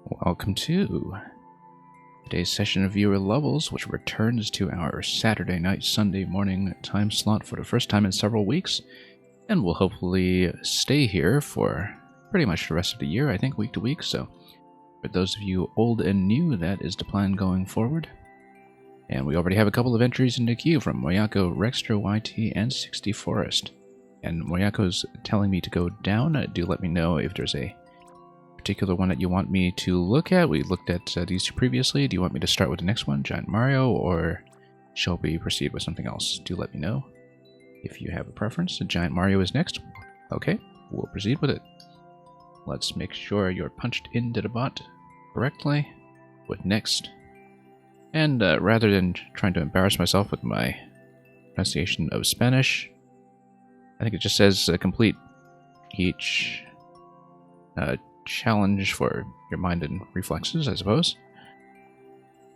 Welcome to today's session of Viewer Levels, which returns to our Saturday night, Sunday morning time slot for the first time in several weeks, and will hopefully stay here for pretty much the rest of the year, I think, week to week. So for those of you old and new, that is the plan going forward. And we already have a couple of entries in the queue from Moyako, Rextra, YT, and 60 Forest. And Moyako's telling me to go down. Do let me know if there's a particular one that you want me to look at. We looked at these two previously. Do you want me to start with the next one, Giant Mario, or shall we proceed with something else? Do let me know if you have a preference. Giant Mario is next. Okay, we'll proceed with it. Let's make sure you're punched into the bot correctly with next. And rather than trying to embarrass myself with my pronunciation of Spanish, I think it just says complete each challenge for your mind and reflexes, I suppose.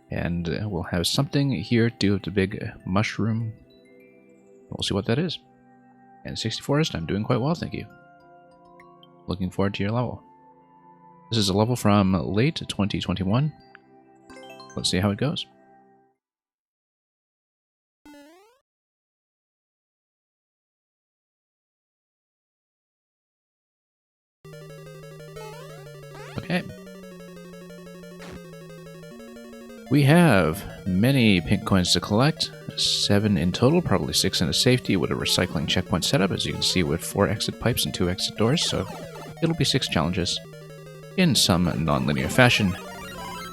And we'll have something here to do with the big mushroom. We'll see what that is. And 60 Forest, I'm doing quite well, thank you. Looking forward to your level. This is a level from late 2021. Let's see how it goes. Okay. We have many pink coins to collect, 7 in total, probably 6 in a safety with a recycling checkpoint setup, as you can see, with 4 exit pipes and 2 exit doors, so it'll be 6 challenges in some non-linear fashion,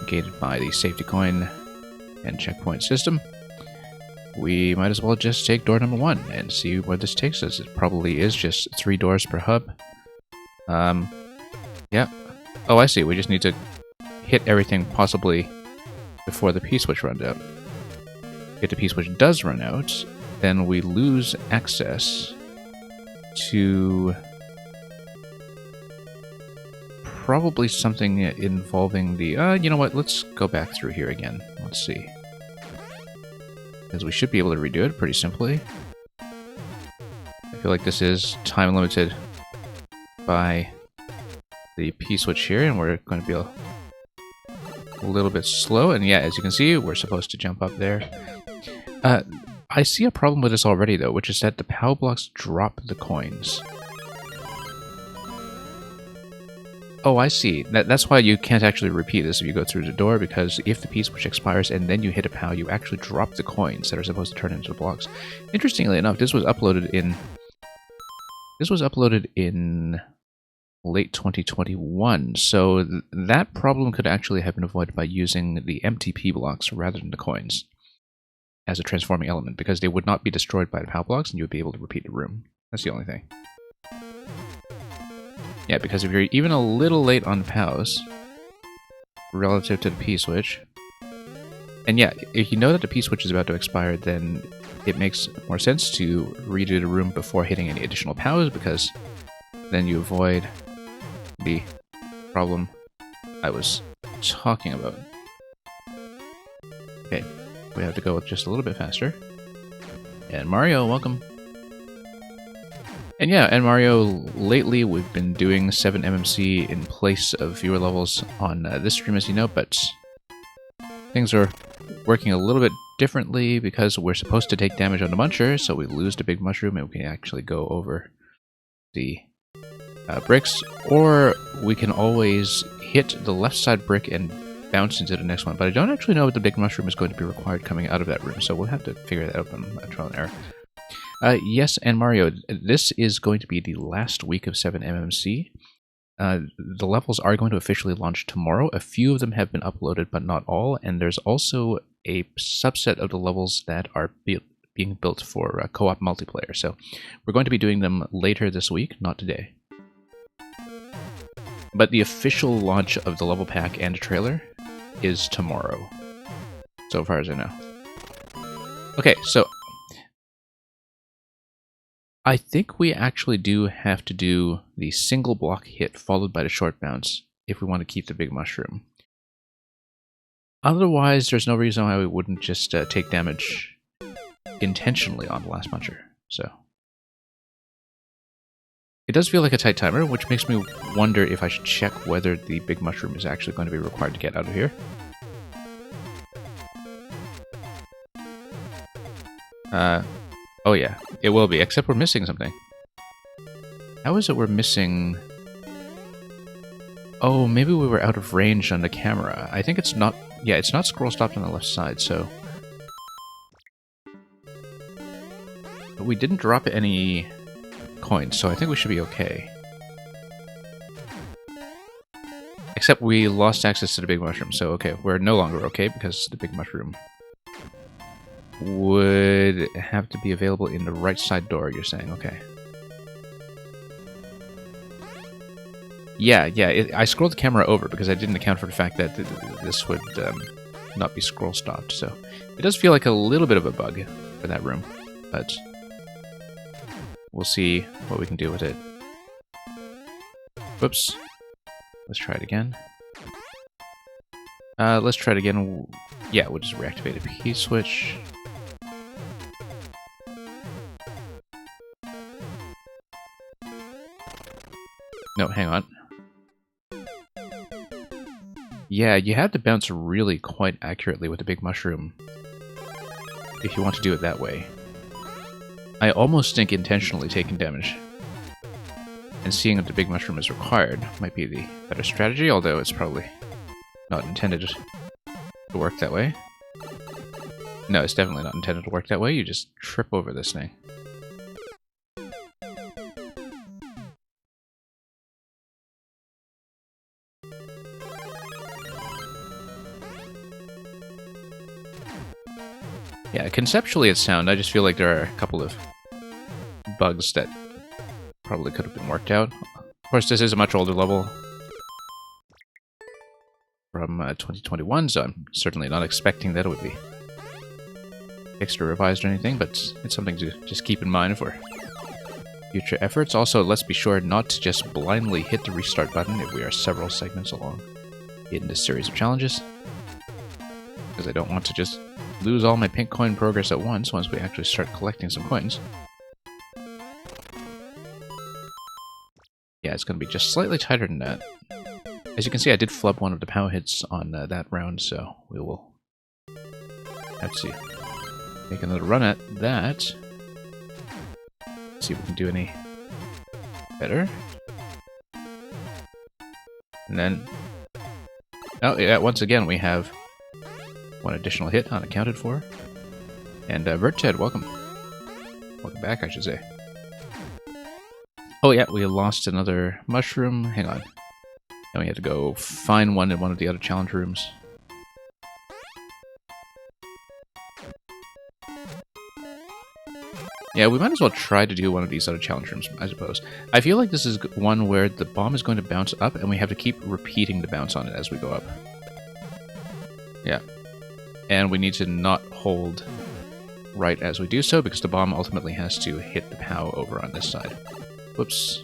gated by the safety coin and checkpoint system. We might as well just take door number 1 and see where this takes us. It probably is just 3 doors per hub. Yeah. Oh, I see. We just need to hit everything possibly before the P-switch runs out. If the P-switch does run out, then we lose access to probably something involving the... you know what? Let's go back through here again. Let's see. Because we should be able to redo it pretty simply. I feel like this is time limited by the P-switch here, and we're going to be a little bit slow. And yeah, as you can see, we're supposed to jump up there. I see a problem with this already, though, which is that the POW blocks drop the coins. Oh, I see. That's why you can't actually repeat this if you go through the door, because if the P-switch expires and then you hit a POW, you actually drop the coins that are supposed to turn into the blocks. Interestingly enough, this was uploaded in late 2021, so that problem could actually have been avoided by using the MTP blocks rather than the coins as a transforming element, because they would not be destroyed by the POW blocks and you would be able to repeat the room. That's the only thing. Yeah, because if you're even a little late on POWs relative to the P-switch, and yeah, if you know that the P-switch is about to expire, then it makes more sense to redo the room before hitting any additional POWs, because then you avoid the problem I was talking about. Okay, we have to go just a little bit faster. And Mario, welcome. And yeah, and Mario, lately we've been doing 7MMC in place of viewer levels on this stream, as you know, but things are working a little bit differently because we're supposed to take damage on the Muncher, so we lose the big mushroom and we can actually go over the bricks, or we can always hit the left side brick and bounce into the next one. But I don't actually know if the big mushroom is going to be required coming out of that room, so we'll have to figure that out on trial and error. Yes, and Mario, this is going to be the last week of 7MMC. The levels are going to officially launch tomorrow. A few of them have been uploaded, but not all, and there's also a subset of the levels that are being built for co-op multiplayer. So we're going to be doing them later this week, not today. But the official launch of the level pack and trailer is tomorrow, so far as I know. Okay, so I think we actually do have to do the single block hit followed by the short bounce if we want to keep the big mushroom. Otherwise, there's no reason why we wouldn't just take damage intentionally on the last muncher. So It does feel like a tight timer, which makes me wonder if I should check whether the big mushroom is actually going to be required to get out of here. Oh yeah, it will be, except we're missing something. How is it we're missing... Oh, maybe we were out of range on the camera. I think it's not... Yeah, it's not scroll stopped on the left side, so... But we didn't drop any coins, so I think we should be okay. Except we lost access to the big mushroom, so okay, we're no longer okay because the big mushroom would have to be available in the right side door, you're saying, okay. Yeah, I scrolled the camera over because I didn't account for the fact that this would not be scroll stopped, so it does feel like a little bit of a bug for that room, but we'll see what we can do with it. Whoops. Let's try it again. Let's try it again. Yeah, we'll just reactivate a P-switch. No, hang on. Yeah, you have to bounce really quite accurately with the big mushroom if you want to do it that way. I almost think intentionally taking damage and seeing if the big mushroom is required might be the better strategy, although it's probably not intended to work that way. No, it's definitely not intended to work that way. You just trip over this thing. Yeah, conceptually it's sound. I just feel like there are a couple of bugs that probably could have been worked out. Of course, this is a much older level from 2021, so I'm certainly not expecting that it would be fixed or revised or anything, but it's something to just keep in mind for future efforts. Also, let's be sure not to just blindly hit the restart button if we are several segments along in this series of challenges, because I don't want to just lose all my pink coin progress at once we actually start collecting some coins. Yeah, it's going to be just slightly tighter than that. As you can see, I did flub one of the POW hits on that round, so we will have to make another run at that. See if we can do any better. And then... Oh, yeah, once again we have one additional hit unaccounted for. And Verted, welcome. Welcome back, I should say. Oh yeah, we lost another mushroom. Hang on. And we had to go find one in one of the other challenge rooms. Yeah, we might as well try to do one of these other challenge rooms, I suppose. I feel like this is one where the bomb is going to bounce up, and we have to keep repeating the bounce on it as we go up. Yeah. And we need to not hold right as we do so, because the bomb ultimately has to hit the POW over on this side. Whoops.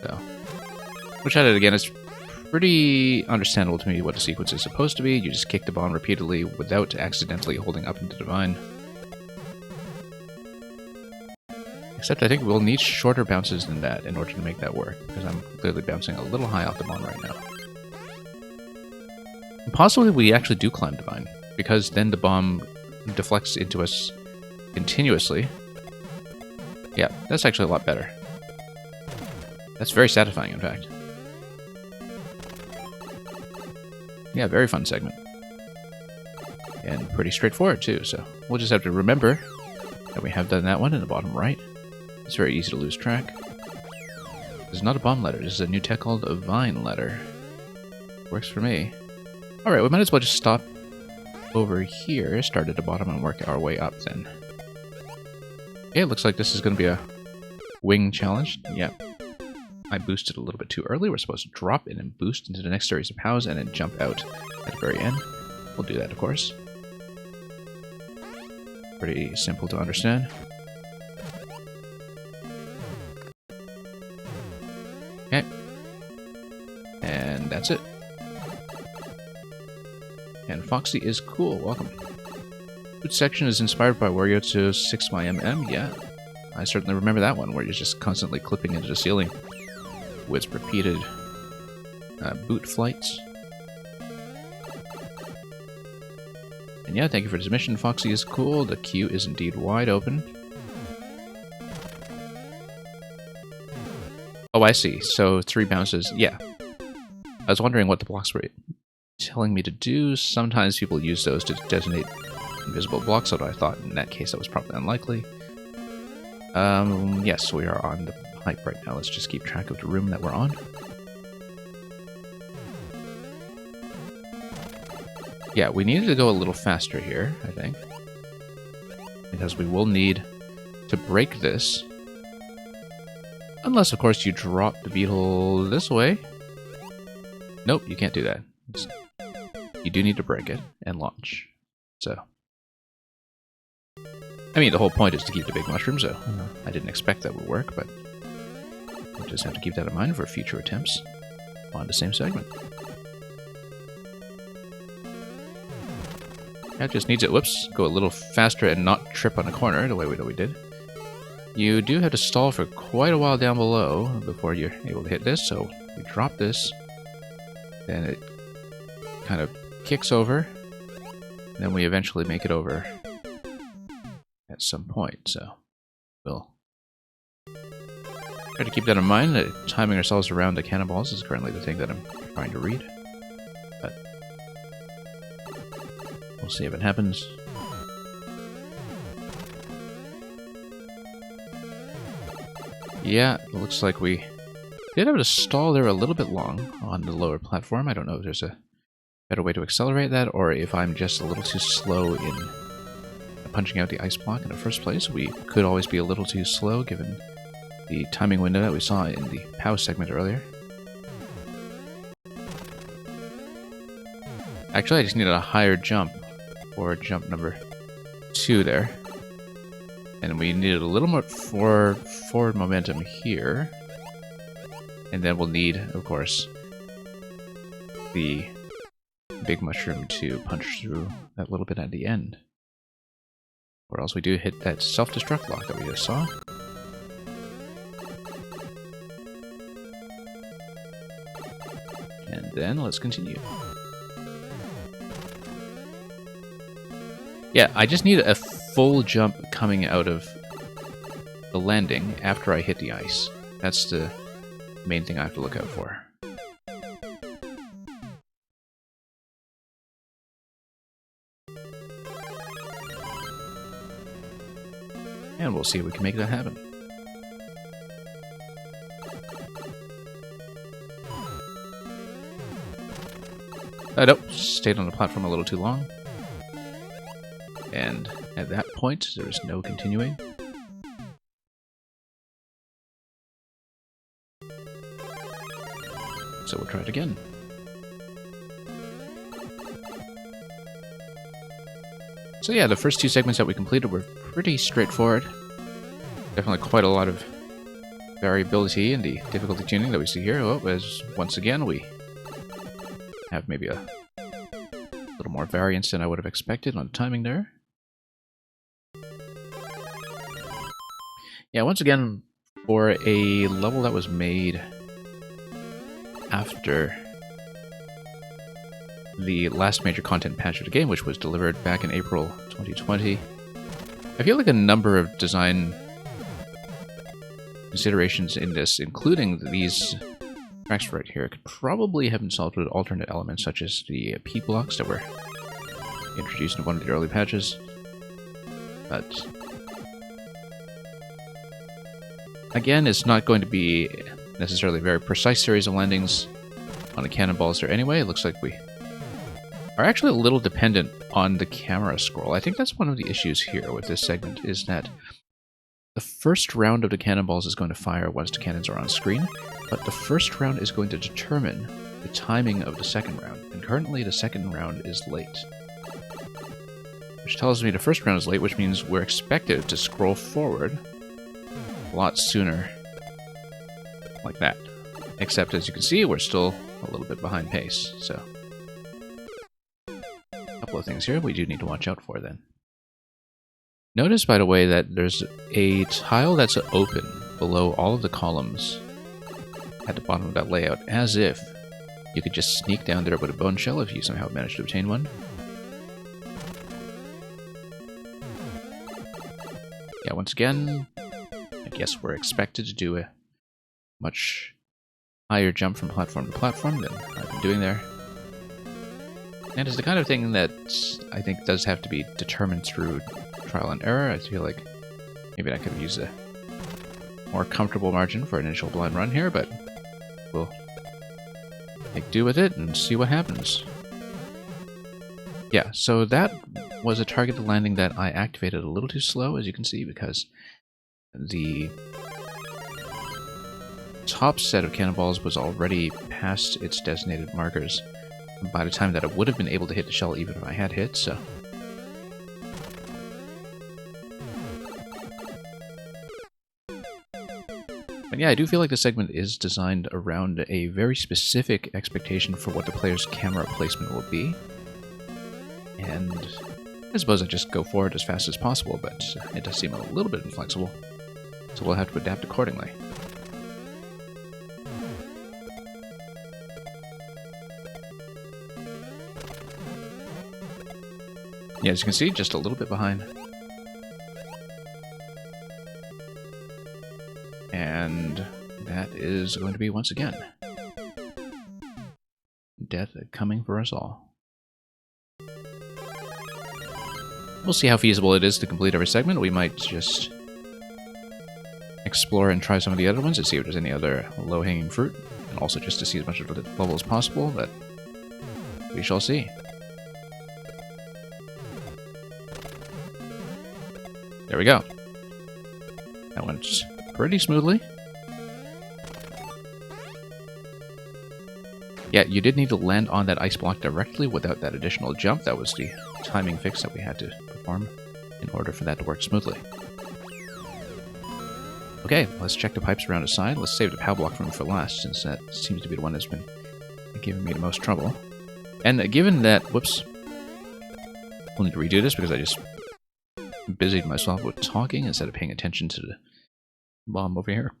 So, we'll try that again. It's pretty understandable to me what the sequence is supposed to be. You just kick the bomb repeatedly without accidentally holding up into Divine. Except I think we'll need shorter bounces than that in order to make that work, because I'm clearly bouncing a little high off the bomb right now. And possibly we actually do climb Divine, because then the bomb deflects into us continuously. Yeah, that's actually a lot better. That's very satisfying, in fact. Yeah, very fun segment. And pretty straightforward, too, so we'll just have to remember that we have done that one in the bottom right. It's very easy to lose track. This is not a bomb letter, this is a new tech called a Vine letter. Works for me. Alright, we might as well just stop over here, start at the bottom, and work our way up then. Okay, it looks like this is going to be a wing challenge. Yep. I boosted a little bit too early. We're supposed to drop in and boost into the next series of POWs and then jump out at the very end. We'll do that, of course. Pretty simple to understand. Okay. And that's it. And Foxy is cool. Welcome. Food section is inspired by Wario to 6YMM. Yeah. I certainly remember that one, where you're just constantly clipping into the ceiling with repeated boot flights. And yeah, thank you for the submission. Foxy is cool. The queue is indeed wide open. Oh, I see. So 3 bounces. Yeah. I was wondering what the blocks were telling me to do. Sometimes people use those to designate invisible blocks, although I thought in that case that was probably unlikely. Yes, we are on the pipe right now. Let's just keep track of the room that we're on. Yeah, we needed to go a little faster here, I think. Because we will need to break this. Unless, of course, you drop the beetle this way. Nope, you can't do that. You do need to break it and launch. So. I mean, the whole point is to keep the big mushroom, so I didn't expect that would work, but we'll just have to keep that in mind for future attempts on the same segment. That just needs it, whoops, go a little faster and not trip on a corner the way we did. You do have to stall for quite a while down below before you're able to hit this, so we drop this, then it kind of kicks over, and then we eventually make it over at some point, so we'll try to keep that in mind, that timing ourselves around the cannonballs is currently the thing that I'm trying to read, but we'll see if it happens. Yeah, it looks like we did have to stall there a little bit long on the lower platform. I don't know if there's a better way to accelerate that, or if I'm just a little too slow in punching out the ice block in the first place. We could always be a little too slow given the timing window that we saw in the POW segment earlier. Actually, I just needed a higher jump for jump number 2 there. And we needed a little more forward momentum here. And then we'll need, of course, the big mushroom to punch through that little bit at the end. Or else we do hit that self-destruct lock that we just saw. And then let's continue. Yeah, I just need a full jump coming out of the landing after I hit the ice. That's the main thing I have to look out for. And we'll see if we can make that happen. Nope, stayed on the platform a little too long. And at that point, there is no continuing. So we'll try it again. So yeah, the first 2 segments that we completed were pretty straightforward. Definitely quite a lot of variability in the difficulty tuning that we see here. Oh, as once again we have maybe a little more variance than I would have expected on timing there. Yeah, once again, for a level that was made after the last major content patch of the game, which was delivered back in April 2020, I feel like a number of design considerations in this, including these tracks right here, could probably have been solved with alternate elements such as the peat blocks that were introduced in one of the early patches. But again, it's not going to be necessarily a very precise series of landings on the cannonballs there anyway. It looks like we are actually a little dependent on the camera scroll. I think that's one of the issues here with this segment, is that the first round of the cannonballs is going to fire once the cannons are on screen, but the first round is going to determine the timing of the second round, and currently the second round is late. Which tells me the first round is late, which means we're expected to scroll forward a lot sooner, like that. Except, as you can see, we're still a little bit behind pace, so a couple of things here we do need to watch out for then. Notice, by the way, that there's a tile that's open below all of the columns at the bottom of that layout, as if you could just sneak down there with a bone shell if you somehow managed to obtain one. Yeah, once again, I guess we're expected to do a much higher jump from platform to platform than I've been doing there. And it's the kind of thing that I think does have to be determined through trial and error. I feel like maybe I could have used a more comfortable margin for an initial blind run here, but we'll make do with it and see what happens. Yeah, so that was a targeted landing that I activated a little too slow, as you can see, because the top set of cannonballs was already past its designated markers by the time that I would have been able to hit the shell even if I had hit, so... But yeah, I do feel like the segment is designed around a very specific expectation for what the player's camera placement will be. And I suppose I just go forward as fast as possible, but it does seem a little bit inflexible, so we'll have to adapt accordingly. Yeah, as you can see, just a little bit behind. And that is going to be, once again, death coming for us all. We'll see how feasible it is to complete every segment. We might just explore and try some of the other ones to see if there's any other low-hanging fruit, and also just to see as much of the level as possible, but we shall see. There we go. That went pretty smoothly. Yeah, you did need to land on that ice block directly without that additional jump. That was the timing fix that we had to perform in order for that to work smoothly. Okay, let's check the pipes around the side. Let's save the POW block room for last, since that seems to be the one that's been giving me the most trouble. And given that... Whoops. I'll need to redo this because I just busied myself with talking instead of paying attention to the bomb over here.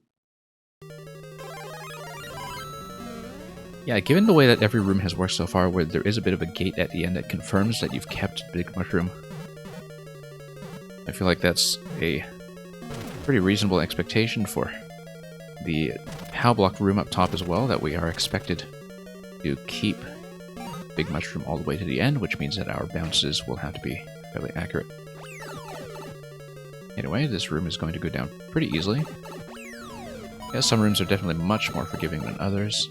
Yeah, given the way that every room has worked so far, where there is a bit of a gate at the end that confirms that you've kept Big Mushroom, I feel like that's a pretty reasonable expectation for the POW block room up top as well, that we are expected to keep Big Mushroom all the way to the end, which means that our bounces will have to be fairly accurate. Anyway, this room is going to go down pretty easily. Yeah, some rooms are definitely much more forgiving than others.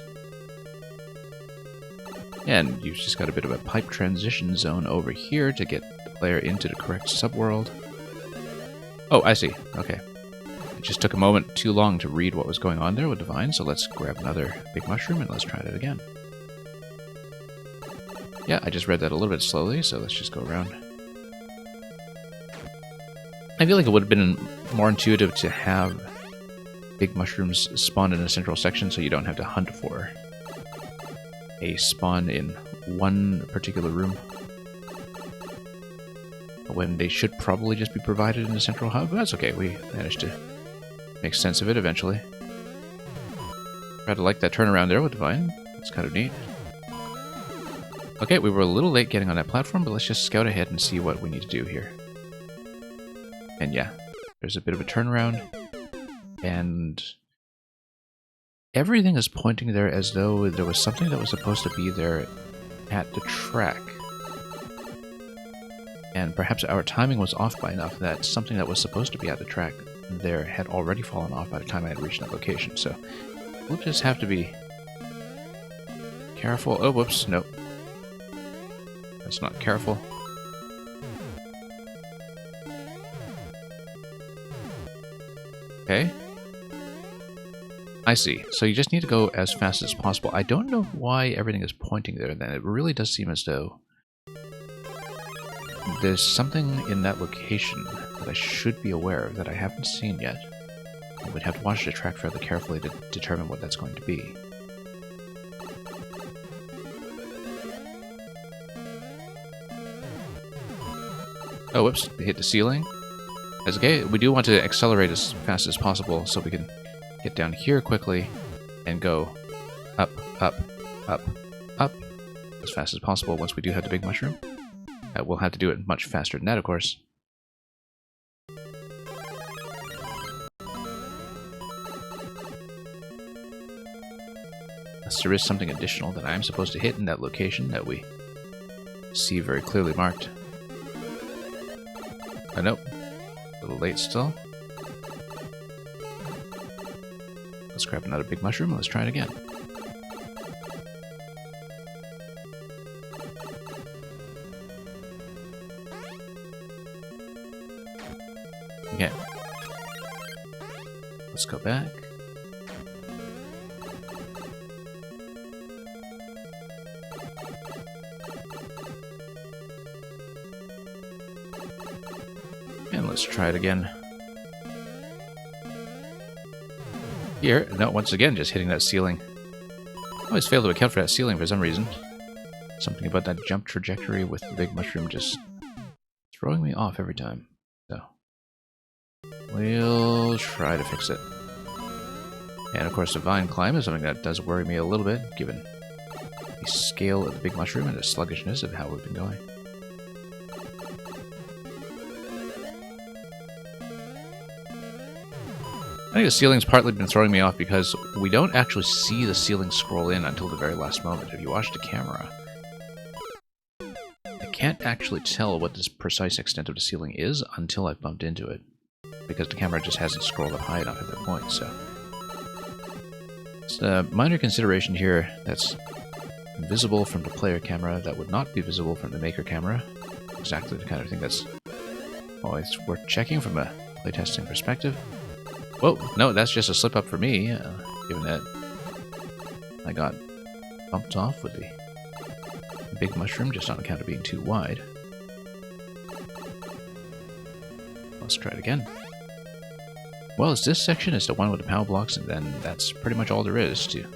And you've just got a bit of a pipe transition zone over here to get the player into the correct subworld. Oh, I see. Okay. It just took a moment too long to read what was going on there with Divine, so let's grab another Big Mushroom and let's try it again. Yeah, I just read that a little bit slowly, so let's just go around. I feel like it would have been more intuitive to have Big Mushrooms spawn in a central section so you don't have to hunt for a spawn in one particular room, when they should probably just be provided in the central hub. That's okay, we managed to make sense of it eventually. Rather like that turnaround there with Divine. It's kind of neat. Okay, we were a little late getting on that platform, but let's just scout ahead and see what we need to do here. And yeah, there's a bit of a turnaround, and everything is pointing there as though there was something that was supposed to be there at the track. And perhaps our timing was off by enough that something that was supposed to be at the track there had already fallen off by the time I had reached that location. So we'll just have to be careful. Oh, whoops, nope. That's not careful. Okay. I see. So you just need to go as fast as possible. I don't know why everything is pointing there then. It really does seem as though there's something in that location that I should be aware of that I haven't seen yet. I would have to watch the track fairly carefully to determine what that's going to be. Oh, whoops. They hit the ceiling. That's okay. We do want to accelerate as fast as possible so we can get down here quickly and go up, up, up, up as fast as possible once we do have the big mushroom. We'll have to do it much faster than that, of course. Unless there is something additional that I'm supposed to hit in that location that we see very clearly marked. Oh, nope. A little late still. Let's grab another big mushroom and let's try it again. Okay. Let's go back. And let's try it again. Here, no, once again, just hitting that ceiling. I always fail to account for that ceiling for some reason. Something about that jump trajectory with the big mushroom just throwing me off every time. So, we'll try to fix it. And of course, the vine climb is something that does worry me a little bit, given the scale of the big mushroom and the sluggishness of how we've been going. I think the ceiling's partly been throwing me off because we don't actually see the ceiling scroll in until the very last moment. If you watch the camera, I can't actually tell what this precise extent of the ceiling is until I've bumped into it, because the camera just hasn't scrolled up high enough at that point, so... It's a minor consideration here that's visible from the player camera that would not be visible from the maker camera. Exactly the kind of thing that's always worth checking from a playtesting perspective. Whoa, no, that's just a slip-up for me, given that I got bumped off with the big mushroom just on account of being too wide. Let's try it again. Well, as this section is the one with the power blocks, and then that's pretty much all there is to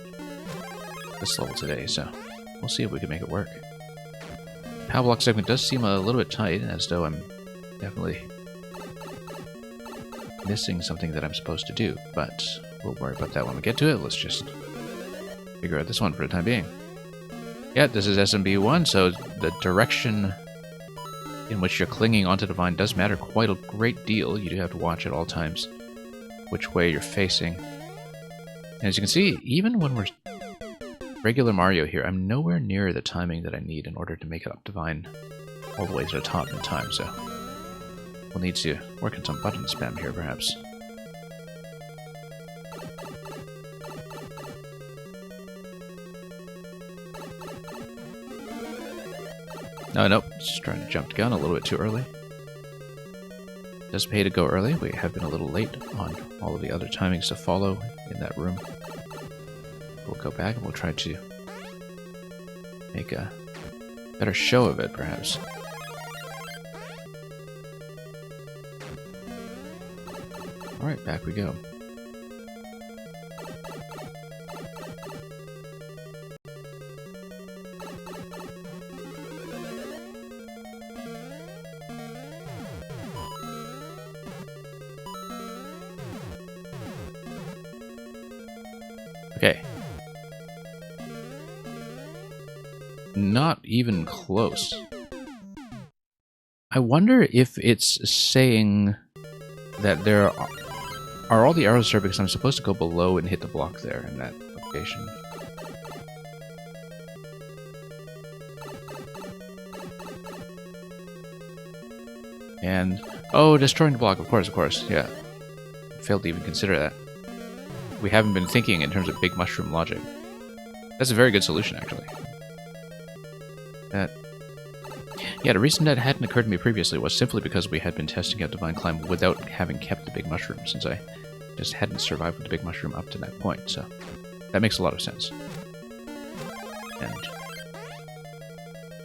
this level today, so we'll see if we can make it work. Power block segment does seem a little bit tight, as though I'm definitely missing something that I'm supposed to do, but we'll worry about that when we get to it. Let's just figure out this one for the time being. Yeah, this is SMB1, so the direction in which you're clinging onto the vine does matter quite a great deal. You do have to watch at all times which way you're facing. And as you can see, even when we're regular Mario here, I'm nowhere near the timing that I need in order to make it up the vine all the way to the top in time, so we'll need to work on some button spam here, perhaps. No, nope, just trying to jump the gun a little bit too early. Does pay to go early. We have been a little late on all of the other timings to follow in that room. We'll go back and we'll try to make a better show of it, perhaps. Alright, back we go. Okay. Not even close. I wonder if it's saying that there are all the arrows there because I'm supposed to go below and hit the block there in that location. And, oh, destroying the block, of course, yeah. Failed to even consider that. We haven't been thinking in terms of big mushroom logic. That's a very good solution, actually. Yeah, the reason that hadn't occurred to me previously was simply because we had been testing out Divine Climb without having kept the big mushroom, since I just hadn't survived with the big mushroom up to that point, so that makes a lot of sense. And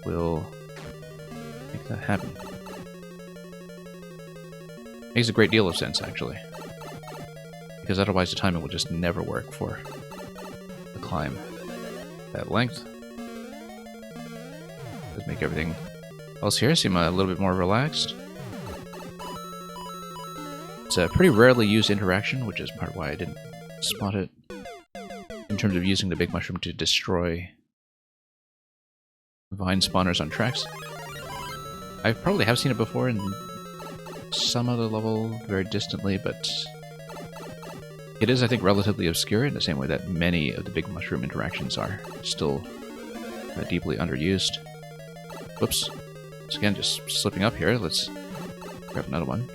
we'll make that happen. Makes a great deal of sense, actually. Because otherwise the timing will just never work for the climb that length. Does make everything else here seem a little bit more relaxed. It's a pretty rarely used interaction, which is part of why I didn't spot it. In terms of using the big mushroom to destroy vine spawners on tracks. I probably have seen it before in some other level, very distantly, but it is, I think, relatively obscure in the same way that many of the big mushroom interactions are still deeply underused. Whoops. Once again, just slipping up here. Let's grab another one.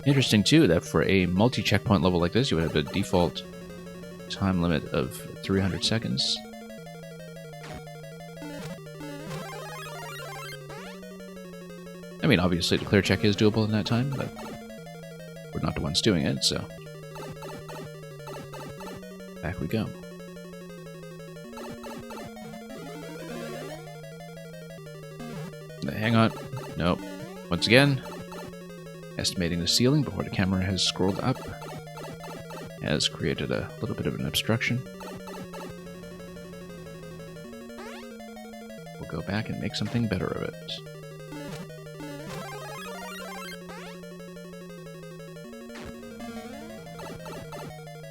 Interesting, too, that for a multi-checkpoint level like this, you would have a default time limit of 300 seconds. I mean, obviously, the clear check is doable in that time, but we're not the ones doing it, so back we go. Hang on. Nope. Once again, estimating the ceiling before the camera has scrolled up has created a little bit of an obstruction. We'll go back and make something better of it.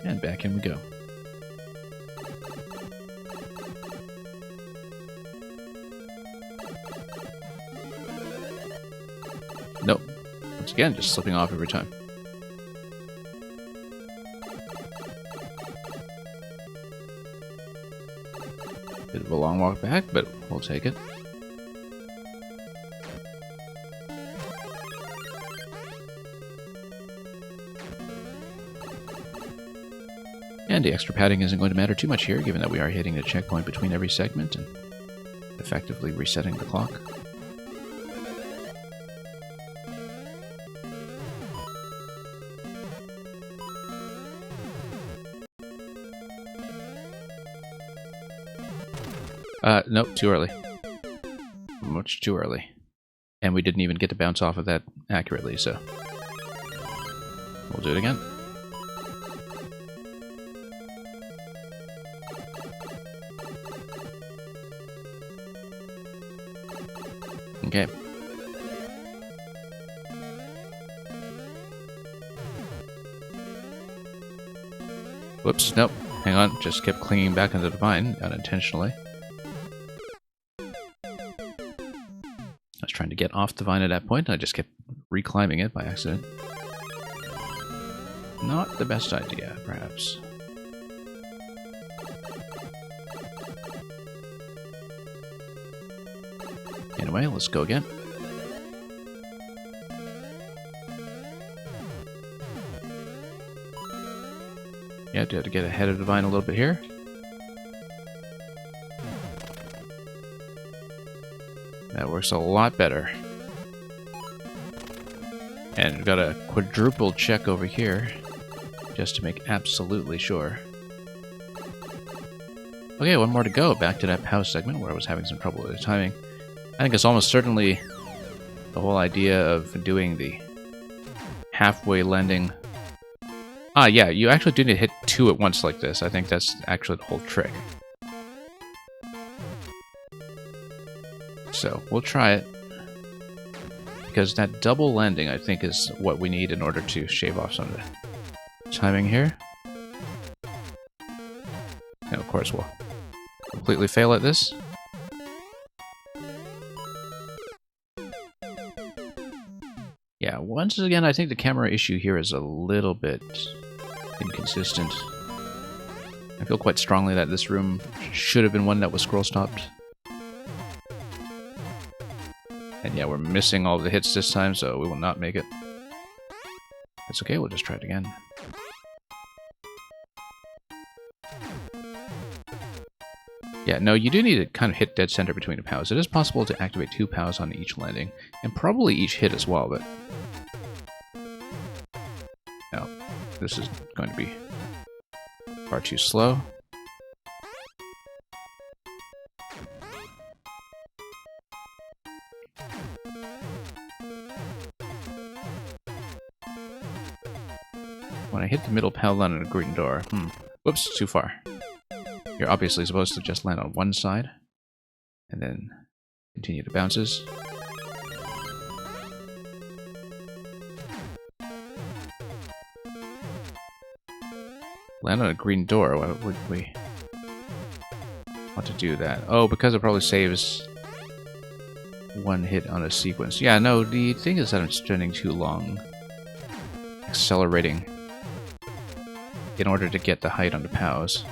And back in we go. Nope. Once again, just slipping off every time. Bit of a long walk back, but we'll take it. And the extra padding isn't going to matter too much here, given that we are hitting a checkpoint between every segment and effectively resetting the clock. Nope, too early. Much too early. And we didn't even get to bounce off of that accurately, so we'll do it again. Okay. Whoops, nope. Hang on, just kept clinging back into the vine unintentionally. I was trying to get off the vine at that point, and I just kept reclimbing it by accident. Not the best idea, perhaps. Anyway, let's go again. Yeah, do have to get ahead of the vine a little bit here. That works a lot better. And we've got a quadruple check over here, just to make absolutely sure. Okay, one more to go. Back to that POW segment where I was having some trouble with the timing. I think it's almost certainly the whole idea of doing the halfway landing. Ah, yeah, you actually do need to hit two at once like this. I think that's actually the whole trick. So, we'll try it. Because that double landing, I think, is what we need in order to shave off some of the timing here. And of course, we'll completely fail at this. Yeah, once again, I think the camera issue here is a little bit inconsistent. I feel quite strongly that this room should have been one that was scroll stopped. And yeah, we're missing all the hits this time, so we will not make it. That's okay, we'll just try it again. Yeah, no, you do need to kind of hit dead center between the POWs. It is possible to activate two POWs on each landing, and probably each hit as well, but no, this is going to be far too slow. When I hit the middle POW land on a green door, whoops, too far. You're obviously supposed to just land on one side, and then continue the bounces. Land on a green door. Why would we want to do that? Oh, because it probably saves one hit on a sequence. Yeah, no, the thing is that I'm spending too long accelerating in order to get the height on the POWs.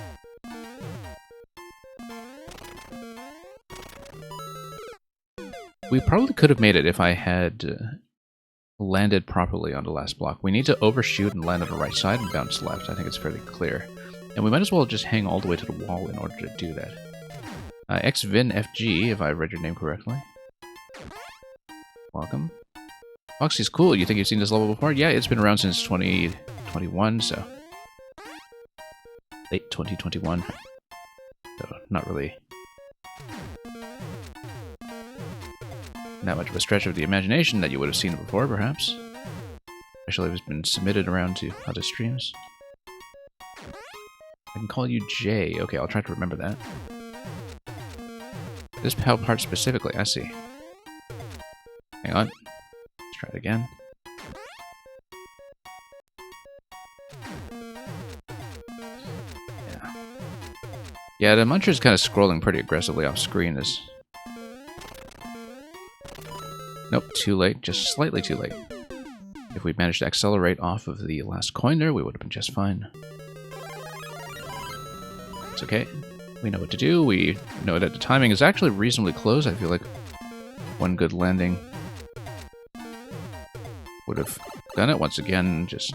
We probably could have made it if I had landed properly on the last block. We need to overshoot and land on the right side and bounce left. I think it's fairly clear. And we might as well just hang all the way to the wall in order to do that. XVinFG, if I read your name correctly. Welcome. Foxy's cool. You think you've seen this level before? Yeah, it's been around since 2021, so... late 2021. So, not really... that much of a stretch of the imagination that you would have seen it before, perhaps. Especially if it's been submitted around to other streams. I can call you Jay. Okay, I'll try to remember that. This POW part specifically, I see. Hang on. Let's try it again. Yeah. Yeah, the Muncher's kind of scrolling pretty aggressively off screen as... nope, too late. Just slightly too late. If we'd managed to accelerate off of the last coin there, we would have been just fine. It's okay. We know what to do. We know that the timing is actually reasonably close. I feel like one good landing would have done it. Once again, just...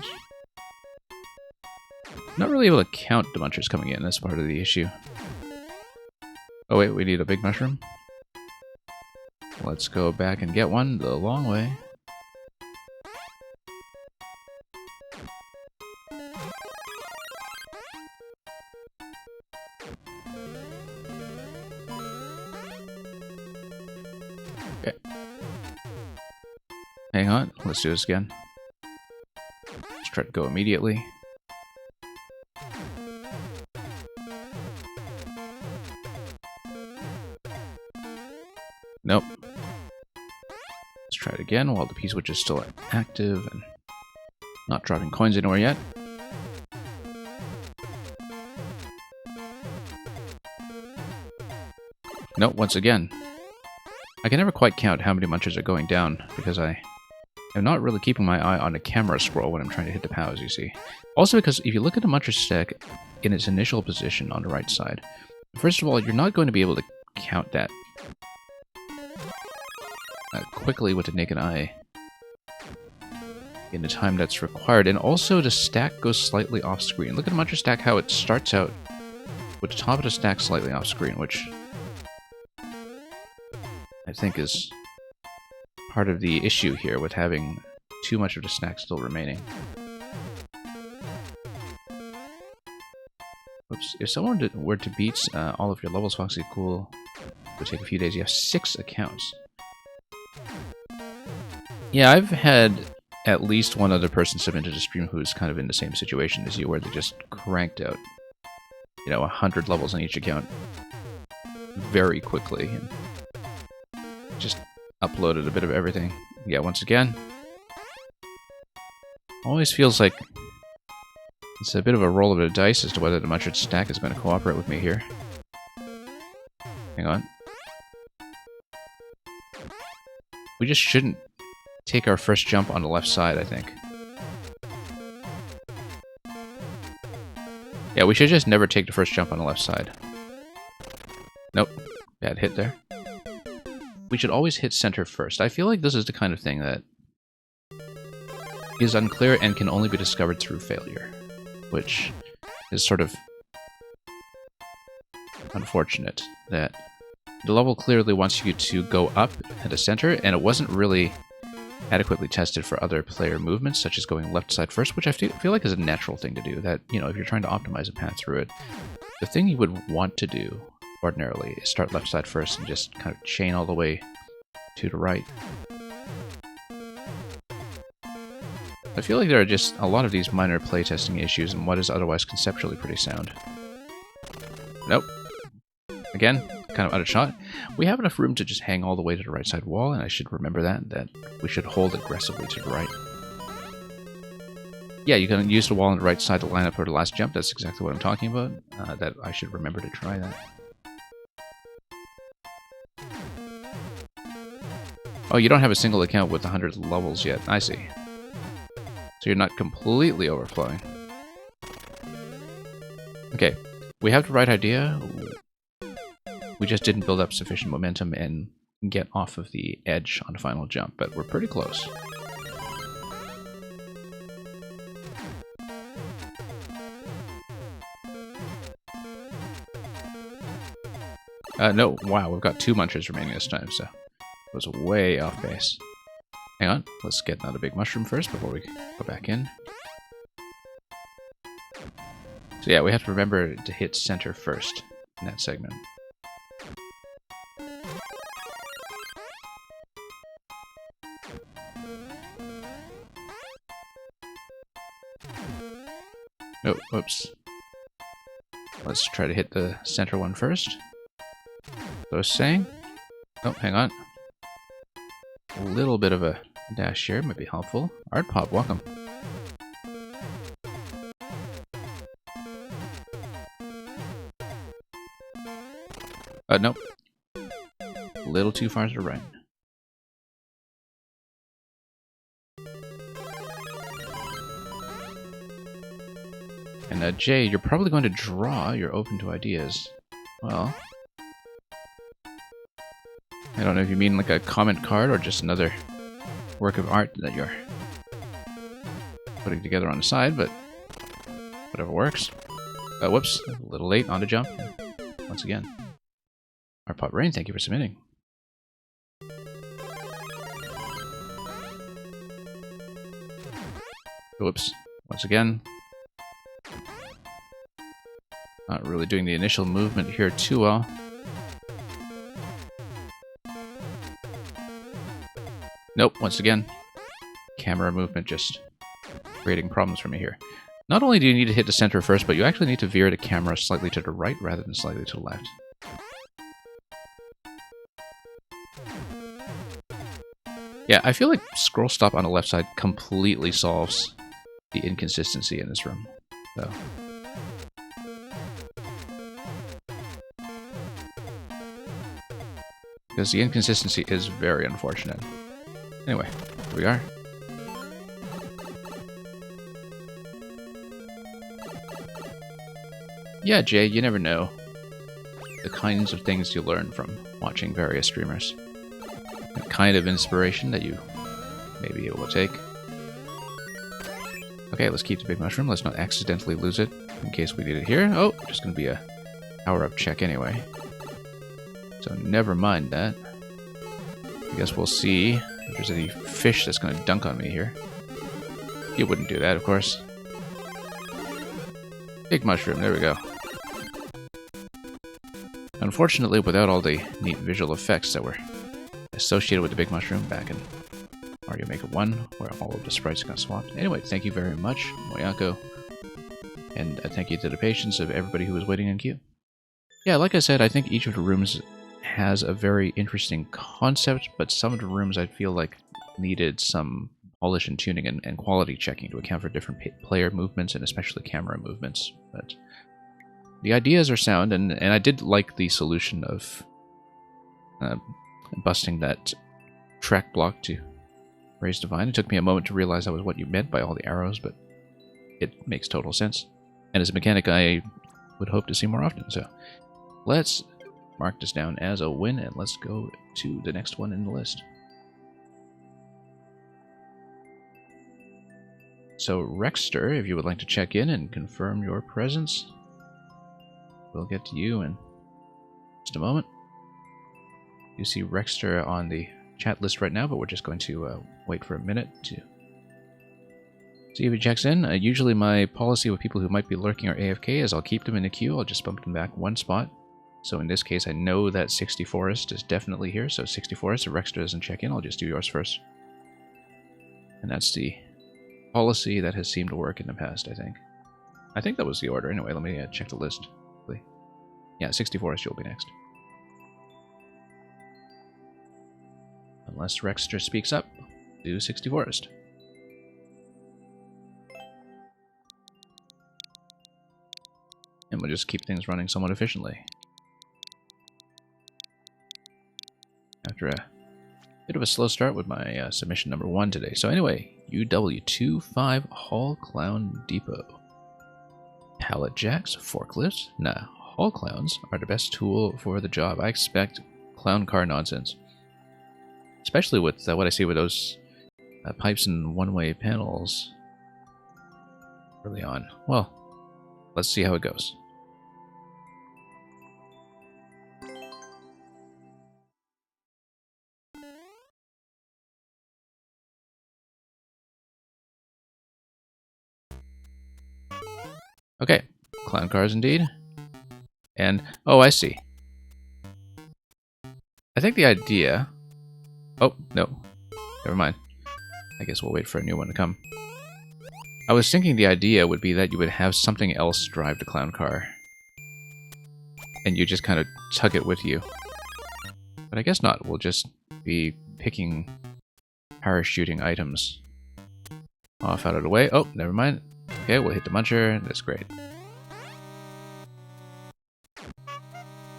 not really able to count the Munchers coming in. That's part of the issue. Oh wait, we need a big mushroom? Let's go back and get one the long way. Okay. Hang on, let's do this again. Let's try to go immediately. Nope. Let's try it again while the P-switch is still active and not dropping coins anywhere yet. Nope, once again. I can never quite count how many Munchers are going down because I am not really keeping my eye on the camera scroll when I'm trying to hit the POWs, you see. Also because if you look at the Muncher stack in its initial position on the right side, first of all, you're not going to be able to count that quickly with the naked eye in the time that's required. And also the stack goes slightly off screen. Look at the Muncher stack, how it starts out with the top of the stack slightly off screen, which I think is part of the issue here with having too much of the stack still remaining. Oops. If someone were to beat all of your levels, Foxy, cool. It would take a few days. You have 6 accounts. Yeah, I've had at least one other person submit to the stream who's kind of in the same situation as you, where they just cranked out, 100 levels on each account very quickly and just uploaded a bit of everything. Yeah, once again, always feels like it's a bit of a roll of the dice as to whether the Muncher stack is going to cooperate with me here. Hang on. We just shouldn't take our first jump on the left side, I think. Yeah, we should just never take the first jump on the left side. Nope. Bad hit there. We should always hit center first. I feel like this is the kind of thing that is unclear and can only be discovered through failure, which is sort of unfortunate that the level clearly wants you to go up at the center, and it wasn't really adequately tested for other player movements, such as going left side first, which I feel like is a natural thing to do. That, if you're trying to optimize a path through it, the thing you would want to do ordinarily is start left side first and just kind of chain all the way to the right. I feel like there are just a lot of these minor playtesting issues in what is otherwise conceptually pretty sound. Nope. Again, kind of out of shot. We have enough room to just hang all the way to the right side wall, and I should remember that we should hold aggressively to the right. Yeah, you can use the wall on the right side to line up for the last jump. That's exactly what I'm talking about. That I should remember to try that. Oh, you don't have a single account with 100 levels yet. I see. So you're not completely overflowing. Okay, we have the right idea. We just didn't build up sufficient momentum and get off of the edge on the final jump, but we're pretty close. No, wow, we've got 2 munchers remaining this time, so it was way off base. Hang on, let's get another big mushroom first before we go back in. So yeah, we have to remember to hit center first in that segment. Oh, whoops. Let's try to hit the center one first. So I was saying... Oh, hang on. A little bit of a dash here might be helpful. Art Pop, welcome. Nope. A little too far to the right. And Jay, you're probably going to draw. You're open to ideas. Well... I don't know if you mean like a comment card or just another work of art that you're putting together on the side, but whatever works. Whoops, a little late on the jump. Once again. Art Pop Rain, thank you for submitting. Whoops, once again. Not really doing the initial movement here too well. Nope, once again, camera movement just creating problems for me here. Not only do you need to hit the center first, but you actually need to veer the camera slightly to the right rather than slightly to the left. Yeah, I feel like scroll stop on the left side completely solves the inconsistency in this room, though. Because the inconsistency is very unfortunate. Anyway, here we are. Yeah, Jay, you never know the kinds of things you learn from watching various streamers. The kind of inspiration that you may be able to take. Okay, let's keep the big mushroom. Let's not accidentally lose it in case we need it here. Oh, just going to be a power-up check anyway. So never mind that. I guess we'll see if there's any fish that's going to dunk on me here. You wouldn't do that, of course. Big mushroom, there we go. Unfortunately, without all the neat visual effects that were associated with the big mushroom back in Mario Maker 1, where all of the sprites got swapped. Anyway, thank you very much, Moyako. And thank you to the patience of everybody who was waiting in queue. Yeah, like I said, I think each of the rooms has a very interesting concept, but some of the rooms I feel like needed some polish and tuning and quality checking to account for different player movements and especially camera movements. But the ideas are sound, and I did like the solution of busting that track block to raise Divine. It took me a moment to realize that was what you meant by all the arrows, but it makes total sense. And as a mechanic, I would hope to see more often. So let's mark this down as a win, and let's go to the next one in the list. So Rexter, if you would like to check in and confirm your presence, we'll get to you in just a moment. You see Rexter on the chat list right now, but we're just going to wait for a minute to see if he checks in. Usually my policy with people who might be lurking or AFK is I'll keep them in the queue. I'll just bump them back one spot. So in this case, I know that 60 Forest is definitely here. So 60 Forest, if Rexter doesn't check in, I'll just do yours first. And that's the policy that has seemed to work in the past, I think. I think that was the order. Anyway, let me check the list. Yeah, 60 Forest, you'll be next. Unless Rexter speaks up, do 60 Forest. and we'll just keep things running somewhat efficiently. After a bit of a slow start with my submission number 1 today. So anyway, UW25 Hall Clown Depot. Pallet jacks, forklifts. Nah, hall clowns are the best tool for the job. I expect clown car nonsense. Especially with what I see with those pipes and one-way panels early on. Well, let's see how it goes. Okay, clown cars indeed. And, oh, I see. I think the idea... Oh, no. Never mind. I guess we'll wait for a new one to come. I was thinking the idea would be that you would have something else drive the clown car. And you just kind of tug it with you. But I guess not. We'll just be picking parachuting items off out of the way. Oh, never mind. Okay, we'll hit the muncher. That's great.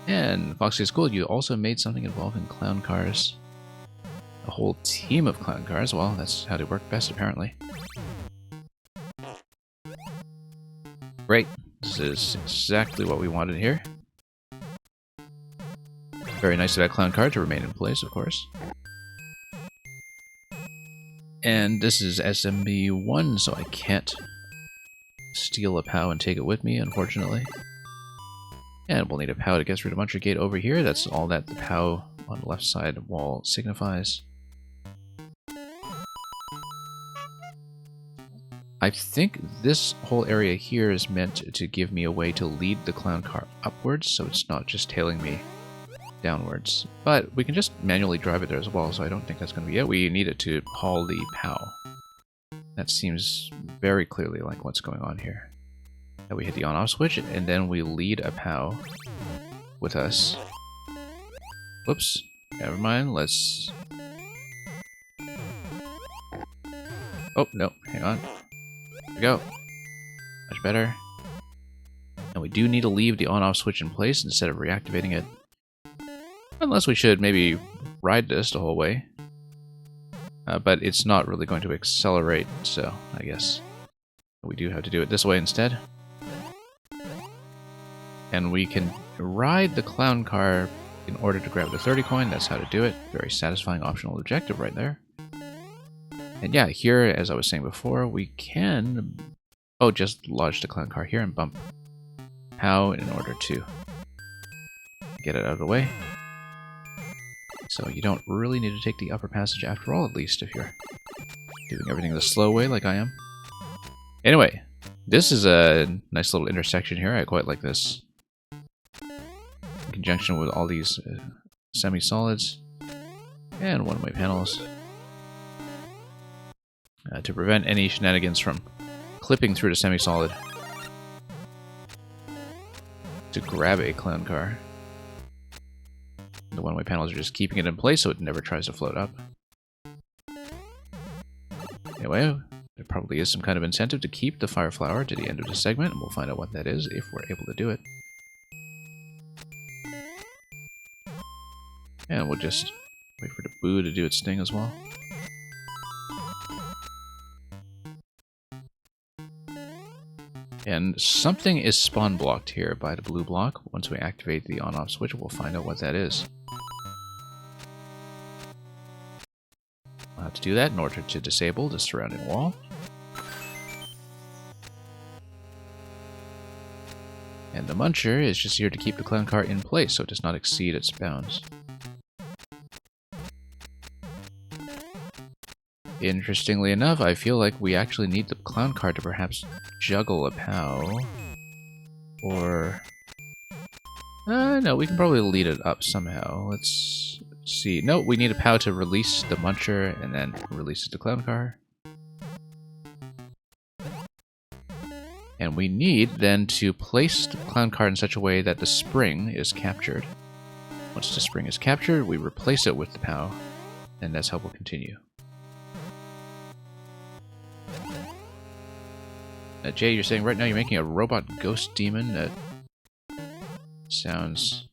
And Foxy School, you also made something involving clown cars. A whole team of clown cars. Well, that's how they work best, apparently. Great. This is exactly what we wanted here. Very nice of that clown car to remain in place, of course. And this is SMB1, so I can't steal a POW and take it with me, unfortunately. And we'll need a POW to get through the Muncher Gate over here. That's all that the POW on the left side wall signifies. I think this whole area here is meant to give me a way to lead the clown car upwards, so it's not just tailing me downwards. But we can just manually drive it there as well, so I don't think that's going to be it. We need it to haul the POW. That seems very clearly like what's going on here. That we hit the on-off switch, and then we lead a POW with us. Whoops. Never mind. Let's... Oh, no. Hang on. There we go. Much better. And we do need to leave the on-off switch in place instead of reactivating it. Unless we should maybe ride this the whole way. But it's not really going to accelerate, so I guess we do have to do it this way instead. And we can ride the clown car in order to grab the 30 coin. That's how to do it. Very satisfying optional objective right there. And yeah, here, as I was saying before, we can... Oh, just lodge the clown car here and bump POW in order to get it out of the way. So you don't really need to take the upper passage after all, at least, if you're doing everything the slow way like I am. Anyway, this is a nice little intersection here. I quite like this. In conjunction with all these semi-solids and one-way panels. To prevent any shenanigans from clipping through the semi-solid to grab a clown car. The one-way panels are just keeping it in place so it never tries to float up. Anyway, there probably is some kind of incentive to keep the fire flower to the end of the segment, and we'll find out what that is if we're able to do it. And we'll just wait for the boo to do its thing as well. And something is spawn blocked here by the blue block. Once we activate the on-off switch, we'll find out what that is. We'll have to do that in order to disable the surrounding wall. And the muncher is just here to keep the clown car in place so it does not exceed its bounds. Interestingly enough, I feel like we actually need the clown car to perhaps juggle a POW. Or... no, we can probably lead it up somehow. Let's see. No, we need a POW to release the muncher and then release the clown car. And we need then to place the clown car in such a way that the spring is captured. Once the spring is captured, we replace it with the POW, and that's how we'll continue. Jay, you're saying right now you're making a robot ghost demon. Sounds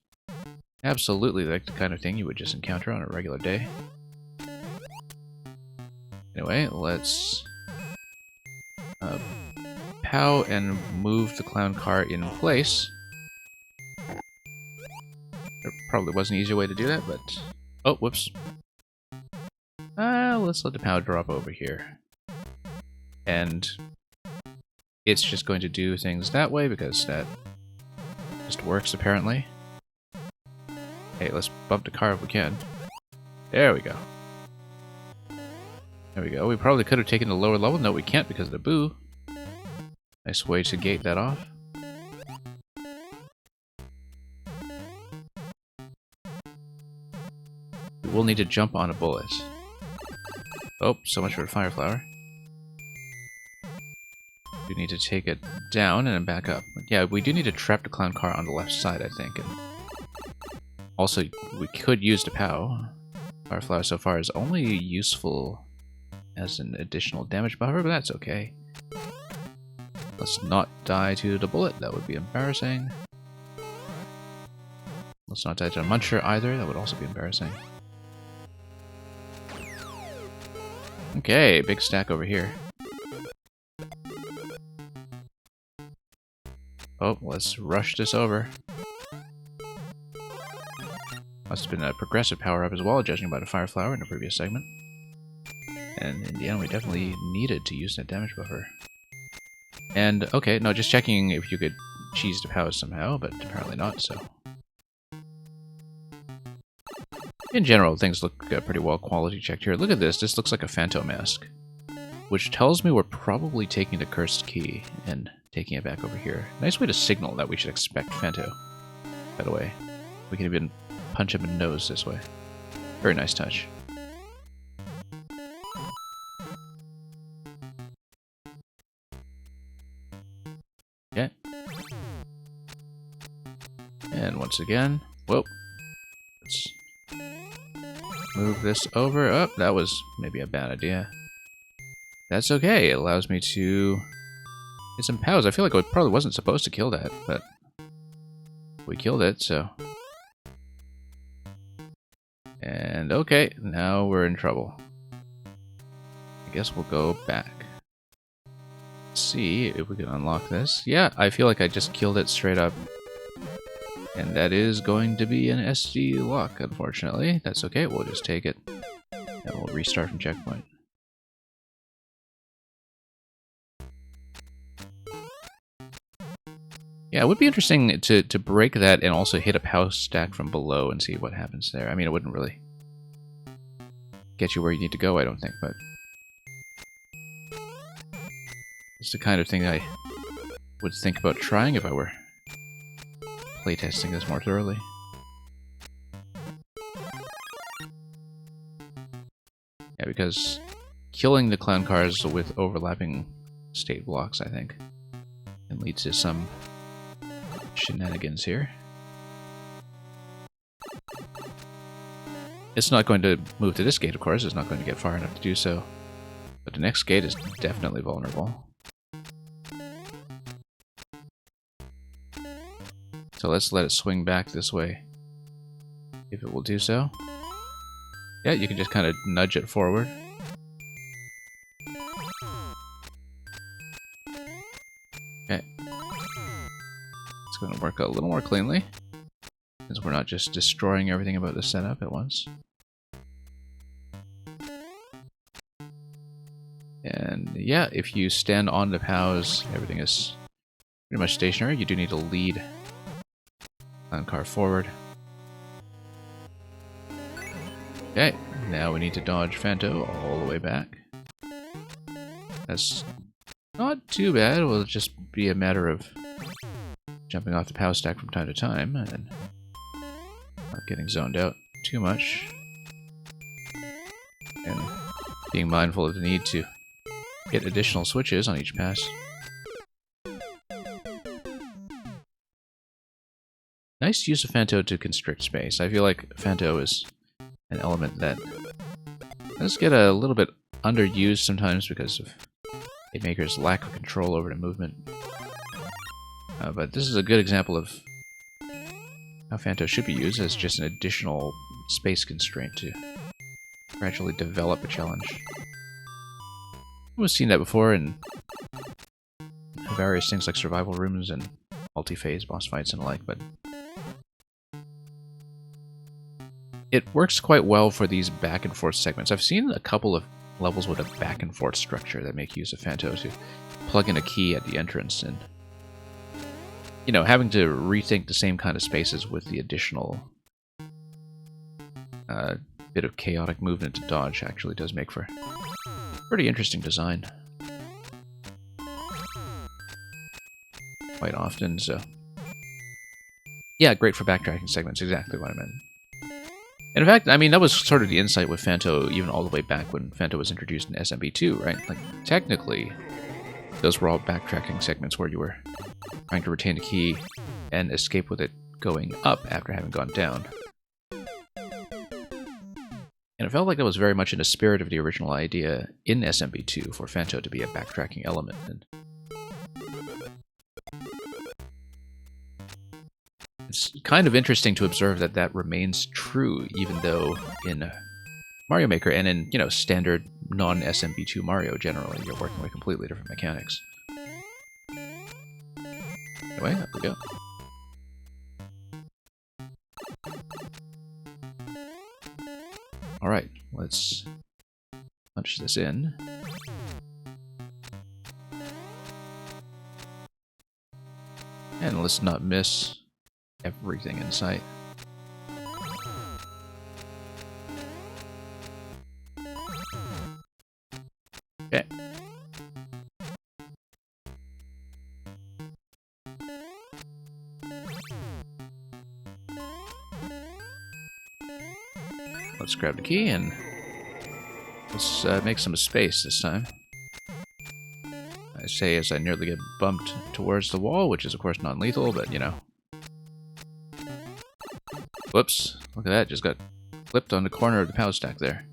absolutely like the kind of thing you would just encounter on a regular day. Anyway, let's pow and move the clown car in place. There probably was an easier way to do that, but... Oh, whoops. Let's let the pow drop over here. And it's just going to do things that way because that just works, apparently. Hey, let's bump the car if we can. There we go. There we go. We probably could have taken the lower level. No, we can't because of the boo. Nice way to gate that off. We will need to jump on a bullet. Oh, so much for the fire flower. We need to take it down and then back up. Yeah, we do need to trap the clown car on the left side, I think. And also, we could use the POW. Fire flower so far is only useful as an additional damage buffer, but that's okay. Let's not die to the bullet, that would be embarrassing. Let's not die to a muncher either, that would also be embarrassing. Okay, big stack over here. Oh, let's rush this over. Must have been a progressive power-up as well, judging by the fire flower in the previous segment. And in the end, we definitely needed to use that damage buffer. And, okay, no, just checking if you could cheese the POWs somehow, but apparently not, so... In general, things look pretty well quality checked here. Look at this, this looks like a Phanto mask. Which tells me we're probably taking the cursed key and taking it back over here. Nice way to signal that we should expect Phanto, by the way. We can even punch him in the nose this way. Very nice touch. Okay. And once again, whoa. Let's move this over. Oh, that was maybe a bad idea. That's okay. It allows me to get some POWs. I feel like I probably wasn't supposed to kill that, but we killed it, so... And okay, now we're in trouble. I guess we'll go back. See if we can unlock this. Yeah, I feel like I just killed it straight up. And that is going to be an SD lock, unfortunately. That's okay, we'll just take it. And we'll restart from checkpoint. Yeah, it would be interesting to break that and also hit a POW stack from below and see what happens there. I mean, it wouldn't really get you where you need to go, I don't think, but... It's the kind of thing I would think about trying if I were playtesting this more thoroughly. Yeah, because killing the clown cars with overlapping state blocks, I think, can lead to some shenanigans here. It's not going to move to this gate, of course. It's not going to get far enough to do so. But the next gate is definitely vulnerable. So let's let it swing back this way, if it will do so. Yeah, you can just kind of nudge it forward. Okay. It's going to work a little more cleanly, since we're not just destroying everything about the setup at once. And yeah, if you stand on the POWs, everything is pretty much stationary. You do need to lead clown car forward. Okay, now we need to dodge Phanto all the way back. That's not too bad. It will just be a matter of jumping off the POW stack from time to time and not getting zoned out too much. And being mindful of the need to get additional switches on each pass. Nice use of Phanto to constrict space. I feel like Phanto is an element that does get a little bit underused sometimes because of a maker's lack of control over the movement. But this is a good example of how Phanto should be used as just an additional space constraint to gradually develop a challenge. We've seen that before in various things like survival rooms and multi-phase boss fights and the like, but it works quite well for these back and forth segments. I've seen a couple of levels with a back and forth structure that make use of Phanto to plug in a key at the entrance, and you know, having to rethink the same kind of spaces with the additional bit of chaotic movement to dodge actually does make for pretty interesting design. Quite often, so yeah, great for backtracking segments, exactly what I meant. And in fact, I mean, that was sort of the insight with Phanto even all the way back when Phanto was introduced in SMB2, right? Like, technically, those were all backtracking segments where you were trying to retain a key and escape with it going up after having gone down. And it felt like that was very much in the spirit of the original idea in SMB2 for Phanto to be a backtracking element. And it's kind of interesting to observe that that remains true, even though in Mario Maker and in, you know, standard non-SMB2 Mario generally, you're working with completely different mechanics. Anyway, up we go. Alright, let's punch this in. And let's not miss everything in sight. Okay. Let's grab the key and let's make some space this time. I say as I nearly get bumped towards the wall, which is of course non-lethal, but you know. Whoops, look at that, just got clipped on the corner of the power stack there.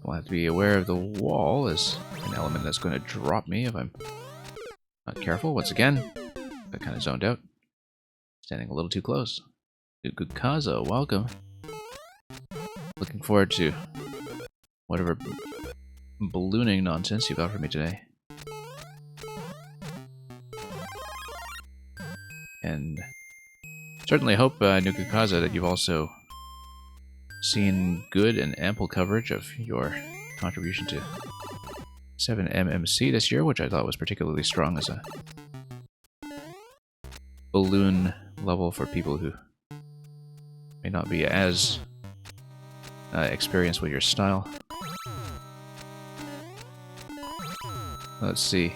I'll have to be aware of the wall as an element that's going to drop me if I'm not careful. Once again, got kind of zoned out. Standing a little too close. Nuka-Kaza, welcome. Looking forward to whatever ballooning nonsense you've got for me today. And certainly hope, Nuka-Kaza, that you've also seen good and ample coverage of your contribution to 7MMC this year, which I thought was particularly strong as a balloon level for people who may not be as experienced with your style. Let's see.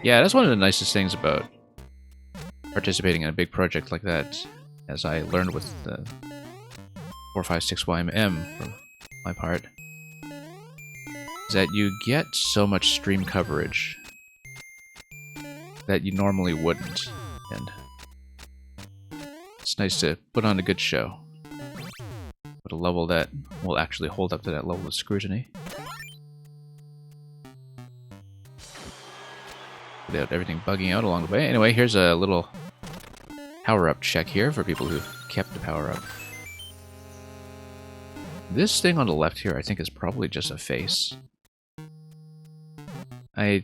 Yeah, that's one of the nicest things about participating in a big project like that, as I learned with the 456YMM from my part, is that you get so much stream coverage that you normally wouldn't, and it's nice to put on a good show with a level that will actually hold up to that level of scrutiny without everything bugging out along the way. Anyway, here's a little power-up check here for people who kept the power-up. This thing on the left here I think is probably just a face. I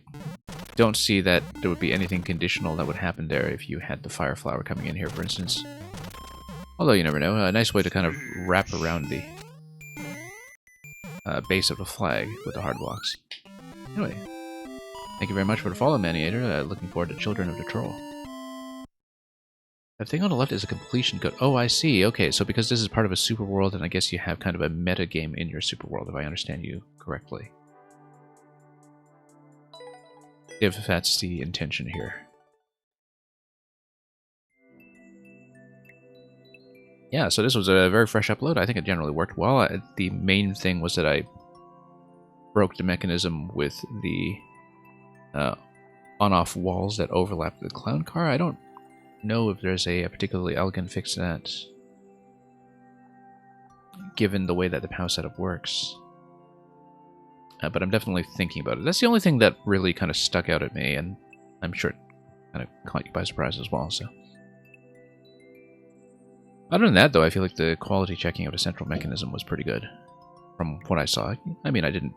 don't see that there would be anything conditional that would happen there if you had the fire flower coming in here, for instance. Although you never know, a nice way to kind of wrap around the base of the flag with the hard blocks. Anyway, thank you very much for the follow, Maniator. Looking forward to Children of the Troll. That thing on the left is a completion code. Oh, I see. Okay, so because this is part of a super world, and I guess you have kind of a meta game in your super world, if I understand you correctly. If that's the intention here. Yeah, so this was a very fresh upload. I think it generally worked well. The main thing was that I broke the mechanism with the on-off walls that overlap the clown car. I don't know if there's a particularly elegant fix to that, given the way that the POW setup works. but I'm definitely thinking about it. That's the only thing that really kind of stuck out at me, and I'm sure it kind of caught you by surprise as well, so. Other than that, though, I feel like the quality checking out a central mechanism was pretty good from what I saw. I mean, I didn't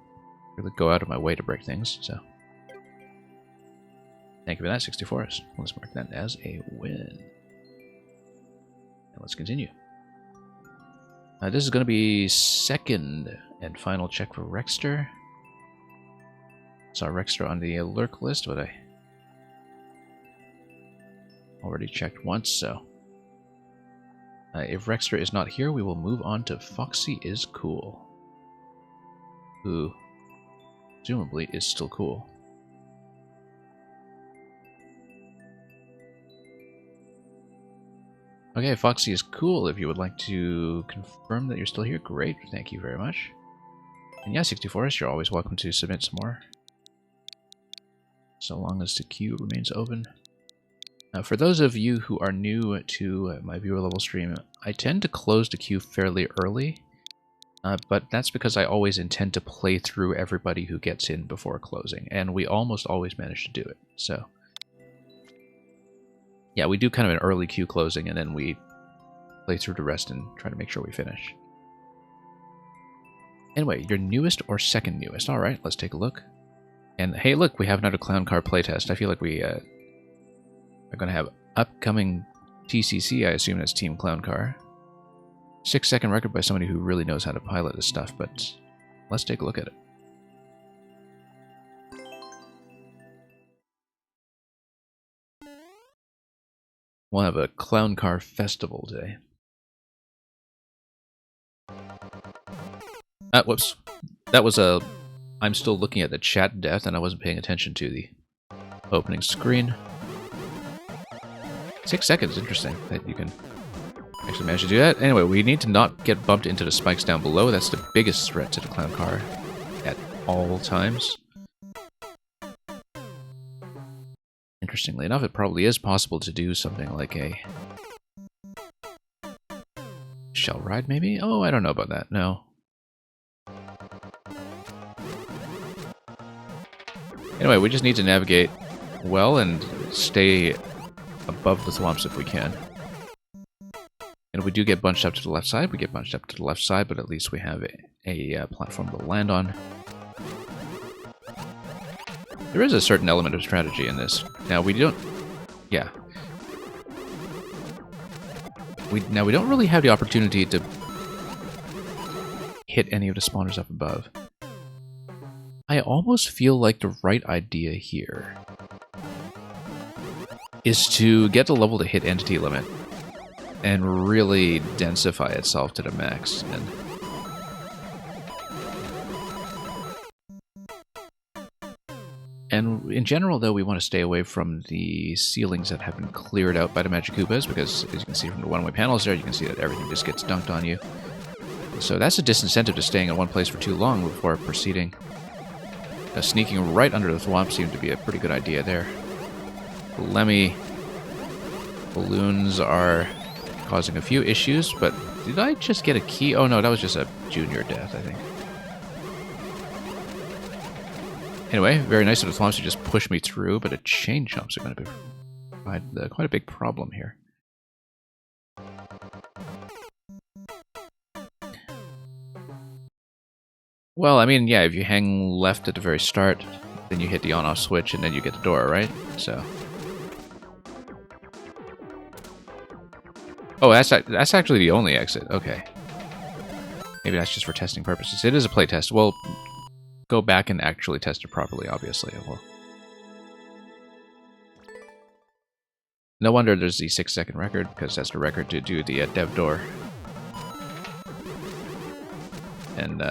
really go out of my way to break things, so. Thank you for that, 64s. Let's mark that as a win. And let's continue. This is going to be second and final check for Rexter. Saw Rexter on the lurk list, but I already checked once, so. If Rexter is not here, we will move on to Foxy is Cool. Who, presumably, is still cool. Okay, Foxy is Cool. If you would like to confirm that you're still here, great. Thank you very much. And yeah, 64s, you're always welcome to submit some more. So long as the queue remains open. Now, for those of you who are new to my viewer level stream, I tend to close the queue fairly early, but that's because I always intend to play through everybody who gets in before closing, and we almost always manage to do it, so. Yeah, we do kind of an early queue closing, and then we play through the rest and try to make sure we finish. Anyway, your newest or second newest? Alright, let's take a look. And hey, look, we have another Clown Car playtest. I feel like we are going to have upcoming TCC, I assume that's Team Clown Car. 6-second record by somebody who really knows how to pilot this stuff, but let's take a look at it. We'll have a Clown Car festival today. Whoops. That was a... I'm still looking at the chat death and I wasn't paying attention to the opening screen. 6 seconds, interesting that you can actually manage to do that. Anyway, we need to not get bumped into the spikes down below. That's the biggest threat to the Clown Car at all times. Interestingly enough, it probably is possible to do something like a shell ride, maybe? Oh, I don't know about that, no. Anyway, we just need to navigate well and stay above the thwomps if we can. And if we do get bunched up to the left side, we get bunched up to the left side, but at least we have a platform to land on. There is a certain element of strategy in this. Now, we don't... Yeah. Now, we don't really have the opportunity to hit any of the spawners up above. I almost feel like the right idea here is to get the level to hit entity limit and really densify itself to the max. And in general, though, we want to stay away from the ceilings that have been cleared out by the Magic Koopas, because as you can see from the one-way panels there, you can see that everything just gets dunked on you. So that's a disincentive to staying in one place for too long before proceeding. Sneaking right under the thwomp seemed to be a pretty good idea there. Lemmy balloons are causing a few issues, but did I just get a key? Oh no, that was just a junior death, I think. Anyway, very nice of the thwomps to just push me through, but chain jumps are going to provide quite a big problem here. Well, I mean, yeah, if you hang left at the very start, then you hit the on-off switch, and then you get the door, right? So... Oh, that's actually the only exit. Okay. Maybe that's just for testing purposes. It is a playtest. We'll go back and actually test it properly, obviously. No wonder there's the 6-second record, because that's the record to do the dev door. And,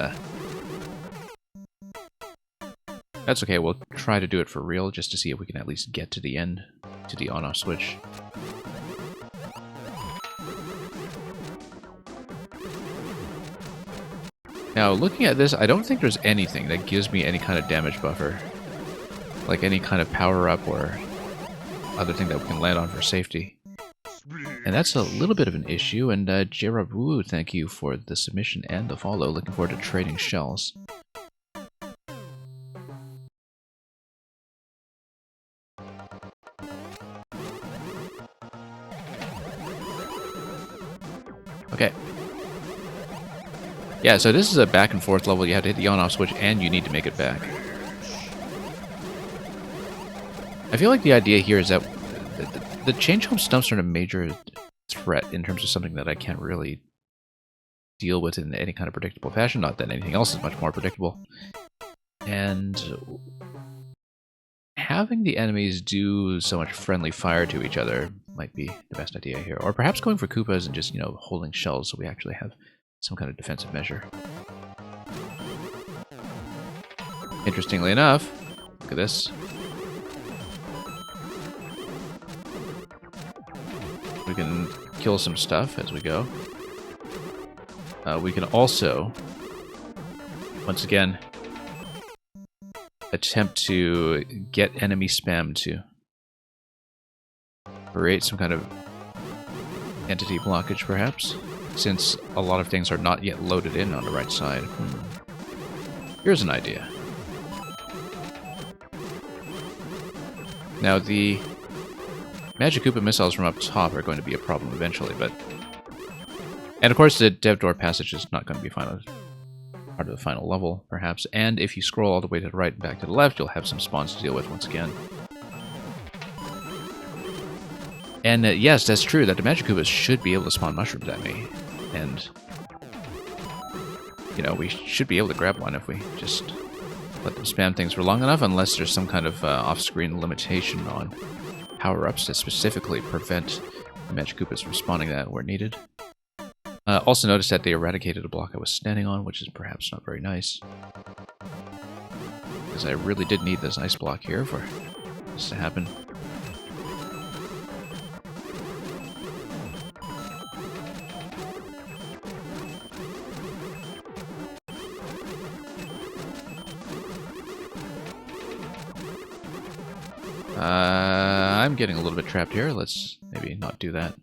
that's okay, we'll try to do it for real, just to see if we can at least get to the end, to the on-off switch. Now, looking at this, I don't think there's anything that gives me any kind of damage buffer. Like any kind of power-up or other thing that we can land on for safety. And that's a little bit of an issue, and Jerabu, thank you for the submission and the follow. Looking forward to trading shells. Okay. Yeah, so this is a back and forth level. You have to hit the on-off switch, and you need to make it back. I feel like the idea here is that the change home stumps are a major threat in terms of something that I can't really deal with in any kind of predictable fashion. Not that anything else is much more predictable. And having the enemies do so much friendly fire to each other might be the best idea here. Or perhaps going for Koopas and just, holding shells so we actually have some kind of defensive measure. Interestingly enough, look at this. We can kill some stuff as we go. We can also, once again, attempt to get enemy spam to create some kind of entity blockage, perhaps, since a lot of things are not yet loaded in on the right side. Here's an idea. Now, the Magic Koopa missiles from up top are going to be a problem eventually, but... And of course, the Dev Door passage is not going to be part of the final level, perhaps. And if you scroll all the way to the right and back to the left, you'll have some spawns to deal with once again. And yes, that's true, that the Magic Koopas should be able to spawn mushrooms at me. And, we should be able to grab one if we just let them spam things for long enough, unless there's some kind of off-screen limitation on power-ups that specifically prevent the Magic Koopas from spawning that where needed. Also notice that they eradicated a block I was standing on, which is perhaps not very nice. Because I really did need this ice block here for this to happen. I'm getting a little bit trapped here. Let's maybe not do that.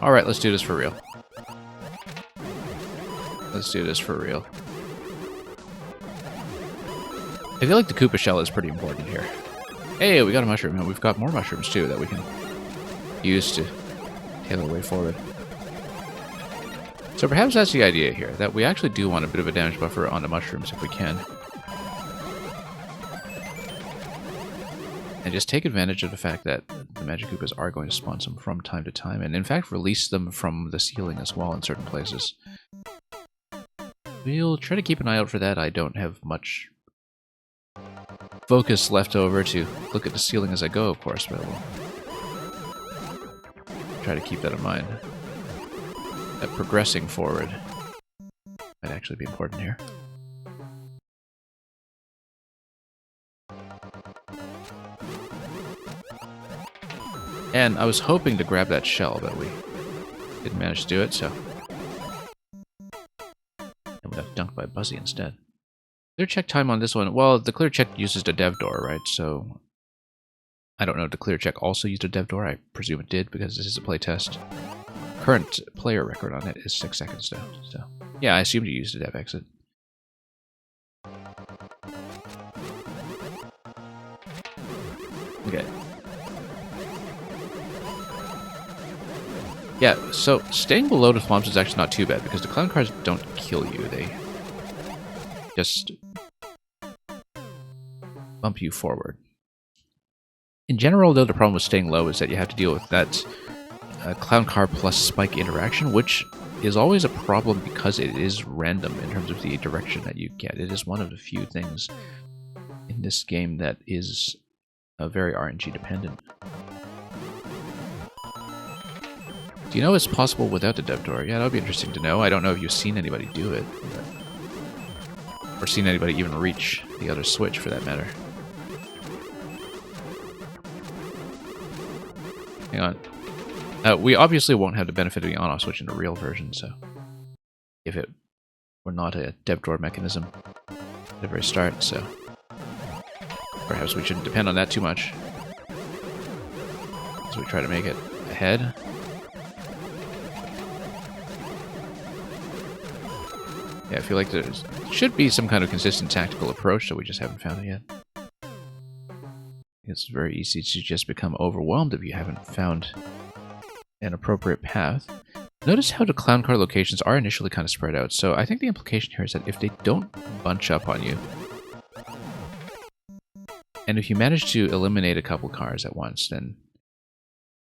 Alright, let's do this for real. Let's do this for real. I feel like the Koopa shell is pretty important here. Hey, we got a mushroom, and we've got more mushrooms too that we can use to tailor the way forward. So perhaps that's the idea here, that we actually do want a bit of a damage buffer on the mushrooms if we can. And just take advantage of the fact that the Magic Koopas are going to spawn some from time to time, and in fact release them from the ceiling as well in certain places. We'll try to keep an eye out for that. I don't have much focus left over to look at the ceiling as I go, of course, but we'll try to keep that in mind. That progressing forward might actually be important here. And I was hoping to grab that shell, but we didn't manage to do it, so... And we got dunked by Buzzy instead. Clear check time on this one. Well, the clear check uses the dev door, right? So... I don't know if the clear check also used a dev door. I presume it did, because this is a playtest. Current player record on it is 6 seconds though, so... Yeah, I assumed you used a dev exit. Okay. Yeah, so staying below the swamps is actually not too bad, because the clown cars don't kill you, they just bump you forward. In general, though, the problem with staying low is that you have to deal with that clown car plus spike interaction, which is always a problem because it is random in terms of the direction that you get. It is one of the few things in this game that is very RNG dependent. Do you know it's possible without the dev door? Yeah, that would be interesting to know. I don't know if you've seen anybody do it, or seen anybody even reach the other switch, for that matter. Hang on. We obviously won't have the benefit of the on-off switch in the real version, so if it were not a dev door mechanism at the very start, so perhaps we shouldn't depend on that too much as we try to make it ahead. Yeah, I feel like there should be some kind of consistent tactical approach that we just haven't found it yet. It's very easy to just become overwhelmed if you haven't found an appropriate path. Notice how the clown car locations are initially kind of spread out, so I think the implication here is that if they don't bunch up on you, and if you manage to eliminate a couple cars at once, then...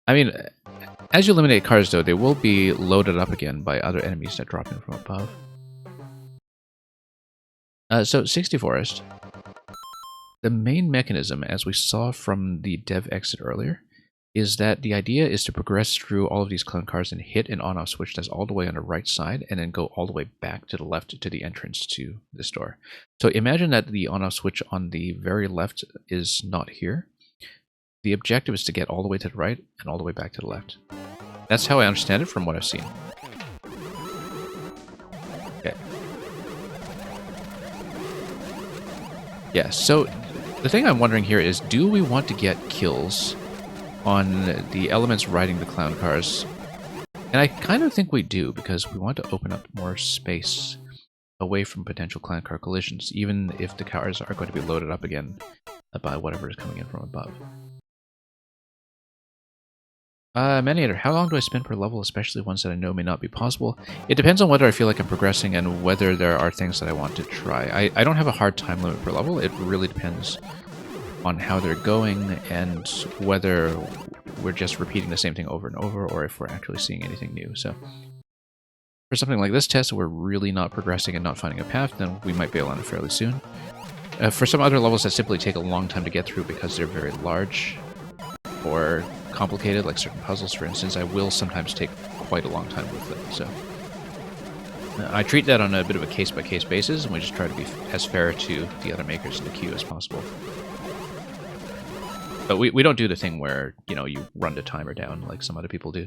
I mean, as you eliminate cars, though, they will be loaded up again by other enemies that drop in from above. So, 60 Forest. The main mechanism, as we saw from the dev exit earlier, is that the idea is to progress through all of these clown cars and hit an on-off switch that's all the way on the right side, and then go all the way back to the left to the entrance to this door. So imagine that the on-off switch on the very left is not here. The objective is to get all the way to the right and all the way back to the left. That's how I understand it from what I've seen. Okay. Yeah, so the thing I'm wondering here is, do we want to get kills on the elements riding the clown cars? And I kind of think we do, because we want to open up more space away from potential clown car collisions, even if the cars are going to be loaded up again by whatever is coming in from above. Maniator, how long do I spend per level, especially ones that I know may not be possible? It depends on whether I feel like I'm progressing and whether there are things that I want to try. I don't have a hard time limit per level. It really depends on how they're going and whether we're just repeating the same thing over and over, or if we're actually seeing anything new. So for something like this test, we're really not progressing and not finding a path, then we might bail on it fairly soon. For some other levels that simply take a long time to get through because they're very large or complicated, like certain puzzles, for instance, I will sometimes take quite a long time with them. So I treat that on a bit of a case-by-case basis, and we just try to be as fair to the other makers in the queue as possible. But we don't do the thing where, you know, you run the timer down like some other people do.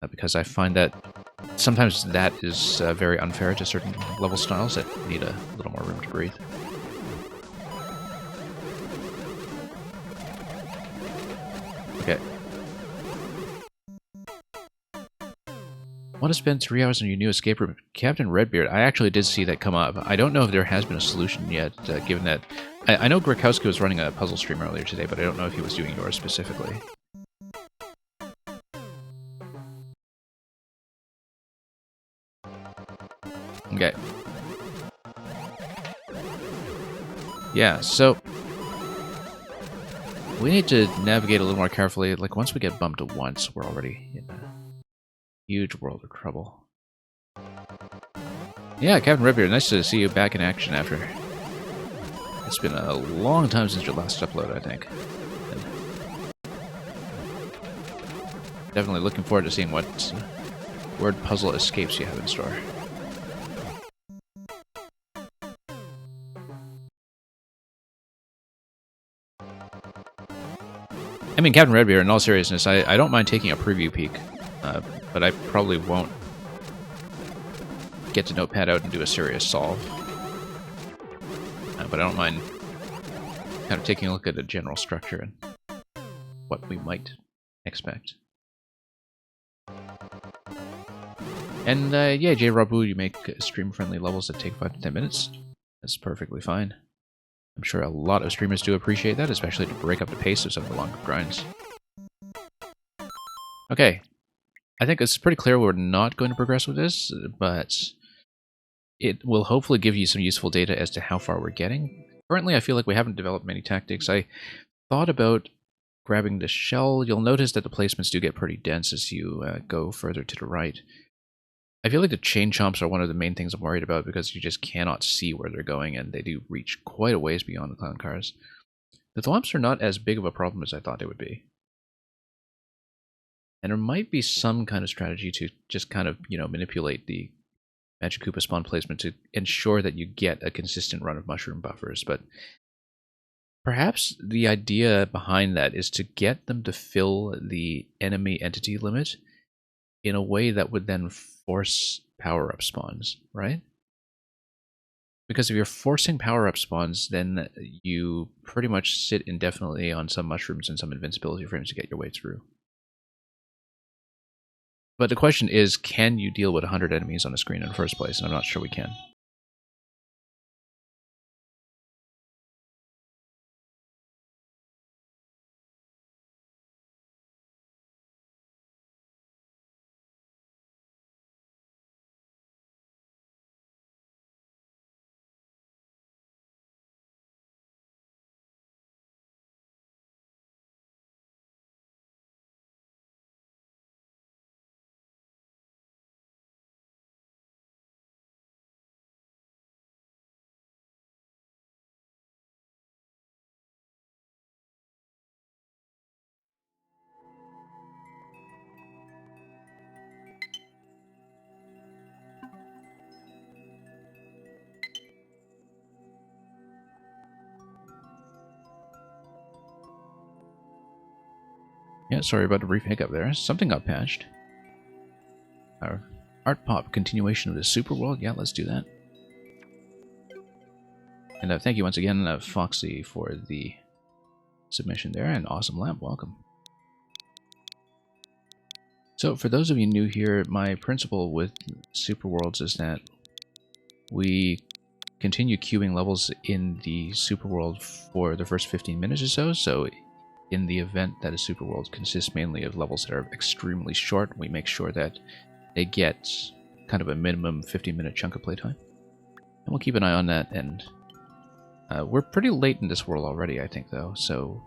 Because I find that sometimes that is very unfair to certain level styles that need a little more room to breathe. Okay. Want to spend 3 hours on your new escape room? Captain Redbeard, I actually did see that come up. I don't know if there has been a solution yet, given that... I know Grekowski was running a puzzle stream earlier today, but I don't know if he was doing yours specifically. Okay. Yeah, so... we need to navigate a little more carefully. Like, once we get bumped once, we're already in a huge world of trouble. Yeah, Captain Redbeard, nice to see you back in action after... it's been a long time since your last upload, I think. And definitely looking forward to seeing what word puzzle escapes you have in store. I mean, Captain Redbeard, in all seriousness, I don't mind taking a preview peek, but I probably won't get the notepad out and do a serious solve. But I don't mind kind of taking a look at the general structure and what we might expect. And yeah, J. Rabu, you make stream-friendly levels that take 5 to 10 minutes. That's perfectly fine. I'm sure a lot of streamers do appreciate that, especially to break up the pace of some of the longer grinds. Okay. I think it's pretty clear we're not going to progress with this, but it will hopefully give you some useful data as to how far we're getting. Currently, I feel like we haven't developed many tactics. I thought about grabbing the shell. You'll notice that the placements do get pretty dense as you go further to the right. I feel like the chain chomps are one of the main things I'm worried about, because you just cannot see where they're going, and they do reach quite a ways beyond the clown cars. The thwomps are not as big of a problem as I thought they would be. And there might be some kind of strategy to just kind of, you know, manipulate the Magic Koopa spawn placement to ensure that you get a consistent run of mushroom buffers, but perhaps the idea behind that is to get them to fill the enemy entity limit in a way that would then force power-up spawns, right? Because if you're forcing power-up spawns, then you pretty much sit indefinitely on some mushrooms and some invincibility frames to get your way through. But the question is, can you deal with 100 enemies on a screen in the first place? And I'm not sure we can. Yeah, sorry about the brief hiccup there. Something got patched. Our Art Pop continuation of the Super World. Yeah, let's do that. And thank you once again, Foxy, for the submission there. And Awesome Lamp, welcome. So, for those of you new here, my principle with Super Worlds is that we continue queuing levels in the Super World for the first 15 minutes or so. So, in the event that a Super World consists mainly of levels that are extremely short, we make sure that they get kind of a minimum 15-minute chunk of playtime. And we'll keep an eye on that. And we're pretty late in this world already, I think, though. So,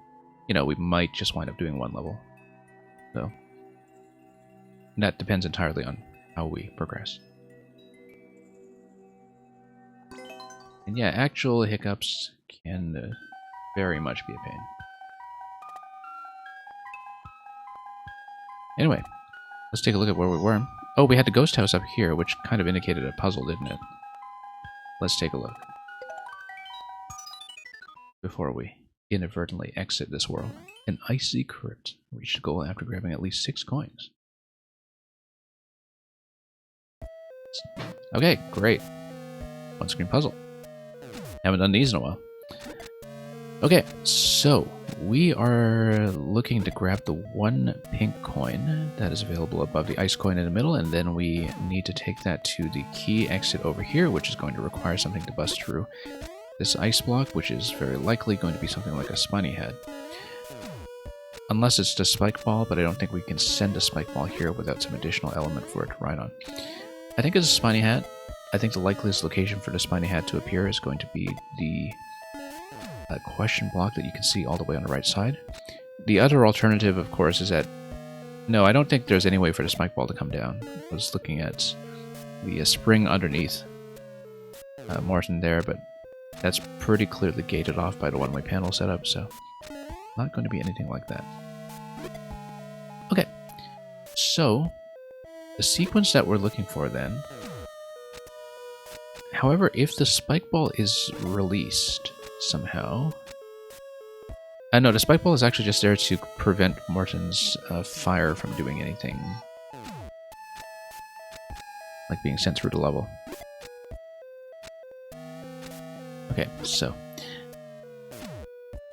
you know, we might just wind up doing one level. So, that depends entirely on how we progress. And yeah, actual hiccups can very much be a pain. Anyway, let's take a look at where we were. Oh, we had the ghost house up here, which kind of indicated a puzzle, didn't it? Let's take a look before we inadvertently exit this world. An icy crypt. Reach the goal after grabbing at least 6 coins. Okay, great. One screen puzzle. Haven't done these in a while. Okay, so we are looking to grab the 1 pink coin that is available above the ice coin in the middle, and then we need to take that to the key exit over here, which is going to require something to bust through this ice block, which is very likely going to be something like a spiny head. Unless it's the spike ball, but I don't think we can send a spike ball here without some additional element for it to ride on. I think it's a spiny hat. I think the likeliest location for the spiny hat to appear is going to be the question block that you can see all the way on the right side. The other alternative, of course, is that... No, I don't think there's any way for the spike ball to come down. I was looking at the spring underneath Morton there, but that's pretty clearly gated off by the one-way panel setup, so not going to be anything like that. Okay, so the sequence that we're looking for then... However, if the spike ball is released somehow... no, the spike ball is actually just there to prevent Morton's fire from doing anything. Like being sent through the level. Okay, so...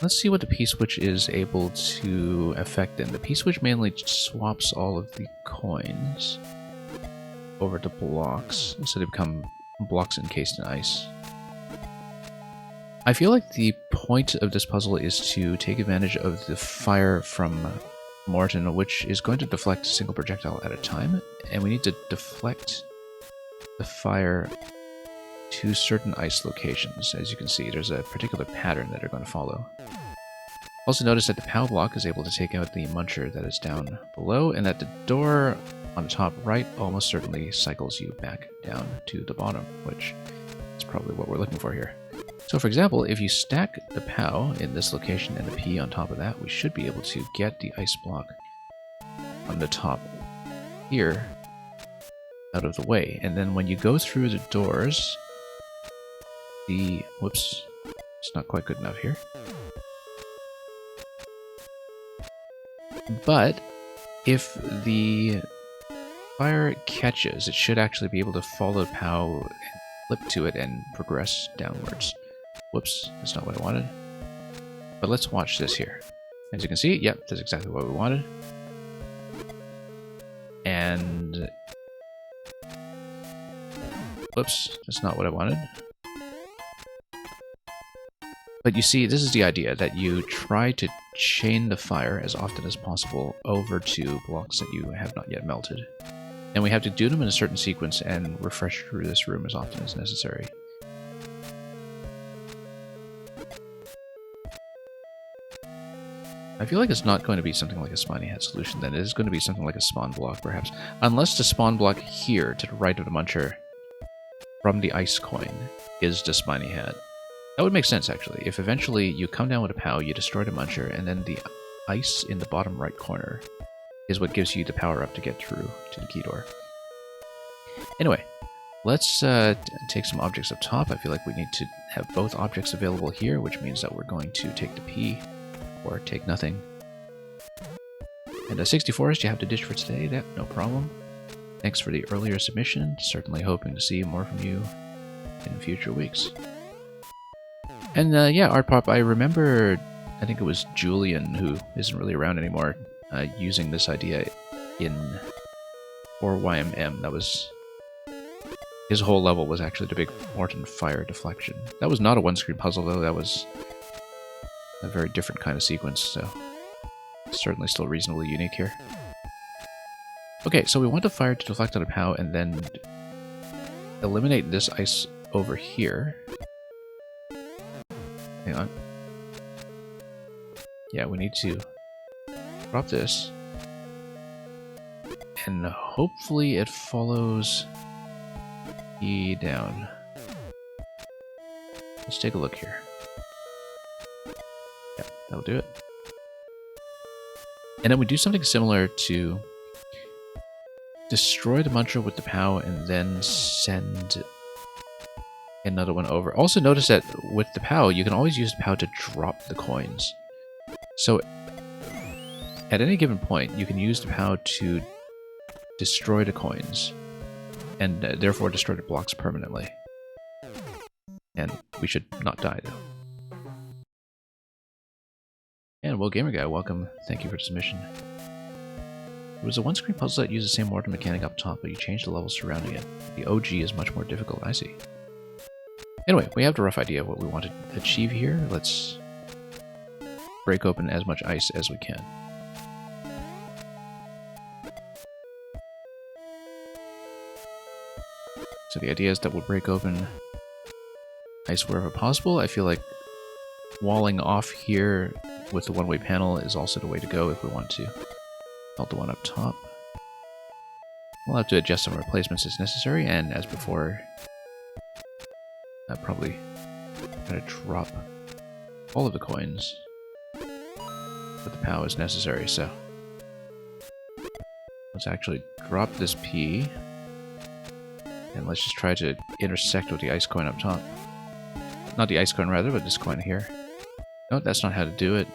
let's see what the P-switch is able to affect then. The P-switch mainly swaps all of the coins over to blocks, so they become blocks encased in ice. I feel like the point of this puzzle is to take advantage of the fire from Morton, which is going to deflect a single projectile at a time, and we need to deflect the fire to certain ice locations. As you can see, there's a particular pattern that they're going to follow. Also notice that the POW block is able to take out the muncher that is down below, and that the door on the top right almost certainly cycles you back down to the bottom, which is probably what we're looking for here. So for example, if you stack the POW in this location and the P on top of that, we should be able to get the ice block on the top here out of the way. And then when you go through the doors, the... whoops, it's not quite good enough here. But if the fire catches, it should actually be able to follow POW and flip to it and progress downwards. Whoops, that's not what I wanted. But let's watch this here. As you can see, yep, that's exactly what we wanted. And... whoops, that's not what I wanted. But you see, this is the idea, that you try to chain the fire as often as possible over to blocks that you have not yet melted. And we have to do them in a certain sequence and refresh through this room as often as necessary. I feel like it's not going to be something like a spiny hat solution then. It is going to be something like a spawn block, perhaps. Unless the spawn block here, to the right of the muncher, from the ice coin, is the spiny hat. That would make sense, actually. If eventually you come down with a POW, you destroy the muncher, and then the ice in the bottom right corner is what gives you the power up to get through to the key door. Anyway, let's take some objects up top. I feel like we need to have both objects available here, which means that we're going to take the P, or take nothing. And 64st, you have to ditch for today. That, no problem. Thanks for the earlier submission. Certainly hoping to see more from you in future weeks. And yeah, Art Pop, I remember, I think it was Julian, who isn't really around anymore, using this idea in 4YMM. That was... his whole level was actually the big Morton fire deflection. That was not a one-screen puzzle, though. That was a very different kind of sequence, so certainly still reasonably unique here. Okay, so we want the fire to deflect on a POW and then eliminate this ice over here. Hang on. Yeah, we need to drop this. And hopefully it follows E down. Let's take a look here. Yeah, that'll do it. And then we do something similar to destroy the muncher with the POW and then send another one over. Also notice that with the POW, you can always use the POW to drop the coins. So at any given point, you can use the POW to destroy the coins and therefore destroy the blocks permanently. And we should not die, though. And Will Gamer Guy, welcome. Thank you for the submission. It was a one-screen puzzle that used the same mortar mechanic up top, but you changed the levels surrounding it. The OG is much more difficult, I see. Anyway, we have a rough idea of what we want to achieve here. Let's break open as much ice as we can. So the idea is that we'll break open ice wherever possible. I feel like walling off here with the one-way panel is also the way to go if we want to. Melt the one up top. We'll have to adjust some replacements as necessary, and as before, probably gonna drop all of the coins, but the POW is necessary, so let's actually drop this P, and let's just try to intersect with the ice coin up top. Not the ice coin, rather, but this coin here. No, that's not how to do it.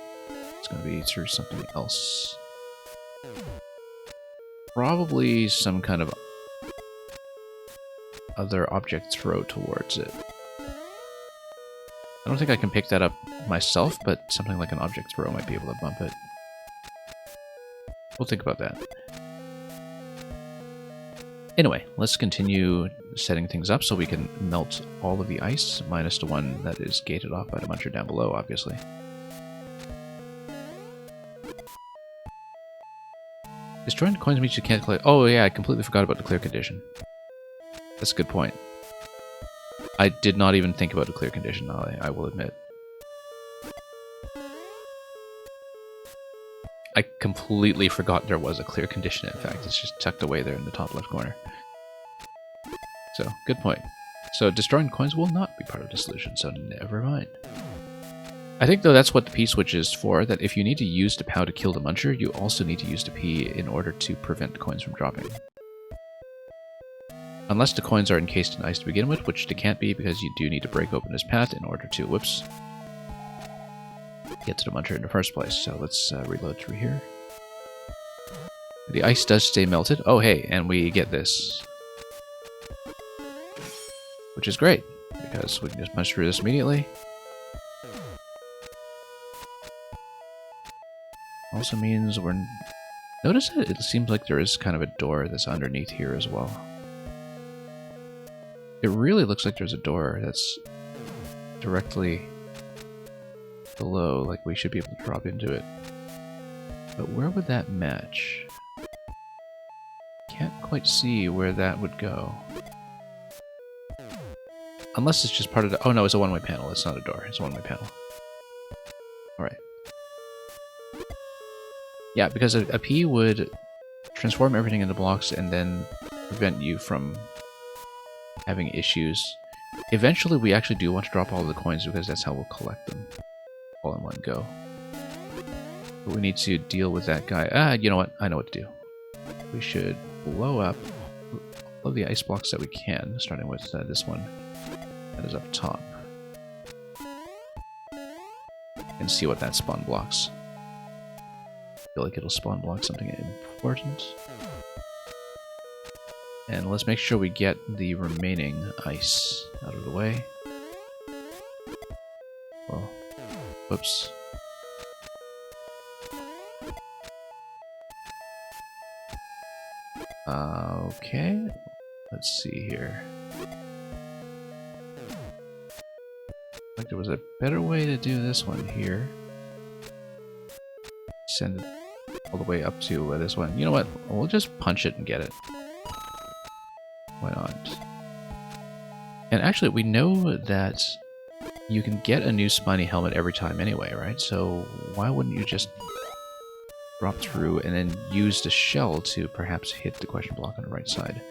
It's going to be through something else. Probably some kind of other object throw towards it. I don't think I can pick that up myself, but something like an object throw might be able to bump it. We'll think about that. Anyway, let's continue setting things up so we can melt all of the ice, minus the one that is gated off by the muncher down below, obviously. Destroying the coins means you can't collect... Oh yeah, I completely forgot about the clear condition. That's a good point. I did not even think about the clear condition, I will admit. I completely forgot there was a clear condition, in fact. It's just tucked away there in the top left corner. So, good point. So, destroying coins will not be part of the solution, so never mind. I think, though, that's what the P-switch is for, that if you need to use the POW to kill the muncher, you also need to use the P in order to prevent the coins from dropping. Unless the coins are encased in ice to begin with, which they can't be because you do need to break open this path in order to, whoops, get to the muncher in the first place. So let's reload through here. The ice does stay melted. Oh hey, and we get this. Which is great, because we can just punch through this immediately. Also means we're Notice that it seems like there is kind of a door that's underneath here as well. It really looks like there's a door that's directly below, like we should be able to drop into it. But where would that match? Can't quite see where that would go. Unless it's just part of the... Oh no, it's a one-way panel. It's not a door. It's a one-way panel. Alright. Yeah, because a P would transform everything into blocks and then prevent you from having issues. Eventually, we actually do want to drop all the coins because that's how we'll collect them all in one go. But we need to deal with that guy. You know what? I know what to do. We should blow up all of the ice blocks that we can, starting with this one that is up top. And see what that spawn blocks. I feel like it'll spawn block something important. And let's make sure we get the remaining ice out of the way. Well, whoops. Okay, let's see here. Like there was a better way to do this one here. Send it all the way up to this one. You know what? We'll just punch it and get it. Why not? And actually, we know that you can get a new spiny helmet every time anyway, right? So why wouldn't you just drop through and then use the shell to perhaps hit the question block on the right side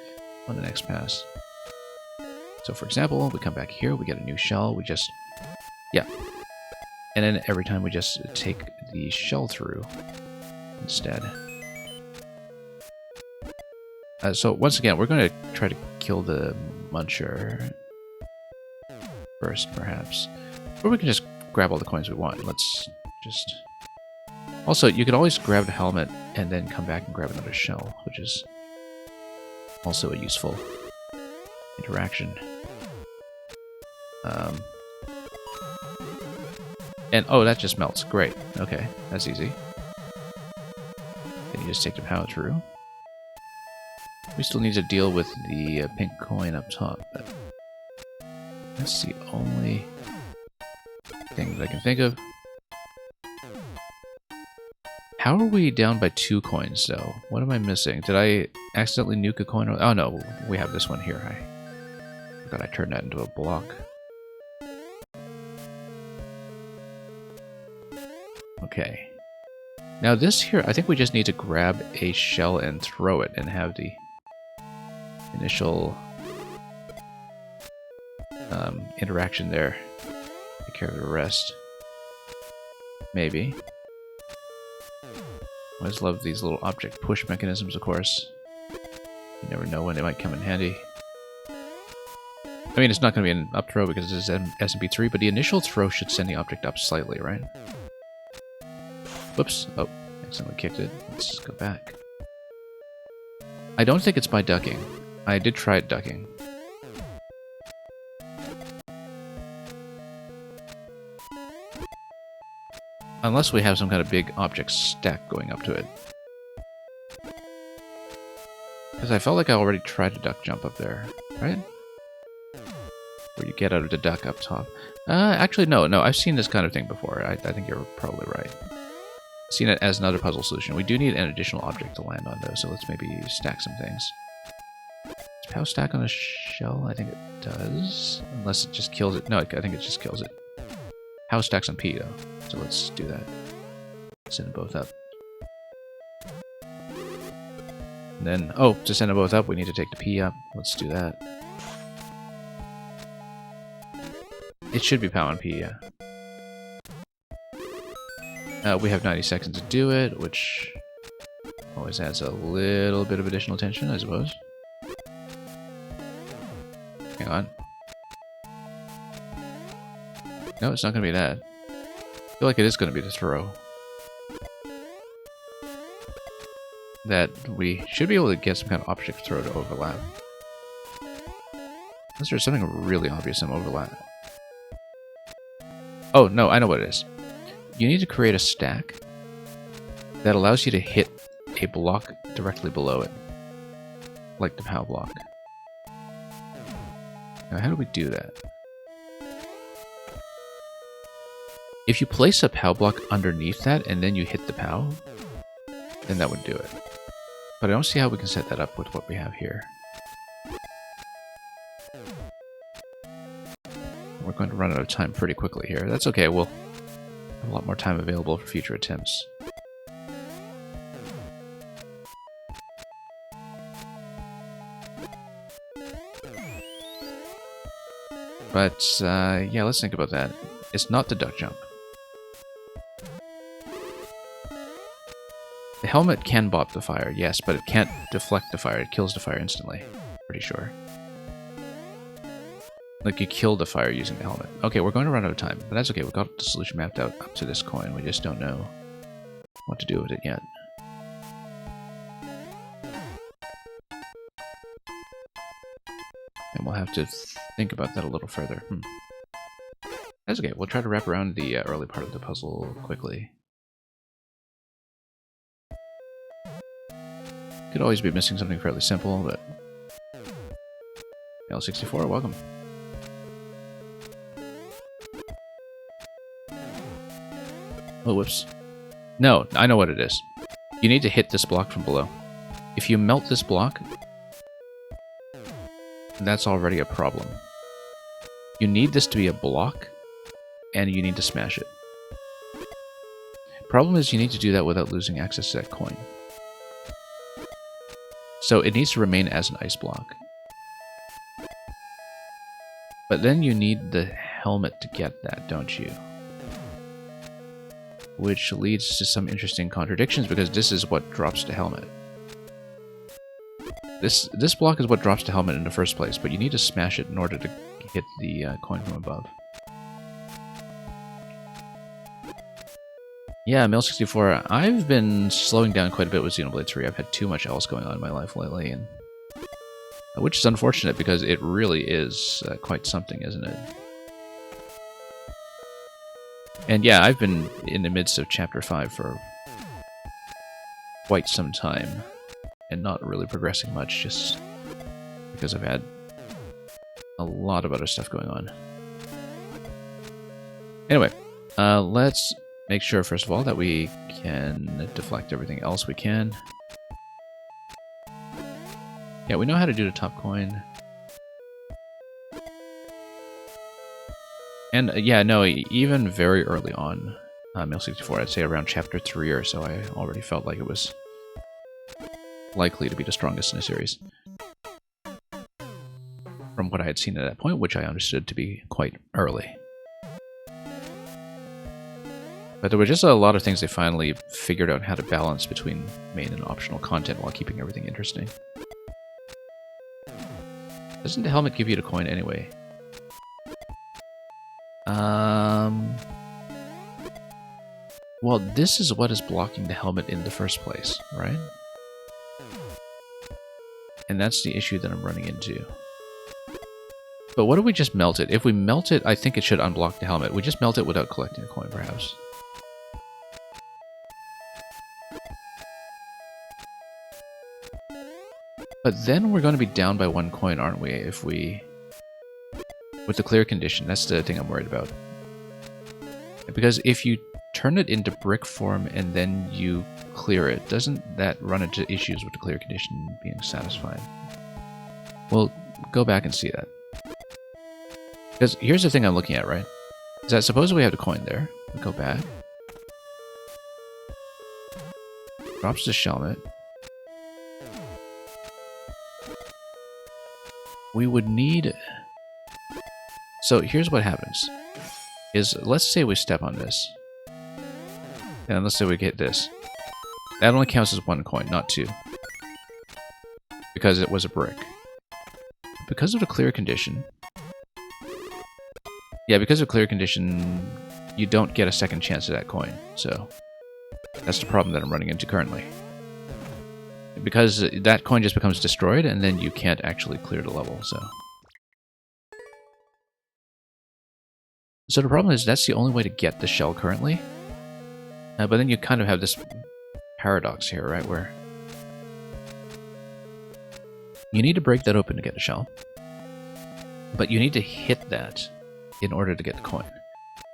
on the next pass? So for example, we come back here, we get a new shell, we just... Yeah. And then every time we just take the shell through instead. So once again, we're going to try to kill the Muncher first, perhaps. Or we can just grab all the coins we want. Let's just... Also, you could always grab the helmet and then come back and grab another shell, which is also a useful interaction. And, oh, that just melts. Great. Okay, that's easy. Then you just take the power through. We still need to deal with the pink coin up top, but that's the only thing that I can think of. How are we down by 2 coins, though? What am I missing? Did I accidentally nuke a coin? Oh, no, we have this one here. I forgot I turned that into a block. Okay. Now this here, I think we just need to grab a shell and throw it and have the initial interaction there. Take care of the rest. Maybe. I always love these little object push mechanisms, of course. You never know when they might come in handy. I mean, it's not going to be an up throw because it's SMP3, but the initial throw should send the object up slightly, right? Whoops. Oh, accidentally kicked it. Let's go back. I don't think it's by ducking. I did try it ducking. Unless we have some kind of big object stack going up to it. Because I felt like I already tried to duck jump up there, right? Where you get out of the duck up top. Actually, no, I've seen this kind of thing before. I think you're probably right. I've seen it as another puzzle solution. We do need an additional object to land on, though, so let's maybe stack some things. Does POW stack on a shell? I think it does. Unless it just kills it. No, I think it just kills it. POW stacks on P, though. So let's do that. Send them both up. And then, oh, to send them both up, we need to take the P up. Let's do that. It should be POW and P, yeah. We have 90 seconds to do it, which always adds a little bit of additional tension, I suppose. Hang on. No, it's not going to be that. I feel like it is going to be the throw. That we should be able to get some kind of object throw to overlap. Unless there's something really obvious in overlap. Oh, no, I know what it is. You need to create a stack that allows you to hit a block directly below it, like the POW block. Now, how do we do that? If you place a POW block underneath that and then you hit the POW, then that would do it. But I don't see how we can set that up with what we have here. We're going to run out of time pretty quickly here. That's okay, we'll have a lot more time available for future attempts. But, yeah, let's think about that. It's not the duck jump. The helmet can bop the fire, yes, but it can't deflect the fire. It kills the fire instantly. Pretty sure. Like, you kill the fire using the helmet. Okay, we're going to run out of time, but that's okay. We've got the solution mapped out up to this coin. We just don't know what to do with it yet. And we'll have to think about that a little further. That's okay. We'll try to wrap around the early part of the puzzle quickly. Could always be missing something fairly simple, but... L64, welcome. Oh, whoops. No, I know what it is. You need to hit this block from below. If you melt this block, that's already a problem. You need this to be a block, and you need to smash it. Problem is, you need to do that without losing access to that coin. So it needs to remain as an ice block. But then you need the helmet to get that, don't you? Which leads to some interesting contradictions, because this is what drops the helmet. This block is what drops the helmet in the first place, but you need to smash it in order to hit the coin from above. Yeah, Mill64, I've been slowing down quite a bit with Xenoblade 3. I've had too much else going on in my life lately, and which is unfortunate because it really is quite something, isn't it? And yeah, I've been in the midst of Chapter 5 for quite some time, and not really progressing much, just because I've had a lot of other stuff going on. Anyway, let's make sure, first of all, that we can deflect everything else we can. Yeah, we know how to do the top coin. And yeah, no, even very early on, Mill64, I'd say around Chapter 3 or so, I already felt like it was likely to be the strongest in the series. From what I had seen at that point, which I understood to be quite early. But there were just a lot of things they finally figured out how to balance between main and optional content while keeping everything interesting. Doesn't the helmet give you the coin anyway? Well, this is what is blocking the helmet in the first place, right? And that's the issue that I'm running into. But what if we just melt it? If we melt it, I think it should unblock the helmet. We just melt it without collecting a coin, perhaps. But then we're going to be down by 1 coin, aren't we, if we... With the clear condition, that's the thing I'm worried about. Because if you turn it into brick form and then you clear it, doesn't that run into issues with the clear condition being satisfied? Well, go back and see that. Because here's the thing I'm looking at, right? Is that suppose we have the coin there. We go back. Drops the helmet. We would need... So here's what happens. Is let's say we step on this. And let's say we get this. That only counts as 1 coin, not 2. Because it was a brick. Because of the clear condition... Yeah, because of clear condition, you don't get a second chance at that coin. So, that's the problem that I'm running into currently. Because that coin just becomes destroyed, and then you can't actually clear the level, so... So the problem is that's the only way to get the shell currently. But then you kind of have this paradox here, right, where You need to break that open to get a shell. But you need to hit that in order to get the coin.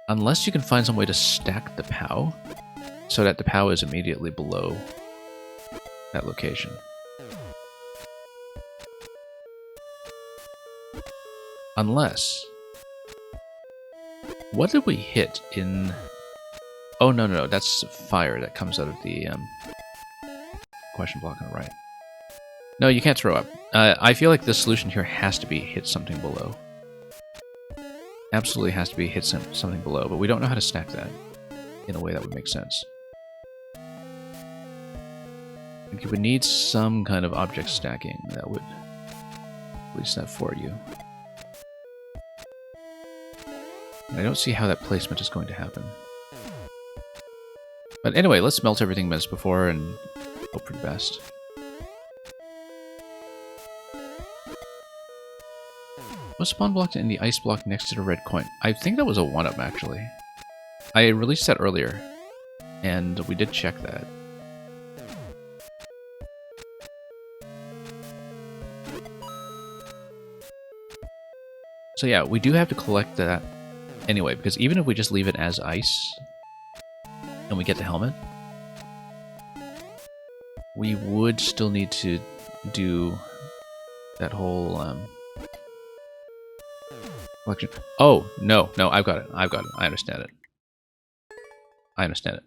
Unless you can find some way to stack the POW, so that the POW is immediately below that location. Unless... What did we hit in... Oh, no, that's fire that comes out of the question block on the right. No, you can't throw up. I feel like the solution here has to be hit something below. Absolutely has to be hit something below, but we don't know how to stack that in a way that would make sense. I think you would need some kind of object stacking that would release that for you. And I don't see how that placement is going to happen. But anyway, let's melt everything as before and hope for the best. Was spawn blocked in the ice block next to the red coin? I think that was a 1-up, actually. I released that earlier, and we did check that. So yeah, we do have to collect that anyway, because even if we just leave it as ice, and we get the helmet, we would still need to do that whole collection. Oh, no, I've got it. I understand it.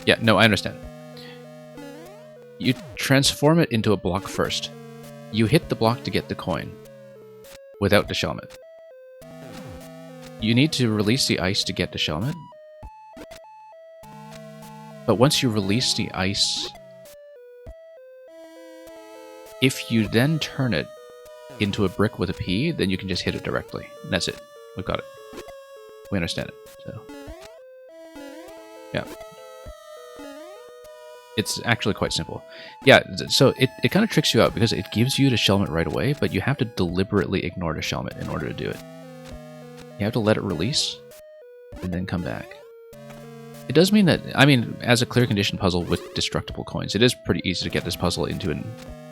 Yeah, no, I understand it. You transform it into a block first. You hit the block to get the coin without the Shelmet. You need to release the ice to get the Shelmet. But once you release the ice, if you then turn it into a brick with a P, then you can just hit it directly. And that's it. We've got it. We understand it. So, yeah. It's actually quite simple. Yeah, so it kind of tricks you out because it gives you the Shelmet right away, but you have to deliberately ignore the Shelmet in order to do it. You have to let it release, and then come back. It does mean that, I mean, as a clear condition puzzle with destructible coins, it is pretty easy to get this puzzle into an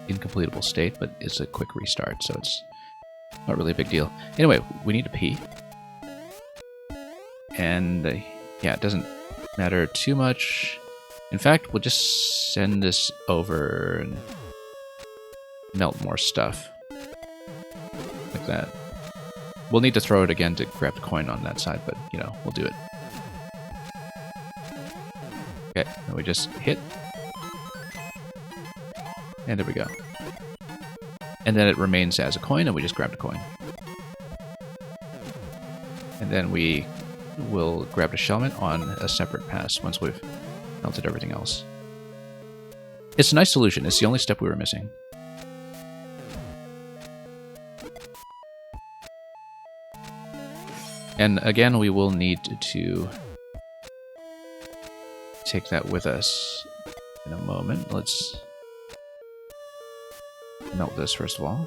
incompletable state, but it's a quick restart, so it's not really a big deal. Anyway, we need a P. And, yeah, it doesn't matter too much. In fact, we'll just send this over and melt more stuff. Like that. We'll need to throw it again to grab the coin on that side, but, you know, we'll do it. Okay, and we just hit. And there we go. And then it remains as a coin, and we just grab the coin. And then we will grab the Shelmet on a separate pass once we've melted everything else. It's a nice solution. It's the only step we were missing. And again, we will need to take that with us in a moment. Let's melt this first of all.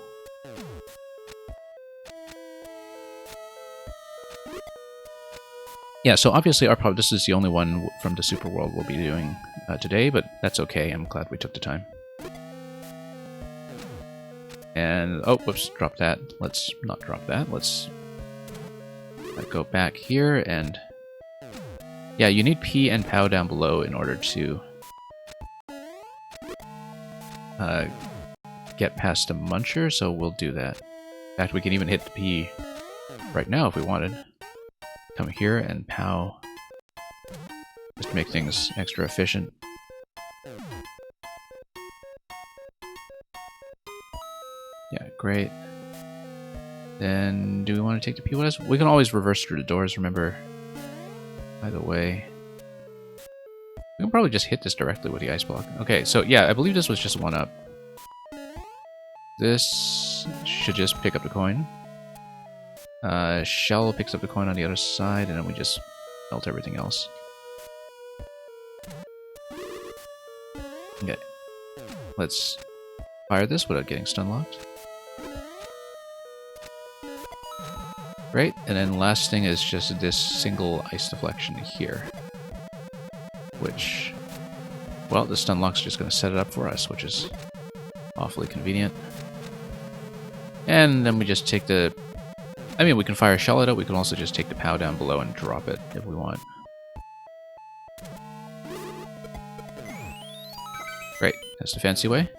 Yeah, so obviously this is the only one from the Super World we'll be doing today, but that's okay. I'm glad we took the time. And, oh, whoops, drop that. Let's not drop that. Let's go back here, and yeah, you need P and POW down below in order to get past the Muncher, so we'll do that. In fact, we can even hit the P right now if we wanted. Come here and POW, just to make things extra efficient. Yeah, great. Then, do we want to take the P with us? We can always reverse through the doors, remember. Either way. We can probably just hit this directly with the ice block. Okay, so yeah, I believe this was just 1-up. This should just pick up the coin. Shell picks up the coin on the other side, and then we just melt everything else. Okay. Let's fire this without getting stun locked. Great, and then last thing is just this single ice deflection here. Which well, the stun lock's just going to set it up for us, which is awfully convenient. And then we just take the... I mean, we can fire a shell at it. We can also just take the POW down below and drop it if we want. Great. That's the fancy way.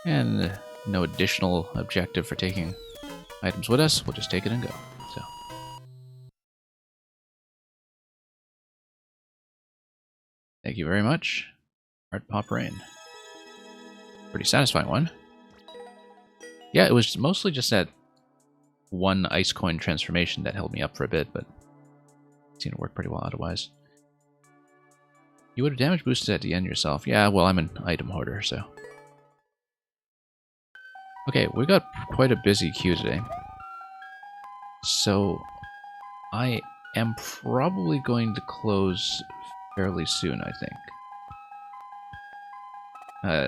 And no additional objective for taking items with us. We'll just take it and go. So. Thank you very much. Art Pop Rain. Pretty satisfying one. Yeah, it was mostly just that one ice coin transformation that held me up for a bit, but it seemed to work pretty well otherwise. You would have damage boosted at the end yourself. Yeah, well, I'm an item hoarder, so. Okay, we got quite a busy queue today. So, I am probably going to close fairly soon, I think.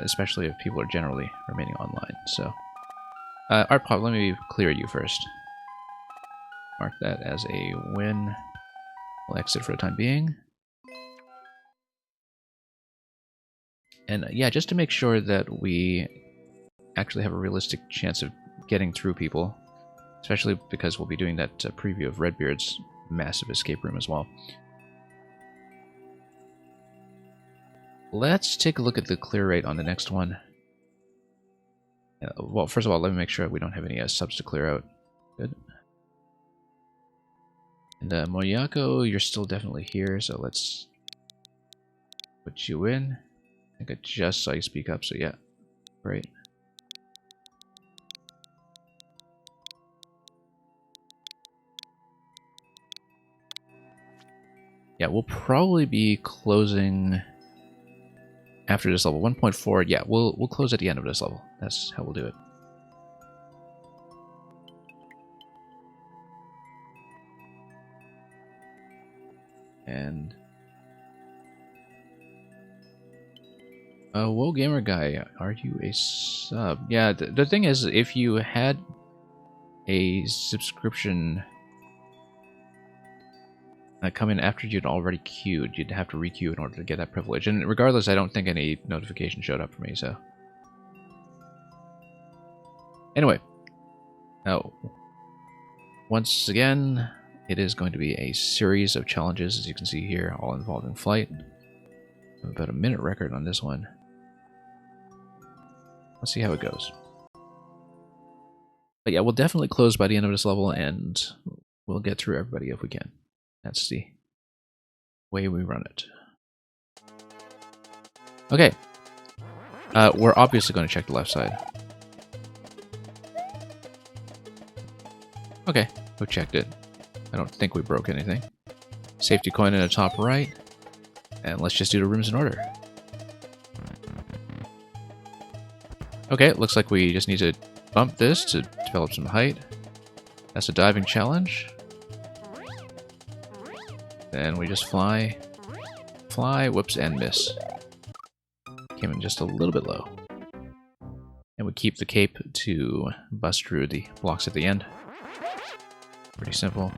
Especially if people are generally remaining online, so. Art Pop, let me clear you first. Mark that as a win. We'll exit for the time being. And yeah, just to make sure that we actually have a realistic chance of getting through people, especially because we'll be doing that preview of Redbeard's massive escape room as well. Let's take a look at the clear rate on the next one. Well, first of all, let me make sure we don't have any subs to clear out. Good. And Moyako, you're still definitely here, so let's put you in. I think I just saw you speak up, so yeah. Great. Yeah, we'll probably be closing after this level. 1.4, yeah, we'll close at the end of this level. That's how we'll do it. And Whoa Gamer Guy, are you a sub? Yeah, the thing is, if you had a subscription come in after you'd already queued, you'd have to re-queue in order to get that privilege. And regardless, I don't think any notification showed up for me, so. Anyway. Now, once again, it is going to be a series of challenges, as you can see here, all involving flight. About a minute record on this one. Let's see how it goes. But yeah, we'll definitely close by the end of this level, and we'll get through everybody if we can. That's the way we run it. Okay. We're obviously going to check the left side. Okay, we checked it. I don't think we broke anything. Safety coin in the top right. And let's just do the rooms in order. Okay, it looks like we just need to bump this to develop some height. That's a diving challenge. Then we just fly, whoops, and miss. Came in just a little bit low. And we keep the cape to bust through the blocks at the end. Pretty simple.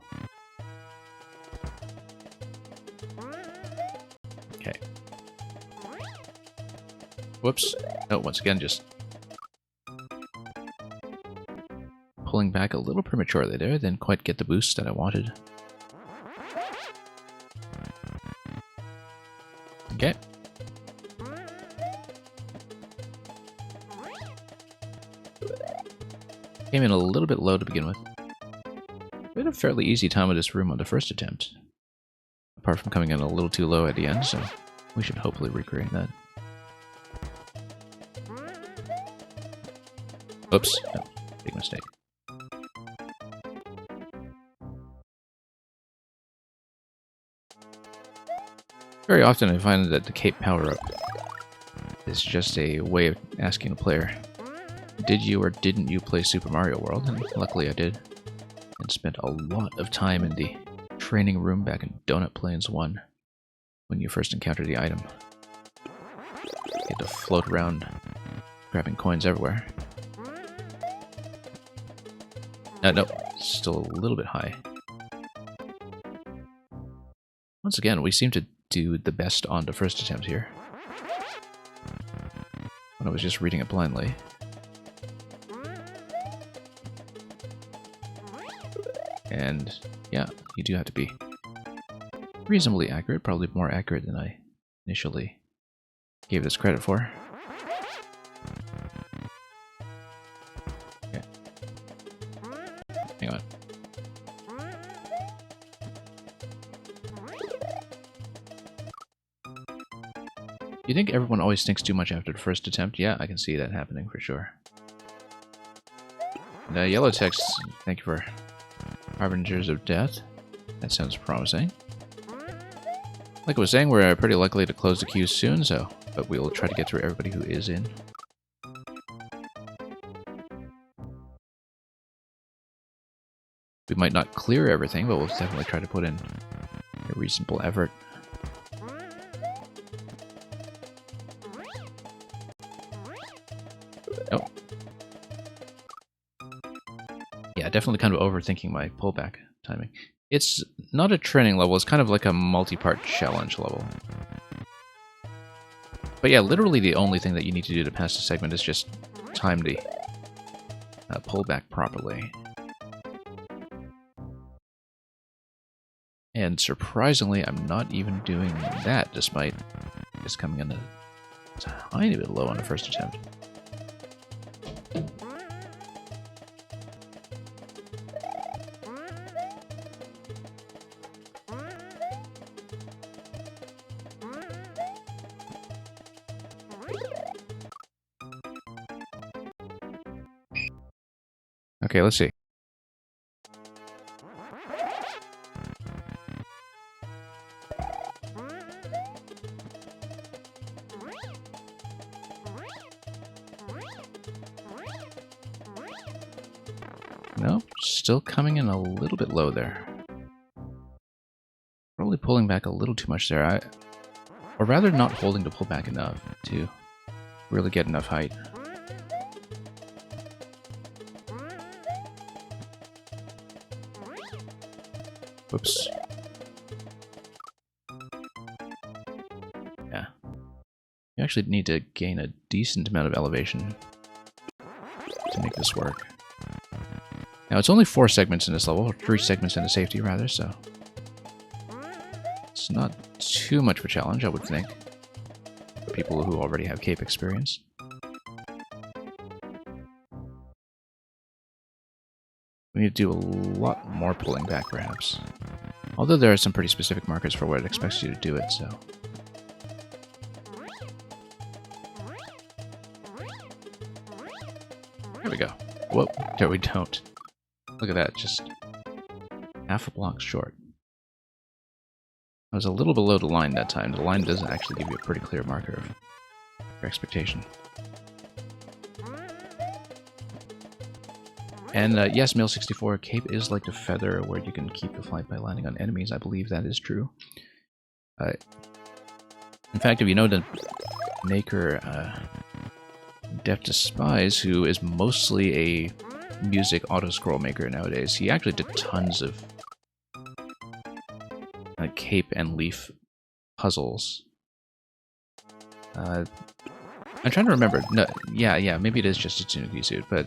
Okay. Whoops. No, once again, just pulling back a little prematurely there. Didn't quite get the boost that I wanted. Okay. Came in a little bit low to begin with. We had a fairly easy time with this room on the first attempt. Apart from coming in a little too low at the end, so we should hopefully recreate that. Oops. No, big mistake. Very often I find that the cape power-up is just a way of asking a player, did you or didn't you play Super Mario World? And luckily I did. And spent a lot of time in the training room back in Donut Plains 1 when you first encountered the item. You had to float around grabbing coins everywhere. Nope, still a little bit high. Once again, we seem to do the best on the first attempt here. When I was just reading it blindly. And yeah, you do have to be reasonably accurate, probably more accurate than I initially gave this credit for. Okay. Hang on. You think everyone always thinks too much after the first attempt? Yeah, I can see that happening for sure. And, yellow text, thank you for Harbingers of Death. That sounds promising. Like I was saying, we're pretty likely to close the queue soon, but we'll try to get through everybody who is in. We might not clear everything, but we'll definitely try to put in a reasonable effort. Oh. Yeah, definitely kind of overthinking my pullback timing. It's not a training level, it's kind of like a multi-part challenge level. But yeah, literally the only thing that you need to do to pass the segment is just time the pullback properly. And surprisingly, I'm not even doing that, despite just coming in a tiny bit low on the first attempt. Okay, let's see. Nope, still coming in a little bit low there. Probably pulling back a little too much there. Or rather not holding to pull back enough to really get enough height. Whoops. Yeah. You actually need to gain a decent amount of elevation to make this work. Now, it's only 4 segments in this level, or 3 segments into safety, rather, so it's not too much of a challenge, I would think, for people who already have cape experience. We need to do a lot more pulling back, perhaps. Although there are some pretty specific markers for what it expects you to do it, so... There we go. Whoa, there we don't. Look at that, just half a block short. I was a little below the line that time. The line does actually give you a pretty clear marker of your expectation. And yes, Mill64, cape is like the feather where you can keep the flight by landing on enemies. I believe that is true. In fact, if you know the maker Death to Spies, who is mostly a music auto-scroll maker nowadays, he actually did tons of cape and leaf puzzles. I'm trying to remember. No, yeah, maybe it is just a Tsunuki suit, but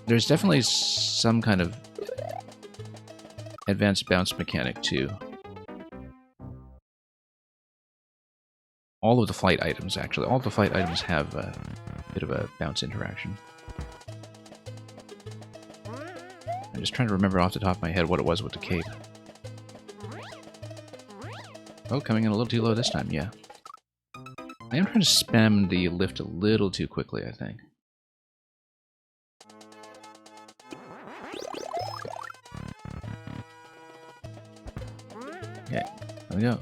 there's definitely some kind of advanced bounce mechanic too. All of the flight items, actually. All of the flight items have a bit of a bounce interaction. I'm just trying to remember off the top of my head what it was with the cape. Oh, coming in a little too low this time, yeah. I am trying to spam the lift a little too quickly, I think. Okay, there we go.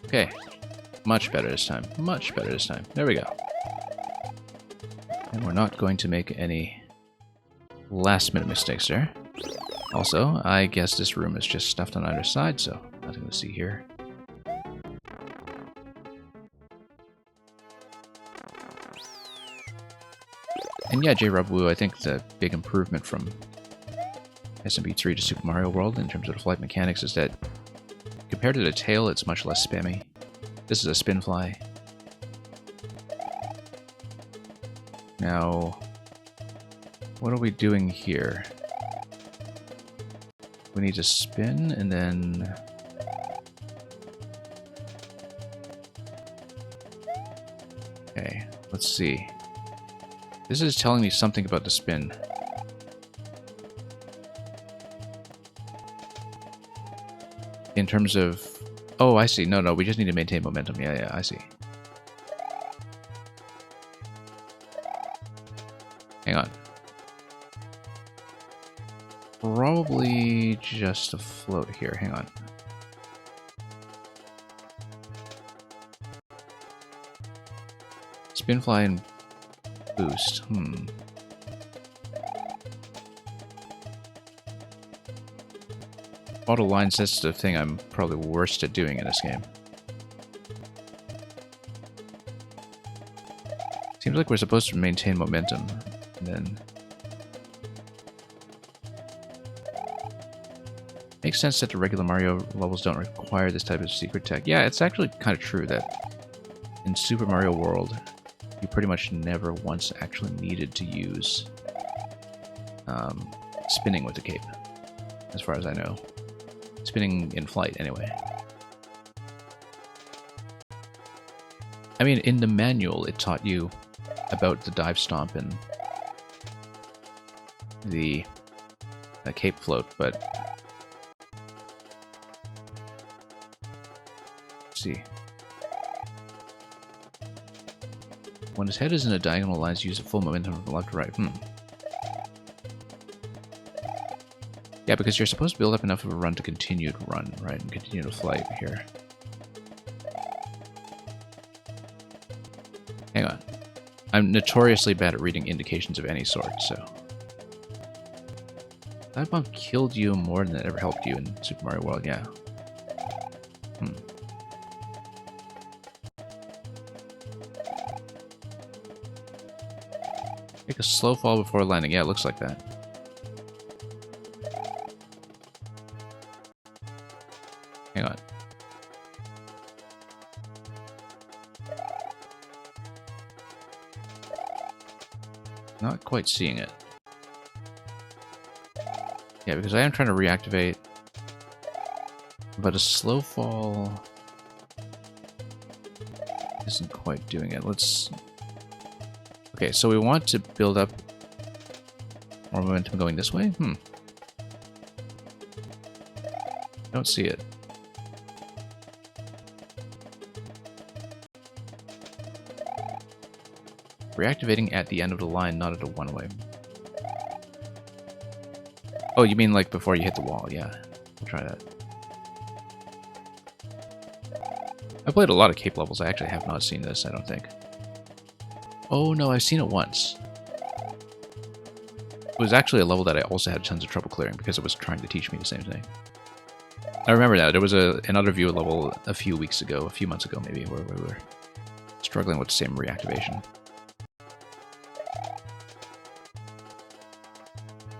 Okay, much better this time. Much better this time. There we go. And we're not going to make any last-minute mistakes there. Also, I guess this room is just stuffed on either side, so nothing to see here. And yeah, J. Rob Wu, I think the big improvement from SMP3 to Super Mario World in terms of the flight mechanics is that compared to the tail, it's much less spammy. This is a spin fly. Now, what are we doing here? We need to spin and then... Okay, let's see. This is telling me something about the spin. In terms of... Oh, I see. No, we just need to maintain momentum. Yeah, I see. Hang on. Probably just a float here. Hang on. Spin fly and boost. Auto line sets the thing I'm probably worst at doing in this game. Seems like we're supposed to maintain momentum, and then... Makes sense that the regular Mario levels don't require this type of secret tech. Yeah, it's actually kind of true that in Super Mario World, you pretty much never once actually needed to use spinning with the cape, as far as I know. Spinning in flight, anyway. I mean, in the manual, it taught you about the dive stomp and the cape float, but... Let's see. When his head is in a diagonal line, use a full momentum from left to right. Yeah, because you're supposed to build up enough of a run to continue to run, right? And continue to flight here. Hang on. I'm notoriously bad at reading indications of any sort, so... That bomb killed you more than it ever helped you in Super Mario World, yeah. Take a slow fall before landing. Yeah, it looks like that. Hang on. Not quite seeing it. Yeah, because I am trying to reactivate, but a slow fall isn't quite doing it. Let's... Okay, so we want to build up more momentum going this way? Don't see it. Reactivating at the end of the line, not at a one-way. Oh, you mean like before you hit the wall? Yeah, we'll try that. I played a lot of Cape levels. I actually have not seen this, I don't think. Oh no, I've seen it once. It was actually a level that I also had tons of trouble clearing because it was trying to teach me the same thing. I remember that. There was another viewer level a few months ago maybe, where we were struggling with the same reactivation.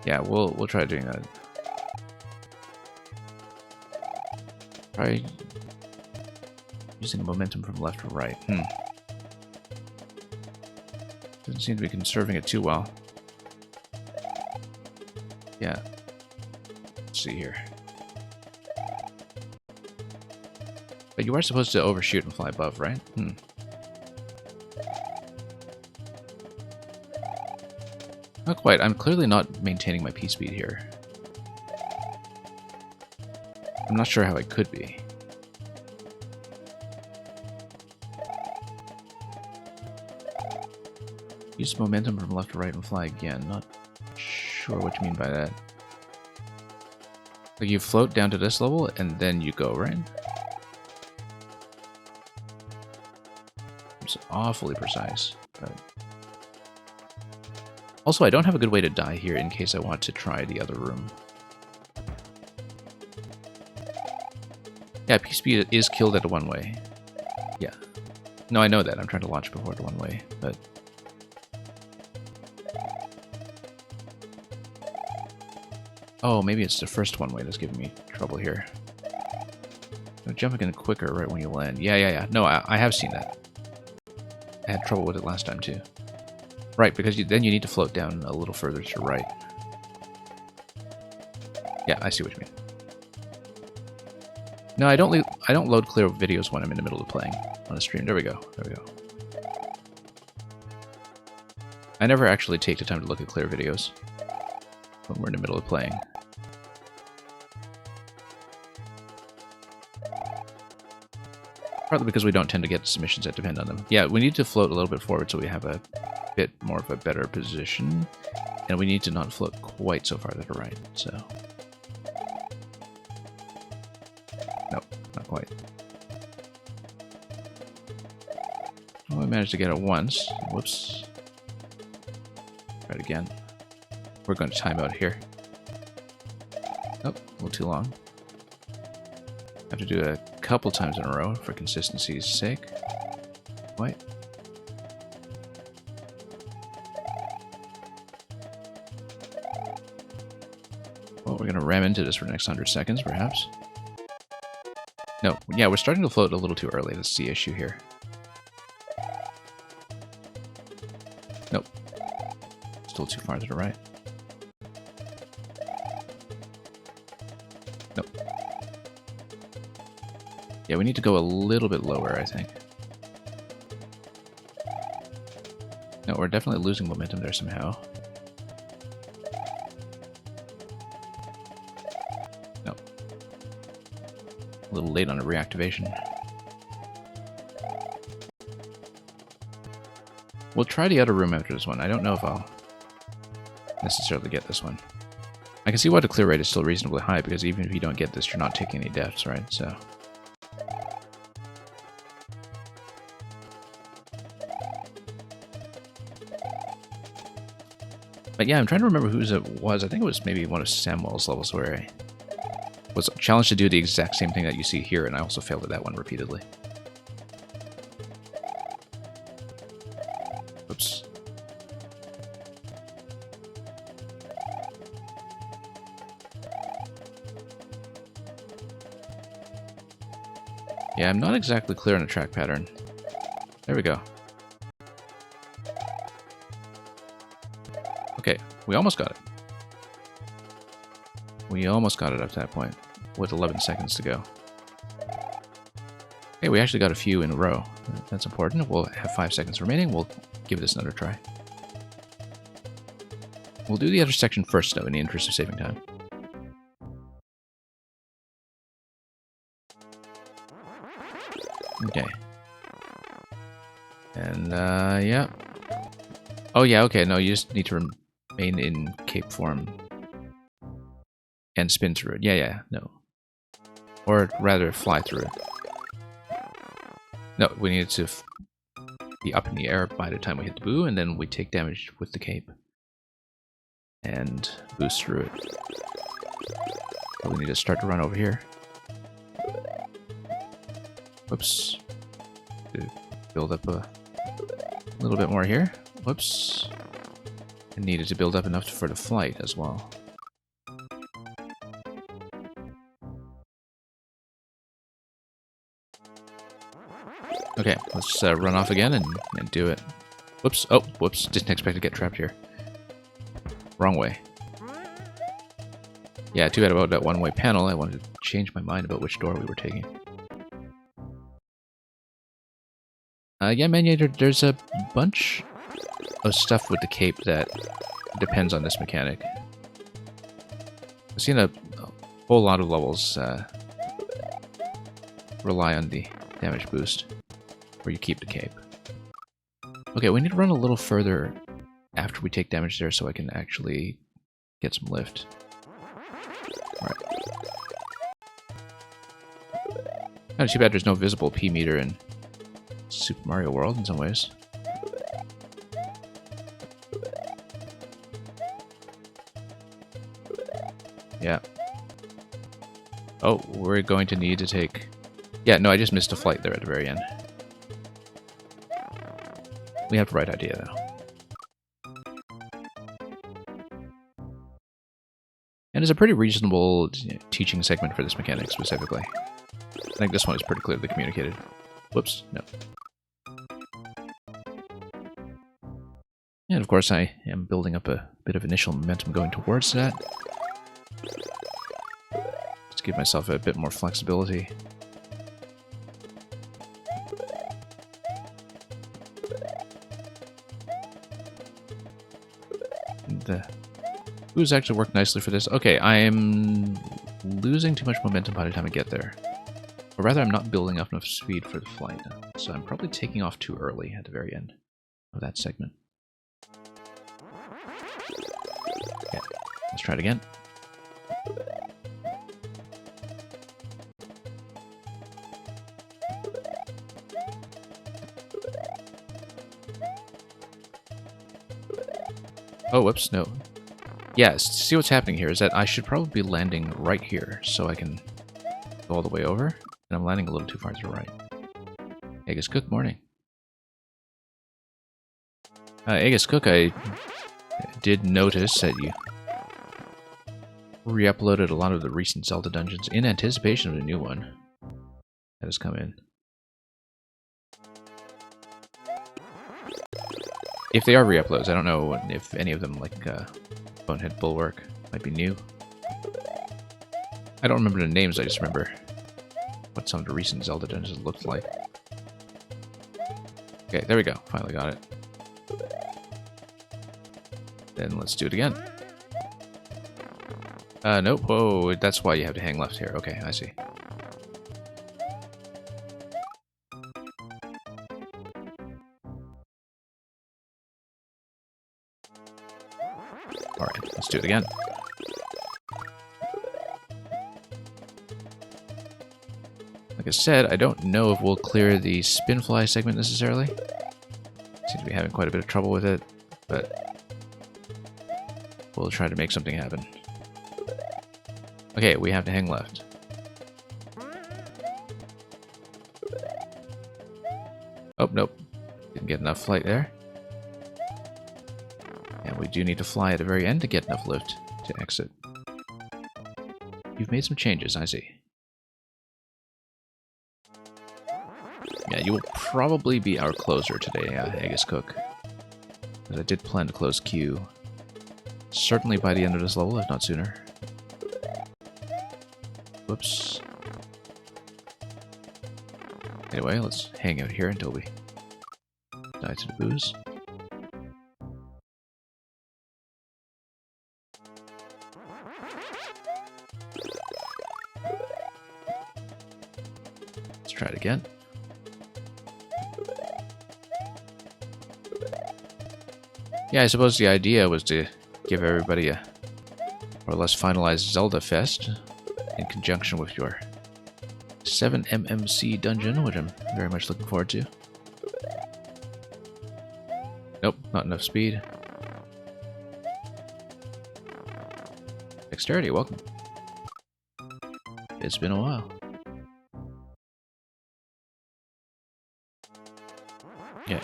Yeah, we'll try doing that. Try using momentum from left to right. Doesn't seem to be conserving it too well. Yeah. Let's see here. But you are supposed to overshoot and fly above, right? Not quite. I'm clearly not maintaining my P-speed here. I'm not sure how I could be. Use momentum from left to right and fly again. Not sure what you mean by that. Like you float down to this level and then you go, right? It's awfully precise, but... Also, I don't have a good way to die here in case I want to try the other room. Yeah, P-speed is killed at a one-way. Yeah. No, I know that. I'm trying to launch before the one-way, but... Oh, maybe it's the first one-way that's giving me trouble here. No, jumping in quicker right when you land. Yeah. No, I have seen that. I had trouble with it last time too. Right, because then you need to float down a little further to right. Yeah, I see what you mean. No, I don't load clear videos when I'm in the middle of playing on a stream. There we go. There we go. I never actually take the time to look at clear videos when we're in the middle of playing. Partly because we don't tend to get submissions that depend on them. Yeah, we need to float a little bit forward so we have a bit more of a better position. And we need to not float quite so far to the right, so... Nope, not quite. Oh, I managed to get it once. Whoops. Try it again. We're going to time out here. Nope, a little too long. Have to do it a couple times in a row for consistency's sake. Wait. Well, we're going to ram into this for the next 100 seconds, perhaps. No, yeah, we're starting to float a little too early. That's the issue here. Nope. Still too far to the right. Nope. Yeah, we need to go a little bit lower, I think. No, we're definitely losing momentum there somehow. No. A little late on a reactivation. We'll try the other room after this one. I don't know if I'll necessarily get this one. I can see why the clear rate is still reasonably high, because even if you don't get this, you're not taking any deaths, right? So... But yeah, I'm trying to remember whose it was. I think it was maybe one of Samwell's levels where I was challenged to do the exact same thing that you see here, and I also failed at that one repeatedly. Oops. Yeah, I'm not exactly clear on the track pattern. There we go. Okay, we almost got it. We almost got it up to that point, with 11 seconds to go. Okay, we actually got a few in a row. That's important. We'll have 5 seconds remaining. We'll give this another try. We'll do the other section first, though, in the interest of saving time. Okay. And, yeah. Oh, yeah, okay, no, you just need to remain in cape form and spin through it. Yeah, no. Or rather, fly through it. No, we need to be up in the air by the time we hit the boo, and then we take damage with the cape. And boost through it. So we need to start to run over here. Whoops. To build up a little bit more here. Whoops. And needed to build up enough for the flight as well. Okay, let's run off again and do it. Whoops. Oh, whoops. Didn't expect to get trapped here. Wrong way. Yeah, too bad about that one-way panel. I wanted to change my mind about which door we were taking. Yeah, man, there's a bunch of stuff with the cape that depends on this mechanic. I've seen a whole lot of levels rely on the damage boost, where you keep the cape. Okay, we need to run a little further after we take damage there so I can actually get some lift. Alright. Kind of too bad there's no visible P meter in Super Mario World in some ways. Yeah. Oh, we're going to need to take... Yeah, no, I just missed a flight there at the very end. We have the right idea, though. And it's a pretty reasonable teaching segment for this mechanic specifically. I think this one is pretty clearly communicated. Whoops, no. And of course I am building up a bit of initial momentum going towards that. Just give myself a bit more flexibility. And the booze actually worked nicely for this. Okay, I am losing too much momentum by the time I get there. Or rather, I'm not building up enough speed for the flight. So I'm probably taking off too early at the very end of that segment. Okay, let's try it again. Oh, whoops, no. Yeah, see what's happening here is that I should probably be landing right here so I can go all the way over. And I'm landing a little too far to the right. Aegis Cook, morning. Aegis Cook, I did notice that you re-uploaded a lot of the recent Zelda dungeons in anticipation of the new one that has come in. If they are re-uploads, I don't know if any of them, like Bonehead Bulwark, might be new. I don't remember the names, I just remember what some of the recent Zelda dungeons looked like. Okay, there we go. Finally got it. Then let's do it again. Nope. Whoa, that's why you have to hang left here. Okay, I see. Alright, let's do it again. Like I said, I don't know if we'll clear the Spinfly segment necessarily. Seems to be having quite a bit of trouble with it, but we'll try to make something happen. Okay, we have to hang left. Oh, nope. Didn't get enough flight there. And we do need to fly at the very end to get enough lift to exit. You've made some changes, I see. Yeah, you will probably be our closer today, Aegis Cook. Because I did plan to close queue. Certainly by the end of this level, if not sooner. Whoops. Anyway, let's hang out here until we die to the booze. Let's try it again. Yeah, I suppose the idea was to give everybody a more or less finalized Zelda Fest in conjunction with your 7MMC dungeon, which I'm very much looking forward to. Nope, not enough speed. Dexterity, welcome. It's been a while. Yeah.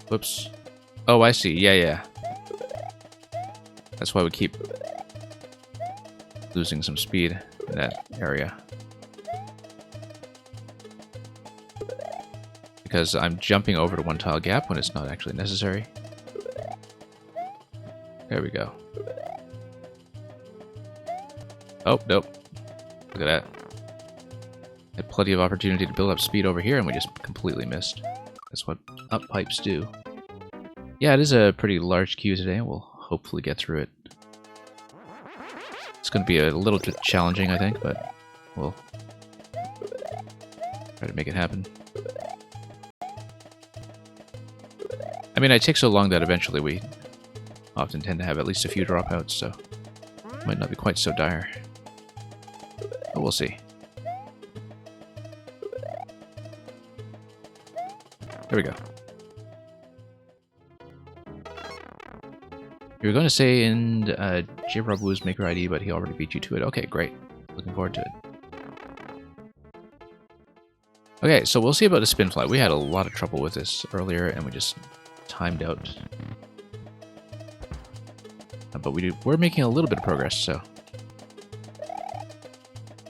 Whoops. Oh, I see. Yeah. That's why we keep losing some speed in that area. Because I'm jumping over to one tile gap when it's not actually necessary. There we go. Oh, nope. Look at that. Had plenty of opportunity to build up speed over here and we just completely missed. That's what up pipes do. Yeah, it is a pretty large queue today. We'll hopefully get through it. It's going to be a little bit challenging, I think, but we'll try to make it happen. I mean, it takes so long that eventually we often tend to have at least a few dropouts, so it might not be quite so dire. But we'll see. There we go. You were going to say in J-Rob Wu's Maker ID, but he already beat you to it. Okay, great. Looking forward to it. Okay, so we'll see about the Spinfly. We had a lot of trouble with this earlier, and we just timed out But we're making a little bit of progress, so...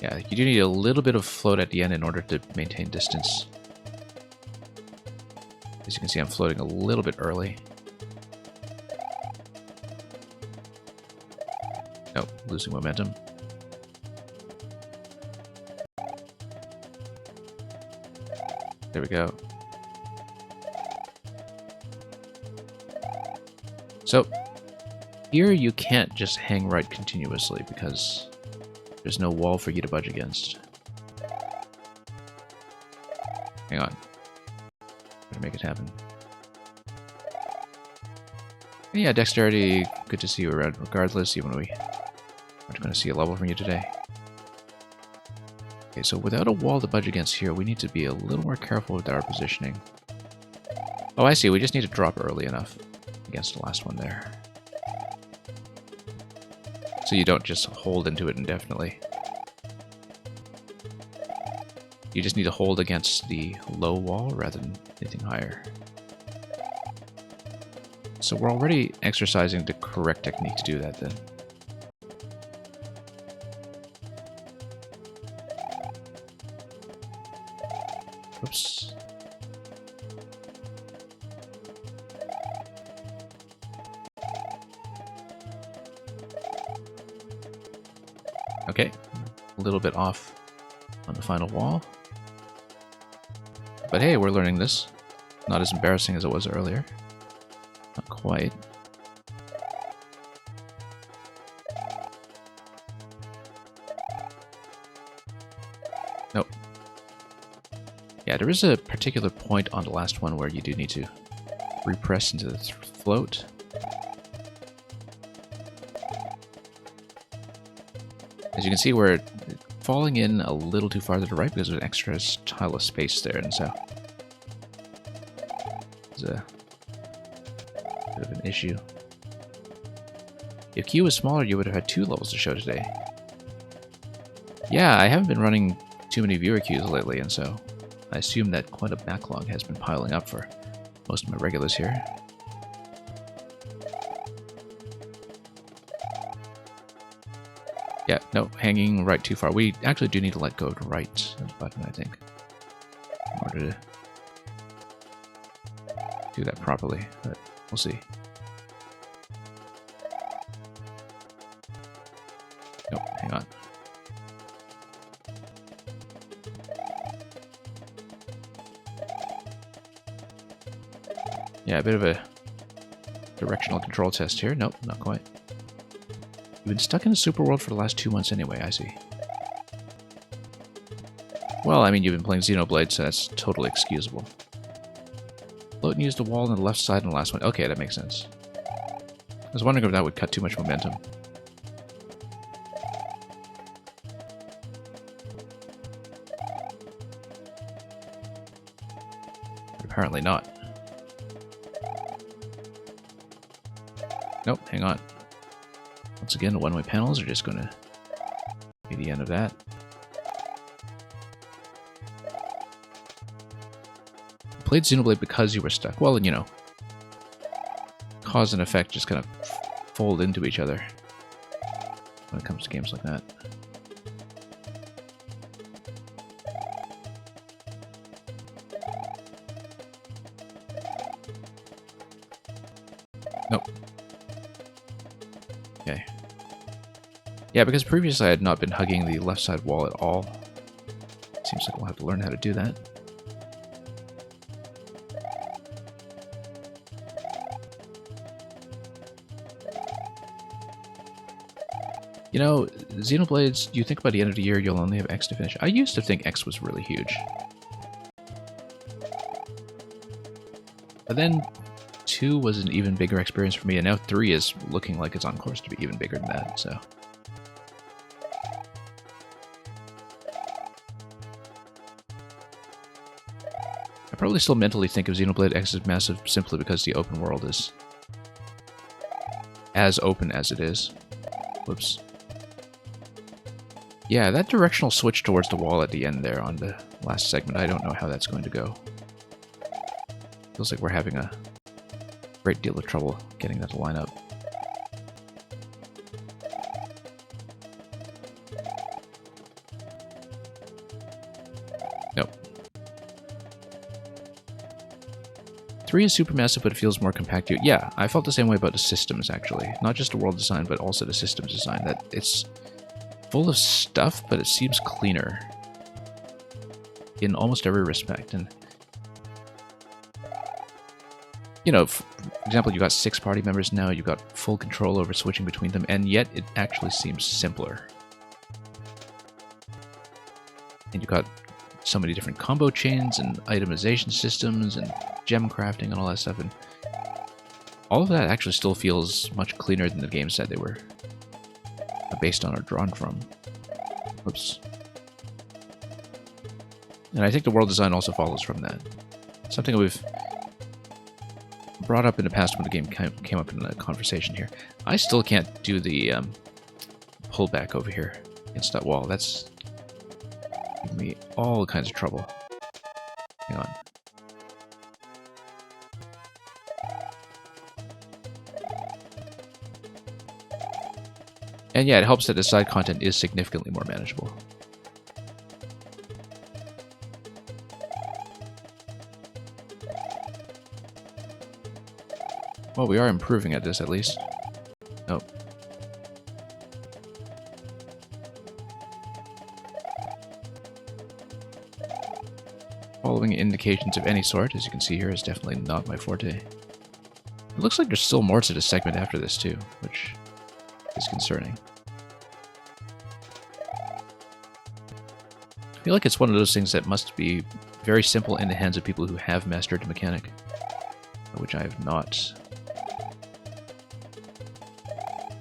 Yeah, you do need a little bit of float at the end in order to maintain distance. As you can see, I'm floating a little bit early. Oh, losing momentum. There we go. So, here you can't just hang right continuously because there's no wall for you to budge against. Hang on. Gotta make it happen. Yeah, dexterity, good to see you around regardless, even though we aren't going to see a level from you today. Okay, so without a wall to budge against here, we need to be a little more careful with our positioning. Oh, I see, we just need to drop early enough against the last one there. So you don't just hold into it indefinitely. You just need to hold against the low wall rather than anything higher. So we're already exercising the correct technique to do that then. Oops. Okay, a little bit off on the final wall. But hey, we're learning this. Not as embarrassing as it was earlier. Not quite. Nope. Yeah, there is a particular point on the last one where you do need to repress into the float. As you can see, we're falling in a little too far to the right because there's an extra tile of space there, and so it's a bit of an issue. If Q was smaller, you would have had 2 levels to show today. Yeah, I haven't been running too many viewer queues lately, and so I assume that quite a backlog has been piling up for most of my regulars here. Yeah, no, hanging right too far. We actually do need to let go of the right button, I think, in order to do that properly, but we'll see. Nope, hang on. Yeah, a bit of a directional control test here. Nope, not quite. You've been stuck in a super world for the last 2 months anyway, I see. Well, I mean, you've been playing Xenoblade, so that's totally excusable. Float and use the wall on the left side in the last one. Okay, that makes sense. I was wondering if that would cut too much momentum. But apparently not. Nope, hang on. Once again, the one-way panels are just going to be the end of that. You played Xenoblade because you were stuck. Well, you know, cause and effect just kind of fold into each other when it comes to games like that. Nope. Okay. Yeah, because previously I had not been hugging the left side wall at all. Seems like we'll have to learn how to do that. You know, Xenoblades, you think by the end of the year you'll only have X to finish. I used to think X was really huge. But then 2 was an even bigger experience for me, and now 3 is looking like it's on course to be even bigger than that, so... I probably still mentally think of Xenoblade X as massive simply because the open world is as open as it is. Whoops. Yeah, that directional switch towards the wall at the end there on the last segment, I don't know how that's going to go. Feels like we're having a great deal of trouble getting that to line up. 3 is supermassive, but it feels more compact. Yeah, I felt the same way about the systems, actually. Not just the world design, but also the systems design. That it's full of stuff, but it seems cleaner in almost every respect. And, you know, for example, you got 6 party members now, you've got full control over switching between them, and yet it actually seems simpler. And you've got so many different combo chains and itemization systems and gem crafting and all that stuff, and all of that actually still feels much cleaner than the game said they were based on or drawn from. Oops. And I think the world design also follows from that. Something we've brought up in the past when the game came up in the conversation here. I still can't do the pullback over here against that wall. That's giving me all kinds of trouble. Hang on. And yeah, it helps that the side content is significantly more manageable. Well, we are improving at this at least. Oh. Following indications of any sort, as you can see here, is definitely not my forte. It looks like there's still more to this segment after this too, which is concerning. I feel like it's one of those things that must be very simple in the hands of people who have mastered the mechanic, which I have not.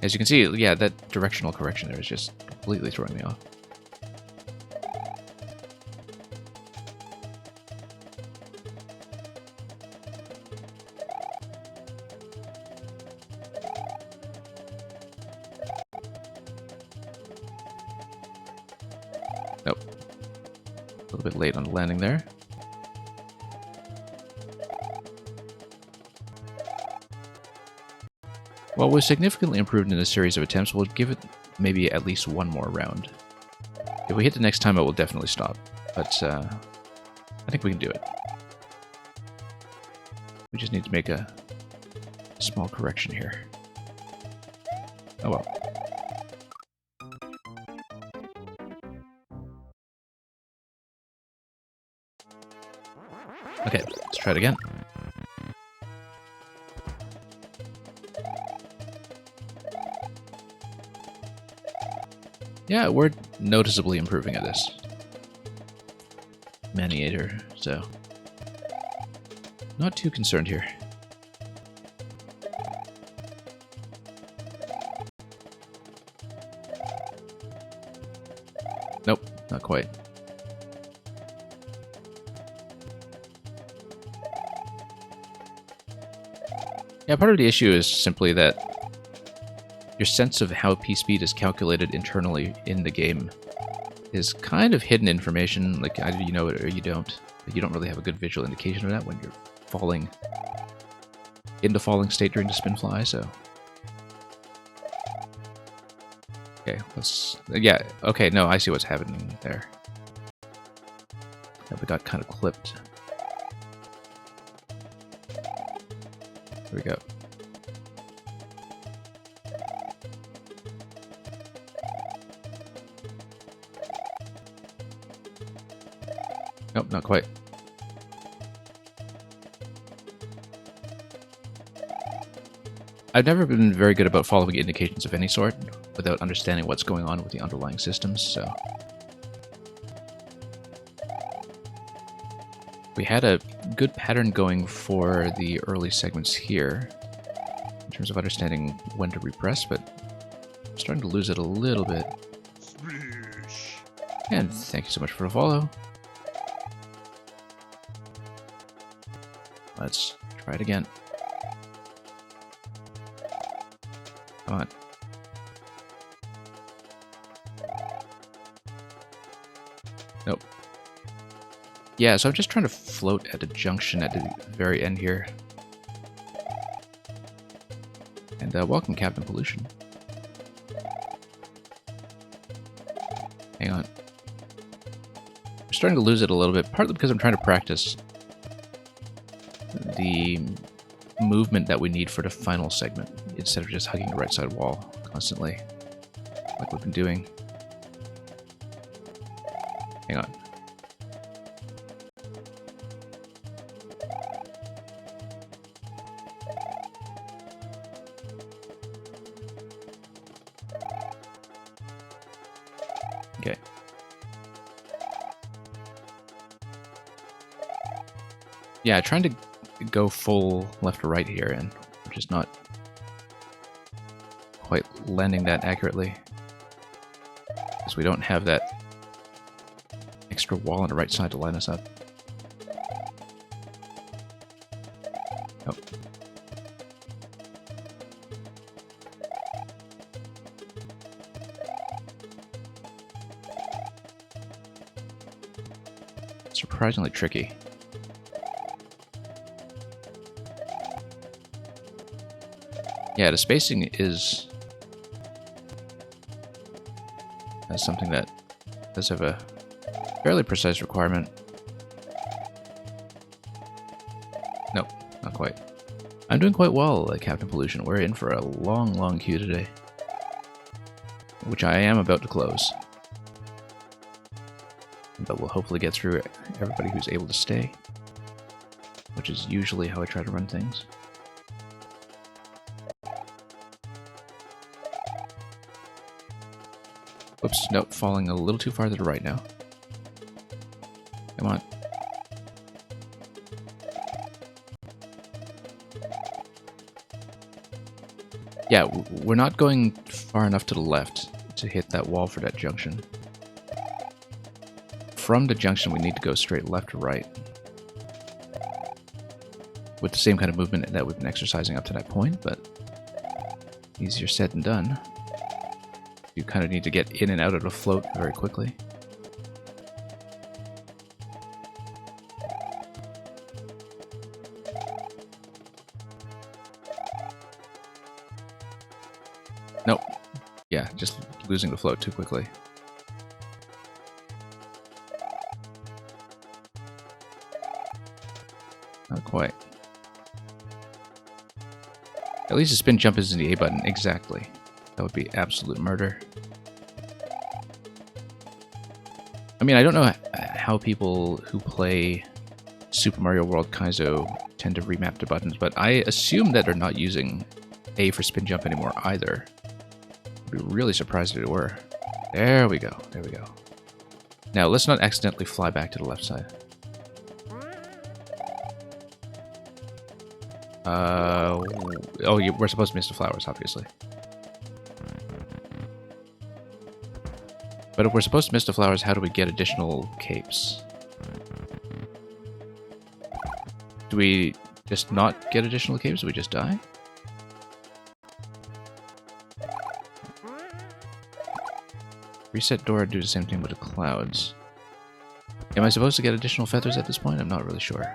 As you can see, yeah, that directional correction there is just completely throwing me off. Nope. A little bit late on the landing there. Well, we've significantly improved in a series of attempts. We'll give it maybe at least one more round. If we hit the next time, I will definitely stop. But I think we can do it. We just need to make a small correction here. Oh well. Okay, let's try it again. Yeah, we're noticeably improving at this. Maniator, so not too concerned here. Nope, not quite. Yeah, part of the issue is simply that your sense of how P-speed is calculated internally in the game is kind of hidden information. Like, either you know it or you don't. But you don't really have a good visual indication of that when you're falling into falling state during the spin fly, so... Okay, let's... Yeah, okay, no, I see what's happening there. Yeah, we got kind of clipped. Here we go. Nope, not quite. I've never been very good about following indications of any sort without understanding what's going on with the underlying systems, so... We had a good pattern going for the early segments here, in terms of understanding when to repress, but I'm starting to lose it a little bit. And thank you so much for the follow. Let's try it again. Come on. Nope. Yeah, so I'm just trying to float at a junction at the very end here. And welcome, Captain Pollution. Hang on. I'm starting to lose it a little bit, partly because I'm trying to practice the movement that we need for the final segment, instead of just hugging the right side wall constantly, like we've been doing. Hang on. Okay. Yeah, trying to go full left or right here, and we're just not quite landing that accurately, because we don't have that extra wall on the right side to line us up. Oh. Surprisingly tricky. Yeah, the spacing is something that does have a fairly precise requirement. Nope, not quite. I'm doing quite well, Captain Pollution. We're in for a long, long queue today, which I am about to close. But we'll hopefully get through everybody who's able to stay, which is usually how I try to run things. Oops, nope, falling a little too far to the right now. Come on. Yeah, we're not going far enough to the left to hit that wall for that junction. From the junction, we need to go straight left or right, with the same kind of movement that we've been exercising up to that point, but easier said than done. You kind of need to get in and out of the float very quickly. Nope. Yeah, just losing the float too quickly. Not quite. At least the spin jump is in the A button. Exactly. That would be absolute murder. I mean, I don't know how people who play Super Mario World Kaizo tend to remap the buttons, but I assume that they're not using A for spin jump anymore either. I'd be really surprised if it were. There we go. There we go. Now, let's not accidentally fly back to the left side. Oh, we're supposed to miss the flowers, obviously. But if we're supposed to miss the flowers, how do we get additional capes? Do we just not get additional capes? Do we just die? Reset door, do the same thing with the clouds. Am I supposed to get additional feathers at this point? I'm not really sure.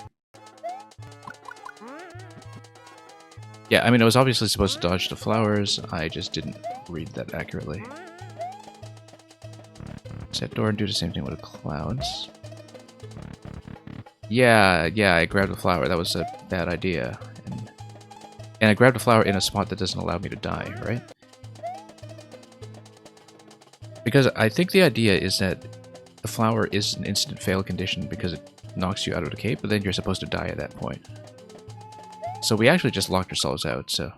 Yeah, I mean, I was obviously supposed to dodge the flowers. I just didn't read that accurately. Set door and do the same thing with the clouds. Yeah, I grabbed the flower. That was a bad idea. And I grabbed a flower in a spot that doesn't allow me to die, right? Because I think the idea is that the flower is an instant fail condition because it knocks you out of the cape, but then you're supposed to die at that point. So we actually just locked ourselves out, so...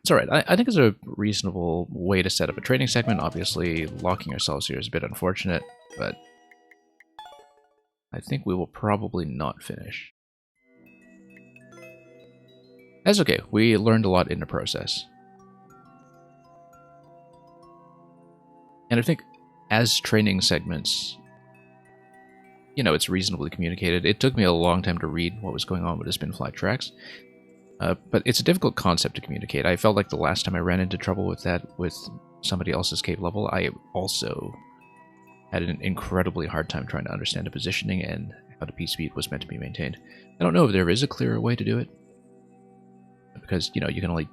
It's alright. I think it's a reasonable way to set up a training segment. Obviously, locking ourselves here is a bit unfortunate, but... I think we will probably not finish. That's okay. We learned a lot in the process. And I think as training segments, you know, it's reasonably communicated. It took me a long time to read what was going on with the spin fly tracks. But it's a difficult concept to communicate. I felt like the last time I ran into trouble with that with somebody else's cave level, I also had an incredibly hard time trying to understand the positioning and how the P-speed was meant to be maintained. I don't know if there is a clearer way to do it, because, you know, you can only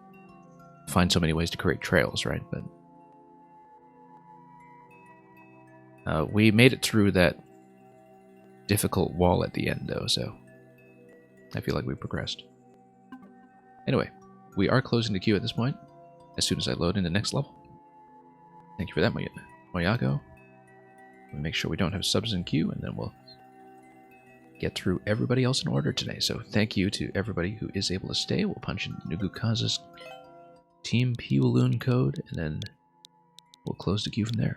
find so many ways to create trails, right? But we made it through that difficult wall at the end, though, so I feel like we progressed. Anyway, we are closing the queue at this point, as soon as I load in the next level. Thank you for that, Moyago. We'll make sure we don't have subs in queue, and then we'll get through everybody else in order today. So thank you to everybody who is able to stay. We'll punch in Nugukaza's Team Piwaloon code, and then we'll close the queue from there.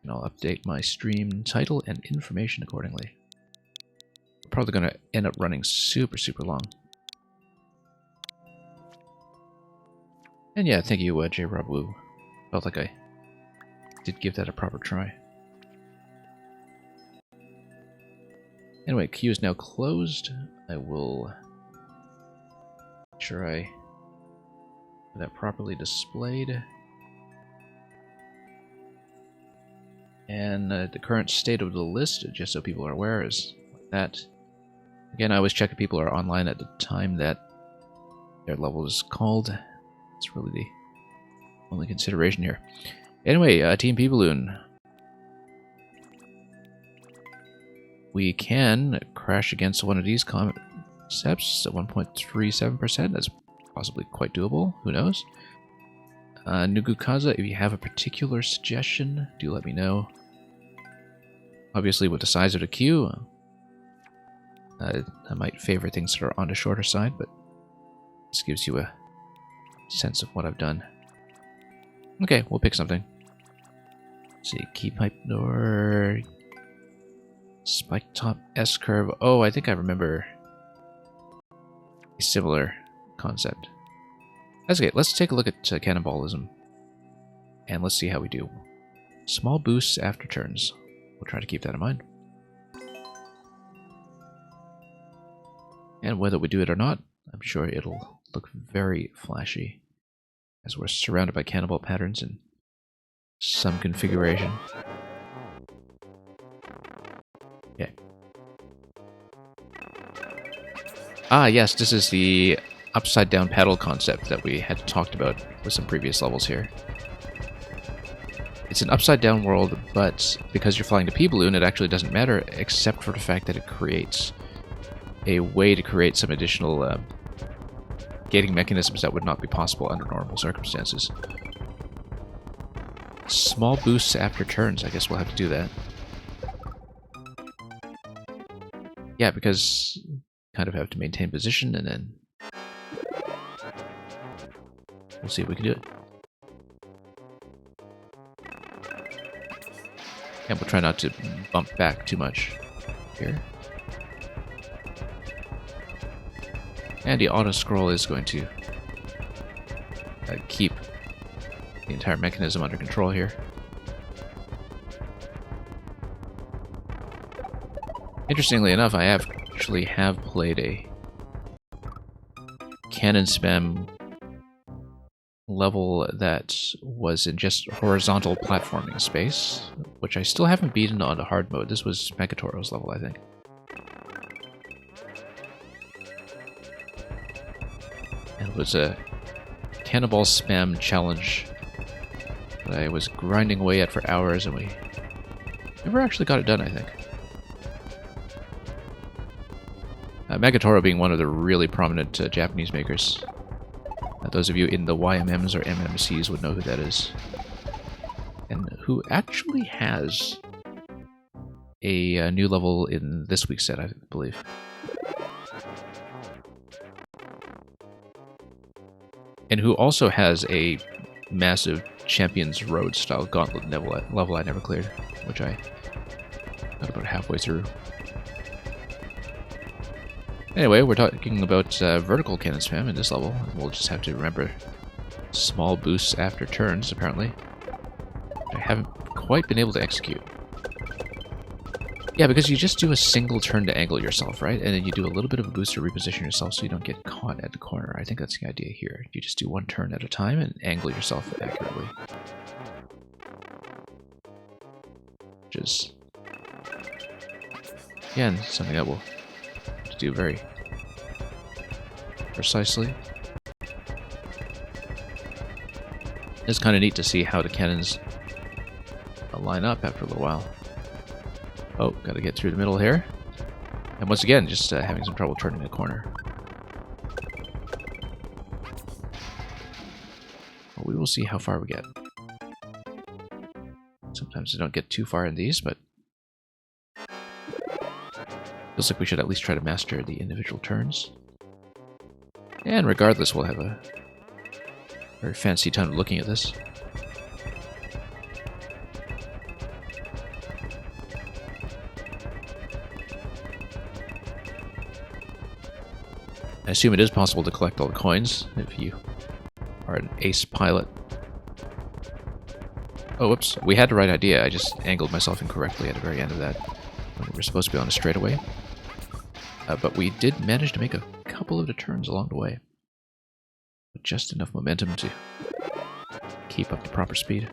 And I'll update my stream title and information accordingly. We're probably going to end up running super long. And yeah, thank you, J. Rob Wu. Felt like I did give that a proper try. Anyway, queue is now closed. I will make sure I have that properly displayed. And the current state of the list, just so people are aware, is like that. Again, I always check if people are online at the time that their level is called. It's really the only consideration here. Anyway, Team Piwaloon. We can crash against one of these concepts at 1.37%. That's possibly quite doable. Who knows? Nugukaza, if you have a particular suggestion, do let me know. Obviously, with the size of the queue, I might favor things that are on the shorter side, but this gives you a sense of what I've done. Okay, we'll pick something. Let's see, key pipe door, spike top S curve. Oh, I think I remember a similar concept. That's okay. Let's take a look at cannonballism, and let's see how we do. Small boosts after turns. We'll try to keep that in mind. And whether we do it or not, I'm sure it'll look very flashy, as we're surrounded by cannonball patterns in some configuration. Okay. Ah, yes, this is the upside down paddle concept that we had talked about with some previous levels here. It's an upside down world, but because you're flying the Piwaloon, it actually doesn't matter, except for the fact that it creates a way to create some additional gating mechanisms that would not be possible under normal circumstances. Small boosts after turns, I guess we'll have to do that. Yeah, because you kind of have to maintain position, and then we'll see if we can do it. And we'll try not to bump back too much here. And the auto scroll is going to keep the entire mechanism under control here. Interestingly enough, I actually have played a cannon spam level that was in just horizontal platforming space, which I still haven't beaten on the hard mode. This was Megatoro's level, I think. And it was a cannonball spam challenge that I was grinding away at for hours, and we never actually got it done, I think. Megatoro being one of the really prominent Japanese makers. Those of you in the YMMs or MMCs would know who that is. And who actually has a new level in this week's set, I believe. And who also has a massive Champions Road style gauntlet level I never cleared, which I got about halfway through. Anyway, we're talking about vertical cannon spam in this level. We'll just have to remember small boosts after turns, apparently. I haven't quite been able to execute. Yeah, because you just do a single turn to angle yourself, right? And then you do a little bit of a boost to reposition yourself so you don't get caught at the corner. I think that's the idea here. You just do one turn at a time and angle yourself accurately. Which is, again, something that we'll do very precisely. It's kind of neat to see how the cannons line up after a little while. Oh, gotta get through the middle here. And once again, just having some trouble turning the corner. Well, we will see how far we get. Sometimes I don't get too far in these, but feels like we should at least try to master the individual turns. And regardless, we'll have a very fancy time looking at this. I assume it is possible to collect all the coins if you are an ace pilot. Oh, whoops. We had the right idea. I just angled myself incorrectly at the very end of that. We were supposed to be on a straightaway. But we did manage to make a couple of the turns along the way. With just enough momentum to keep up the proper speed.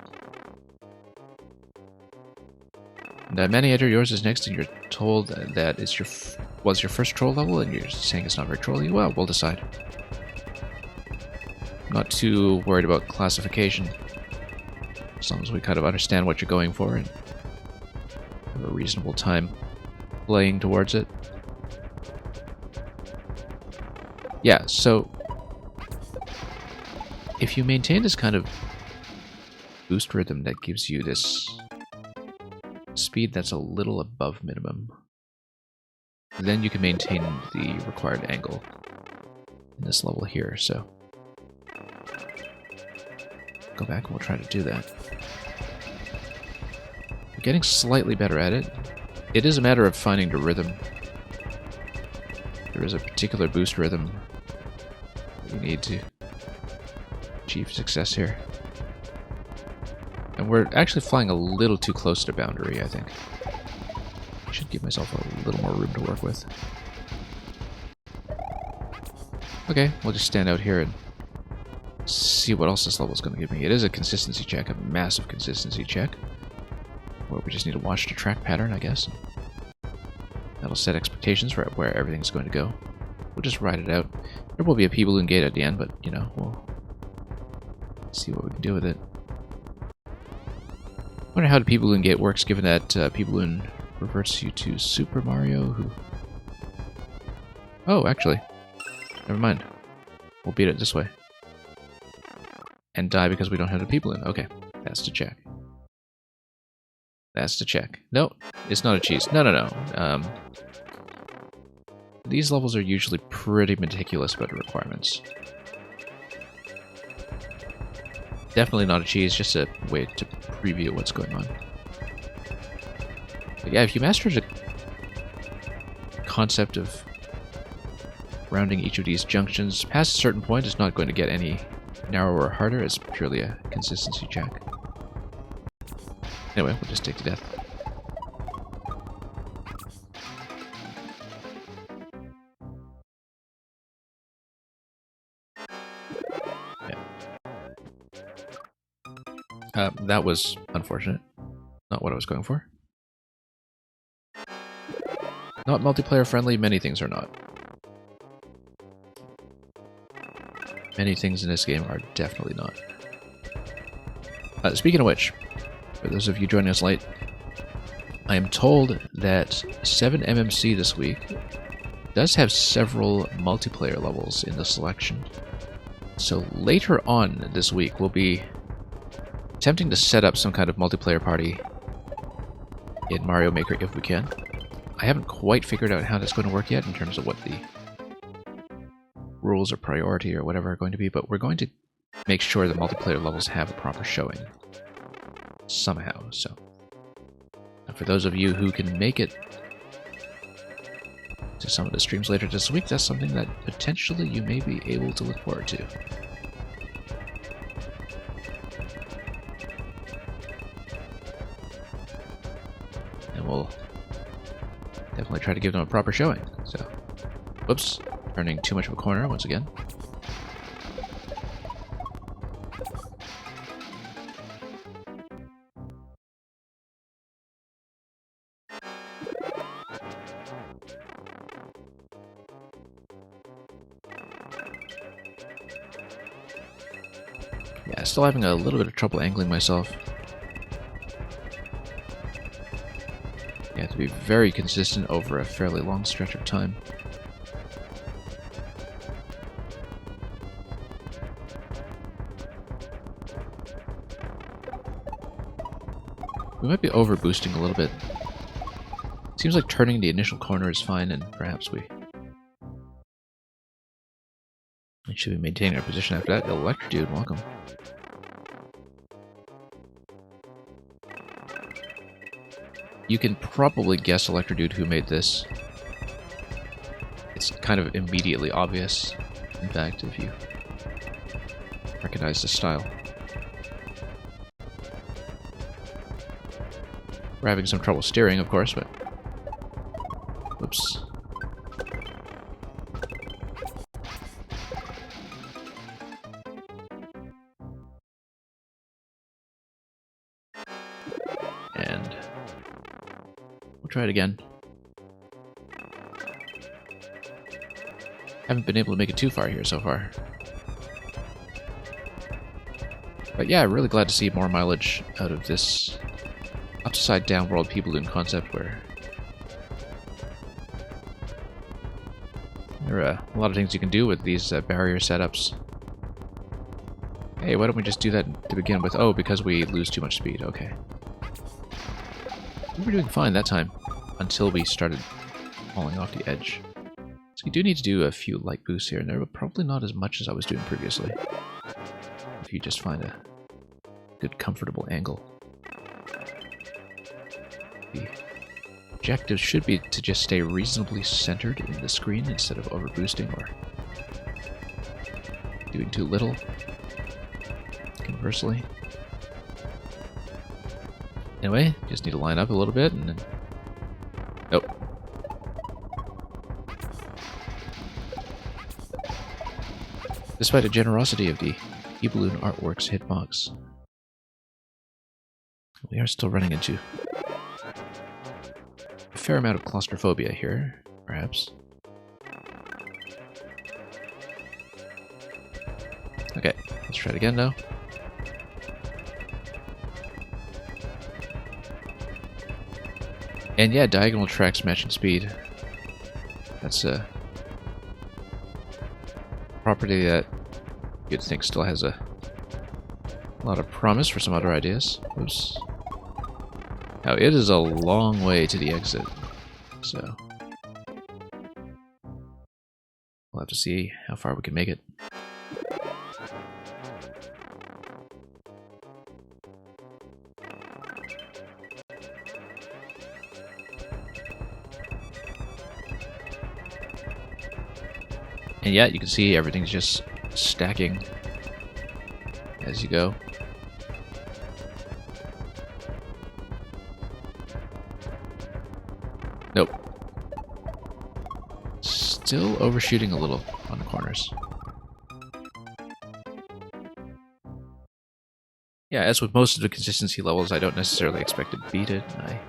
And Maniator, yours is next, and you're told that it's was your first troll level, and you're saying it's not very trolly. Well, we'll decide. I'm not too worried about classification, as long as we kind of understand what you're going for and have a reasonable time playing towards it. Yeah, so if you maintain this kind of boost rhythm that gives you this speed that's a little above minimum, then you can maintain the required angle in this level here, so go back and we'll try to do that. We're getting slightly better at it. It is a matter of finding the rhythm. There is a particular boost rhythm we need to achieve success here. And we're actually flying a little too close to boundary, I think. I should give myself a little more room to work with. Okay, we'll just stand out here and see what else this level is going to give me. It is a consistency check, a massive consistency check, where we just need to watch the track pattern, I guess. That'll set expectations for where everything's going to go. We'll just ride it out. There will be a P-Balloon gate at the end, but, you know, we'll see what we can do with it. I wonder how the P-Balloon gate works, given that P-Balloon reverts you to Super Mario, who... Oh, actually. Never mind. We'll beat it this way. And die because we don't have the P-Balloon. Okay, that's the check. That's the check. No, it's not a cheese. No. These levels are usually pretty meticulous about the requirements. Definitely not a cheese, just a way to preview what's going on. But yeah, if you master the concept of rounding each of these junctions, past a certain point, it's not going to get any narrower or harder. It's purely a consistency check. Anyway, we'll just take to death. That was unfortunate. Not what I was going for. Not multiplayer friendly, many things are not. Many things in this game are definitely not. Speaking of which, for those of you joining us late, I am told that 7MMC this week does have several multiplayer levels in the selection. So later on this week, we'll be attempting to set up some kind of multiplayer party in Mario Maker if we can. I haven't quite figured out how that's going to work yet in terms of what the rules or priority or whatever are going to be, but we're going to make sure the multiplayer levels have a proper showing somehow. So for those of you who can make it to some of the streams later this week, that's something that potentially you may be able to look forward to. And we'll definitely try to give them a proper showing. So, whoops, turning too much of a corner once again. Yeah, still having a little bit of trouble angling myself. Yeah, to be very consistent over a fairly long stretch of time. We might be overboosting a little bit. Seems like turning the initial corner is fine, and perhaps we should be maintaining our position after that. Electrodude, welcome. You can probably guess, Electrodude, who made this. It's kind of immediately obvious, in fact, if you recognize the style. We're having some trouble steering, of course, but... Whoops. And... we'll try it again. Haven't been able to make it too far here so far. But yeah, really glad to see more mileage out of this upside down world P-Balloon concept where there are a lot of things you can do with these barrier setups. Hey, why don't we just do that to begin with? Oh, because we lose too much speed. Okay. We were doing fine that time until we started falling off the edge. So you do need to do a few light boosts here and there, but probably not as much as I was doing previously. If you just find a good, comfortable angle. The objective should be to just stay reasonably centered in the screen instead of overboosting or doing too little. Conversely. Anyway, just need to line up a little bit and then... Nope. Despite the generosity of the P-Balloon Artworks hitbox, we are still running into a fair amount of claustrophobia here, perhaps. Okay, let's try it again now. And yeah, diagonal tracks matching speed. That's a property that you'd think still has a lot of promise for some other ideas. Oops. Now, it is a long way to the exit, so we'll have to see how far we can make it. And yeah, you can see everything's just stacking as you go. Nope. Still overshooting a little on the corners. Yeah, as with most of the consistency levels, I don't necessarily expect to beat it. I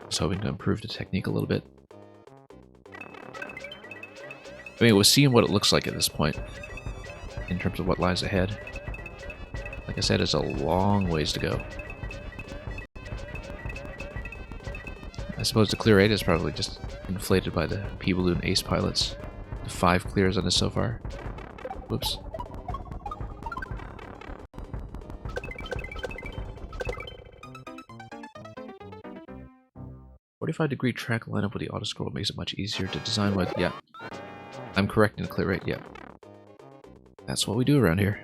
was hoping to improve the technique a little bit. I mean, we're seeing what it looks like at this point, in terms of what lies ahead. Like I said, it's a long ways to go. I suppose the clear rate is probably just inflated by the P-Balloon Ace pilots. The 5 clears on this so far. Whoops. "45-degree track lineup with the autoscroll makes it much easier to design with." Yeah. I'm correct in the clear rate, yeah. That's what we do around here.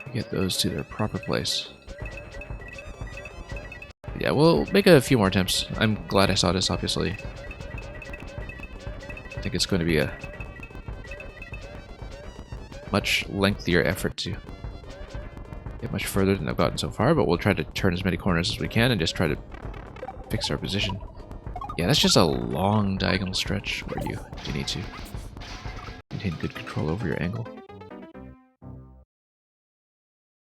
We get those to their proper place. Yeah, we'll make a few more attempts. I'm glad I saw this, obviously. I think it's going to be a much lengthier effort to get much further than I've gotten so far, but we'll try to turn as many corners as we can and just try to fix our position. Yeah, that's just a long diagonal stretch where you need to maintain good control over your angle.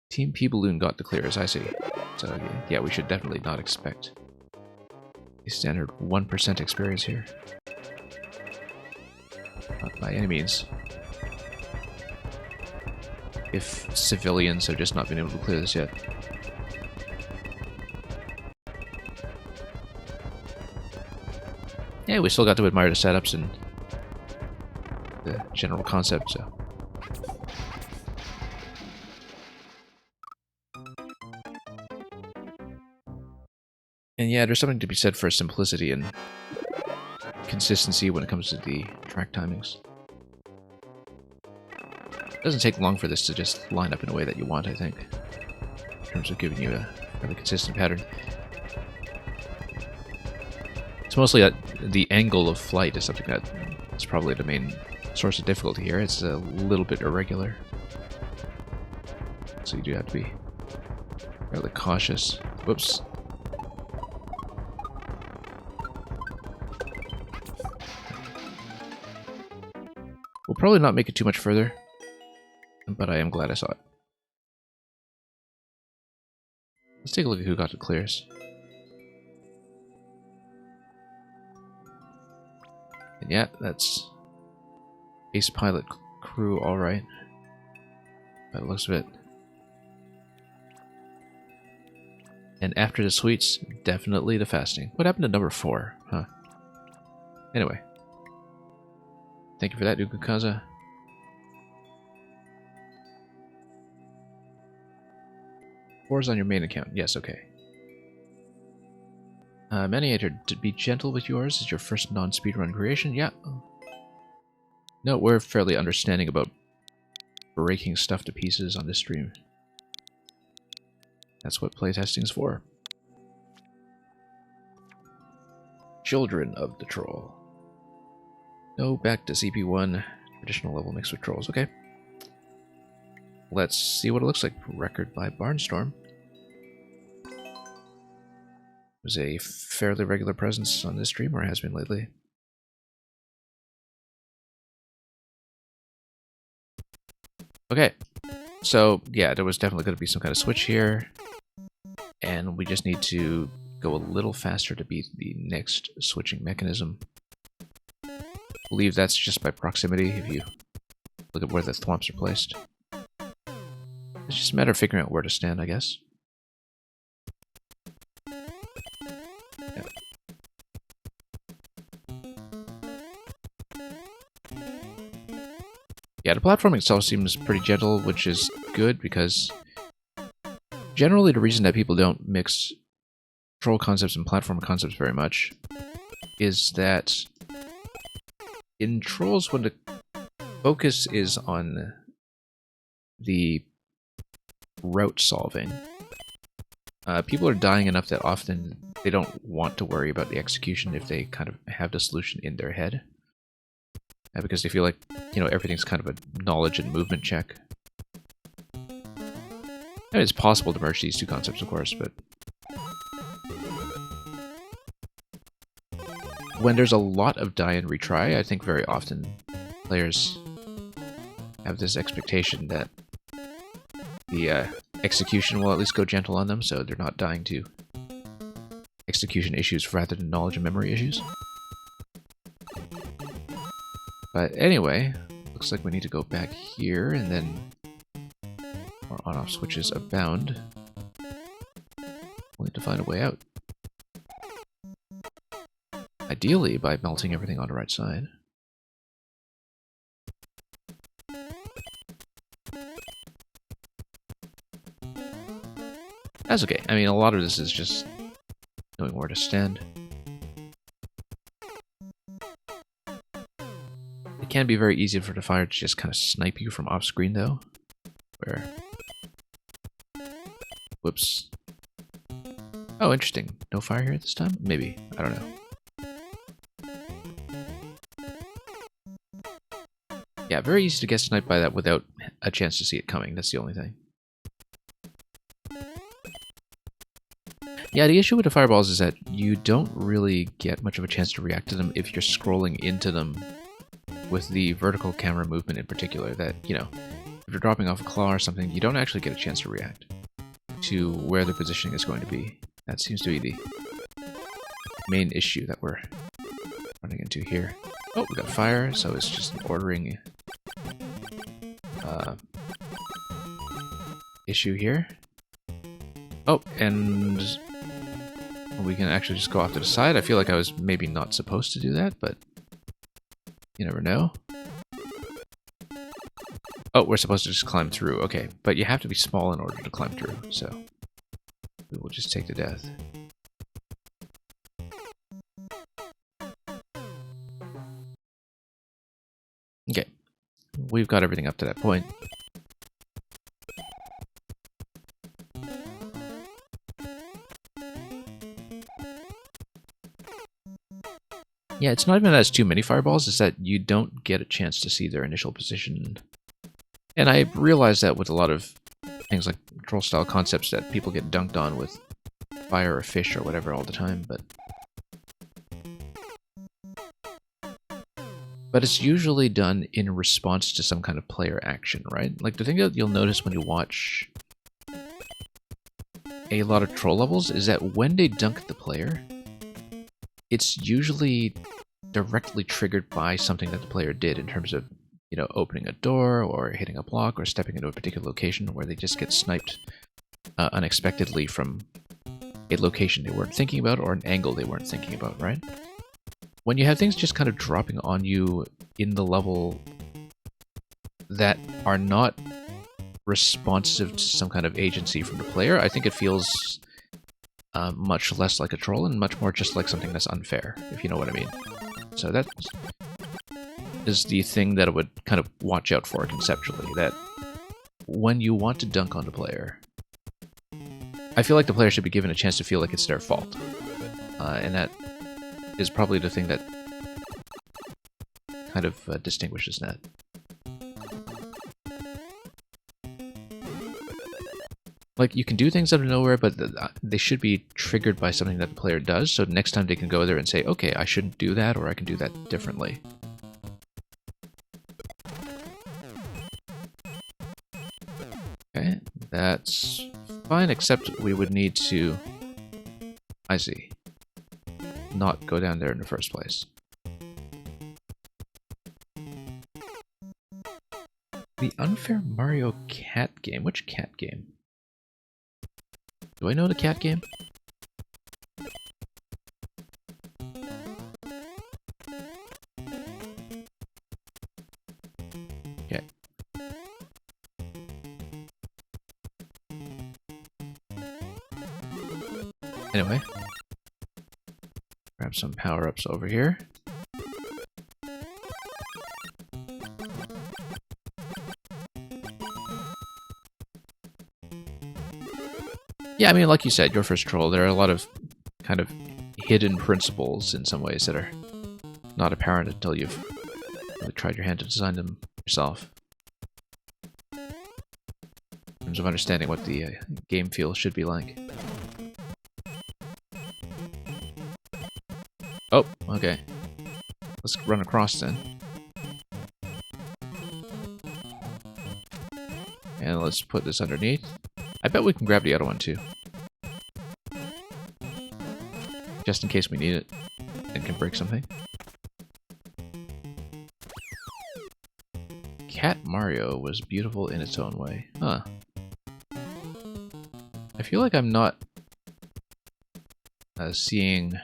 Team P-Balloon got the clears, I see. So yeah, we should definitely not expect a standard 1% experience here. Not by any means. If civilians have just not been able to clear this yet. Yeah, we still got to admire the setups and the general concept, so. And yeah, there's something to be said for simplicity and consistency when it comes to the track timings. It doesn't take long for this to just line up in a way that you want, I think, in terms of giving you a fairly consistent pattern. It's mostly that the angle of flight is something that is probably the main source of difficulty here. It's a little bit irregular, so you do have to be fairly cautious. Whoops. We'll probably not make it too much further, but I am glad I saw it. Let's take a look at who got the clears. And yeah, that's Ace Pilot crew, alright. By the looks of it. And after the sweets, definitely the fasting. What happened to number 4? Huh. Anyway. Thank you for that, Dukukaza. Four's on your main account. Yes, okay. Maniator, to be gentle with yours is your first non-speedrun creation? Yeah. No, we're fairly understanding about breaking stuff to pieces on this stream. That's what playtesting's for. Children of the Troll. No, back to CP1. Traditional level mixed with trolls. Okay. Let's see what it looks like. Record by Barnstorm. Was a fairly regular presence on this stream, or has been lately. Okay. So, yeah, there was definitely going to be some kind of switch here. And we just need to go a little faster to beat the next switching mechanism. I believe that's just by proximity, if you look at where the thwomps are placed. It's just a matter of figuring out where to stand, I guess. Yeah. Yeah, the platforming itself seems pretty gentle, which is good because generally the reason that people don't mix troll concepts and platform concepts very much is that in trolls, when the focus is on the route solving, people are dying enough that often they don't want to worry about the execution if they kind of have the solution in their head. Because they feel like, you know, everything's kind of a knowledge and movement check. And it's possible to merge these two concepts, of course, but when there's a lot of die and retry, I think very often players have this expectation that the execution will at least go gentle on them, so they're not dying to execution issues rather than knowledge and memory issues. But anyway, looks like we need to go back here, and then our on-off switches abound. We'll need to find a way out. Ideally, by melting everything on the right side. That's okay. I mean, a lot of this is just knowing where to stand. It can be very easy for the fire to just kind of snipe you from off screen, though. Where... Whoops. Oh, interesting. No fire here this time? Maybe. I don't know. Yeah, very easy to get sniped by that without a chance to see it coming. That's the only thing. Yeah, the issue with the fireballs is that you don't really get much of a chance to react to them if you're scrolling into them with the vertical camera movement in particular. That, you know, if you're dropping off a claw or something, you don't actually get a chance to react to where the positioning is going to be. That seems to be the main issue that we're running into here. Oh, we got fire, so it's just an ordering issue here. Oh, and we can actually just go off to the side. I feel like I was maybe not supposed to do that, but you never know. Oh, we're supposed to just climb through. Okay, but you have to be small in order to climb through, so we will just take the death. Okay, we've got everything up to that point. Yeah, it's not even that it's too many fireballs, it's that you don't get a chance to see their initial position. And I realize that with a lot of things like troll-style concepts that people get dunked on with fire or fish or whatever all the time, but it's usually done in response to some kind of player action, right? Like, the thing that you'll notice when you watch a lot of troll levels is that when they dunk the player, it's usually directly triggered by something that the player did in terms of, you know, opening a door or hitting a block or stepping into a particular location where they just get sniped unexpectedly from a location they weren't thinking about or an angle they weren't thinking about, right? When you have things just kind of dropping on you in the level that are not responsive to some kind of agency from the player, I think it feels much less like a troll and much more just like something that's unfair, if you know what I mean. So that is the thing that I would kind of watch out for conceptually, that when you want to dunk on the player, I feel like the player should be given a chance to feel like it's their fault. And that is probably the thing that kind of distinguishes that. Like, you can do things out of nowhere, but they should be triggered by something that the player does, so next time they can go there and say, okay, I shouldn't do that, or I can do that differently. Okay, that's fine, except we would need to, I see, not go down there in the first place. The Unfair Mario cat game? Which cat game? Do I know the cat game? Okay. Anyway. Grab some power-ups over here. Yeah, I mean, like you said, your first troll, there are a lot of kind of hidden principles in some ways that are not apparent until you've really tried your hand to design them yourself. In terms of understanding what the game feel should be like. Oh, okay. Let's run across then. And let's put this underneath. I bet we can grab the other one too. Just in case we need it and can break something. Cat Mario was beautiful in its own way. Huh. I feel like I'm not seeing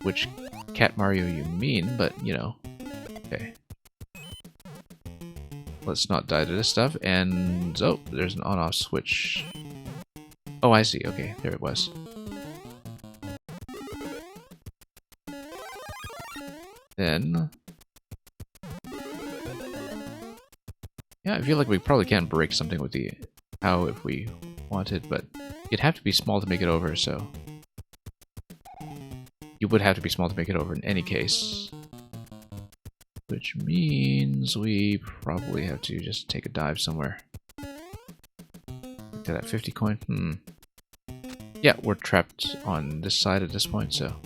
which Cat Mario you mean, but, you know. Okay. Let's not die to this stuff, and... oh, there's an on-off switch. Oh, I see. Okay, there it was. Then... yeah, I feel like we probably can break something with the POW if we wanted, but you'd have to be small to make it over, so... you would have to be small to make it over in any case. Which means we probably have to just take a dive somewhere. Look at that 50 coin. Yeah, we're trapped on this side at this point, so...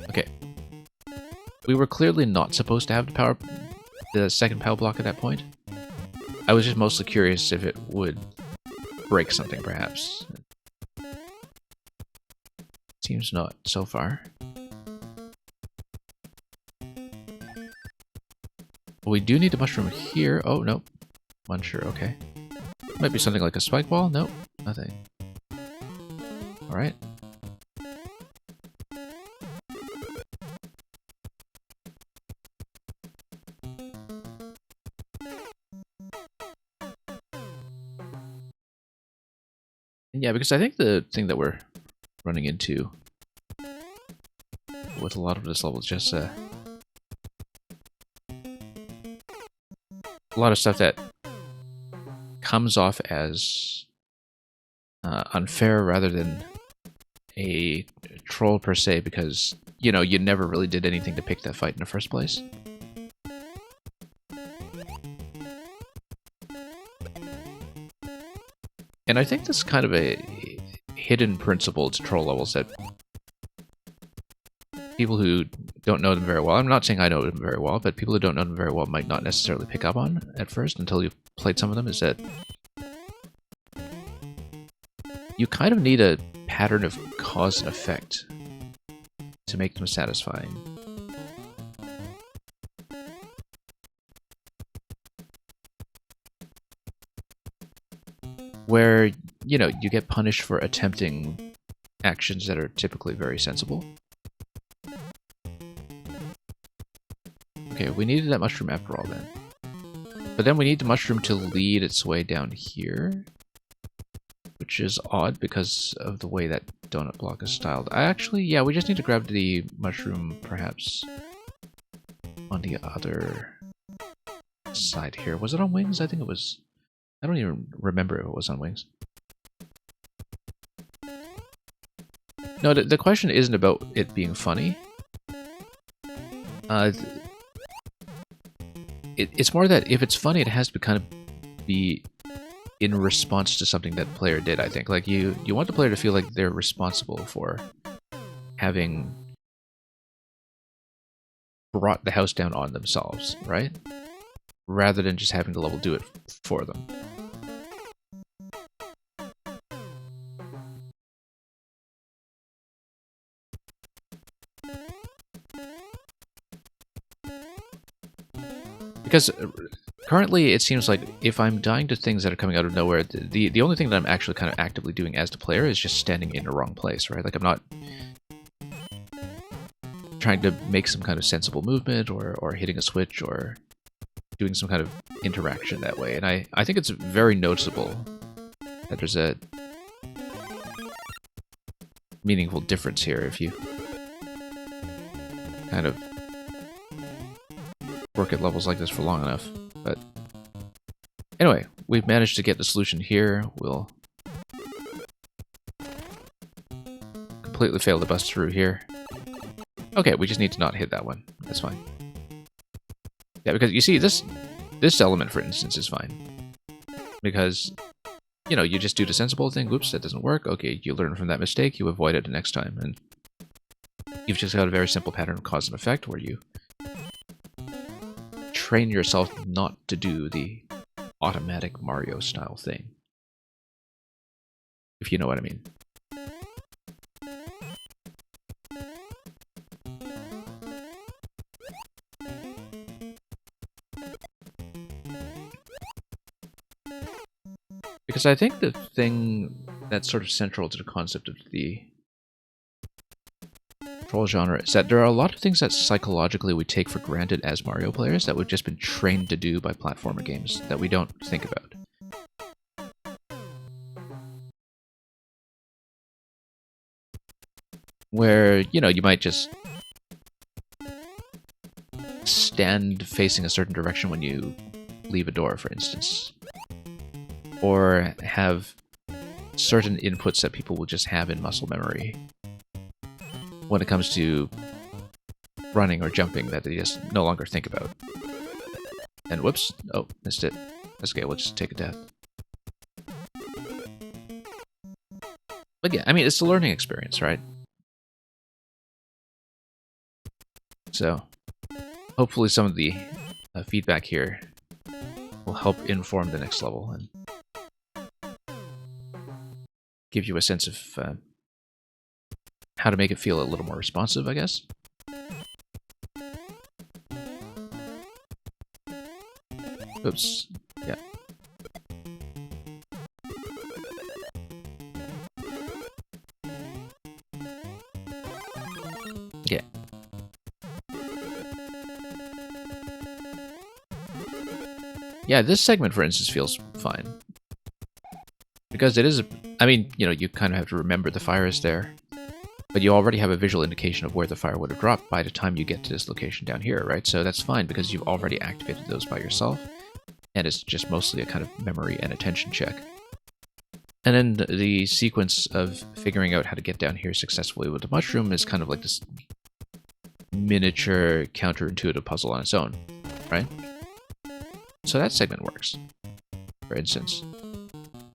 okay. We were clearly not supposed to have the second POW block at that point. I was just mostly curious if it would break something, perhaps. Seems not so far. We do need a mushroom here. Oh, no. Muncher, okay. Might be something like a spike ball? Nope, nothing. Alright. Yeah, because I think the thing that we're running into with a lot of this level is just a lot of stuff that comes off as unfair rather than a troll per se, because, you know, you never really did anything to pick that fight in the first place. And I think that's kind of a hidden principle to troll levels that people who don't know them very well, I'm not saying I know them very well, but people who don't know them very well might not necessarily pick up on at first until you've played some of them, is that you kind of need a pattern of cause and effect to make them satisfying. Where, you know, you get punished for attempting actions that are typically very sensible. Okay, we needed that mushroom after all then. But then we need the mushroom to lead its way down here, which is odd because of the way that donut block is styled. Yeah, we just need to grab the mushroom perhaps on the other side here. Was it on wings? I think it was. I don't even remember if it was on wings. No, the question isn't about it being funny. It's more that if it's funny, it has to kind of be in response to something that player did, I think. Like, you want the player to feel like they're responsible for having brought the house down on themselves, right? Rather than just having the level do it for them. Because currently it seems like if I'm dying to things that are coming out of nowhere, the only thing that I'm actually kind of actively doing as the player is just standing in the wrong place, right? Like, I'm not trying to make some kind of sensible movement or hitting a switch or doing some kind of interaction that way. And I think it's very noticeable that there's a meaningful difference here if you kind of work at levels like this for long enough. But anyway, we've managed to get the solution here. We'll completely fail to bust through here. Okay, we just need to not hit that one. That's fine. Yeah, because you see, this element, for instance, is fine. Because, you know, you just do the sensible thing. Whoops, that doesn't work. Okay, you learn from that mistake. You avoid it the next time. And you've just got a very simple pattern of cause and effect where you train yourself not to do the automatic Mario style thing. If you know what I mean. Because I think the thing that's sort of central to the concept of the troll genre is that there are a lot of things that psychologically we take for granted as Mario players that we've just been trained to do by platformer games that we don't think about. Where, you know, you might just stand facing a certain direction when you leave a door, for instance. Or have certain inputs that people will just have in muscle memory when it comes to running or jumping that they just no longer think about. And whoops, oh, missed it. That's okay, we'll just take a death. But yeah, I mean, it's a learning experience, right? So, hopefully some of the feedback here will help inform the next level. And give you a sense of how to make it feel a little more responsive, I guess. Oops. Yeah. Yeah. Yeah, this segment, for instance, feels fine. Because it is, I mean, you know, you kind of have to remember the fire is there. But you already have a visual indication of where the fire would have dropped by the time you get to this location down here, right? So that's fine because you've already activated those by yourself. And it's just mostly a kind of memory and attention check. And then the sequence of figuring out how to get down here successfully with the mushroom is kind of like this miniature counterintuitive puzzle on its own, right? So that segment works, for instance.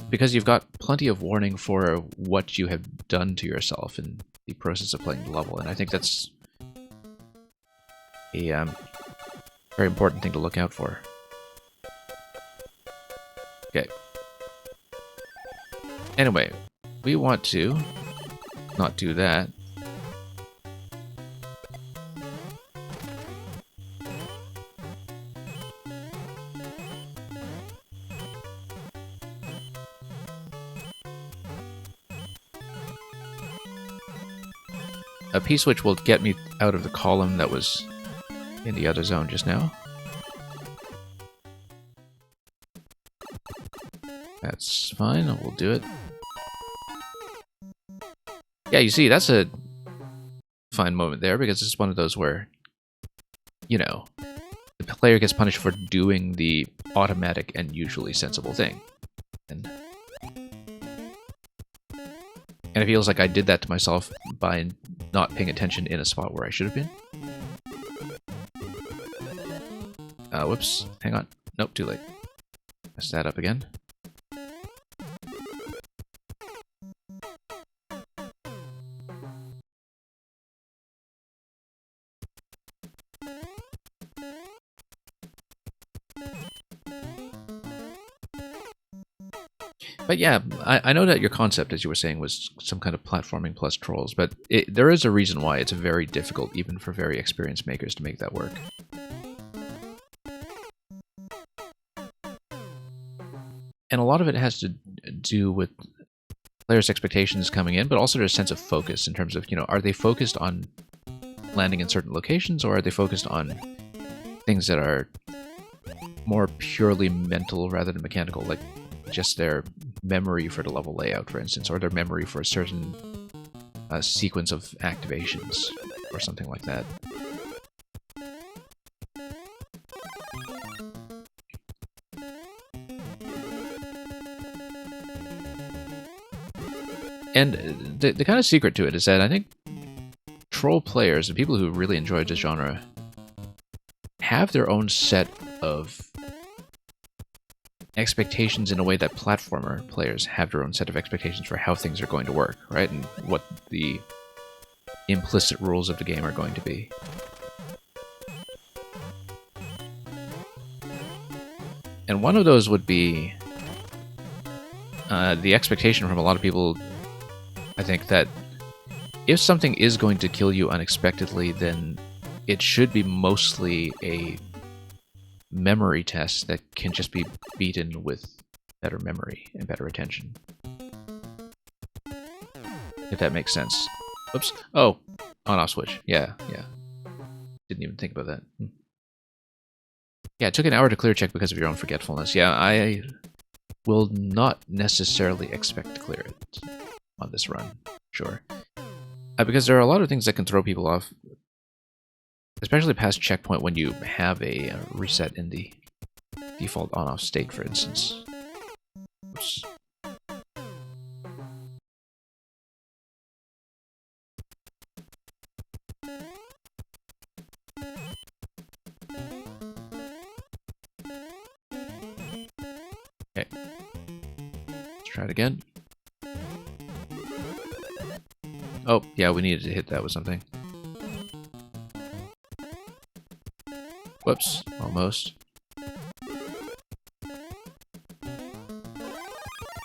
Because you've got plenty of warning for what you have done to yourself in the process of playing the level, and I think that's a very important thing to look out for. Okay. Anyway, we want to not do that. A P-switch will get me out of the column that was in the other zone just now. That's fine, we'll do it. Yeah, you see, that's a fine moment there, because it's one of those where, you know, the player gets punished for doing the automatic and usually sensible thing. And it feels like I did that to myself by not paying attention in a spot where I should have been. Whoops. Hang on. Nope, too late. Messed that up again. But yeah, I know that your concept, as you were saying, was some kind of platforming plus trolls, but there is a reason why it's very difficult, even for very experienced makers, to make that work. And a lot of it has to do with players' expectations coming in, but also their sense of focus in terms of, you know, are they focused on landing in certain locations, or are they focused on things that are more purely mental rather than mechanical, like just their memory for the level layout, for instance, or their memory for a certain sequence of activations, or something like that. And the kind of secret to it is that I think troll players and people who really enjoy this genre have their own set of expectations in a way that platformer players have their own set of expectations for how things are going to work, right? And what the implicit rules of the game are going to be. And one of those would be the expectation from a lot of people, I think, that if something is going to kill you unexpectedly, then it should be mostly a memory test that can just be beaten with better memory and better attention. If that makes sense. Oops. Oh, on-off switch. Yeah. Didn't even think about that. Yeah, it took an hour to clear check because of your own forgetfulness. Yeah, I will not necessarily expect to clear it on this run. Sure. Because there are a lot of things that can throw people off, especially past checkpoint when you have a reset in the default on-off state, for instance. Oops. Okay. Let's try it again. Oh, yeah, we needed to hit that with something. Whoops, almost.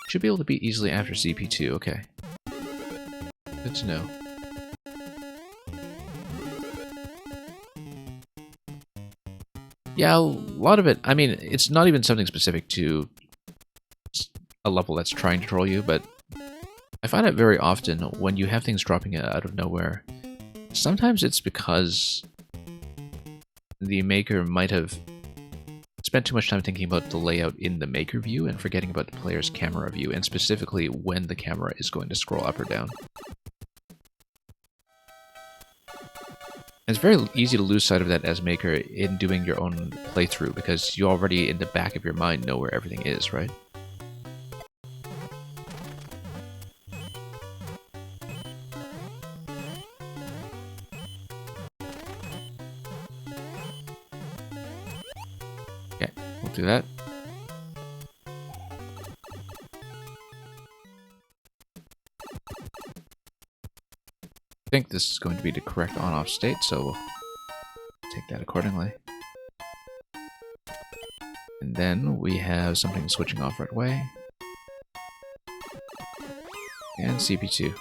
Should be able to beat easily after CP2, okay. Good to know. Yeah, a lot of it, I mean, it's not even something specific to a level that's trying to troll you, but I find it very often when you have things dropping out of nowhere, sometimes it's because the maker might have spent too much time thinking about the layout in the maker view and forgetting about the player's camera view, and specifically when the camera is going to scroll up or down. It's very easy to lose sight of that as maker in doing your own playthrough, because you already in the back of your mind know where everything is, right? Okay, we'll do that. I think this is going to be the correct on-off state, so we'll take that accordingly. And then we have something switching off right away. And CP2.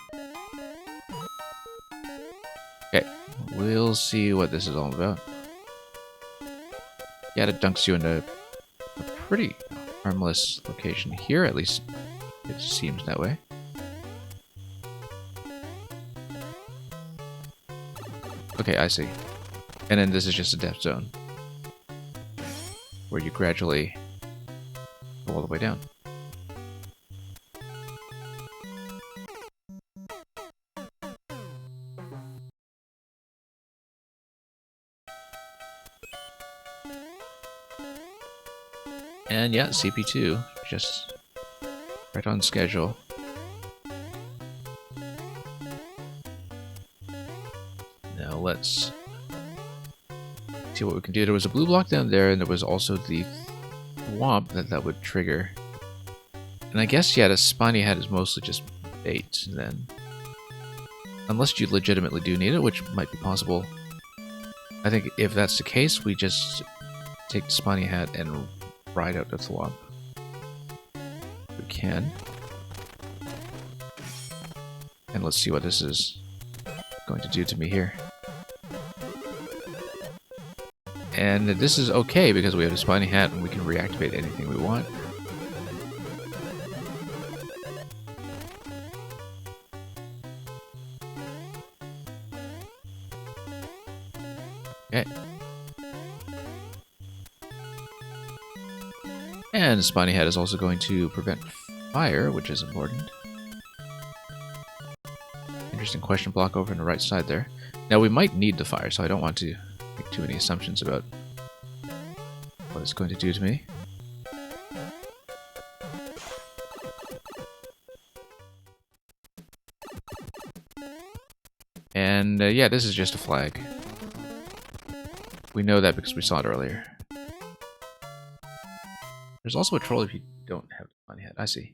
Okay, we'll see what this is all about. Yeah, it dunks you into a pretty harmless location here, at least it seems that way. Okay, I see. And then this is just a death zone, where you gradually go all the way down. And yeah, CP2, just right on schedule. Now let's see what we can do. There was a blue block down there, and there was also the thwomp that would trigger. And I guess, yeah, the spiny hat is mostly just bait, then. Unless you legitimately do need it, which might be possible. I think if that's the case, we just take the spiny hat and ride out the thwomp. We can. And let's see what this is going to do to me here. And this is okay because we have a spiny hat and we can reactivate anything we want. Okay. And spiny hat is also going to prevent fire, which is important. Interesting question block over on the right side there. Now we might need the fire, so I don't want to make too many assumptions about what it's going to do to me. And yeah, this is just a flag. We know that because we saw it earlier. There's also a troll if you don't have the spiny hat. I see.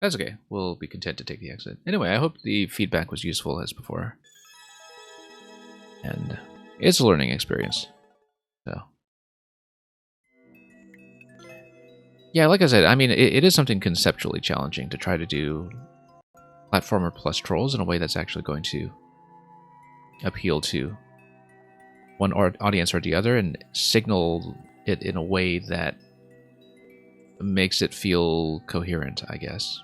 That's okay. We'll be content to take the exit. Anyway, I hope the feedback was useful as before. And it's a learning experience. So. Yeah, like I said, I mean, it is something conceptually challenging to try to do platformer plus trolls in a way that's actually going to appeal to one audience or the other and signal it in a way that makes it feel coherent, I guess.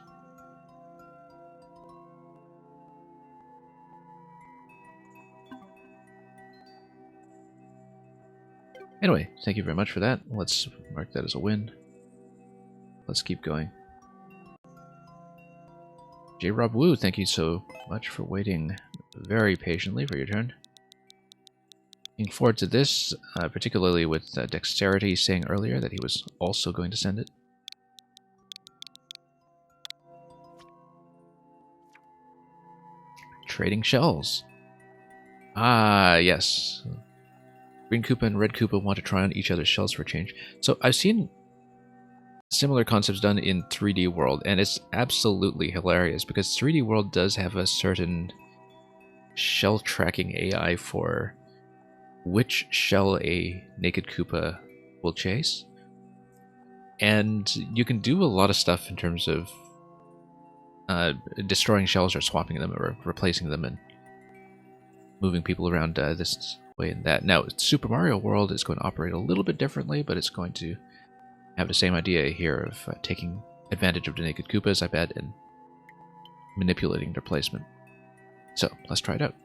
Anyway, thank you very much for that. Let's mark that as a win. Let's keep going. J. Rob Wu, thank you so much for waiting very patiently for your turn. Looking forward to this, particularly with Dexterity saying earlier that he was also going to send it. Trading shells. Ah, yes. Green Koopa and Red Koopa want to try on each other's shells for a change. So I've seen similar concepts done in 3D World, and it's absolutely hilarious because 3D World does have a certain shell tracking AI for which shell a Naked Koopa will chase. And you can do a lot of stuff in terms of destroying shells or swapping them or replacing them and moving people around this way and that. Now, Super Mario World is going to operate a little bit differently, but it's going to have the same idea here of taking advantage of the naked Koopas, I bet, and manipulating their placement. So, let's try it out.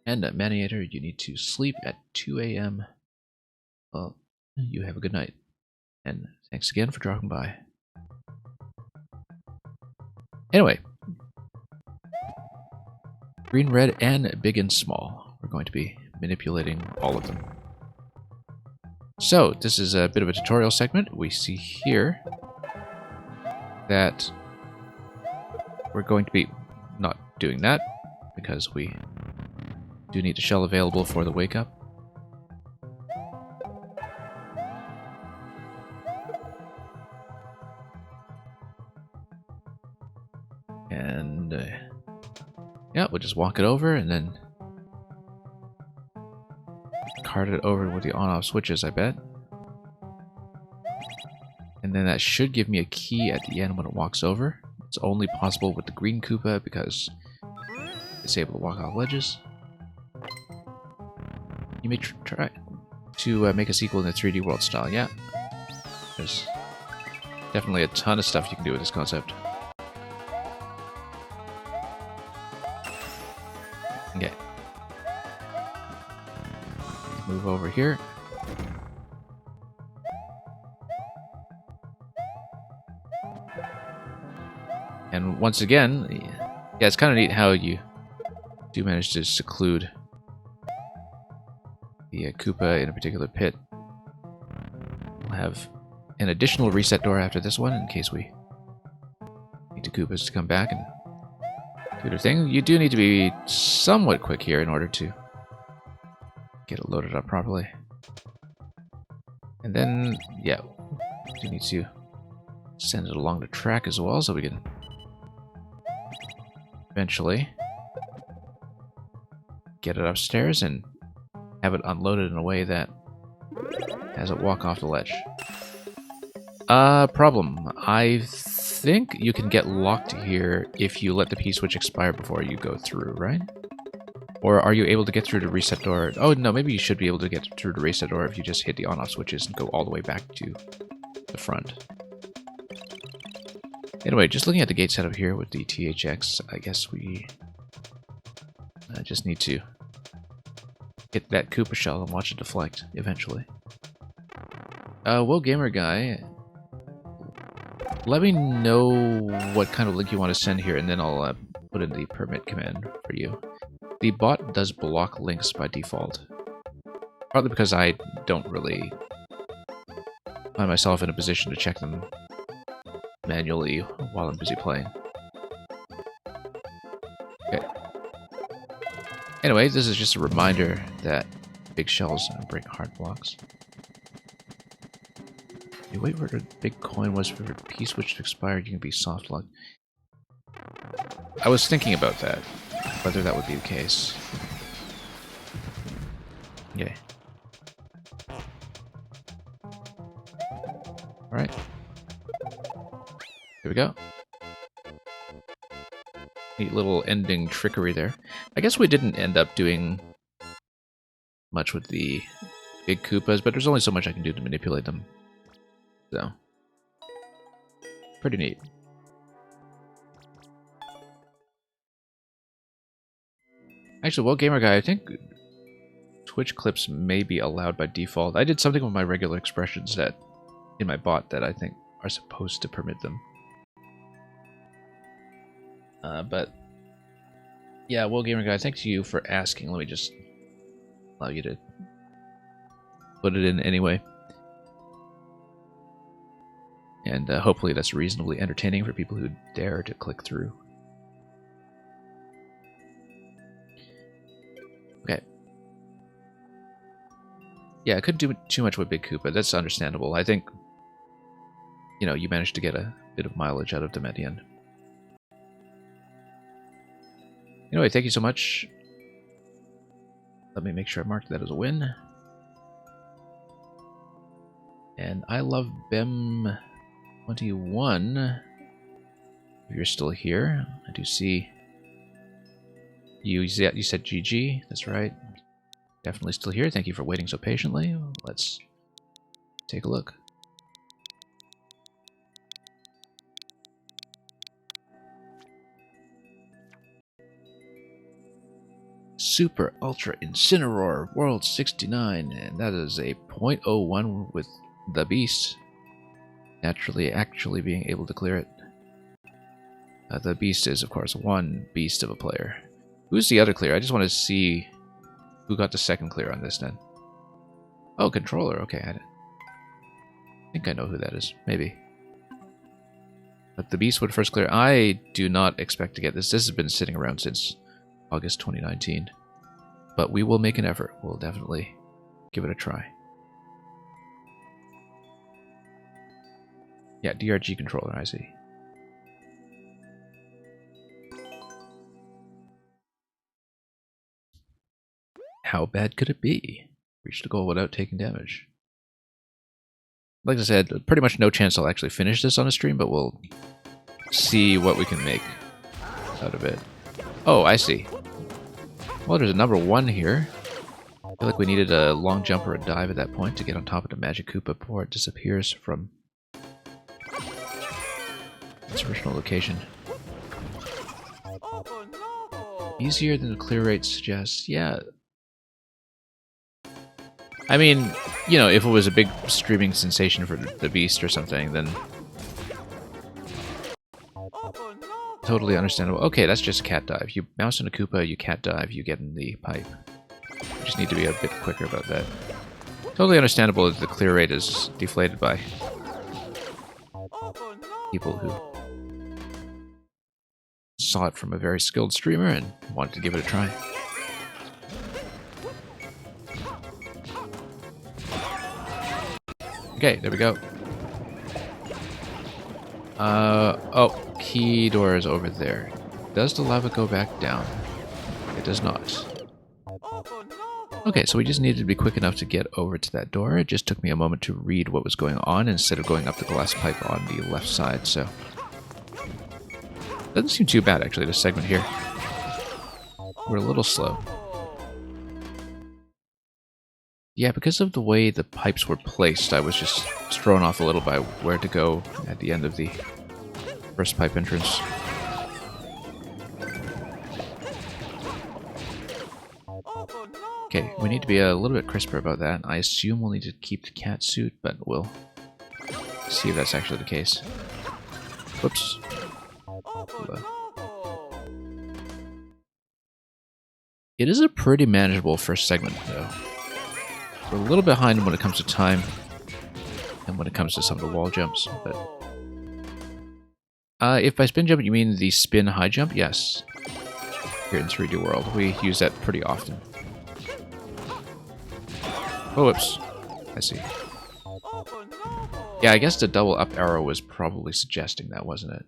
And Maniator, you need to sleep at 2 a.m. Well, you have a good night. And thanks again for dropping by. Anyway. Green, red, and big and small. We're going to be manipulating all of them. So, this is a bit of a tutorial segment. We see here that we're going to be not doing that because we do need the shell available for the wake up. And yeah, we'll just walk it over and then cart it over with the on-off switches, I bet. And then that should give me a key at the end when it walks over. It's only possible with the green Koopa because it's able to walk off ledges. You may try to make a sequel in the 3D World style. Yeah, there's definitely a ton of stuff you can do with this concept. Okay. Move over here. And once again, yeah, it's kind of neat how you do manage to seclude the Koopa in a particular pit. We'll have an additional reset door after this one in case we need the Koopas to come back and do their thing. You do need to be somewhat quick here in order to get it loaded up properly. And then, yeah, you need to send it along the track as well so we can eventually get it upstairs and have it unloaded in a way that has it walk off the ledge. Problem. I think you can get locked here if you let the P-switch expire before you go through, right? Or are you able to get through the reset door? Oh, no, maybe you should be able to get through the reset door if you just hit the on-off switches and go all the way back to the front. Anyway, just looking at the gate setup here with the THX, I guess we just need to get that Koopa shell and watch it deflect eventually. Well, Gamer Guy, let me know what kind of link you want to send here, and then I'll put in the permit command for you. The bot does block links by default, partly because I don't really find myself in a position to check them manually while I'm busy playing. Okay. Anyway, this is just a reminder that big shells break hard blocks. You wait where the big coin was for the P-switch to expire, you can be soft locked. I was thinking about that, whether that would be the case. Okay. Alright. Here we go. Neat little ending trickery there. I guess we didn't end up doing much with the big Koopas, but there's only so much I can do to manipulate them. So, pretty neat. Actually, well, Gamer Guy, I think Twitch clips may be allowed by default. I did something with my regular expressions that in my bot that I think are supposed to permit them. But yeah, well, Gamer Guy, thanks to you for asking. Let me just allow you to put it in anyway. And hopefully that's reasonably entertaining for people who dare to click through. Okay. Yeah, I couldn't do too much with Big Koopa. That's understandable. I think, you know, you managed to get a bit of mileage out of them at the end. Anyway, thank you so much. Let me make sure I marked that as a win. And I love Bem 21. If you're still here, I do see you said GG. That's right. Definitely still here. Thank you for waiting so patiently. Let's take a look. Super Ultra Incineroar World 69, and that is a 0.01 with the Beast. Naturally, actually being able to clear it. The Beast is, of course, one beast of a player. Who's the other clear? I just want to see who got the second clear on this then. Oh, Controller. Okay, I think I know who that is. Maybe. But the Beast would first clear. I do not expect to get this. This has been sitting around since August 2019. But we will make an effort. We'll definitely give it a try. Yeah, DRG controller, I see. How bad could it be? Reach the goal without taking damage. Like I said, pretty much no chance I'll actually finish this on a stream, but we'll see what we can make out of it. Oh, I see. Well, there's a number 1 here. I feel like we needed a long jump or a dive at that point to get on top of the Magic Koopa before it disappears from its original location. Easier than the clear rate suggests. Yeah. I mean, you know, if it was a big streaming sensation for the Beast or something, then totally understandable. Okay, that's just a cat dive. You bounce in a Koopa, you cat dive, you get in the pipe. You just need to be a bit quicker about that. Totally understandable that the clear rate is deflated by people who saw it from a very skilled streamer and wanted to give it a try. Okay, there we go. Oh, key door is over there. Does the lava go back down? It does not. Okay, so we just needed to be quick enough to get over to that door. It just took me a moment to read what was going on instead of going up the glass pipe on the left side, so... Doesn't seem too bad, actually, this segment here. We're a little slow. Yeah, because of the way the pipes were placed, I was just thrown off a little by where to go at the end of the first pipe entrance. Okay, we need to be a little bit crisper about that. I assume we'll need to keep the cat suit, but we'll see if that's actually the case. Whoops. It is a pretty manageable first segment, though. We're a little behind when it comes to time and when it comes to some of the wall jumps, but... if by spin jump you mean the spin high jump, yes. Here in 3D World, we use that pretty often. Oh, whoops. I see. Yeah, I guess the double up arrow was probably suggesting that, wasn't it?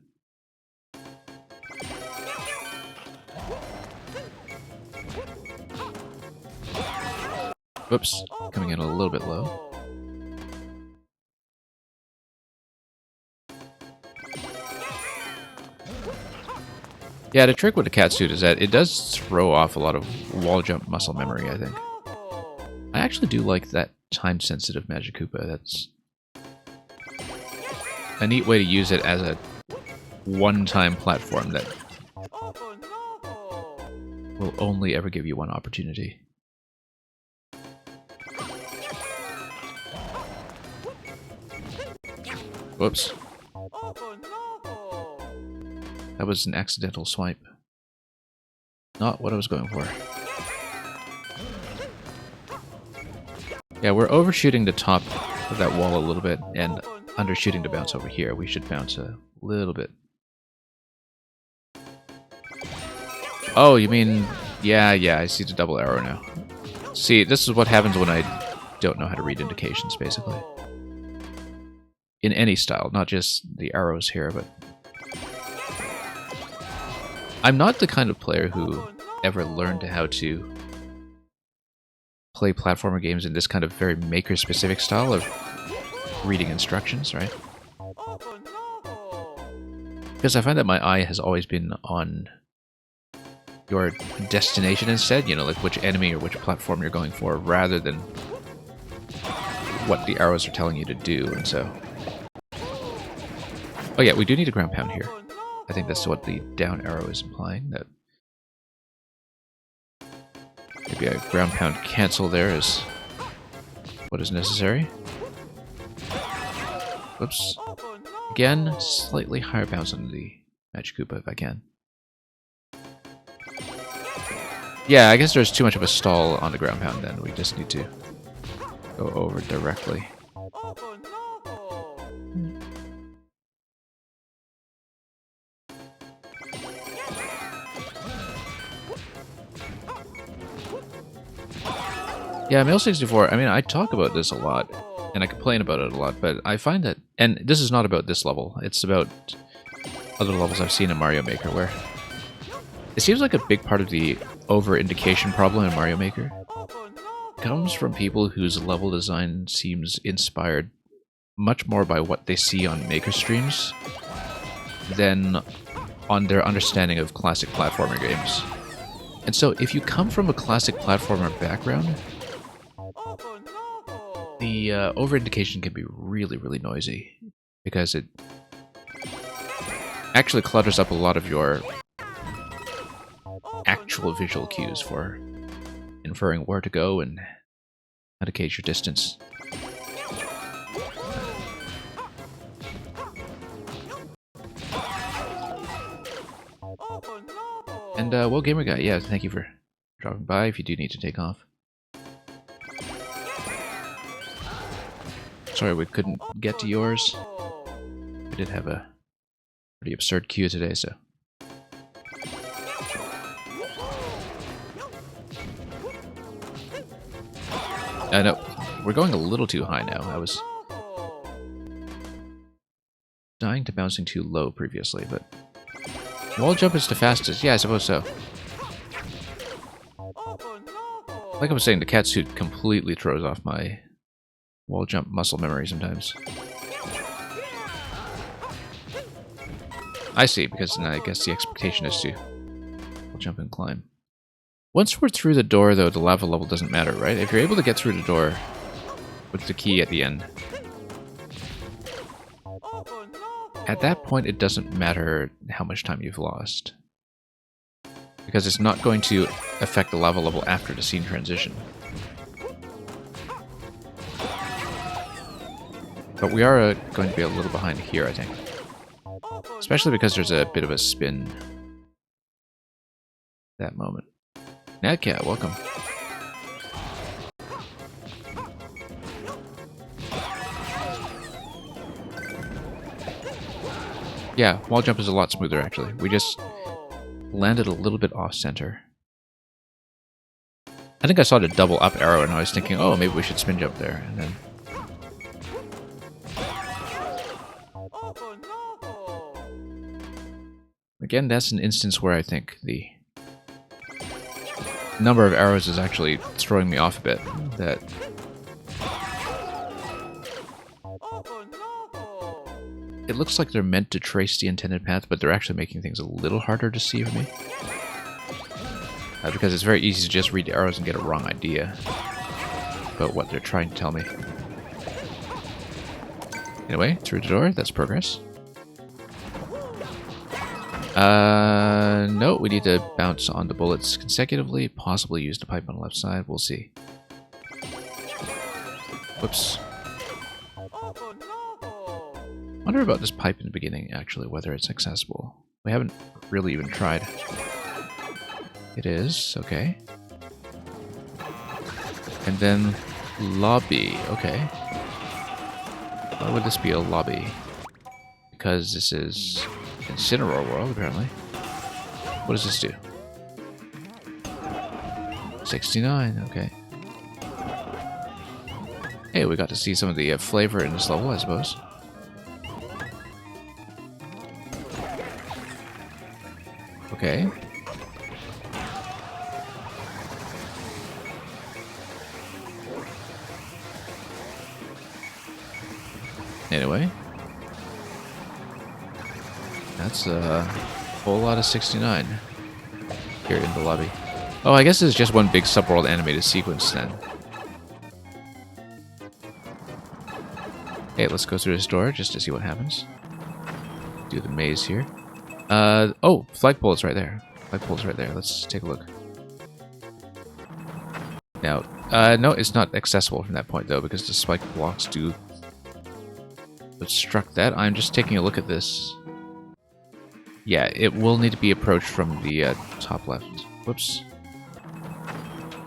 Whoops, coming in a little bit low. Yeah, the trick with the catsuit is that it does throw off a lot of wall jump muscle memory, I think. I actually do like that time-sensitive Magic Koopa. That's a neat way to use it as a one-time platform that will only ever give you one opportunity. Whoops. That was an accidental swipe. Not what I was going for. Yeah, we're overshooting the top of that wall a little bit and undershooting the bounce over here. We should bounce a little bit. Oh, you mean... Yeah, I see the double arrow now. See, this is what happens when I don't know how to read indications, basically. In any style, not just the arrows here, but... I'm not the kind of player who ever learned how to play platformer games in this kind of very maker-specific style of reading instructions, right? Because I find that my eye has always been on your destination instead, you know, like which enemy or which platform you're going for, rather than what the arrows are telling you to do, and so... Oh yeah, we do need a ground pound here. I think that's what the down arrow is implying, that maybe a ground pound cancel there is what is necessary. Whoops. Again, slightly higher bounce on the Magic Koopa if I can. Yeah, I guess there's too much of a stall on the ground pound then. We just need to go over directly. Yeah, Mail 64, I mean, I talk about this a lot, and I complain about it a lot, but I find that... And this is not about this level, it's about other levels I've seen in Mario Maker, where it seems like a big part of the over-indication problem in Mario Maker comes from people whose level design seems inspired much more by what they see on Maker streams than on their understanding of classic platformer games. And so, if you come from a classic platformer background, the over-indication can be really, really noisy, because it actually clutters up a lot of your actual visual cues for inferring where to go and how to gauge your distance. And, well, Gamer Guy, yeah, thank you for dropping by if you do need to take off. Sorry we couldn't get to yours. We did have a pretty absurd queue today, so... No, we're going a little too high now. I was dying to bouncing too low previously, but... Wall jump is the fastest. Yeah, I suppose so. Like I was saying, the cat suit completely throws off my wall jump muscle memory sometimes. I see, because I guess the expectation is to wall jump and climb. Once we're through the door, though, the lava level doesn't matter, right? If you're able to get through the door with the key at the end, at that point it doesn't matter how much time you've lost, because it's not going to affect the lava level after the scene transition. But we are going to be a little behind here, I think. Especially because there's a bit of a spin that moment. Nadcat, welcome. Yeah, wall jump is a lot smoother, actually. We just landed a little bit off-center. I think I saw the double up arrow and I was thinking, oh, maybe we should spin jump there, and then... Again, that's an instance where I think the number of arrows is actually throwing me off a bit. That it looks like they're meant to trace the intended path, but they're actually making things a little harder to see for me. Because it's very easy to just read the arrows and get a wrong idea about what they're trying to tell me. Anyway, through the door, that's progress. No, we need to bounce on the bullets consecutively, possibly use the pipe on the left side, we'll see. Whoops. Wonder about this pipe in the beginning, actually, whether it's accessible. We haven't really even tried. It is, okay. And then lobby, okay. Why would this be a lobby? Because this is Incineroar World, apparently. What does this do? 69, okay. Hey, we got to see some of the flavor in this level, I suppose. Okay. Anyway. That's a whole lot of 69 here in the lobby. Oh, I guess it's just one big subworld animated sequence then. Okay, let's go through this door just to see what happens. Do the maze here. Oh, flagpole is right there. Flagpole is right there. Let's take a look. Now, no, it's not accessible from that point though, because the spike blocks do obstruct that. I'm just taking a look at this. Yeah, it will need to be approached from the top left. Whoops.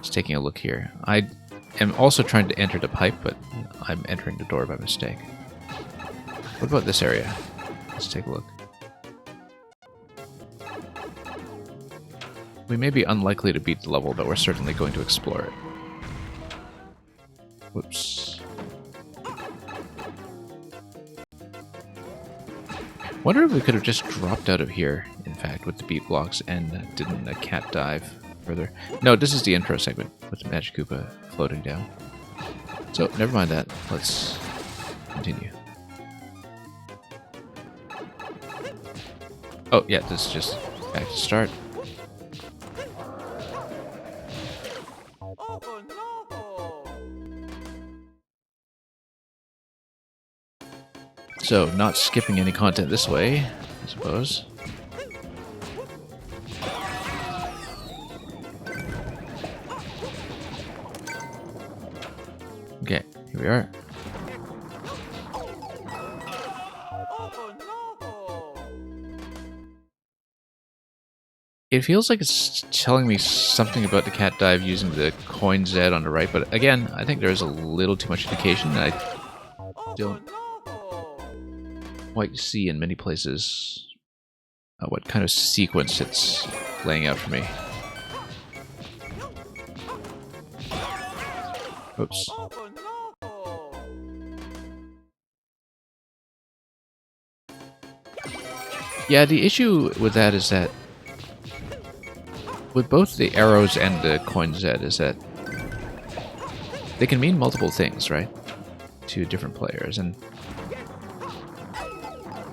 Just taking a look here. I am also trying to enter the pipe, but I'm entering the door by mistake. What about this area? Let's take a look. We may be unlikely to beat the level, but we're certainly going to explore it. Whoops. Wonder if we could have just dropped out of here, in fact, with the beat blocks and didn't a cat dive further. No, this is the intro segment with the Magic Koopa floating down. So, never mind that. Let's continue. Oh, yeah, this is just back to start. So, not skipping any content this way, I suppose. Okay, here we are. It feels like it's telling me something about the cat dive using the coin Z on the right, but again, I think there's a little too much indication. I don't quite see in many places what kind of sequence it's laying out for me. Oops. Yeah, the issue with that is that with both the arrows and the coin Z is that they can mean multiple things, right? To different players, and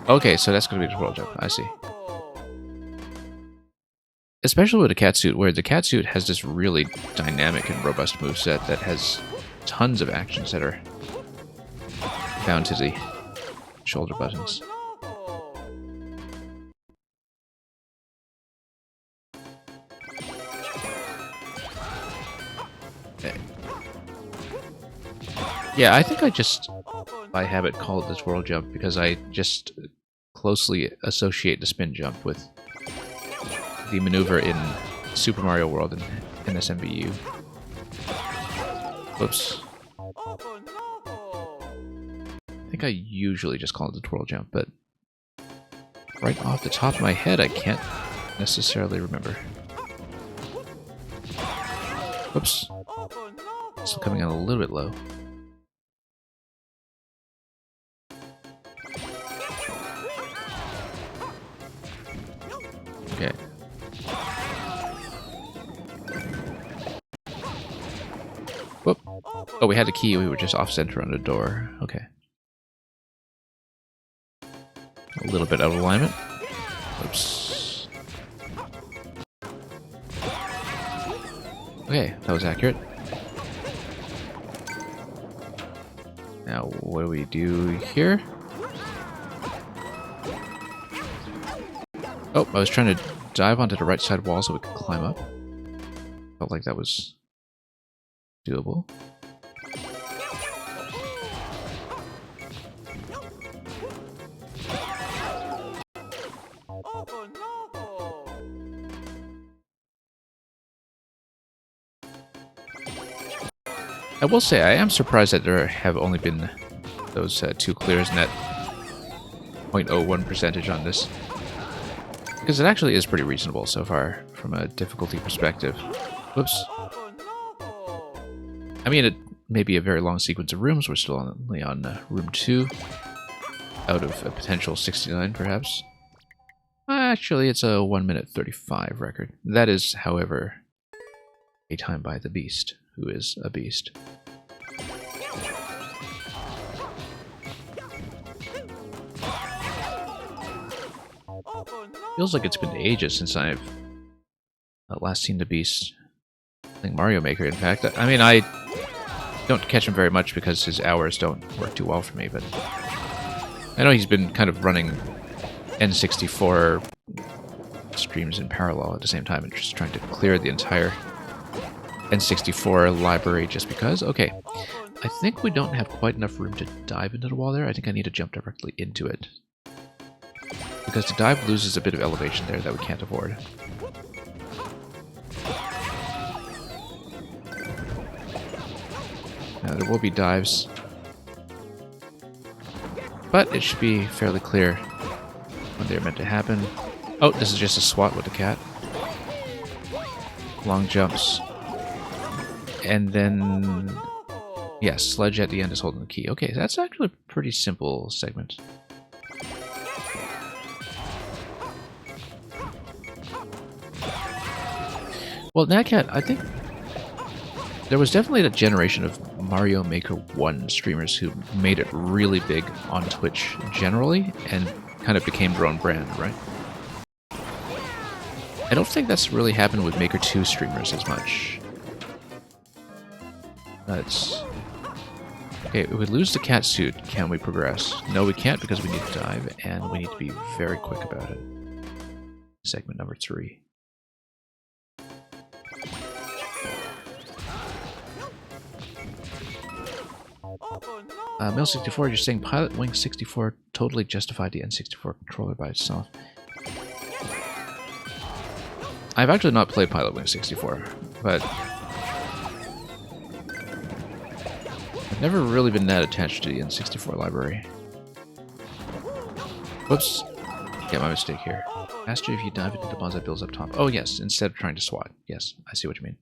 okay, so that's going to be the world jump. I see. Especially with a catsuit, where the catsuit has this really dynamic and robust moveset that has tons of actions that are bound to the shoulder buttons. Okay. Yeah, I think I just, by habit, call it the twirl jump because I just closely associate the spin jump with the maneuver in Super Mario World and NSMBU. Whoops. I think I usually just call it the twirl jump, but right off the top of my head, I can't necessarily remember. Whoops. Still coming out a little bit low. Okay. Whoop. Oh, we had a key. We were just off-center on the door. Okay. A little bit out of alignment. Oops. Okay, that was accurate. Now, what do we do here? Oh, I was trying to dive onto the right side wall so we could climb up. Felt like that was doable. I will say, I am surprised that there have only been those 2 clears and that 0.01 percentage on this. Because it actually is pretty reasonable so far, from a difficulty perspective. Whoops. I mean, it may be a very long sequence of rooms. We're still only on room 2, out of a potential 69, perhaps. Actually, it's a 1 minute 35 record. That is, however, a time by the Beast, who is a beast. Feels like it's been ages since I've last seen the Beast playing Mario Maker. In fact, I mean, I don't catch him very much because his hours don't work too well for me, but I know he's been kind of running N64 streams in parallel at the same time and just trying to clear the entire N64 library just because. Okay, I think we don't have quite enough room to dive into the wall there. I think I need to jump directly into it, because the dive loses a bit of elevation there that we can't afford. Now, there will be dives, but it should be fairly clear when they're meant to happen. Oh, this is just a swat with the cat. Long jumps. And then... yeah, Sledge at the end is holding the key. Okay, that's actually a pretty simple segment. Well, Natcat, I think there was definitely a generation of Mario Maker 1 streamers who made it really big on Twitch generally and kind of became their own brand, right? I don't think that's really happened with Maker 2 streamers as much. That's... okay, if we lose the cat suit, can we progress? No, we can't because we need to dive, and we need to be very quick about it. Segment number 3. Mill64, you're saying Pilot Wing 64 totally justified the N64 controller by itself. I've actually not played Pilot Wing 64, but I've never really been that attached to the N64 library. Whoops. Yeah, my mistake here. Asked you if you dive into the bonsai builds up top. Oh yes, instead of trying to swat. Yes, I see what you mean.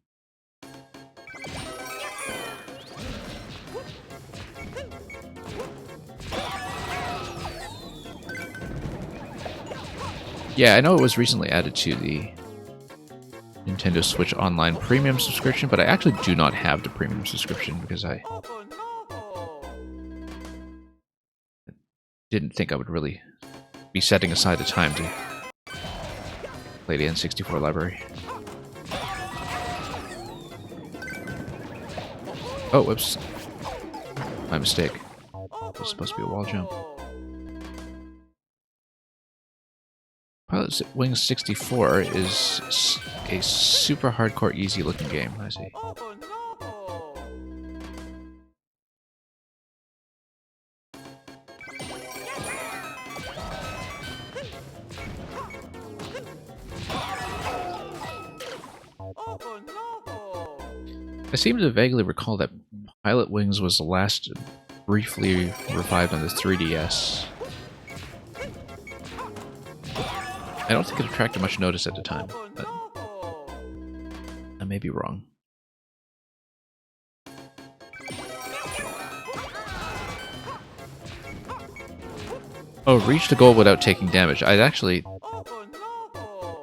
Yeah, I know it was recently added to the Nintendo Switch Online Premium subscription, but I actually do not have the Premium subscription because I didn't think I would really be setting aside the time to play the N64 library. Oh, whoops. My mistake. It was supposed to be a wall jump. Pilot Wing 64 is a super hardcore, easy looking game, I see. I seem to vaguely recall that Pilot Wings was last briefly revived on the 3DS. I don't think it attracted much notice at the time, but I may be wrong. Oh, reach the goal without taking damage. I actually,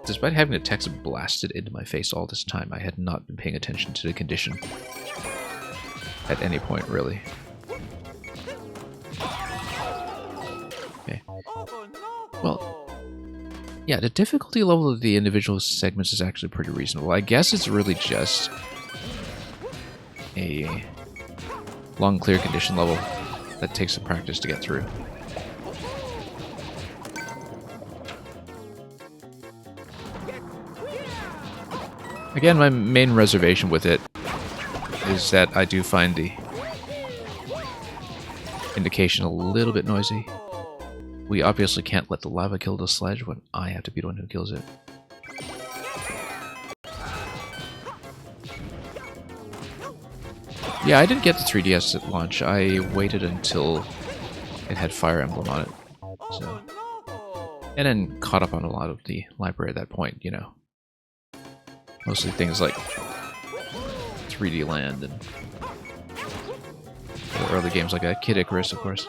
despite having the text blasted into my face all this time, I had not been paying attention to the condition at any point, really. Okay. Well, yeah, the difficulty level of the individual segments is actually pretty reasonable. I guess it's really just a long clear condition level that takes some practice to get through. Again, my main reservation with it is that I do find the indication a little bit noisy. We obviously can't let the lava kill the sledge when I have to be the one who kills it. Yeah, I didn't get the 3DS at launch. I waited until it had Fire Emblem on it. So, and then caught up on a lot of the library at that point, you know. Mostly things like 3D Land and the early games like Kid Icarus, of course.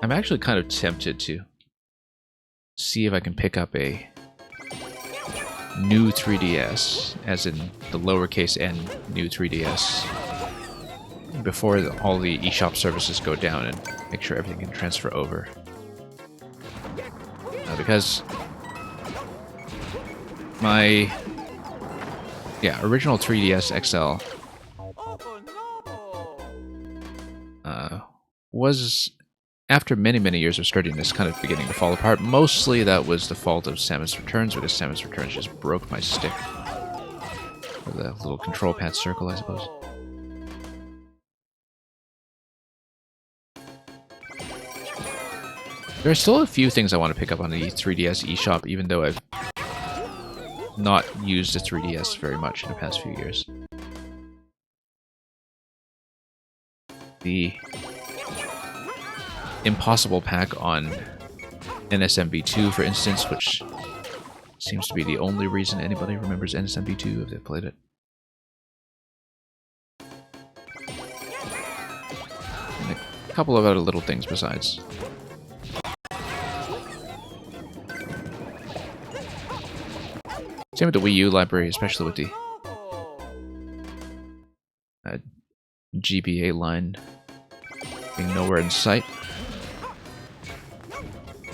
I'm actually kind of tempted to see if I can pick up a new 3DS, as in the lowercase n new 3DS, before all the eShop services go down and make sure everything can transfer over. Because my original 3DS XL was, after many years of sturdiness, kind of beginning to fall apart. Mostly that was the fault of Samus Returns, because Samus Returns just broke my stick. With a little control pad circle, I suppose. There are still a few things I want to pick up on the 3DS eShop, even though I've not used the 3DS very much in the past few years. The Impossible pack on NSMB2, for instance, which seems to be the only reason anybody remembers NSMB2 if they've played it. And a couple of other little things besides. Same with the Wii U library, especially with the GBA line being nowhere in sight.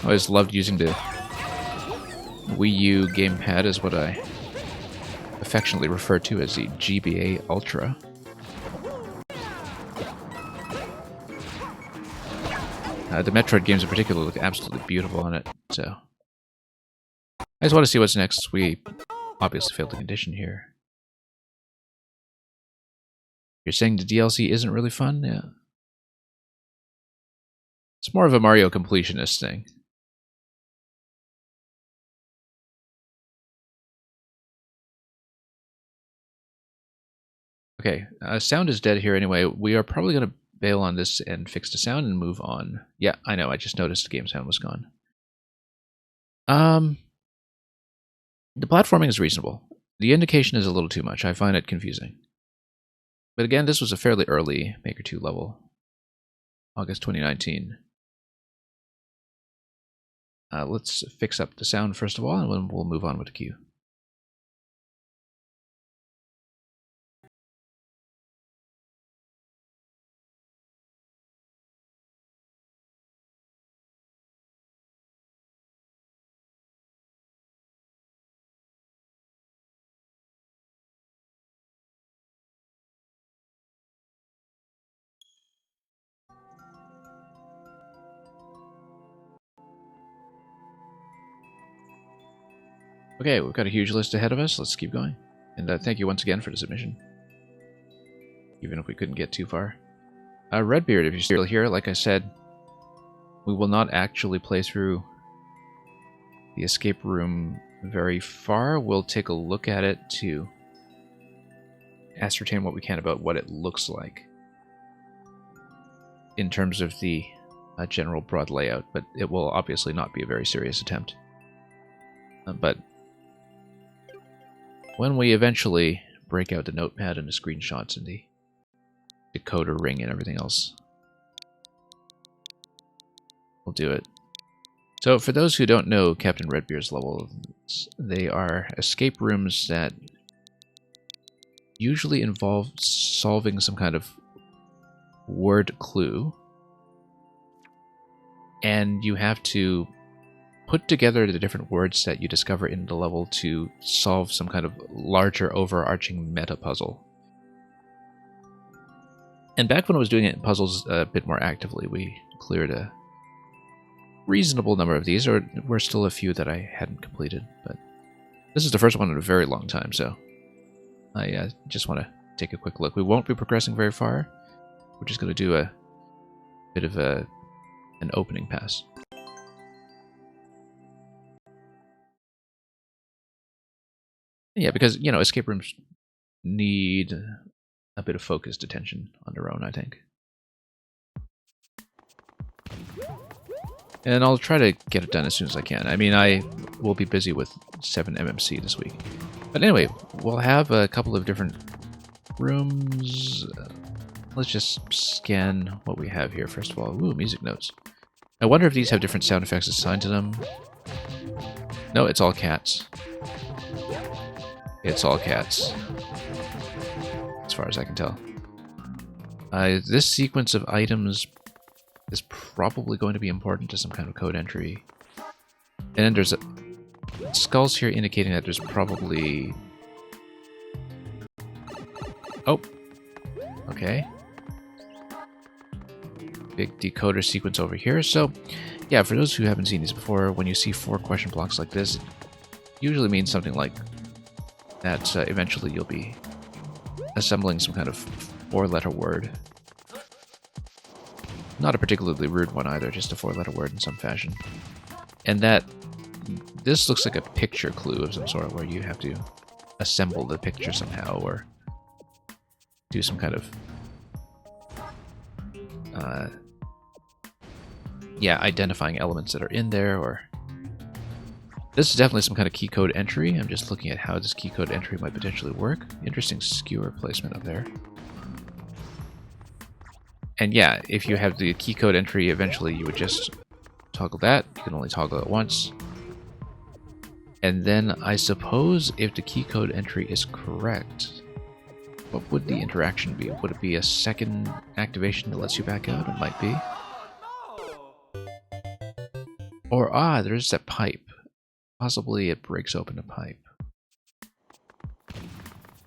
I always loved using the Wii U gamepad as what I affectionately refer to as the GBA Ultra. The Metroid games in particular look absolutely beautiful on it, so I just want to see what's next. We obviously failed the condition here. You're saying the DLC isn't really fun? Yeah. It's more of a Mario completionist thing. Okay, sound is dead here anyway. We are probably going to bail on this and fix the sound and move on. Yeah, I know, I just noticed the game sound was gone. The platforming is reasonable. The indication is a little too much. I find it confusing. But again, this was a fairly early Maker 2 level. August 2019. Let's fix up the sound first of all, and then we'll move on with the queue. Okay, we've got a huge list ahead of us. Let's keep going. And thank you once again for the submission. Even if we couldn't get too far. Redbeard, if you're still here, like I said, we will not actually play through the escape room very far. We'll take a look at it to ascertain what we can about what it looks like in terms of the general broad layout, but it will obviously not be a very serious attempt. But when we eventually break out the notepad and the screenshots and the decoder ring and everything else, we'll do it. So for those who don't know Captain Redbeard's levels, they are escape rooms that usually involve solving some kind of word clue, and you have to put together the different words that you discover in the level to solve some kind of larger overarching meta puzzle. And back when I was doing it in puzzles a bit more actively, we cleared a reasonable number of these, or were still a few that I hadn't completed, but this is the first one in a very long time, so I just want to take a quick look. We won't be progressing very far. We're just going to do a bit of an opening pass. Yeah, because, you know, escape rooms need a bit of focused attention on their own, I think. And I'll try to get it done as soon as I can. I mean, I will be busy with 7MMC this week. But anyway, we'll have a couple of different rooms. Let's just scan what we have here, first of all. Ooh, music notes. I wonder if these have different sound effects assigned to them. No, it's all cats. It's all cats, as far as I can tell. This sequence of items is probably going to be important to some kind of code entry. And then there's skulls here indicating that there's probably... Oh! Okay. Big decoder sequence over here. So, yeah, for those who haven't seen these before, when you see 4 question blocks like this, it usually means something like that eventually you'll be assembling some kind of 4-letter word. Not a particularly rude one either, just a 4-letter word in some fashion. And this looks like a picture clue of some sort, where you have to assemble the picture somehow, or do some kind of identifying elements that are in there, or this is definitely some kind of key code entry. I'm just looking at how this key code entry might potentially work. Interesting skewer placement up there. And yeah, if you have the key code entry, eventually you would just toggle that. You can only toggle it once. And then I suppose if the key code entry is correct, what would the interaction be? Would it be a second activation that lets you back out? It might be. Or, there's that pipe. Possibly it breaks open a pipe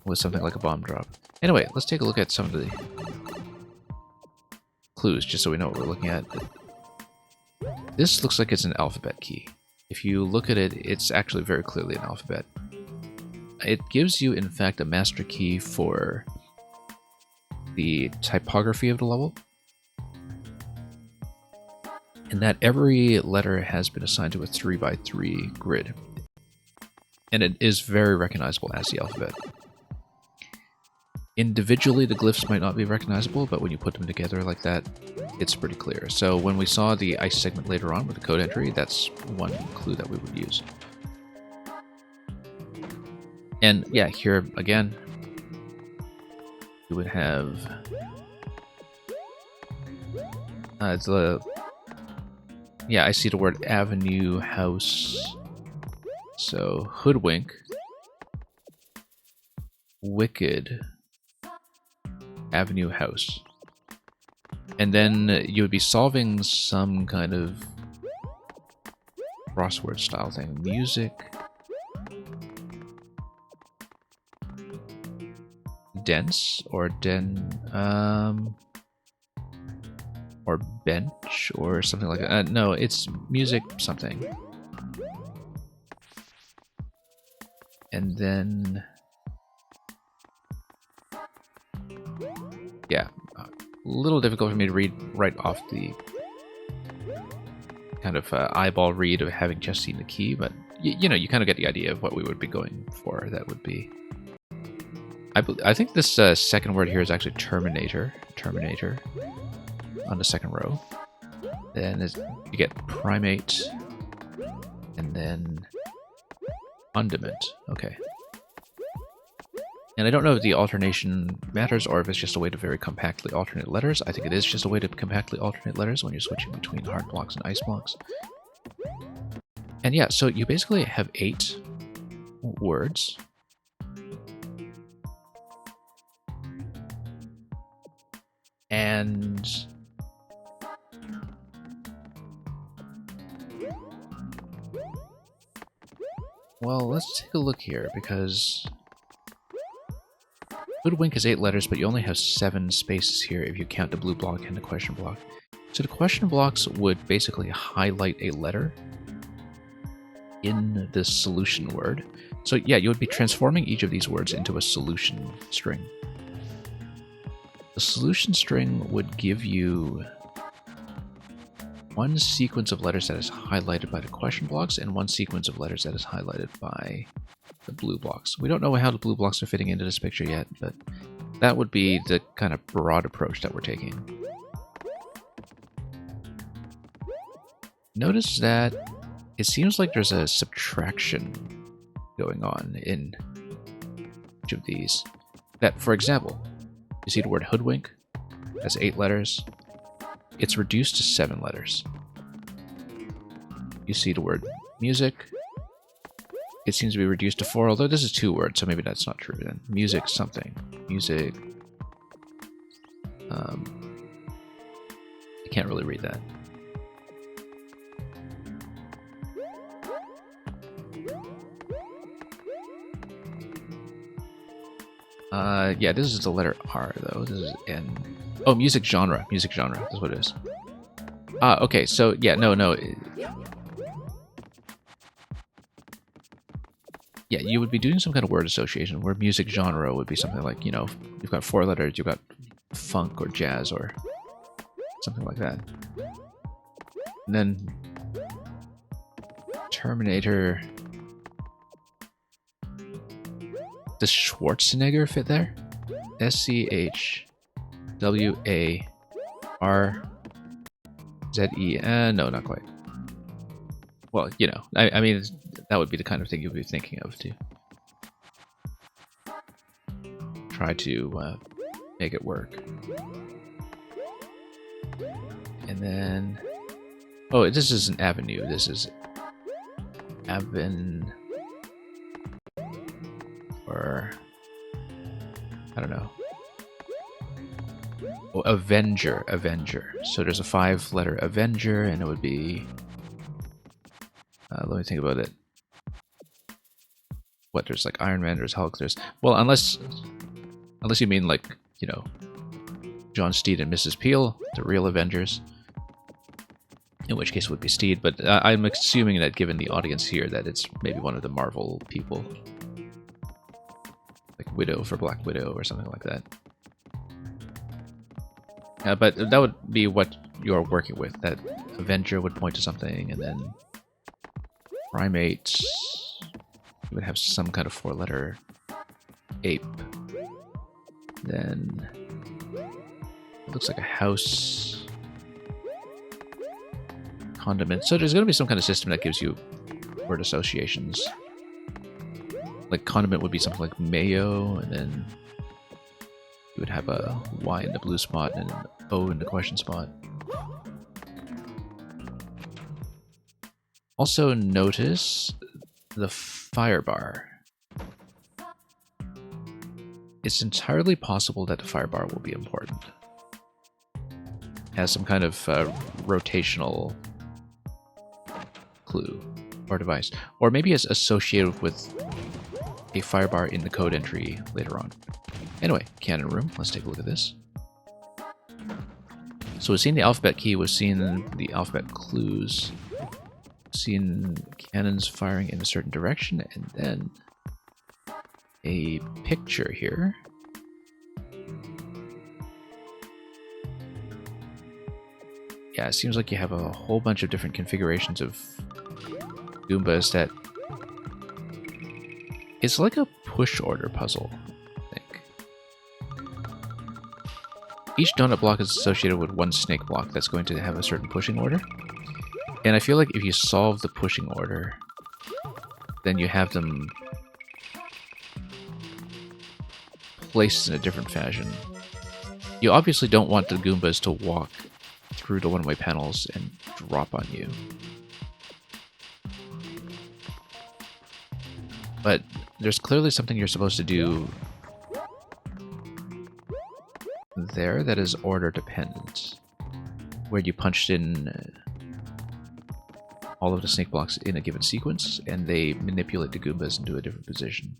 with something like a bomb drop. Anyway, let's take a look at some of the clues, just so we know what we're looking at. This looks like it's an alphabet key. If you look at it, it's actually very clearly an alphabet. It gives you, in fact, a master key for the typography of the level, and that every letter has been assigned to a 3x3 grid. And it is very recognizable as the alphabet. Individually, the glyphs might not be recognizable, but when you put them together like that, it's pretty clear. So when we saw the ice segment later on with the code entry, that's one clue that we would use. And yeah, here again, you would have I see the word avenue, house. So hoodwink, wicked, avenue, house. And then you would be solving some kind of crossword style thing. Music, dense, or or bench, or something like that. No, it's music something. And then, yeah, a little difficult for me to read right off the kind of eyeball read of having just seen the key, but you know, you kind of get the idea of what we would be going for. That would be, I think this second word here is actually terminator. Terminator on the second row. Then you get primate, and then fundament. Okay. And I don't know if the alternation matters or if it's just a way to very compactly alternate letters. I think it is just a way to compactly alternate letters when you're switching between hard blocks and ice blocks. And yeah, so you basically have 8 words. And well, let's take a look here, because hoodwink is 8 letters, but you only have 7 spaces here if you count the blue block and the question block. So the question blocks would basically highlight a letter in the solution word. So yeah, you would be transforming each of these words into a solution string. The solution string would give you one sequence of letters that is highlighted by the question blocks and one sequence of letters that is highlighted by the blue blocks. We don't know how the blue blocks are fitting into this picture yet, but that would be the kind of broad approach that we're taking. Notice that it seems like there's a subtraction going on in each of these. That, for example, you see the word hoodwink has 8 letters. It's reduced to 7 letters. You see the word music. It seems to be reduced to 4, although this is 2 words, so maybe that's not true then. Music something. Music. I can't really read that. Yeah, this is the letter R, though. This is N. Oh, music genre. Music genre. That's what it is. Ah, okay, so, yeah, no. Yeah, you would be doing some kind of word association, where music genre would be something like, you know, you've got 4 letters, you've got funk or jazz or something like that. And then Terminator. Does Schwarzenegger fit there? SCHWARZE. No, not quite. Well, you know, I mean, that would be the kind of thing you'd be thinking of to try to make it work. And then, oh, this is an avenue. This is or I don't know. Oh, Avenger. So there's a 5-letter Avenger, and it would be. Let me think about it. What, there's like Iron Man, there's Hulk, there's... Well, unless you mean like, you know, John Steed and Mrs. Peel, the real Avengers. In which case it would be Steed, but I'm assuming that given the audience here that it's maybe one of the Marvel people. Like Widow for Black Widow or something like that. But that would be what you're working with. That Avenger would point to something, and then... Primate, you would have some kind of 4-letter ape. Then it looks like a house. Condiment. So there's going to be some kind of system that gives you word associations. Like condiment would be something like mayo, and then you would have a Y in the blue spot and an O in the question spot. Also notice the fire bar. It's entirely possible that the fire bar will be important. Has some kind of rotational clue or device. Or maybe it's associated with a fire bar in the code entry later on. Anyway, canon room. Let's take a look at this. So we've seen the alphabet key, we've seen the alphabet clues. Seen cannons firing in a certain direction, and then a picture here. Yeah, it seems like you have a whole bunch of different configurations of Goombas that... It's like a push order puzzle, I think. Each donut block is associated with one snake block that's going to have a certain pushing order. And I feel like if you solve the pushing order, then you have them placed in a different fashion. You obviously don't want the Goombas to walk through the one-way panels and drop on you. But there's clearly something you're supposed to do there that is order dependent, where you punched in all of the snake blocks in a given sequence, and they manipulate the Goombas into a different position.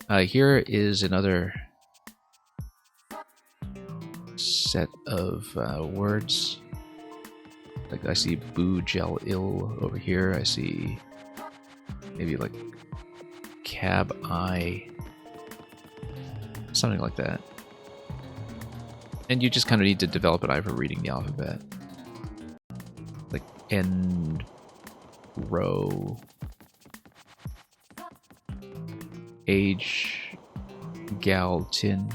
Here is another set of words. Like I see boo, gel, ill over here. I see maybe like cab, eye, something like that. And you just kind of need to develop an eye for reading the alphabet. Like end, row, age, gal, tin.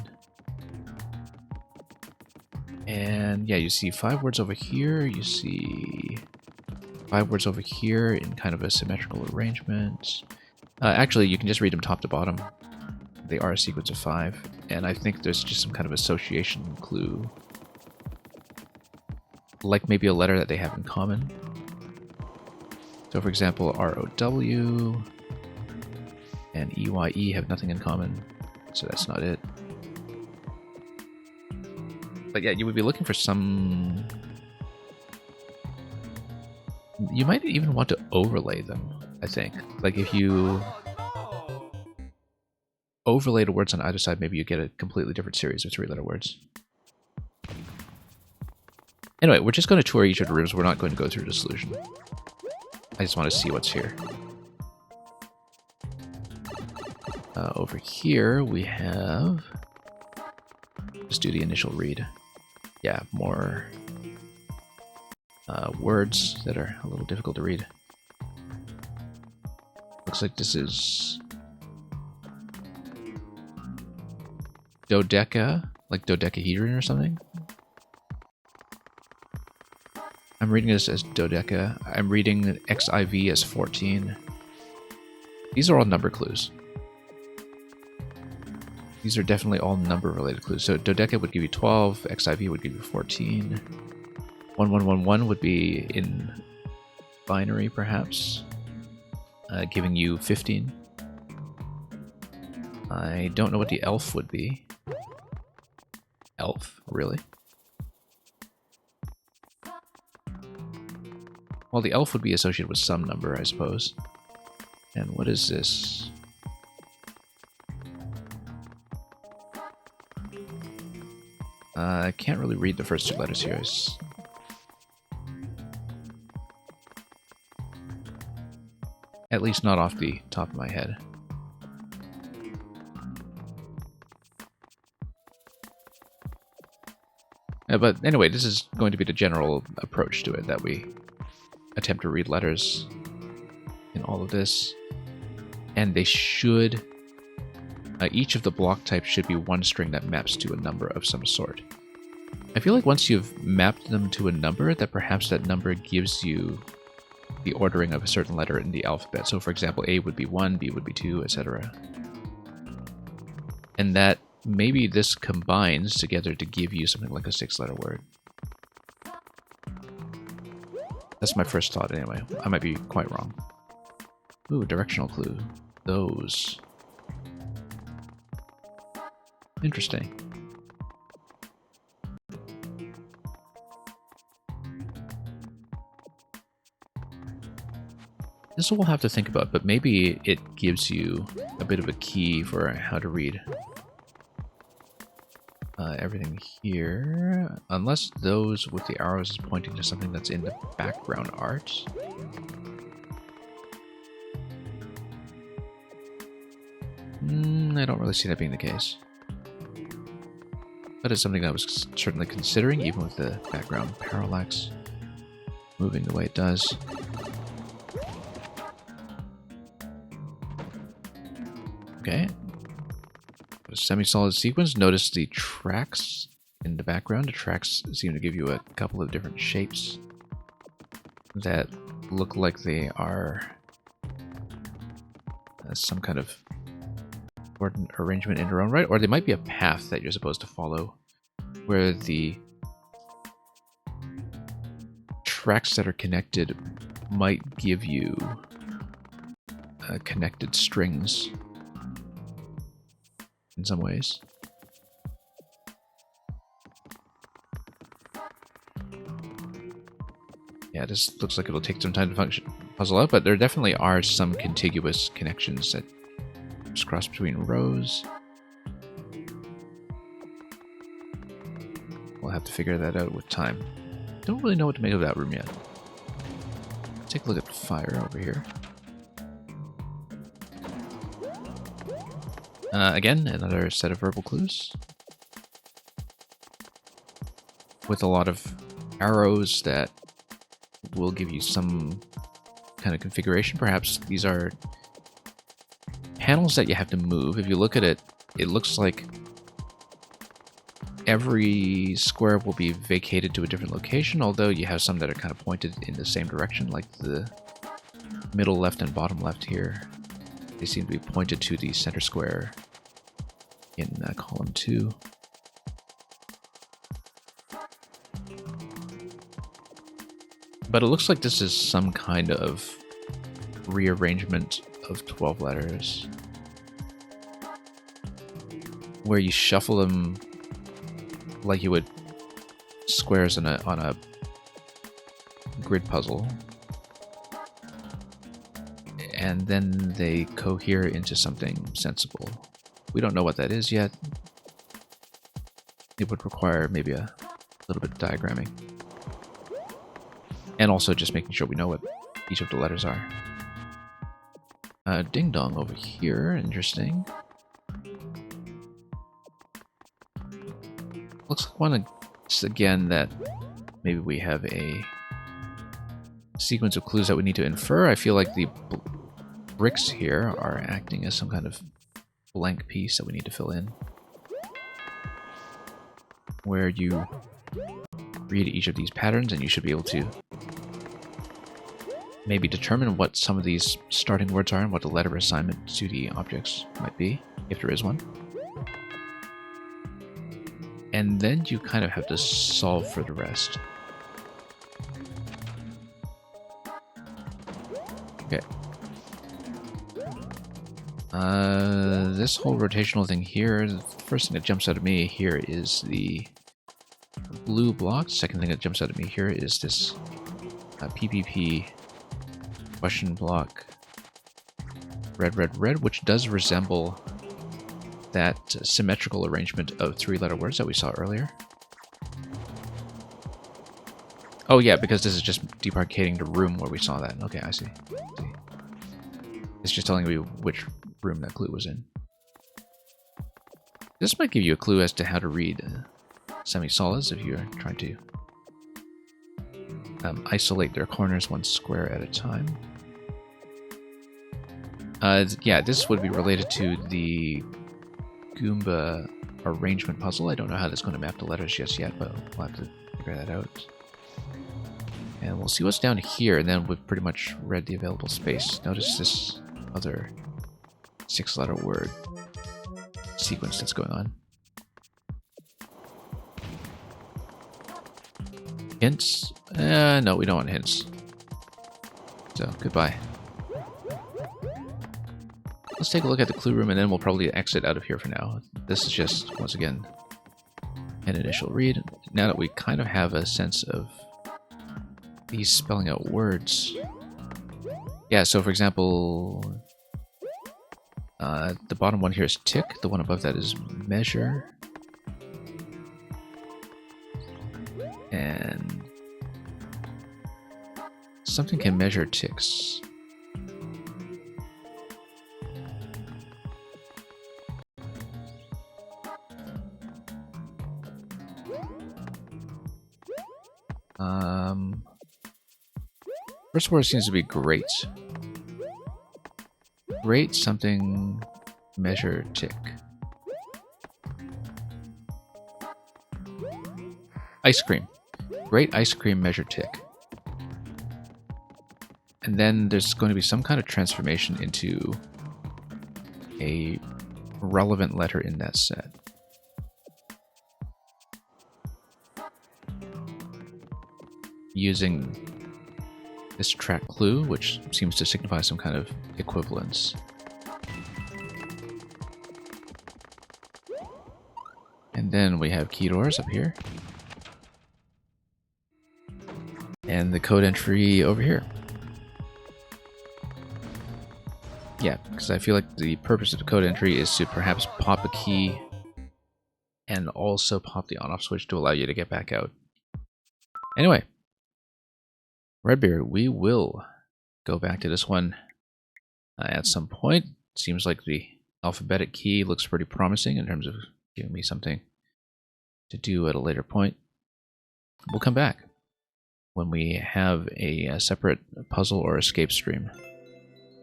And yeah, you see 5 words over here, you see 5 words over here in kind of a symmetrical arrangement. Actually, you can just read them top to bottom. They are a sequence of 5, and I think there's just some kind of association clue. Like maybe a letter that they have in common. So for example, ROW, and EYE have nothing in common, so that's not it. But yeah, you would be looking for some... You might even want to overlay them, I think. Like if you overlay the words on either side, maybe you get a completely different series of 3-letter words. Anyway, we're just going to tour each of the rooms. We're not going to go through the solution. I just want to see what's here. Over here we have... Just do the initial read. Yeah, more words that are a little difficult to read. Looks like this is dodeca, like dodecahedron or something. I'm reading this as dodeca. I'm reading XIV as 14. These are all number clues. These are definitely all number-related clues. So dodeca would give you 12, XIV would give you 14. 1111 would be in binary, perhaps, giving you 15. I don't know what the elf would be. Elf? Really? Well, the elf would be associated with some number, I suppose. And what is this? I can't really read the first 2 letters here. At least not off the top of my head. But anyway, this is going to be the general approach to it, that we attempt to read letters in all of this. And they should... each of the block types should be one string that maps to a number of some sort. I feel like once you've mapped them to a number, that perhaps that number gives you the ordering of a certain letter in the alphabet. So for example, A would be 1, B would be 2, etc. And that maybe this combines together to give you something like a 6-letter word. That's my first thought anyway. I might be quite wrong. Ooh, directional clue. Those. Interesting. This we'll have to think about, but maybe it gives you a bit of a key for how to read everything here. Unless those with the arrows is pointing to something that's in the background art. I don't really see that being the case. But it's something I was certainly considering, even with the background parallax moving the way it does. Okay. A semi-solid sequence. Notice the tracks in the background. The tracks seem to give you a couple of different shapes that look like they are some kind of arrangement in their own right, or they might be a path that you're supposed to follow, where the tracks that are connected might give you connected strings in some ways. Yeah, this looks like it'll take some time to puzzle out, but there definitely are some contiguous connections that cross between rows. We'll have to figure that out with time. Don't really know what to make of that room yet. Take a look at the fire over here. Again, another set of verbal clues. With a lot of arrows that will give you some kind of configuration. Perhaps these are panels that you have to move. If you look at it, it looks like every square will be vacated to a different location, although you have some that are kind of pointed in the same direction, like the middle left and bottom left here. They seem to be pointed to the center square in column 2. But it looks like this is some kind of rearrangement of 12 letters. where you shuffle them like you would squares on a grid puzzle, and then they cohere into something sensible. We don't know what that is yet. It would require maybe a little bit of diagramming. And also just making sure we know what each of the letters are. Ding dong over here, interesting. Looks like one again that maybe we have a sequence of clues that we need to infer. I feel like the bricks here are acting as some kind of blank piece that we need to fill in, where you read each of these patterns and you should be able to maybe determine what some of these starting words are and what the letter assignment to the objects might be, if there is one. And then you kind of have to solve for the rest. Okay. This whole rotational thing here, the first thing that jumps out at me here is the blue block. Second thing that jumps out at me here is this PPP question block red, red, red, which does resemble that symmetrical arrangement of three-letter words that we saw earlier. Oh yeah, because this is just demarcating the room where we saw that. Okay, I see. It's just telling me which room that clue was in. This might give you a clue as to how to read semi-solids if you're trying to isolate their corners one square at a time. Yeah, this would be related to the Goomba arrangement puzzle. I don't know how that's going to map the letters just yet, but we'll have to figure that out. And we'll see what's down here, and then we've pretty much read the available space. Notice this other 6-letter word sequence that's going on. Hints? No, we don't want hints. So, goodbye. Let's take a look at the clue room, and then we'll probably exit out of here for now. This is just, once again, an initial read. Now that we kind of have a sense of these spelling out words. Yeah, so for example, the bottom one here is tick. The one above that is measure. And something can measure ticks. First word seems to be great. Great something measure tick. Ice cream. Great ice cream measure tick. And then there's going to be some kind of transformation into a relevant letter in that set. Using this track clue, which seems to signify some kind of equivalence. And then we have key doors up here. And the code entry over here. Yeah, because I feel like the purpose of the code entry is to perhaps pop a key and also pop the on-off switch to allow you to get back out. Anyway, Redbeard, we will go back to this one at some point. Seems like the alphabetic key looks pretty promising in terms of giving me something to do at a later point. We'll come back when we have a separate puzzle or escape stream.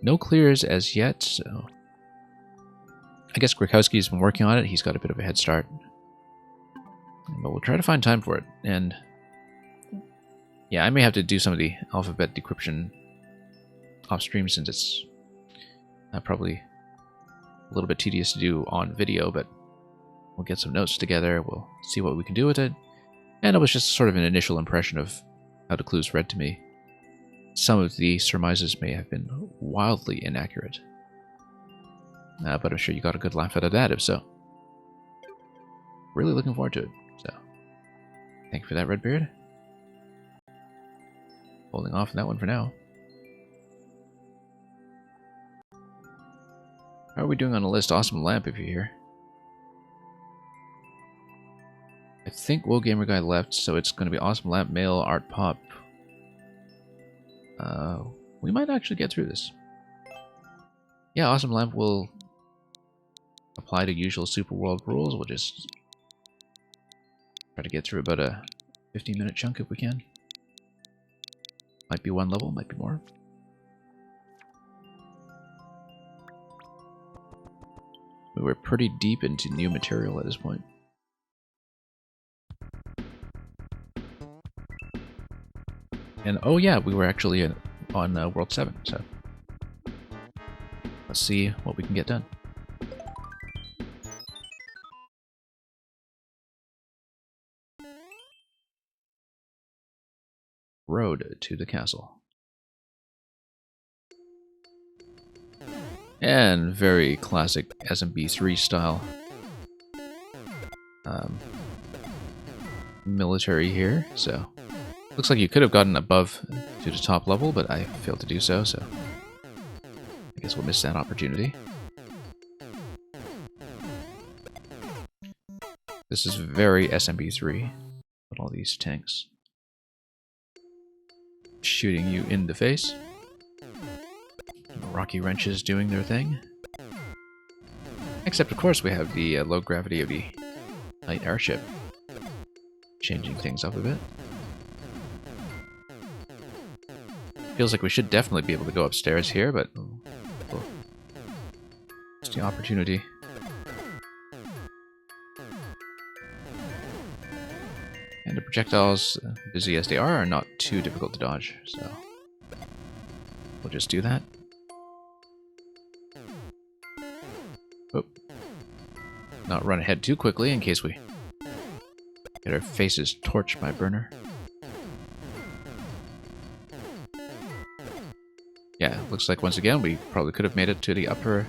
No clears as yet, so I guess Grikowski's been working on it. He's got a bit of a head start. But we'll try to find time for it. And yeah, I may have to do some of the alphabet decryption off stream since it's probably a little bit tedious to do on video, but we'll get some notes together, we'll see what we can do with it. And it was just sort of an initial impression of how the clues read to me. Some of the surmises may have been wildly inaccurate. But I'm sure you got a good laugh out of that, if so. really looking forward to it. So, thank you for that, Redbeard. Holding off on that one for now. How are we doing on the list? Awesome Lamp, if you're here. I think Will Gamer Guy left, so it's going to be Awesome Lamp, Mail, Art Pop. We might actually get through this. Yeah, Awesome Lamp will apply to usual Super World rules. We'll just try to get through about a 15-minute chunk if we can. Might be one level, might be more. We were pretty deep into new material at this point. And oh yeah, we were actually on World 7, so let's see what we can get done. Road to the castle. And very classic SMB3 style military here, so looks like you could have gotten above to the top level, but I failed to do so, so I guess we'll miss that opportunity. This is very SMB3 with all these tanks shooting you in the face. Rocky wrenches doing their thing. Except, of course, we have the low gravity of the light airship changing things up a bit. Feels like we should definitely be able to go upstairs here, but it's the opportunity. And the projectiles, busy as they are not too difficult to dodge, so we'll just do that. Oop. Not run ahead too quickly in case we get our faces torched by burner. Yeah, looks like once again we probably could have made it to the upper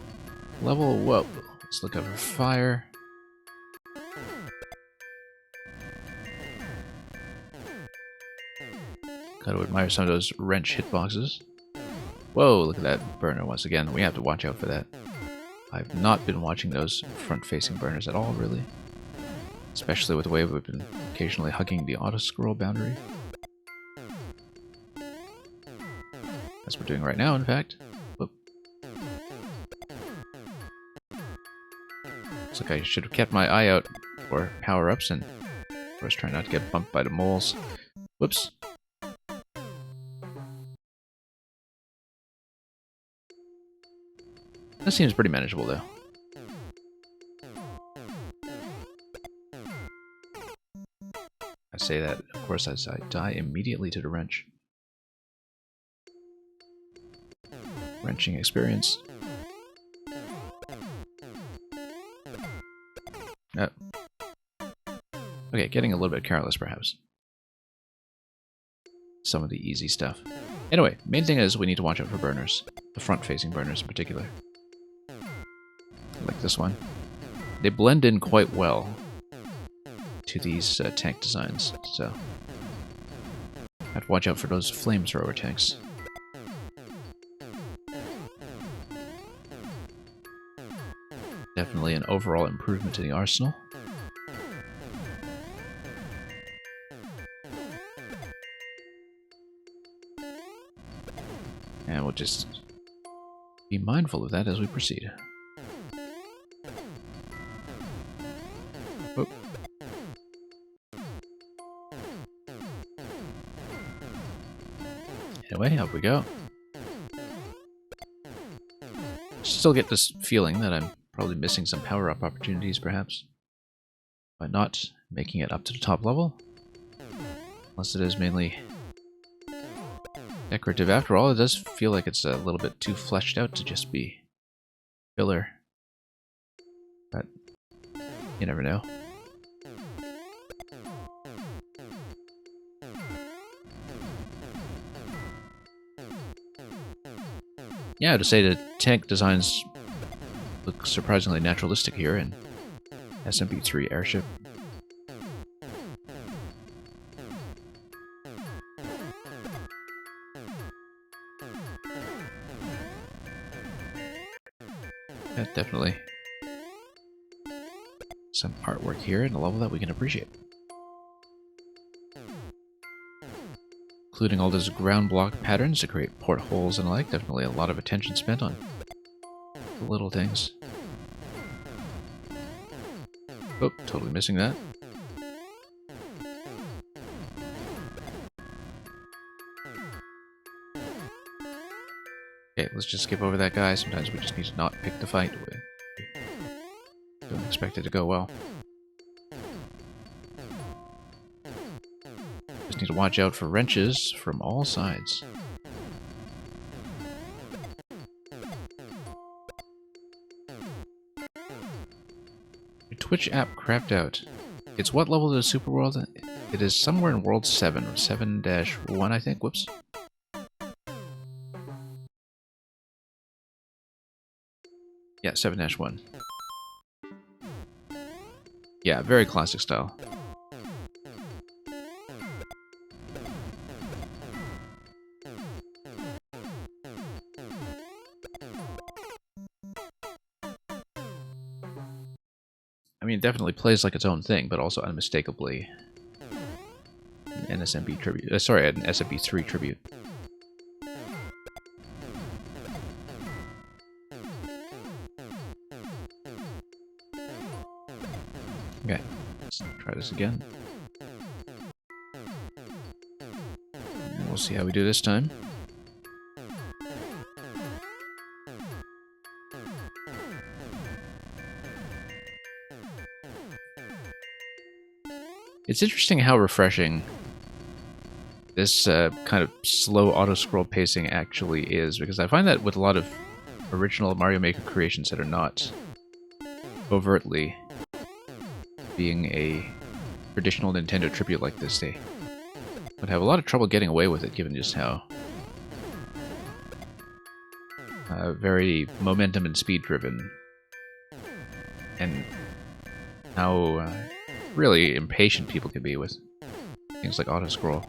level. Whoa, let's look over fire. Gotta admire some of those wrench hitboxes. Whoa, look at that burner once again. We have to watch out for that. I've not been watching those front-facing burners at all, really. Especially with the way we've been occasionally hugging the auto-scroll boundary. As we're doing right now, in fact. Whoop. Looks like I should have kept my eye out for power-ups and, of course, try not to get bumped by the moles. Whoops. This seems pretty manageable, though. I say that, of course, as I die immediately to the wrench. Wrenching experience. Oh. Okay, getting a little bit careless, perhaps. Some of the easy stuff. Anyway, main thing is we need to watch out for burners. The front-facing burners in particular. Like this one. They blend in quite well to these tank designs, so I have to watch out for those flamethrower tanks. Definitely an overall improvement to the arsenal. And we'll just be mindful of that as we proceed. Oh. Anyway, up we go. Still get this feeling that I'm probably missing some power-up opportunities, perhaps, by not making it up to the top level. Unless it is mainly decorative. After all, it does feel like it's a little bit too fleshed out to just be filler. But you never know. Yeah, to say the tank designs look surprisingly naturalistic here in SMB3 airship Yeah, definitely some artwork here in a level that we can appreciate. Including all those ground block patterns to create portholes and the like. Definitely a lot of attention spent on the little things. Oh, totally missing that. Okay, let's just skip over that guy. Sometimes we just need to not pick the fight. Don't expect it to go well. Just need to watch out for wrenches from all sides. Your Twitch app crapped out. It's what level of the Super World? It is somewhere in World 7, or 7-1, I think. Whoops. Yeah, 7-1. Yeah, very classic style. I mean, it definitely plays like its own thing, but also unmistakably an NSMB tribute. Sorry, an SMB3 tribute. Okay, let's try this again. And we'll see how we do this time. It's interesting how refreshing this kind of slow auto-scroll pacing actually is, because I find that with a lot of original Mario Maker creations that are not overtly being a traditional Nintendo tribute like this, they would have a lot of trouble getting away with it, given just how very momentum and speed driven, and how really impatient people can be with things like auto-scroll.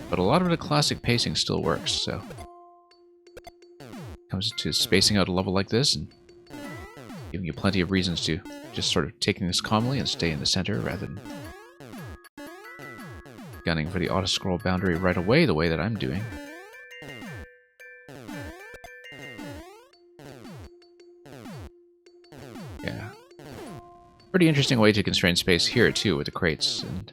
But a lot of the classic pacing still works, so it comes to spacing out a level like this and giving you plenty of reasons to just sort of taking this calmly and stay in the center rather than gunning for the auto-scroll boundary right away the way that I'm doing. Yeah. Pretty interesting way to constrain space here too with the crates and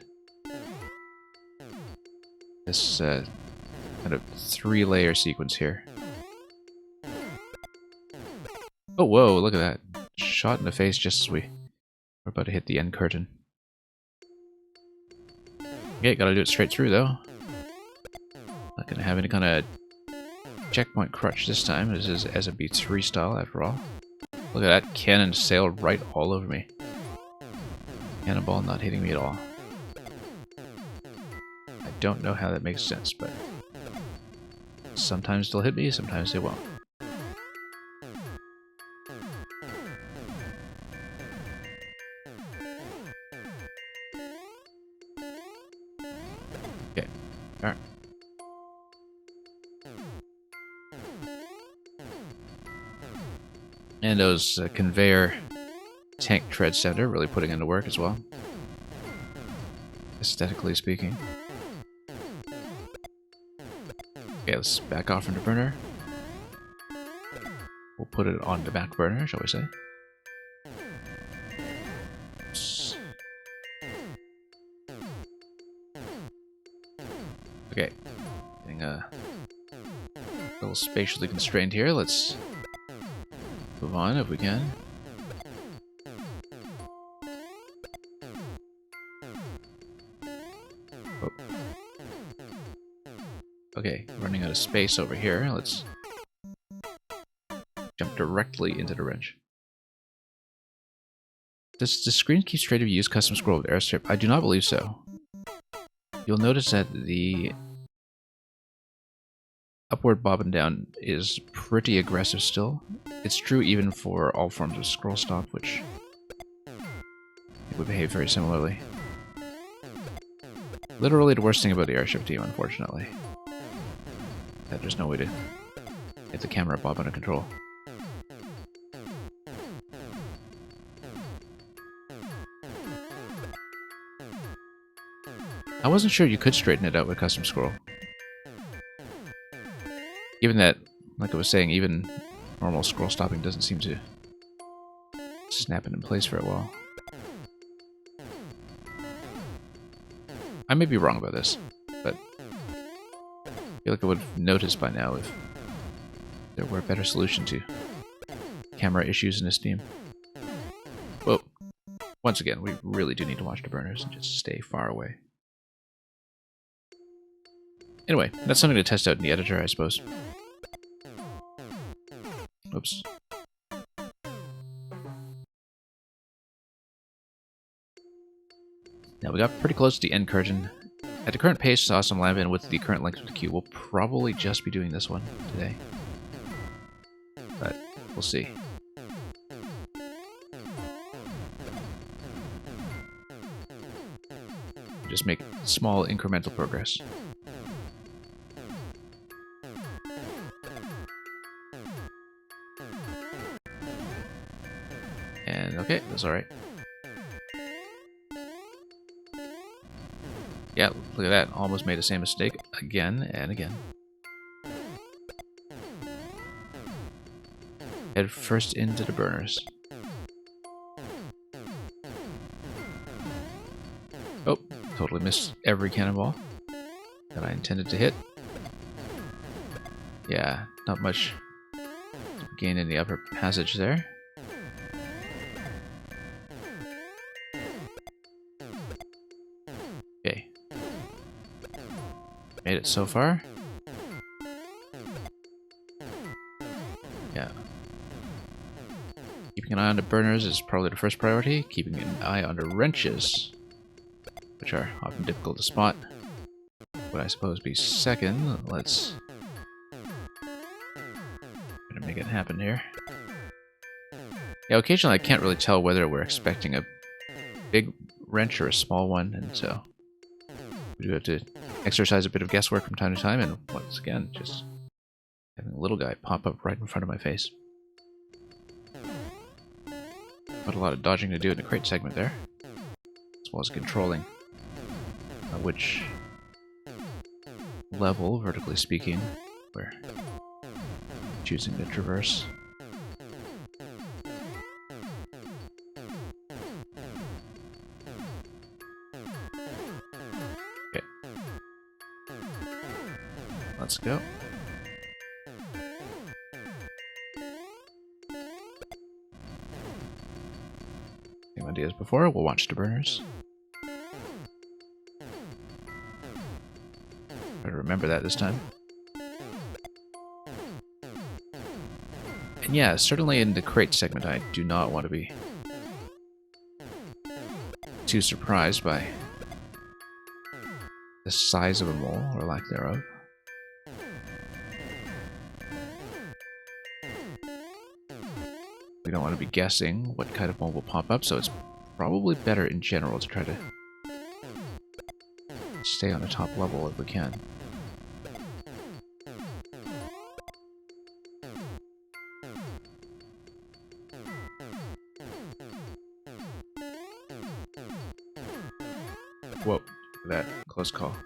this kind of 3-layer sequence here. Oh, whoa, look at that. Shot in the face just as we're about to hit the end curtain. Okay, gotta do it straight through though. Not gonna have any kind of checkpoint crutch this time. This is SMB3 style after all. Look at that cannon sailed right all over me. Cannonball not hitting me at all. I don't know how that makes sense, but sometimes they'll hit me, sometimes they won't. Okay, alright. And those conveyor tank tread center really putting into work as well, aesthetically speaking. Okay, let's back off from the burner. We'll put it on the back burner, shall we say. Oops. Okay, getting a little spatially constrained here. Let's move on if we can. Oh. Okay, running out of space over here. Let's jump directly into the wrench. Does the screen keep straight if you use custom scroll with airstrip? I do not believe so. You'll notice that the upward bob and down is pretty aggressive still. It's true even for all forms of scroll stop, which it would behave very similarly. Literally the worst thing about the airship team, unfortunately. that there's no way to get the camera bob under control. I wasn't sure you could straighten it out with custom scroll. Given that, like I was saying, even normal scroll stopping doesn't seem to snap it in place very well. I may be wrong about this, but I feel like I would have noticed by now if there were a better solution to camera issues in this game. Well, once again, we really do need to watch the burners and just stay far away. Anyway, that's something to test out in the editor, I suppose. Oops. Now we got pretty close to the end curtain. At the current pace, Awesome Lab, and with the current length of the queue, we'll probably just be doing this one today. But we'll see. Just make small incremental progress. And okay, that's alright. Yeah, look at that. Almost made the same mistake again and again. Head first into the burners. Oh, totally missed every cannonball that I intended to hit. Yeah, not much gain in the upper passage there. Okay. Made it so far. Yeah. Keeping an eye on the burners is probably the first priority. Keeping an eye on the wrenches, which are often difficult to spot, would I suppose be second. Let's try to make it happen here. Yeah, occasionally I can't really tell whether we're expecting a big wrench or a small one, and so we do have to exercise a bit of guesswork from time to time, and once again, just having a little guy pop up right in front of my face. Got a lot of dodging to do in the crate segment there, as well as controlling which level, vertically speaking, we're choosing to traverse. Okay. Let's go. Same idea as before, we'll watch the burners. Try to remember that this time. And yeah, certainly in the crate segment I do not want to be too surprised by the size of a mole, or lack thereof. We don't want to be guessing what kind of mole will pop up, so it's probably better in general to try to stay on the top level if we can. Whoa, that close call.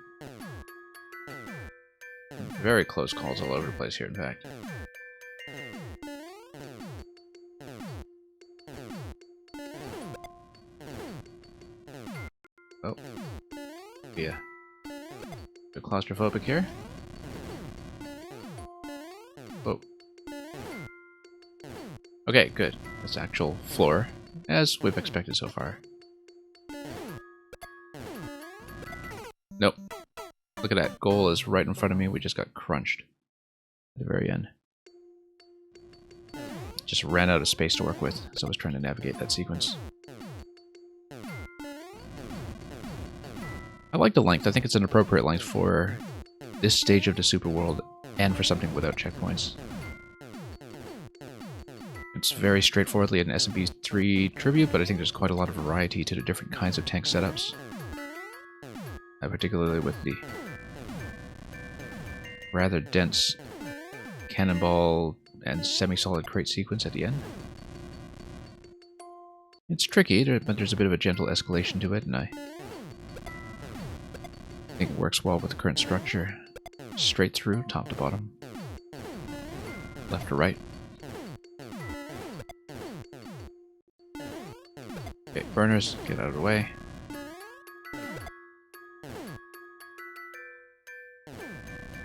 Very close calls all over the place here, in fact. Oh. Yeah. A bit claustrophobic here. Oh. Okay, good. That's actual floor, as we've expected so far. Nope. Look at that. Goal is right in front of me. We just got crunched at the very end. Just ran out of space to work with, so I was trying to navigate that sequence. I like the length. I think it's an appropriate length for this stage of the Super World and for something without checkpoints. It's very straightforwardly an SMP3 tribute, but I think there's quite a lot of variety to the different kinds of tank setups. Particularly with the rather dense cannonball and semi-solid crate sequence at the end. It's tricky, but there's a bit of a gentle escalation to it, and I think it works well with the current structure. Straight through, top to bottom. Left to right. Okay, burners, get out of the way.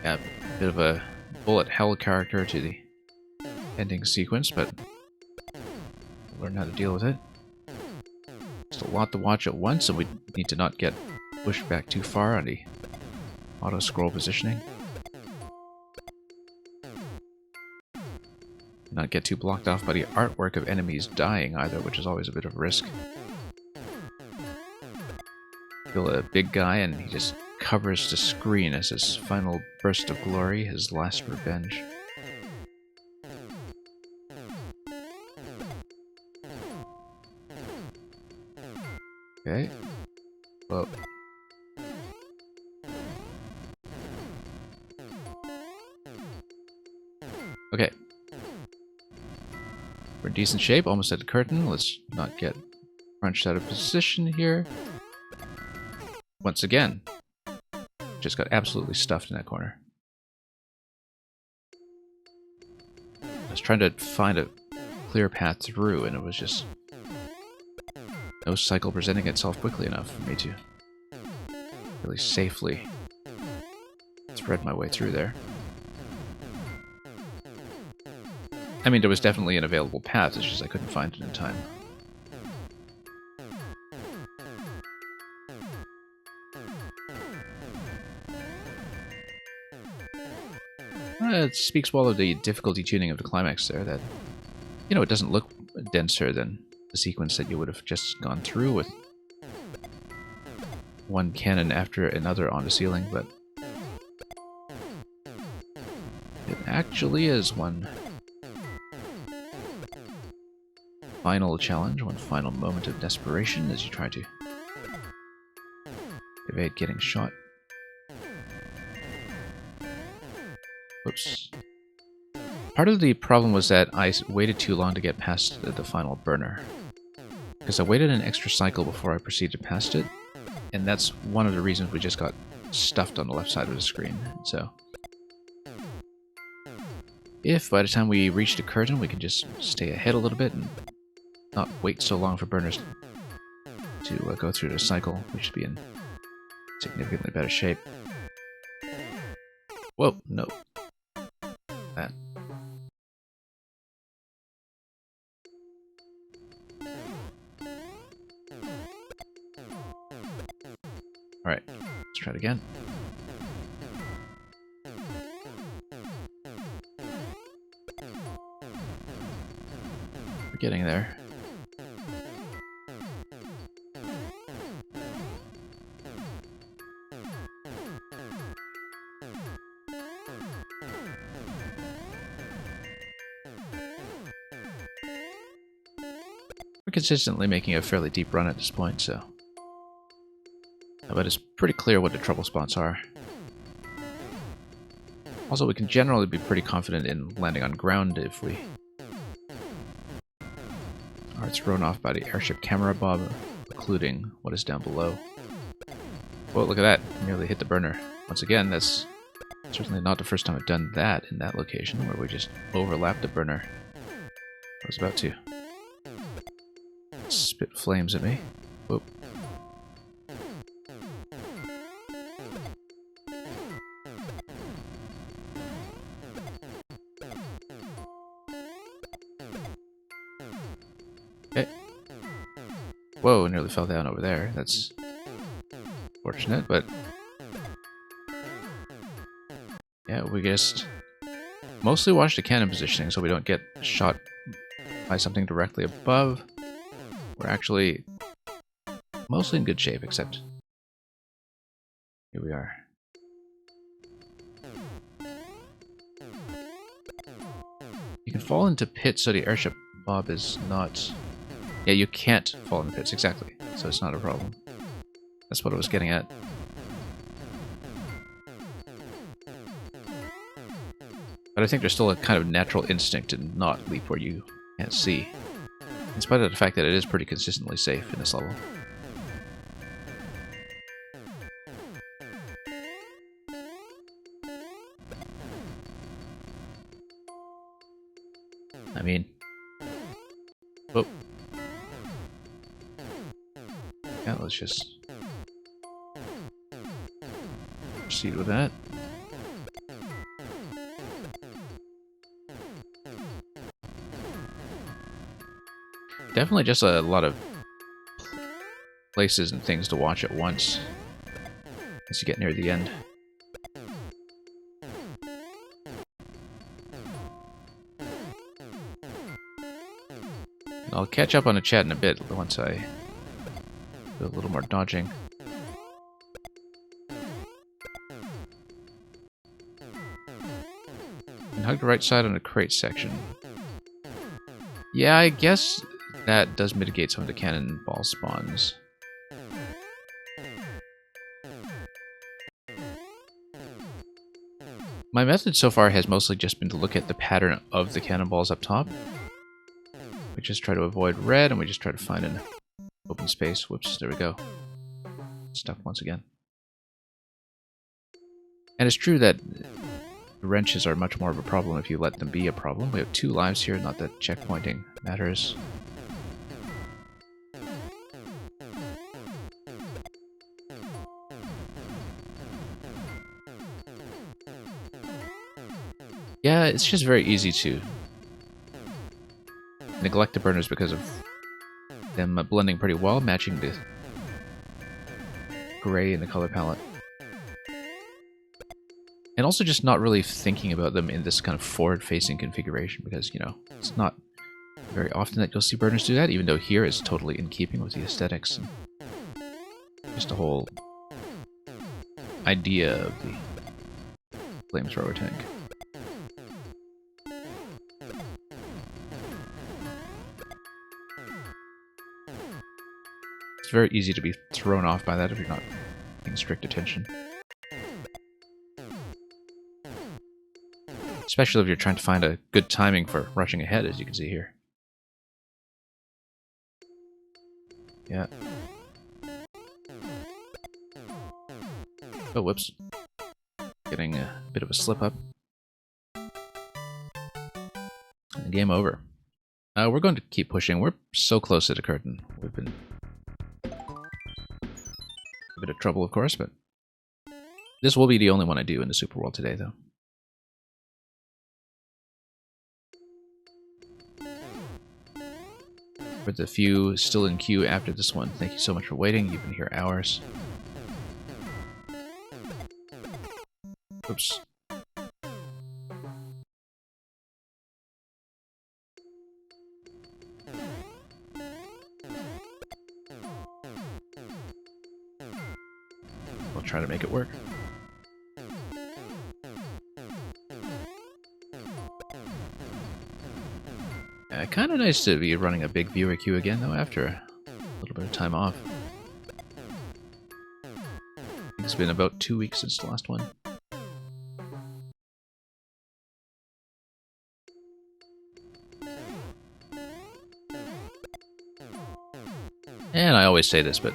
Yeah, a bit of a bullet hell character to the ending sequence, but we'll learn how to deal with it. Just a lot to watch at once, and we need to not get pushed back too far on the auto-scroll positioning. Not get too blocked off by the artwork of enemies dying either, which is always a bit of a risk. Feel a big guy and he just covers the screen as his final burst of glory, his last revenge. Okay. Well. Okay. We're in decent shape, almost at the curtain. Let's not get crunched out of position here. Once again, just got absolutely stuffed in that corner. I was trying to find a clear path through, and it was just no cycle presenting itself quickly enough for me to really safely thread my way through there. I mean, there was definitely an available path, it's just I couldn't find it in time. It speaks well of the difficulty tuning of the climax there, that, you know, it doesn't look denser than the sequence that you would have just gone through with one cannon after another on the ceiling, but it actually is one final challenge, one final moment of desperation as you try to evade getting shot. Whoops. Part of the problem was that I waited too long to get past the final burner, because I waited an extra cycle before I proceeded past it, and that's one of the reasons we just got stuffed on the left side of the screen. So if by the time we reach the curtain we can just stay ahead a little bit and not wait so long for burners to go through the cycle, we should be in significantly better shape. Whoa, no. That. Alright, let's try it again. We're getting there. We're consistently making a fairly deep run at this point, so... but it's pretty clear what the trouble spots are. Also, we can generally be pretty confident in landing on ground if we are thrown off by the airship camera bob, including what is down below. Whoa, look at that. Nearly hit the burner. Once again, that's certainly not the first time I've done that in that location, where we just overlapped the burner. I was about to spit flames at me. Whoop. Okay. Whoa, nearly fell down over there. That's fortunate, but yeah, we just mostly watch the cannon positioning so we don't get shot by something directly above. We're actually mostly in good shape, except here we are. You can fall into pits, so the airship bob is not... Yeah, you can't fall in the pits, exactly. So it's not a problem. That's what I was getting at. But I think there's still a kind of natural instinct to not leap where you can't see, in spite of the fact that it is pretty consistently safe in this level. I mean... Oh. Yeah, let's just proceed with that. Definitely just a lot of places and things to watch at once as you get near the end. I'll catch up on the chat in a bit once I do a little more dodging. And hug the right side on the crate section. Yeah, I guess that does mitigate some of the cannonball spawns. My method so far has mostly just been to look at the pattern of the cannonballs up top. We just try to avoid red, and we just try to find an open space. Whoops, there we go. Stuck once again. And it's true that wrenches are much more of a problem if you let them be a problem. We have 2 lives here, not that checkpointing matters. Yeah, it's just very easy to neglect the burners because of them blending pretty well, matching the gray in the color palette. And also just not really thinking about them in this kind of forward-facing configuration because, you know, it's not very often that you'll see burners do that, even though here it's totally in keeping with the aesthetics and just the whole idea of the flamethrower tank. It's very easy to be thrown off by that if you're not paying strict attention. Especially if you're trying to find a good timing for rushing ahead, as you can see here. Yeah. Oh, whoops. Getting a bit of a slip up. And game over. We're going to keep pushing. We're so close to the curtain. We've been a bit of trouble, of course, but this will be the only one I do in the Super World today, though. For the few still in queue after this one, thank you so much for waiting. You've been here hours. Oops. We'll try to make it work. Kind of nice to be running a big viewer queue again, though, after a little bit of time off. I think it's been about 2 weeks since the last one. And I always say this, but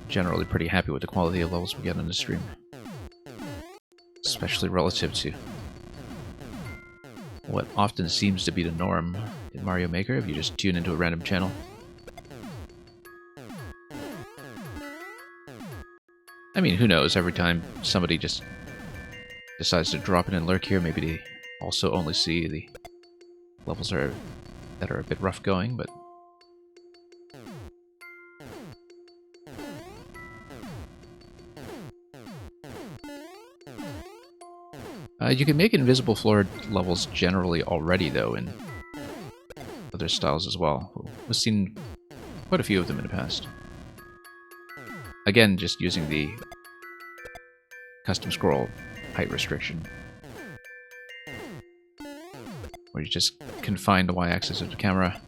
generally pretty happy with the quality of levels we get on the stream. Especially relative to what often seems to be the norm in Mario Maker if you just tune into a random channel. I mean, who knows, every time somebody just decides to drop in and lurk here, maybe they also only see the levels that are a bit rough going, but you can make invisible floor levels generally already, though, in other styles as well. We've seen quite a few of them in the past. Again, just using the custom scroll height restriction, where you just confine the y-axis of the camera.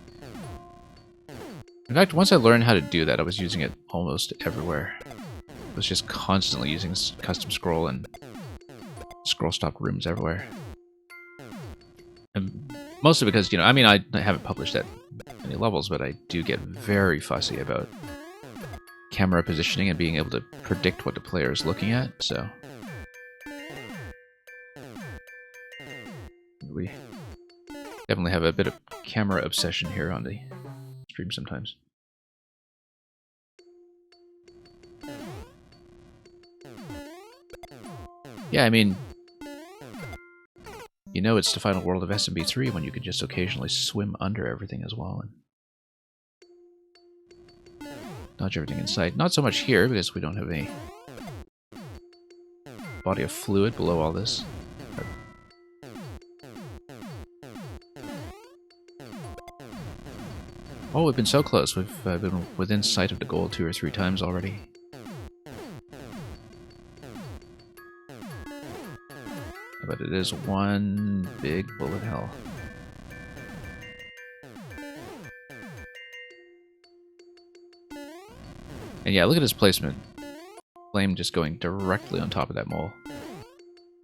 In fact, once I learned how to do that, I was using it almost everywhere. I was just constantly using custom scroll and scroll stopped rooms everywhere. And mostly because, you know, I mean, I haven't published that many levels, but I do get very fussy about camera positioning and being able to predict what the player is looking at, so we definitely have a bit of camera obsession here on the stream sometimes. Yeah, I mean, you know it's the final world of SMB3 when you can just occasionally swim under everything as well and dodge everything in sight. Not so much here because we don't have any body of fluid below all this. But oh, we've been so close. We've been within sight of the goal 2 or 3 times already. But it is one big bullet hell. And yeah, look at his placement. Flame just going directly on top of that mole.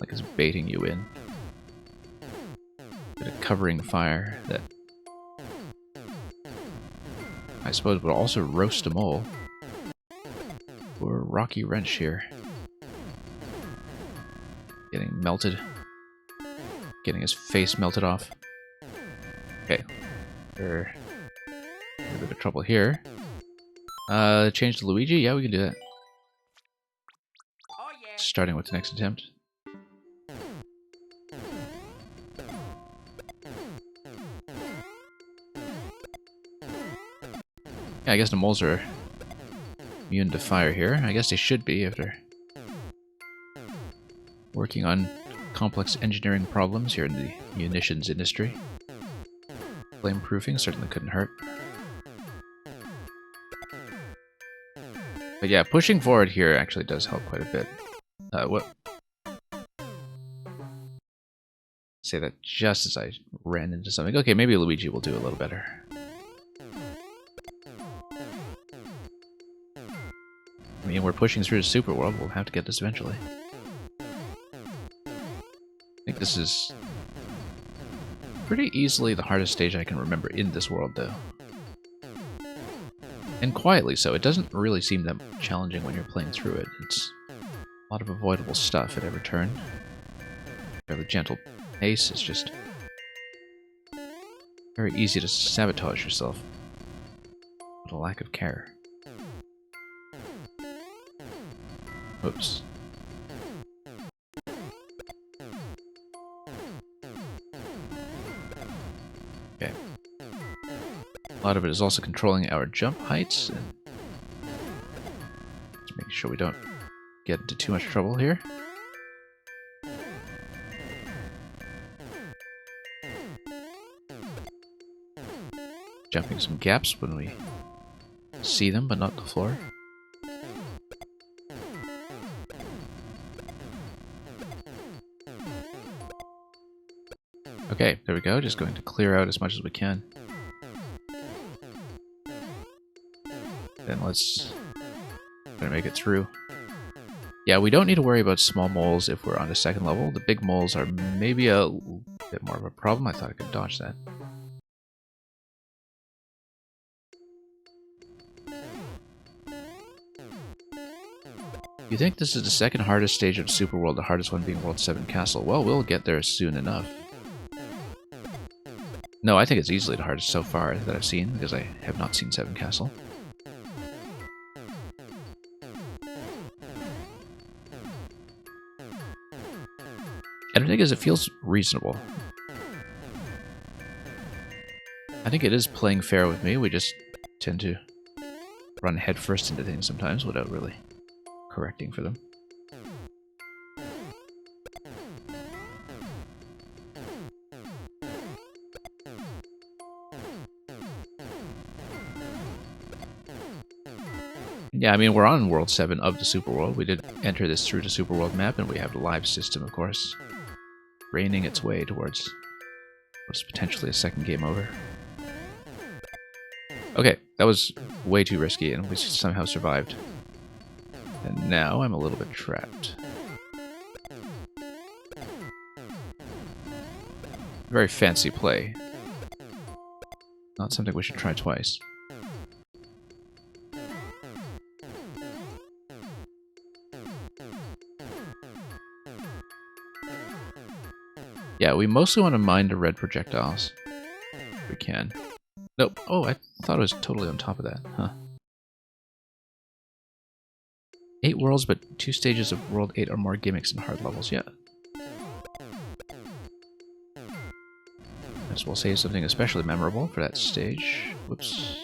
Like it's baiting you in. Bit of covering fire that I suppose would also roast a mole. Poor Rocky Wrench here. Getting melted. Getting his face melted off. Okay. We're in a bit of trouble here. Change to Luigi? Yeah, we can do that. Oh, yeah. Starting with the next attempt. Yeah, I guess the moles are immune to fire here. I guess they should be if they're working on complex engineering problems here in the munitions industry. Flame proofing certainly couldn't hurt. But yeah, pushing forward here actually does help quite a bit. Say that just as I ran into something. Okay, maybe Luigi will do a little better. I mean, we're pushing through the super world. We'll have to get this eventually. I think this is pretty easily the hardest stage I can remember in this world, though. And quietly so. It doesn't really seem that challenging when you're playing through it. It's a lot of avoidable stuff at every turn. Fairly gentle pace. It's just very easy to sabotage yourself with a lack of care. Oops. Okay. A lot of it is also controlling our jump heights and just making sure we don't get into too much trouble here. Jumping some gaps when we see them, but not the floor. Okay, there we go. Just going to clear out as much as we can. Then let's try to make it through. Yeah, we don't need to worry about small moles if we're on the second level. The big moles are maybe a bit more of a problem. I thought I could dodge that. You think this is the second hardest stage of Super World, the hardest one being World 7 Castle? Well, we'll get there soon enough. No, I think it's easily the hardest so far that I've seen, because I have not seen 7 Castle. And the thing is, it feels reasonable. I think it is playing fair with me. We just tend to run headfirst into things sometimes without really correcting for them. Yeah, I mean, we're on World 7 of the Super World. We did enter this through the Super World map, and we have the live system, of course, raining its way towards what's potentially a second game over. Okay, that was way too risky, and we somehow survived. And now I'm a little bit trapped. very fancy play. Not something we should try twice. Yeah, we mostly want to mine the red projectiles. If we can. Nope. Oh, I thought it was totally on top of that. Huh. 8 worlds, but 2 stages of World 8 or more gimmicks and hard levels. Yeah. As we'll say something especially memorable for that stage. Whoops.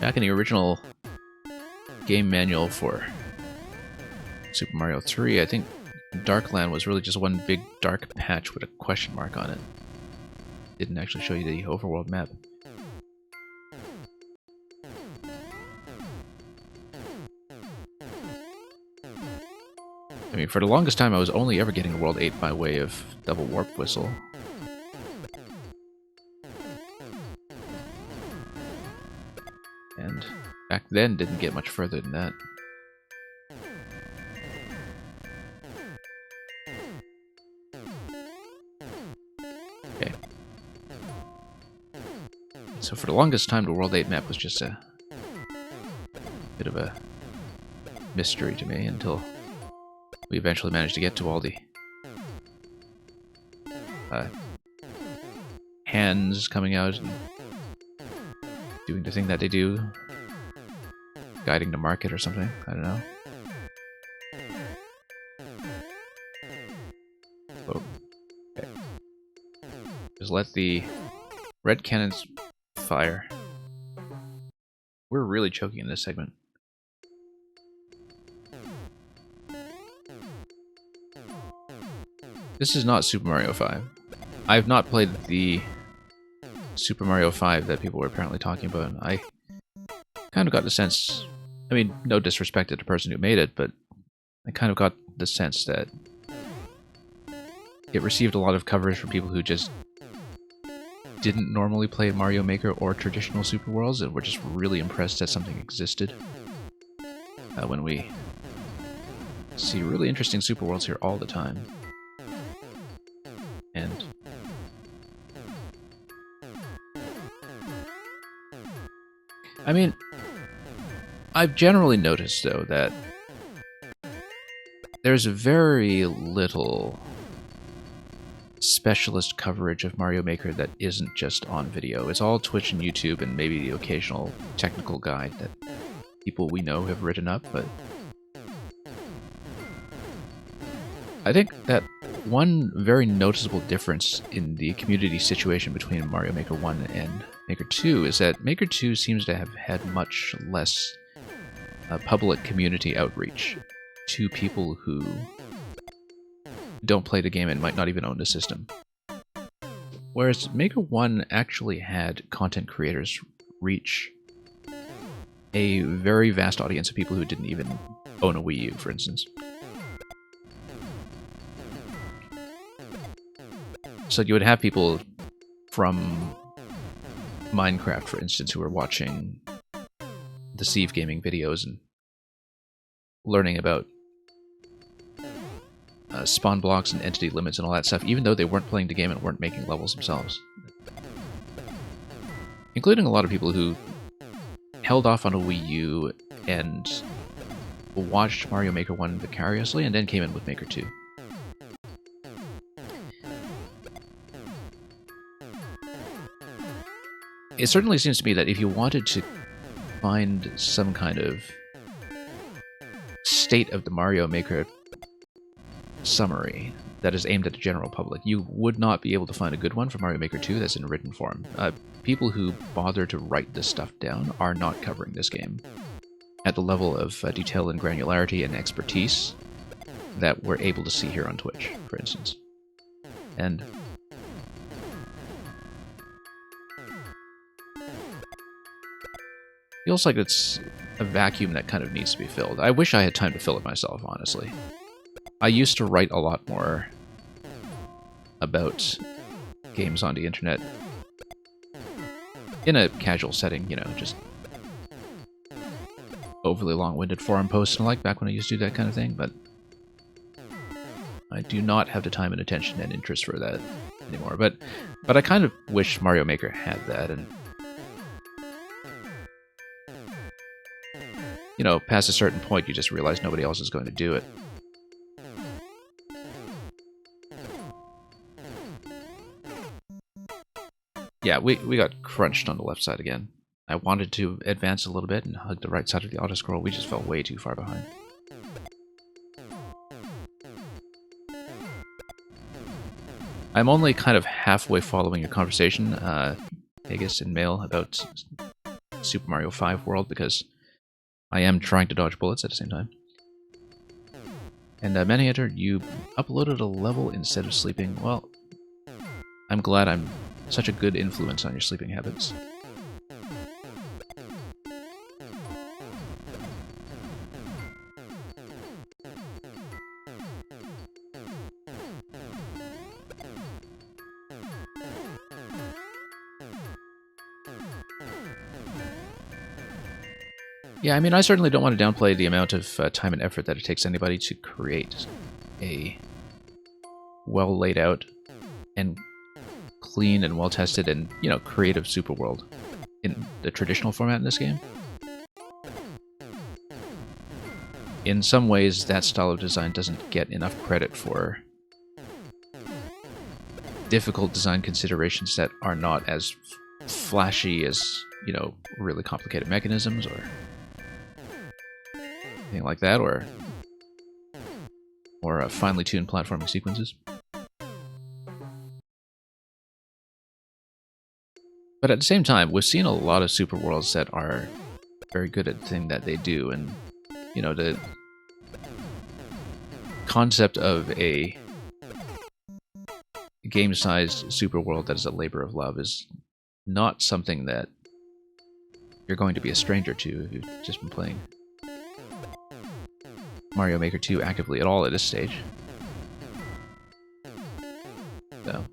Back in the original game manual for Super Mario 3, I think Darkland was really just one big dark patch with a question mark on it. Didn't actually show you the overworld map. I mean, for the longest time I was only ever getting World 8 by way of Double Warp Whistle. And back then didn't get much further than that. Okay. So for the longest time the World 8 map was just a bit of a mystery to me until we eventually managed to get to all the hands coming out and doing the thing that they do, guiding the market or something, I don't know. Oh, okay. Just let the red cannons fire. We're really choking in this segment. This is not Super Mario 5. I have not played the Super Mario 5 that people were apparently talking about. I kind of got the sense, I mean, no disrespect to the person who made it, but I kind of got the sense that it received a lot of coverage from people who just didn't normally play Mario Maker or traditional Super Worlds and were just really impressed that something existed. When we see really interesting Super Worlds here all the time. And I mean, I've generally noticed, though, that there's very little specialist coverage of Mario Maker that isn't just on video. It's all Twitch and YouTube and maybe the occasional technical guide that people we know have written up, but I think that one very noticeable difference in the community situation between Mario Maker 1 and Maker 2 is that Maker 2 seems to have had much less public community outreach to people who don't play the game and might not even own the system. Whereas Maker 1 actually had content creators reach a very vast audience of people who didn't even own a Wii U, for instance. So you would have people from Minecraft, for instance, who are watching the Sieve Gaming videos and learning about spawn blocks and entity limits and all that stuff, even though they weren't playing the game and weren't making levels themselves. Including a lot of people who held off on a Wii U and watched Mario Maker 1 vicariously and then came in with Maker 2. It certainly seems to me that if you wanted to find some kind of state of the Mario Maker summary that is aimed at the general public, you would not be able to find a good one for Mario Maker 2 that's in written form. People who bother to write this stuff down are not covering this game at the level of detail and granularity and expertise that we're able to see here on Twitch, for instance. And feels like it's a vacuum that kind of needs to be filled. I wish I had time to fill it myself, honestly. I used to write a lot more about games on the internet in a casual setting, you know, just overly long-winded forum posts and like back when I used to do that kind of thing, but I do not have the time and attention and interest for that anymore. But I kind of wish Mario Maker had that, and you know, past a certain point, you just realize nobody else is going to do it. Yeah, we got crunched on the left side again. I wanted to advance a little bit and hug the right side of the auto-scroll. We just fell way too far behind. I'm only kind of halfway following your conversation, Aegis and Mail, about Super Mario 5 World, because I am trying to dodge bullets at the same time. And Maniator, you uploaded a level instead of sleeping. Well, I'm glad I'm such a good influence on your sleeping habits. Yeah, I mean, I certainly don't want to downplay the amount of time and effort that it takes anybody to create a well laid out and clean and well tested and, you know, creative super world in the traditional format in this game. In some ways, that style of design doesn't get enough credit for difficult design considerations that are not as flashy as, you know, really complicated mechanisms or anything like that, or finely tuned platforming sequences. But at the same time, we've seen a lot of super worlds that are very good at the thing that they do, and you know, the concept of a game-sized super world that is a labor of love is not something that you're going to be a stranger to if you've just been playing Mario Maker 2 actively at all at this stage. So.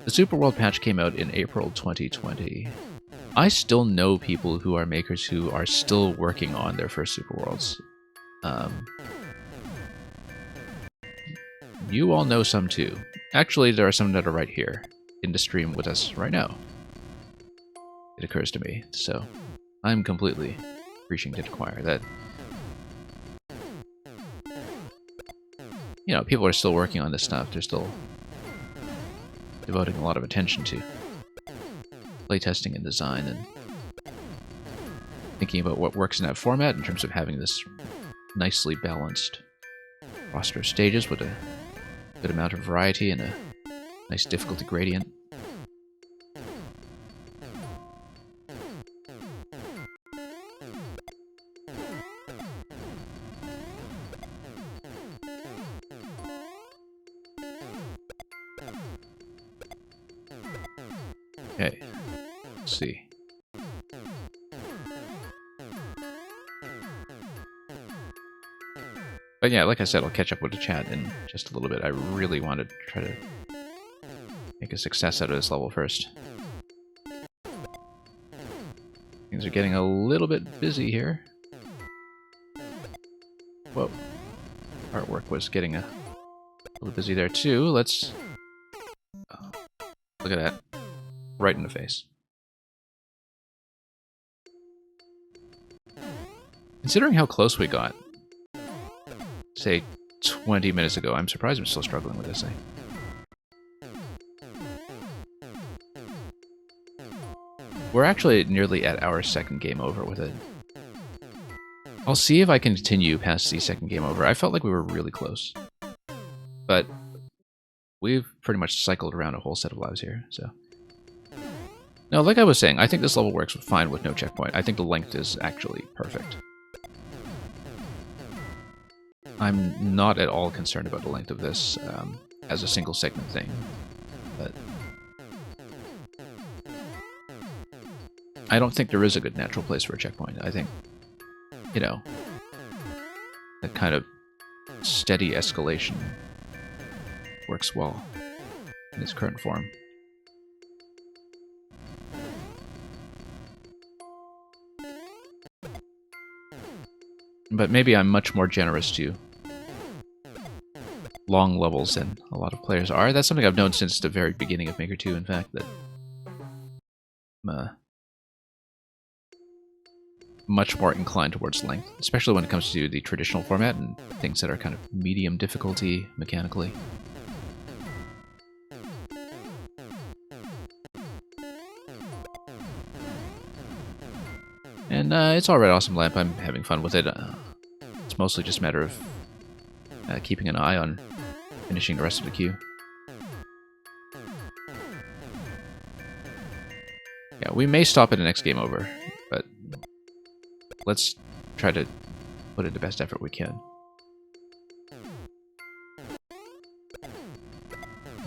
The Super World patch came out in April 2020. I still know people who are makers who are still working on their first Super Worlds. You all know some too. Actually, there are some that are right here in the stream with us right now. It occurs to me, so I'm completely preaching to the choir that, you know, people are still working on this stuff. They're still devoting a lot of attention to playtesting and design and thinking about what works in that format in terms of having this nicely balanced roster of stages with a good amount of variety and a nice difficulty gradient. Okay, let's see. But yeah, like I said, I'll catch up with the chat in just a little bit. I really wanted to try to make a success out of this level first. Things are getting a little bit busy here. Whoa. Artwork was getting a little busy there too. Let's... look at that. Right in the face. Considering how close we got, say, 20 minutes ago, I'm surprised I'm still struggling with this thing. We're actually nearly at our second game over with it. I'll see if I can continue past the second game over. I felt like we were really close. But we've pretty much cycled around a whole set of lives here, so... Now, like I was saying, I think this level works fine with no checkpoint. I think the length is actually perfect. I'm not at all concerned about the length of this as a single segment thing, but I don't think there is a good natural place for a checkpoint. I think, you know, that kind of steady escalation works well. in its current form. But maybe I'm much more generous to long levels than a lot of players are. That's something I've known since the very beginning of Maker 2, in fact, that I'm much more inclined towards length, especially when it comes to the traditional format and things that are kind of medium difficulty mechanically. And it's alright, Awesome Lamp. I'm having fun with it. It's mostly just a matter of keeping an eye on finishing the rest of the queue. Yeah, we may stop at the next game over, but let's try to put in the best effort we can.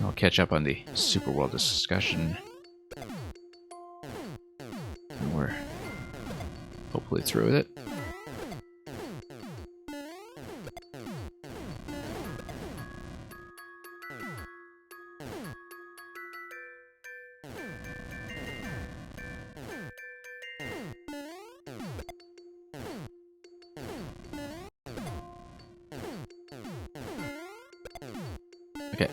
I'll catch up on the Super World discussion. And we're hopefully through with it. Okay.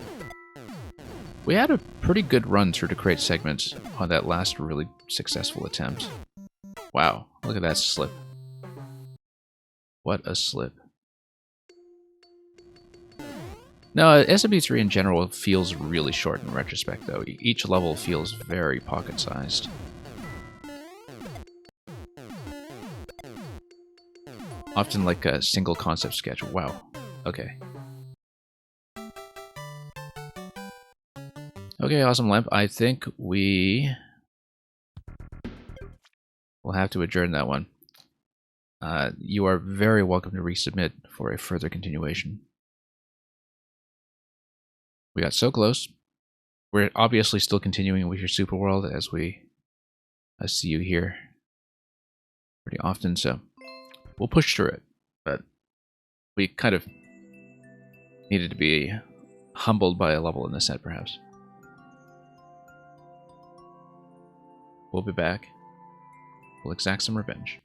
We had a pretty good run through the crate segments on that last really successful attempt. Wow, look at that slip. What a slip. No, SMP3 in general feels really short in retrospect, though. Each level feels very pocket-sized. Often like a single concept sketch. Wow. Okay. Okay, Awesome Lamp. I think we will have to adjourn that one. You are very welcome to resubmit for a further continuation. We got so close. We're obviously still continuing with your Super World as I see you here pretty often, so we'll push through it. But we kind of needed to be humbled by a level in this set, perhaps. We'll be back. We'll exact some revenge.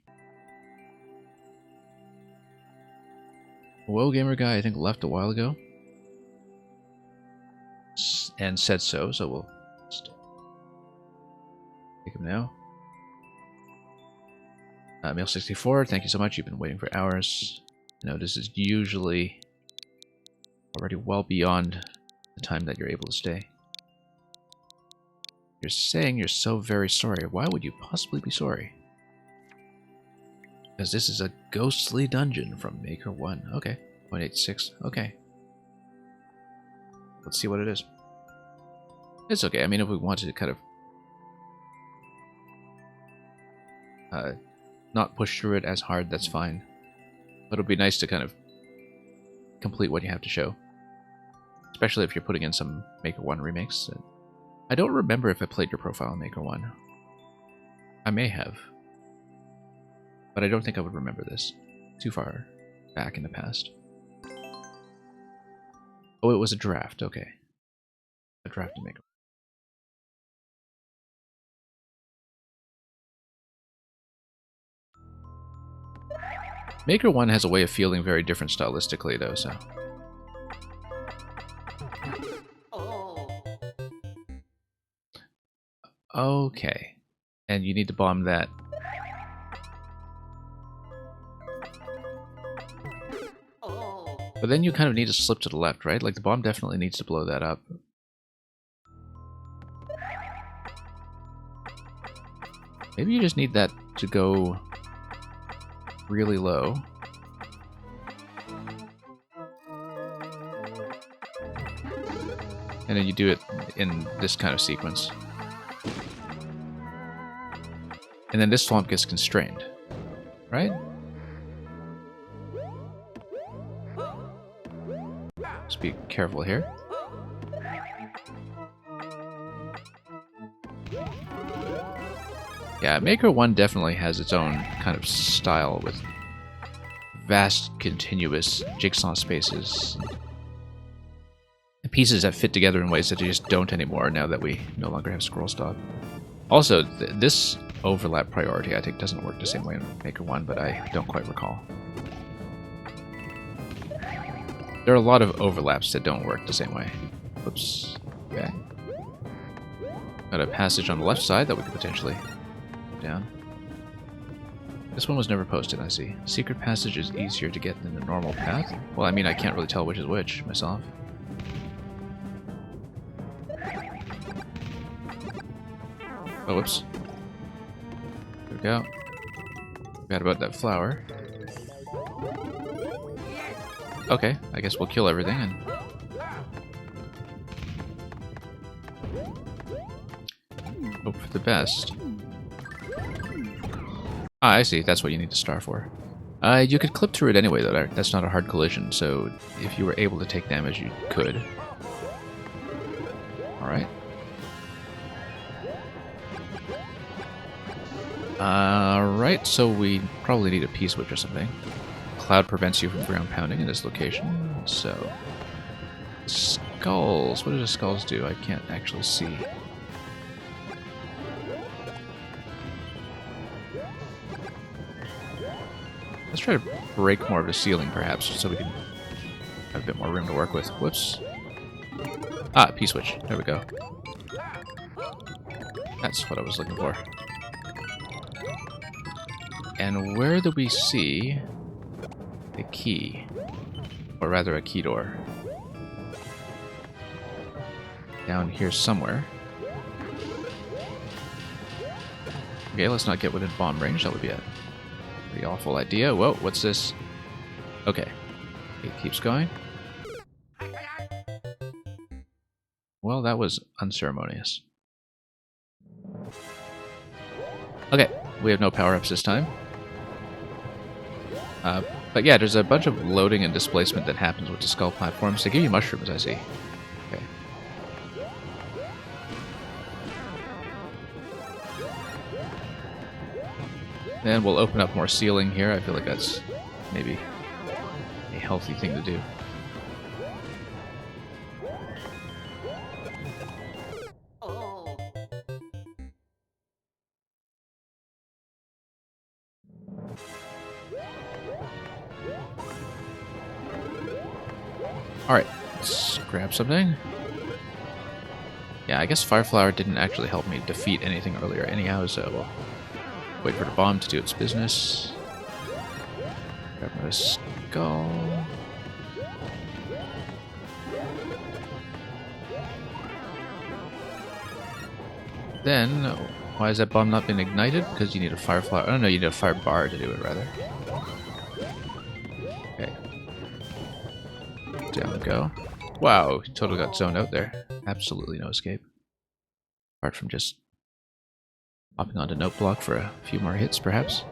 Whoa, Gamer Guy, I think left a while ago. And said so we'll just take him now. Meal64, thank you so much. You've been waiting for hours. I know this is usually already well beyond the time that you're able to stay. You're saying you're so very sorry. Why would you possibly be sorry? Because this is a ghostly dungeon from Maker 1. Okay. 0.86. Okay. Let's see what it is. It's okay. I mean, if we wanted to kind of not push through it as hard, that's fine. But it'll be nice to kind of complete what you have to show. Especially if you're putting in some Maker 1 remakes. I don't remember if I played your profile in Maker 1. I may have. But I don't think I would remember this. Too far back in the past. Oh, it was a draft. Okay. A draft to Maker. Maker 1 has a way of feeling very different stylistically, though, so... Okay. And you need to bomb that. But then you kind of need to slip to the left, right? Like, the bomb definitely needs to blow that up. Maybe you just need that to go really low. And then you do it in this kind of sequence. And then this swamp gets constrained, right? Just be careful here. Yeah, Maker 1 definitely has its own kind of style with vast, continuous jigsaw spaces. And pieces that fit together in ways that they just don't anymore now that we no longer have scroll stop. Also, this overlap priority I think doesn't work the same way in Maker 1, but I don't quite recall. There are a lot of overlaps that don't work the same way. Oops. Okay. Got a passage on the left side that we could potentially go down. This one was never posted, I see. Secret passage is easier to get than the normal path. Well, I mean, I can't really tell which is which myself. Oh, whoops. There we go. Forgot about that flower. Okay, I guess we'll kill everything and... hope for the best. Ah, I see. That's what you need the star for. You could clip through it anyway, though. That's not a hard collision, so if you were able to take damage, you could. Alright. Alright, so we probably need a P-switch or something. Cloud prevents you from ground pounding in this location, so... Skulls. What do the skulls do? I can't actually see. Let's try to break more of the ceiling, perhaps, so we can have a bit more room to work with. Whoops. Ah, P-switch. There we go. That's what I was looking for. And where do we see a key? Or rather, a key door. Down here somewhere. Okay, let's not get within bomb range. That would be a pretty awful idea. Whoa, what's this? Okay. It keeps going. Well, that was unceremonious. Okay, we have no power-ups this time. But yeah, there's a bunch of loading and displacement that happens with the skull platforms. They give you mushrooms, I see. Okay. Then we'll open up more ceiling here. I feel like that's maybe a healthy thing to do. Alright, let's grab something. Yeah, I guess Fireflower didn't actually help me defeat anything earlier anyhow, so we'll wait for the bomb to do its business. Grab another skull. Then, why has that bomb not been ignited? Because you need a Fireflower. Oh no, you need a fire bar to do it, rather. Okay. Down we go. Wow, totally got zoned out there. Absolutely no escape. Apart from just hopping onto note block for a few more hits, perhaps.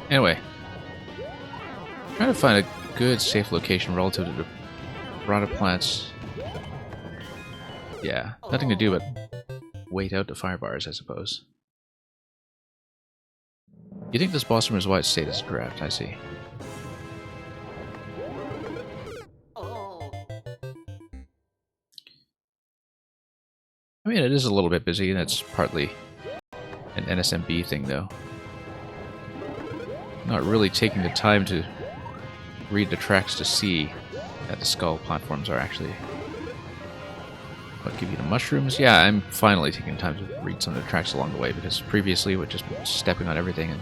Anyway, trying to find a good safe location relative to the piranha plants. Yeah, nothing to do but wait out the fire bars, I suppose. You think this boss room is why its state is draft, I see. I mean, it is a little bit busy, and it's partly an NSMB thing, though. Not really taking the time to read the tracks to see that the skull platforms are actually what give you the mushrooms. Yeah, I'm finally taking time to read some of the tracks along the way, because previously we'd just been stepping on everything and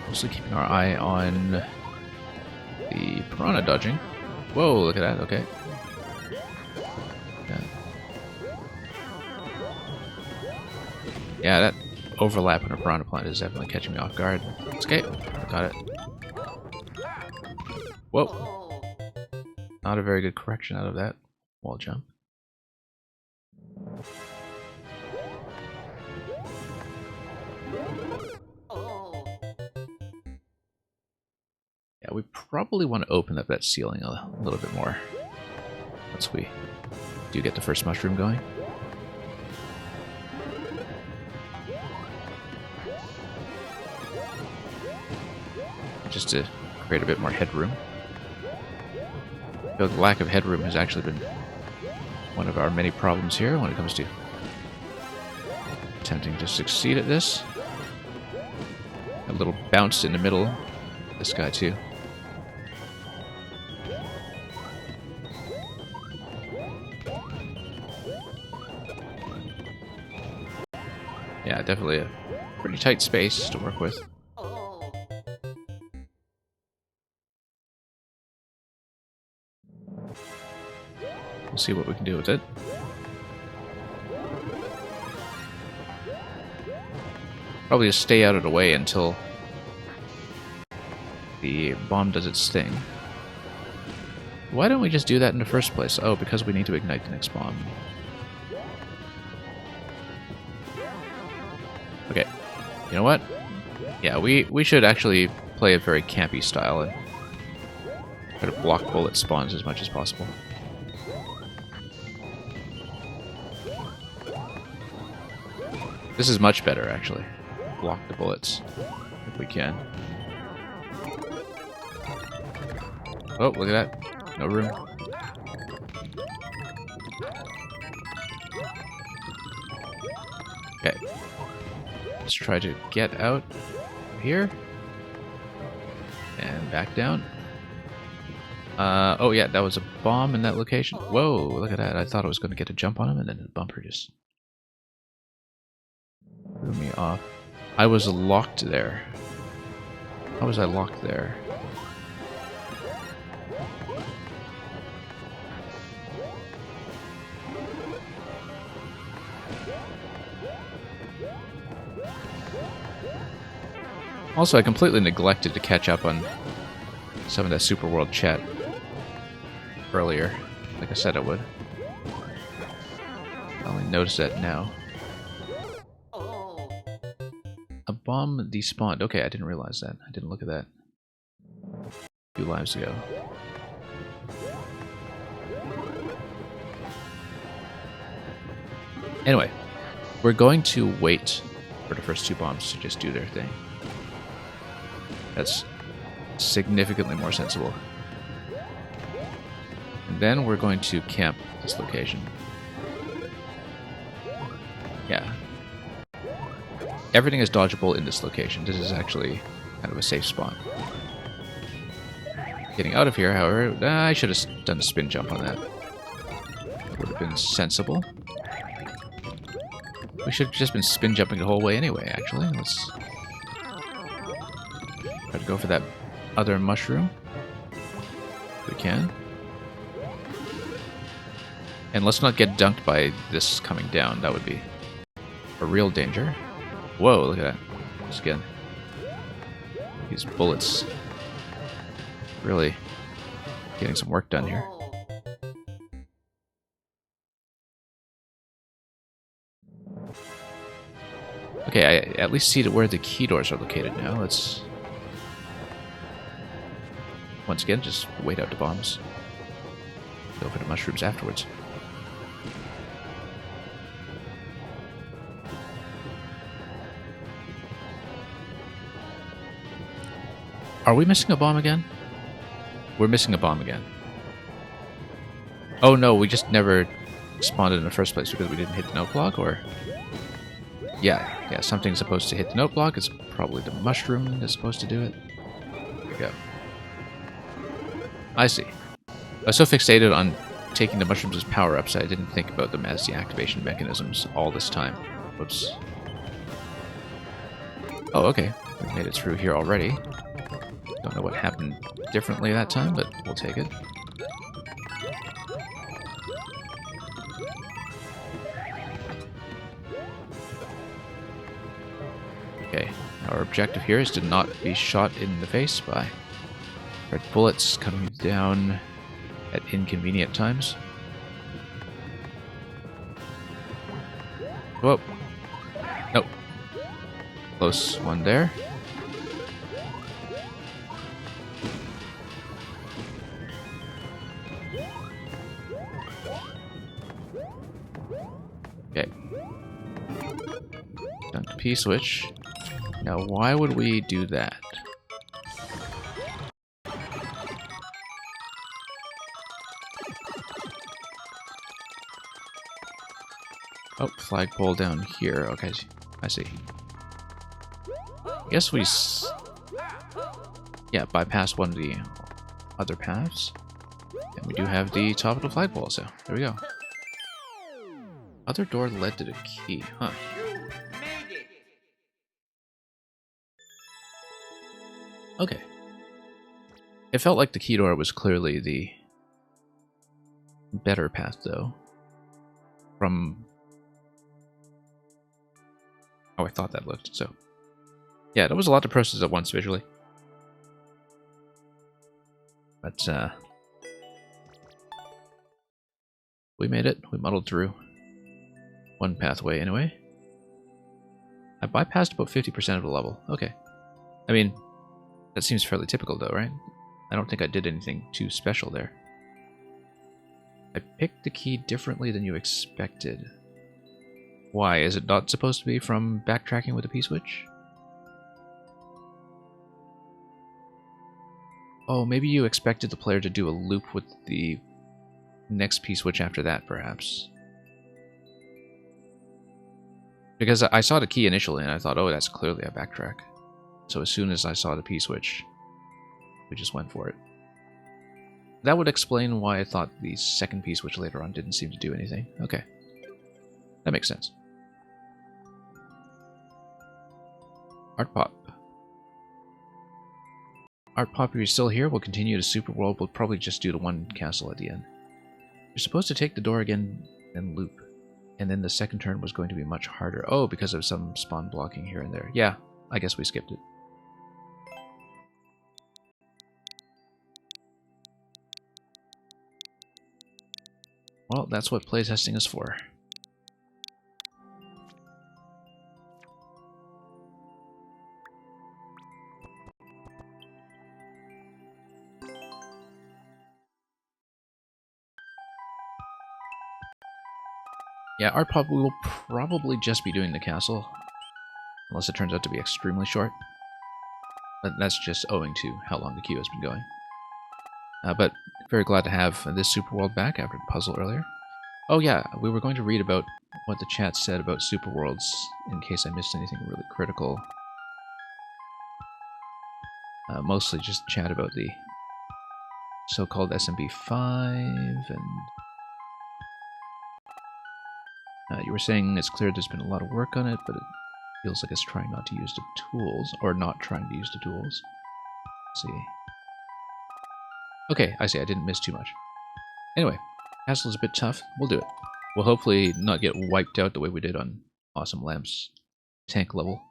mostly keeping our eye on the piranha dodging. Whoa, look at that, okay. Yeah, that overlap in a piranha plant is definitely catching me off guard. Escape. Got it. Whoa. Not a very good correction out of that wall jump. Yeah, we probably want to open up that ceiling a little bit more. once we do get the first mushroom going. Just to create a bit more headroom. The lack of headroom has actually been one of our many problems here when it comes to attempting to succeed at this. A little bounce in the middle. This guy too. Yeah, definitely a pretty tight space to work with. We'll see what we can do with it. Probably just stay out of the way until the bomb does its thing. Why don't we just do that in the first place? Oh, because we need to ignite the next bomb. Okay. You know what? Yeah, we should actually play a very campy style and try to block bullet spawns as much as possible. This is much better, actually. Block the bullets, if we can. Oh, look at that. No room. Okay. Let's try to get out here. And back down. Oh yeah, that was a bomb in that location. Whoa, look at that. I thought I was going to get a jump on him, and then the bumper just threw me off. I was locked there. How was I locked there? Also, I completely neglected to catch up on some of that Super World chat earlier, like I said I would. I only noticed that now. A bomb despawned. Okay, I didn't realize that. I didn't look at that a few lives ago. Anyway, we're going to wait for the first two bombs to just do their thing. That's significantly more sensible. And then we're going to camp this location. Yeah. Everything is dodgeable in this location. This is actually kind of a safe spot. Getting out of here, however, I should have done a spin jump on that. Would have been sensible. We should have just been spin jumping the whole way anyway, actually. Let's try to go for that other mushroom. If we can. And let's not get dunked by this coming down. That would be a real danger. Whoa, look at that. Just again. These bullets really getting some work done here. Okay, I at least see where the key doors are located now. Let's once again just wait out the bombs. Go for the mushrooms afterwards. Are we missing a bomb again? We're missing a bomb again. Oh no, we just never spawned it in the first place because we didn't hit the note block, or... Yeah, something's supposed to hit the note block. It's probably the mushroom that's supposed to do it. There we go. I see. I was so fixated on taking the mushrooms as power-ups, I didn't think about them as the activation mechanisms all this time. Whoops. Oh, okay. We made it through here already. Don't know what happened differently that time, but we'll take it. Okay, our objective here is to not be shot in the face by red bullets coming down at inconvenient times. Whoa. Nope. Close one there. P-switch. Now, why would we do that? Oh, flagpole down here. Okay, I see. I guess we... yeah, bypass one of the other paths. And we do have the top of the flagpole, so there we go. Other door led to the key, huh? Okay. It felt like the key door was clearly the better path, though. From how I thought that looked, so... yeah, that was a lot to process at once visually. But, we made it. We muddled through. One pathway, anyway. I bypassed about 50% of the level. Okay. I mean, that seems fairly typical, though, right? I don't think I did anything too special there. I picked the key differently than you expected. Why? Is it not supposed to be from backtracking with the P-switch? Oh, maybe you expected the player to do a loop with the next P-switch after that, perhaps. Because I saw the key initially and I thought, oh, that's clearly a backtrack. So as soon as I saw the P-switch, we just went for it. That would explain why I thought the second P-switch later on didn't seem to do anything. Okay. That makes sense. Art Pop. Art Pop, if you're still here, we'll continue to Super World. We'll probably just do the one castle at the end. You're supposed to take the door again and loop. And then the second turn was going to be much harder. Oh, because of some spawn blocking here and there. Yeah, I guess we skipped it. Well, that's what playtesting is for. Yeah, Art Pop will probably just be doing the castle. Unless it turns out to be extremely short. But that's just owing to how long the queue has been going. But very glad to have this Super World back after the puzzle earlier. Oh yeah, we were going to read about what the chat said about Super Worlds in case I missed anything really critical. Mostly just chat about the so-called SMB5 and... you were saying it's clear there's been a lot of work on it, but it feels like it's trying not to use the tools, or not trying to use the tools. Let's see. Okay, I see, I didn't miss too much. Anyway, castle's a bit tough. We'll do it. We'll hopefully not get wiped out the way we did on Awesome Lamp's tank level.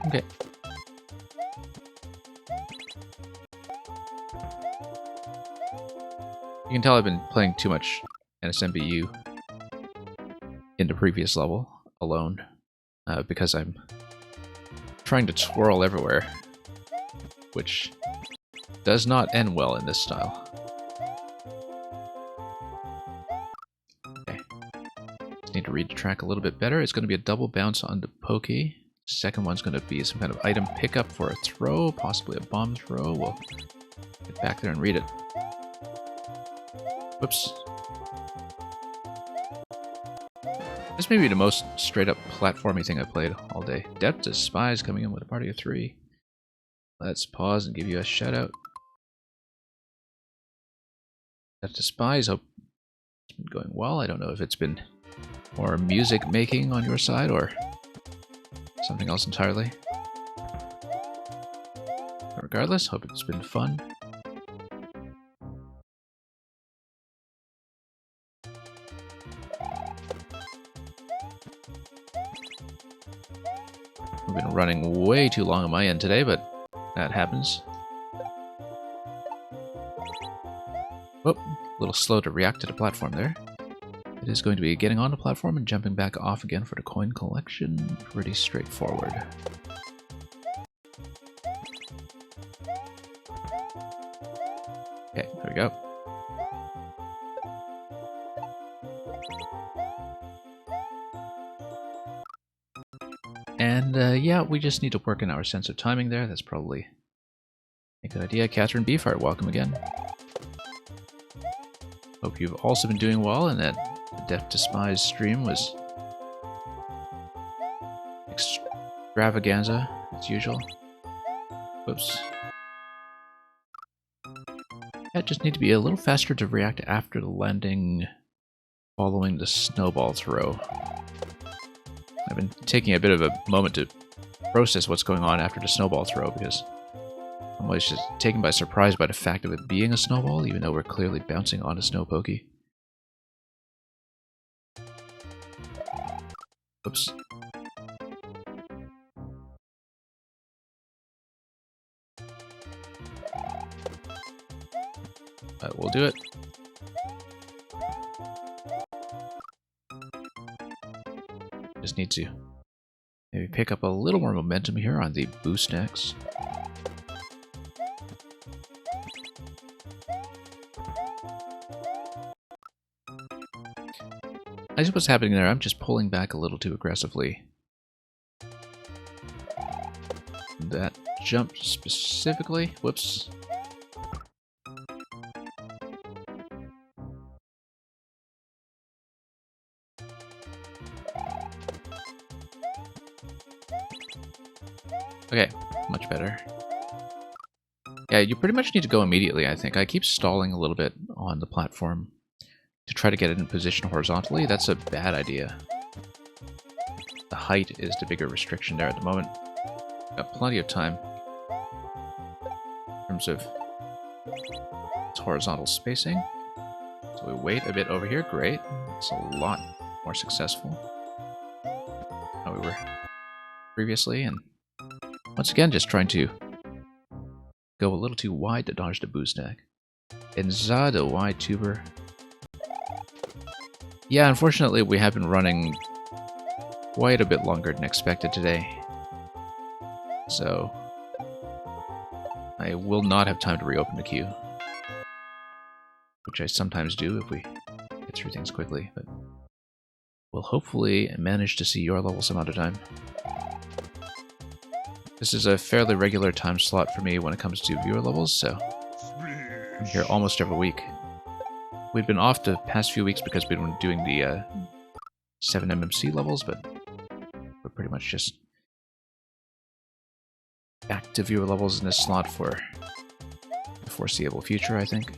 Okay. You can tell I've been playing too much NSMBU in the previous level alone, because I'm trying to twirl everywhere, which does not end well in this style. Okay. Just need to read the track a little bit better. It's going to be a double bounce on the pokey. Second one's going to be some kind of item pickup for a throw, possibly a bomb throw. We'll get back there and read it. Whoops. This may be the most straight-up platformy thing I've played all day. Depth is Spies coming in with a party of 3. Let's pause and give you a shout-out. Depth is Spies, hope it's been going well. I don't know if it's been more music making on your side or something else entirely. But regardless, hope it's been fun. We've been running way too long on my end today, but that happens. Oh, a little slow to react to the platform there. It is going to be getting on the platform and jumping back off again for the coin collection. Pretty straightforward. Okay, there we go. And yeah, we just need to work on our sense of timing there. That's probably a good idea. Catherine Beefheart, welcome again. Hope you've also been doing well, and that the Death Despise stream was extravaganza, as usual. Whoops. I just need to be a little faster to react after the landing following the snowball throw. I've been taking a bit of a moment to process what's going on after the snowball throw, because I'm always just taken by surprise by the fact of it being a snowball, even though we're clearly bouncing on a snow pokey. Oops. But we'll do it. Just need to maybe pick up a little more momentum here on the boost X. I see what's happening there. I'm just pulling back a little too aggressively. That jump specifically. Whoops. Okay, much better. Yeah, you pretty much need to go immediately, I think. I keep stalling a little bit on the platform to try to get it in position horizontally. That's a bad idea. The height is the bigger restriction there at the moment. Got plenty of time in terms of its horizontal spacing. So we wait a bit over here. Great. It's a lot more successful than we were previously. And once again, just trying to go a little too wide to dodge the boost deck. Enza the wide tuber. Yeah, unfortunately, we have been running quite a bit longer than expected today. So I will not have time to reopen the queue, which I sometimes do if we get through things quickly, but we'll hopefully manage to see your level some other time. This is a fairly regular time slot for me when it comes to viewer levels, so I'm here almost every week. We've been off the past few weeks because we've been doing the 7MMC levels, but we're pretty much just back to viewer levels in this slot for the foreseeable future, I think.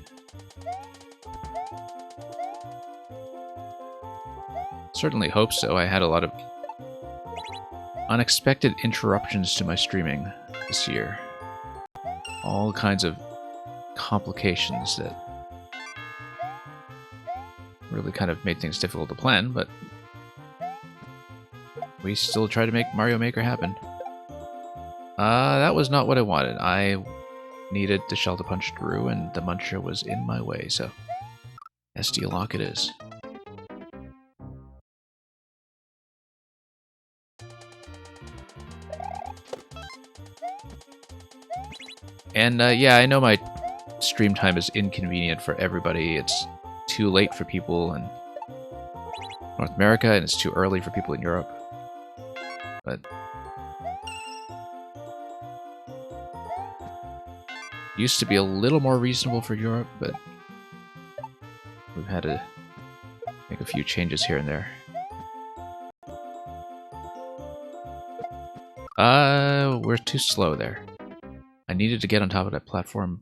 Certainly hope so. I had a lot of unexpected interruptions to my streaming this year. All kinds of complications that really kind of made things difficult to plan, but we still try to make Mario Maker happen. That was not what I wanted. I needed the shell to punch through, and the Muncher was in my way, so SD lock it is. And yeah, I know my stream time is inconvenient for everybody. It's too late for people in North America, and it's too early for people in Europe. But used to be a little more reasonable for Europe, but we've had to make a few changes here and there. We're too slow there. I needed to get on top of that platform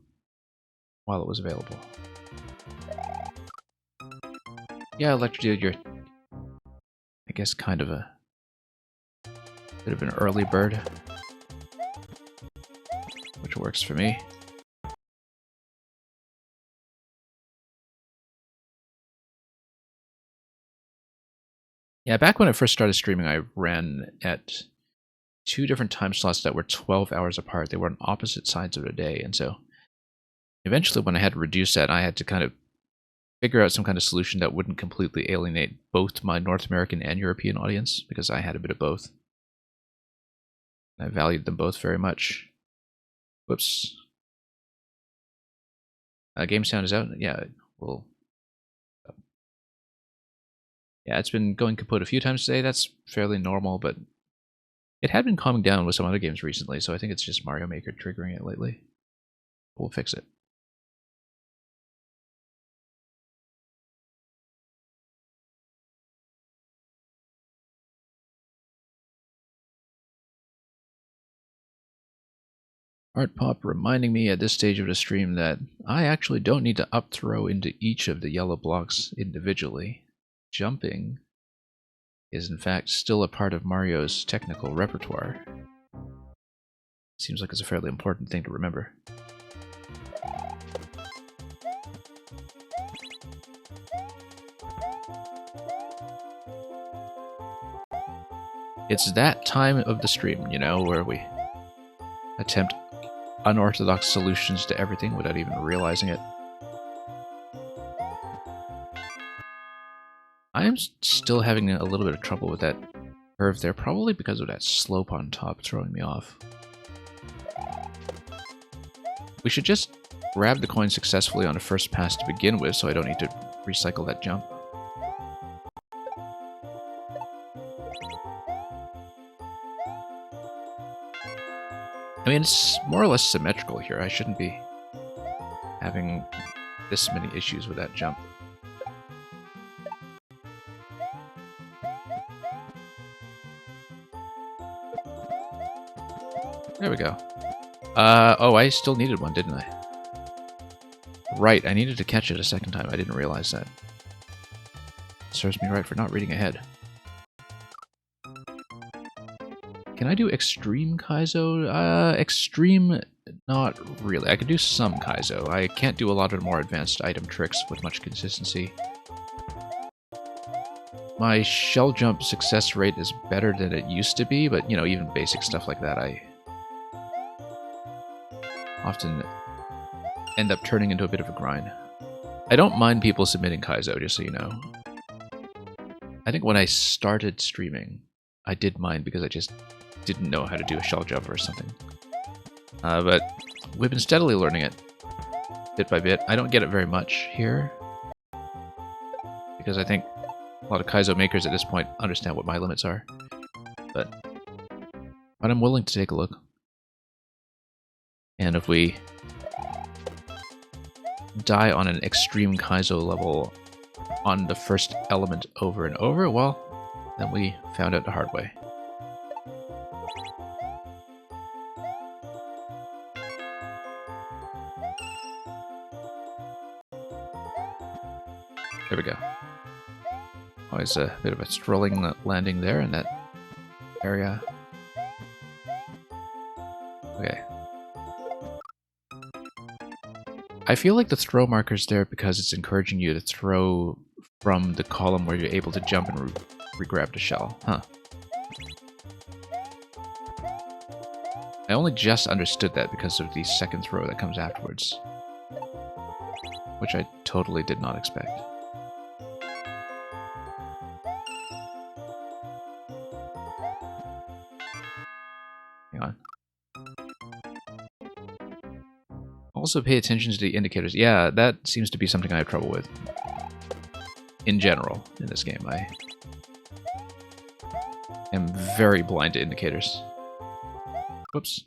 while it was available. Yeah, Electrodude, you're, I guess, kind of a bit of an early bird, which works for me. Yeah, back when I first started streaming, I ran at 2 different time slots that were 12 hours apart. They were on opposite sides of the day, and so eventually when I had to reduce that, I had to kind of figure out some kind of solution that wouldn't completely alienate both my North American and European audience, because I had a bit of both. I valued them both very much. Whoops. Game sound is out? Yeah, we'll Yeah, it's been going kaput a few times today. That's fairly normal, but it had been calming down with some other games recently, so I think it's just Mario Maker triggering it lately. We'll fix it. Art Pop reminding me at this stage of the stream that I actually don't need to up throw into each of the yellow blocks individually. Jumping is in fact still a part of Mario's technical repertoire. Seems like it's a fairly important thing to remember. It's that time of the stream, you know, where we attempt unorthodox solutions to everything without even realizing it. I'm still having a little bit of trouble with that curve there, probably because of that slope on top throwing me off. We should just grab the coin successfully on the first pass to begin with, so I don't need to recycle that jump. I mean, it's more or less symmetrical here. I shouldn't be having this many issues with that jump. There we go. Oh, I still needed one, didn't I? Right, I needed to catch it a second time. I didn't realize that. Serves me right for not reading ahead. Can I do Extreme Kaizo? Extreme, not really. I can do some Kaizo. I can't do a lot of more advanced item tricks with much consistency. My shell jump success rate is better than it used to be, but, you know, even basic stuff like that, I often end up turning into a bit of a grind. I don't mind people submitting Kaizo, just so you know. I think when I started streaming, I did mind because I just didn't know how to do a shell jump or something. But we've been steadily learning it, bit by bit. I don't get it very much here, because I think a lot of Kaizo makers at this point understand what my limits are. But I'm willing to take a look. And if we die on an extreme Kaizo level on the first element over and over, well, then we found out the hard way. There we go. Always a bit of a strolling landing there in that area. Okay. I feel like the throw marker's there because it's encouraging you to throw from the column where you're able to jump and re-grab the shell. Huh. I only just understood that because of the second throw that comes afterwards, which I totally did not expect. Hang on. Also pay attention to the indicators. Yeah, that seems to be something I have trouble with. In general, in this game, I am very blind to indicators. Whoops.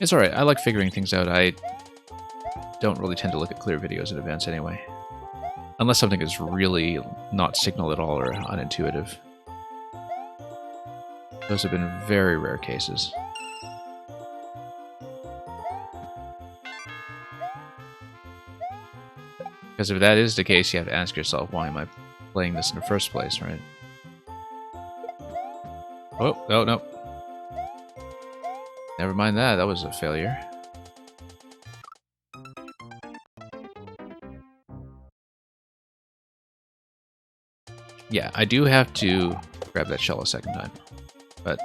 It's alright, I like figuring things out. I don't really tend to look at clear videos in advance anyway. Unless something is really not signaled at all or unintuitive. Those have been very rare cases. Because if that is the case, you have to ask yourself, why am I playing this in the first place, right? Oh, no, no. Never mind that, that was a failure. Yeah, I do have to grab that shell a second time, but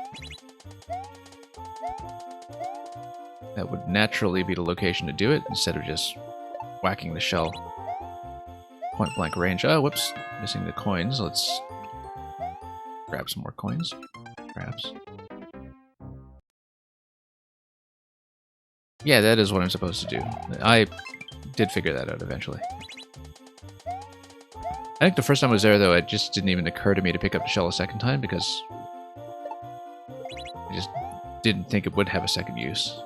that would naturally be the location to do it instead of just whacking the shell point blank range. Oh, whoops, missing the coins. Let's grab some more coins, perhaps. Yeah, that is what I'm supposed to do. I did figure that out eventually. I think the first time I was there, though, it just didn't even occur to me to pick up the shell a second time because I just didn't think it would have a second use.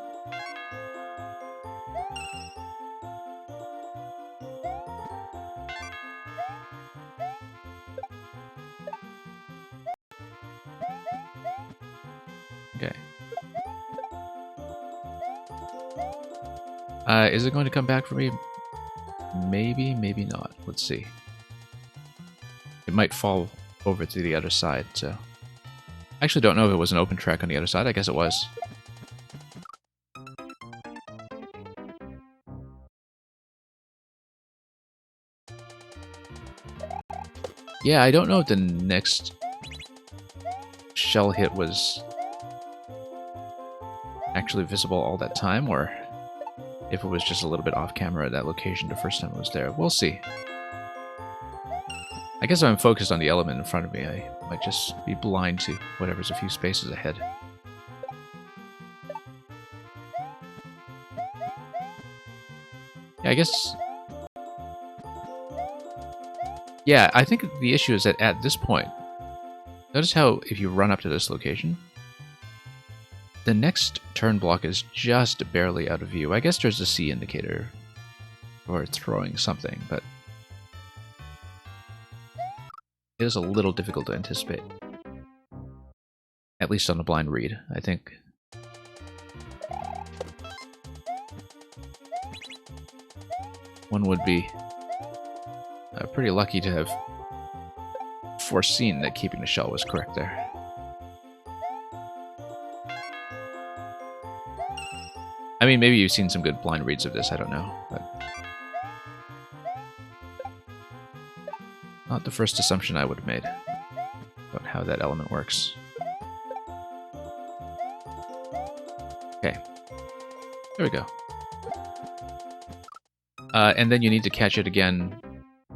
Okay. Is it going to come back for me? Maybe, maybe not. Let's see. It might fall over to the other side, so... I actually don't know if it was an open track on the other side. I guess it was. Yeah, I don't know if the next shell hit was actually visible all that time, or if it was just a little bit off camera at that location the first time I was there. We'll see. I guess if I'm focused on the element in front of me, I might just be blind to whatever's a few spaces ahead. Yeah, I guess... Yeah, I think the issue is that at this point, notice how if you run up to this location, the next turn block is just barely out of view. I guess there's a C indicator for throwing something, but it is a little difficult to anticipate. At least on a blind read, I think. One would be pretty lucky to have foreseen that keeping the shell was correct there. I mean, maybe you've seen some good blind reads of this, I don't know. But not the first assumption I would have made about how that element works. Okay. There we go. And then you need to catch it again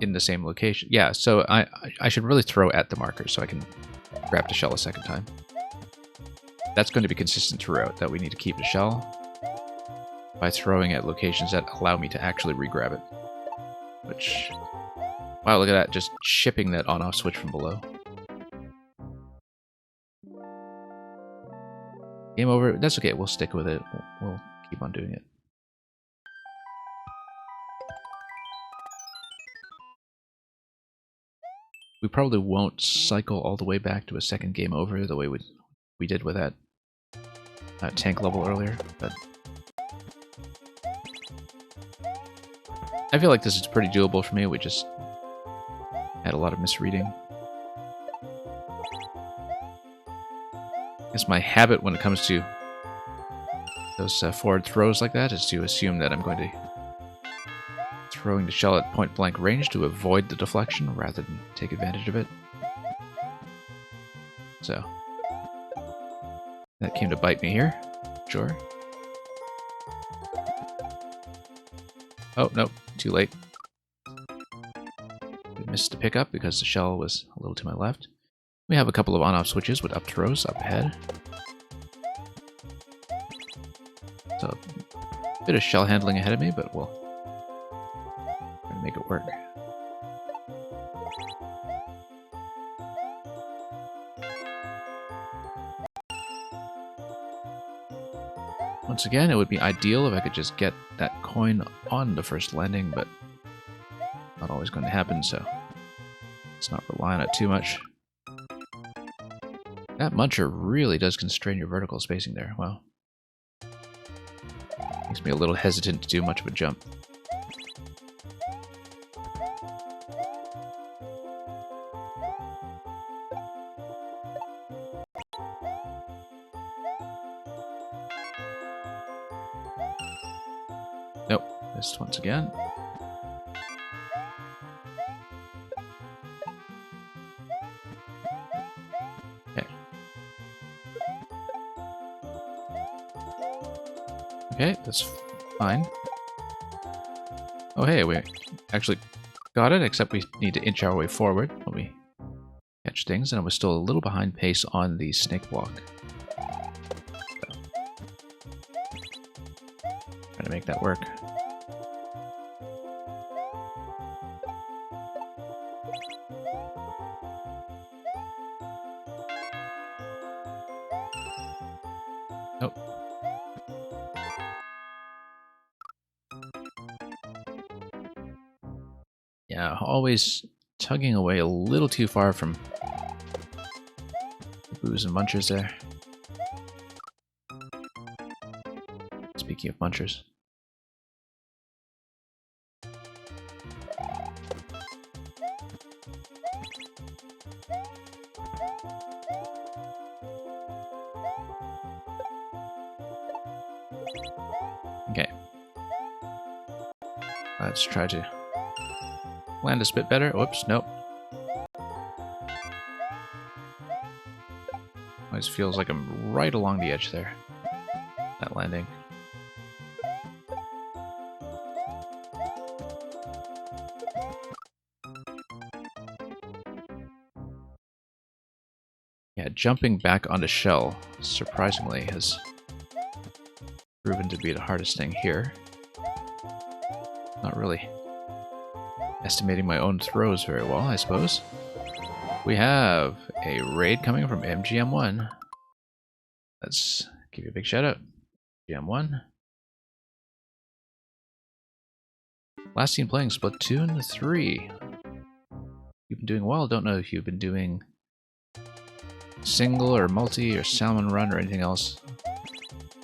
in the same location. Yeah, so I should really throw at the marker so I can grab the shell a second time. That's going to be consistent throughout, that we need to keep the shell by throwing at locations that allow me to actually re-grab it. Which... Wow, look at that, just shipping that on-off switch from below. Game over. That's okay, we'll stick with it. We'll keep on doing it. We probably won't cycle all the way back to a second game over the way we did with that tank level earlier, but I feel like this is pretty doable for me. We just had a lot of misreading. I guess my habit when it comes to those forward throws like that is to assume that I'm going to throwing the shell at point blank range to avoid the deflection rather than take advantage of it. So that came to bite me here. Sure. Oh, nope, too late. We missed the pickup because the shell was a little to my left. We have a couple of on-off switches with up throws up ahead. So a bit of shell handling ahead of me, but we'll try to make it work. Once again, it would be ideal if I could just get that coin on the first landing, but not always going to happen, so let's not rely on it too much. That muncher really does constrain your vertical spacing there. Wow. Makes me a little hesitant to do much of a jump. Nope, missed once again. Okay, that's fine. Oh hey, we actually got it, except we need to inch our way forward when we catch things, and I was still a little behind pace on the snake block. So. make that work. Nope. Yeah, always tugging away a little too far from the boos and munchers there. Speaking of munchers. Okay. Let's try to land this a bit better. Whoops, nope. Always feels like I'm right along the edge there. That landing. Yeah, jumping back onto shell, surprisingly, has proven to be the hardest thing here. Not really estimating my own throws very well, I suppose. We have a raid coming from MGM1. Let's give you a big shout out. MGM1. Last seen playing Splatoon 3. You've been doing well. Don't know if you've been doing single or multi or salmon run or anything else.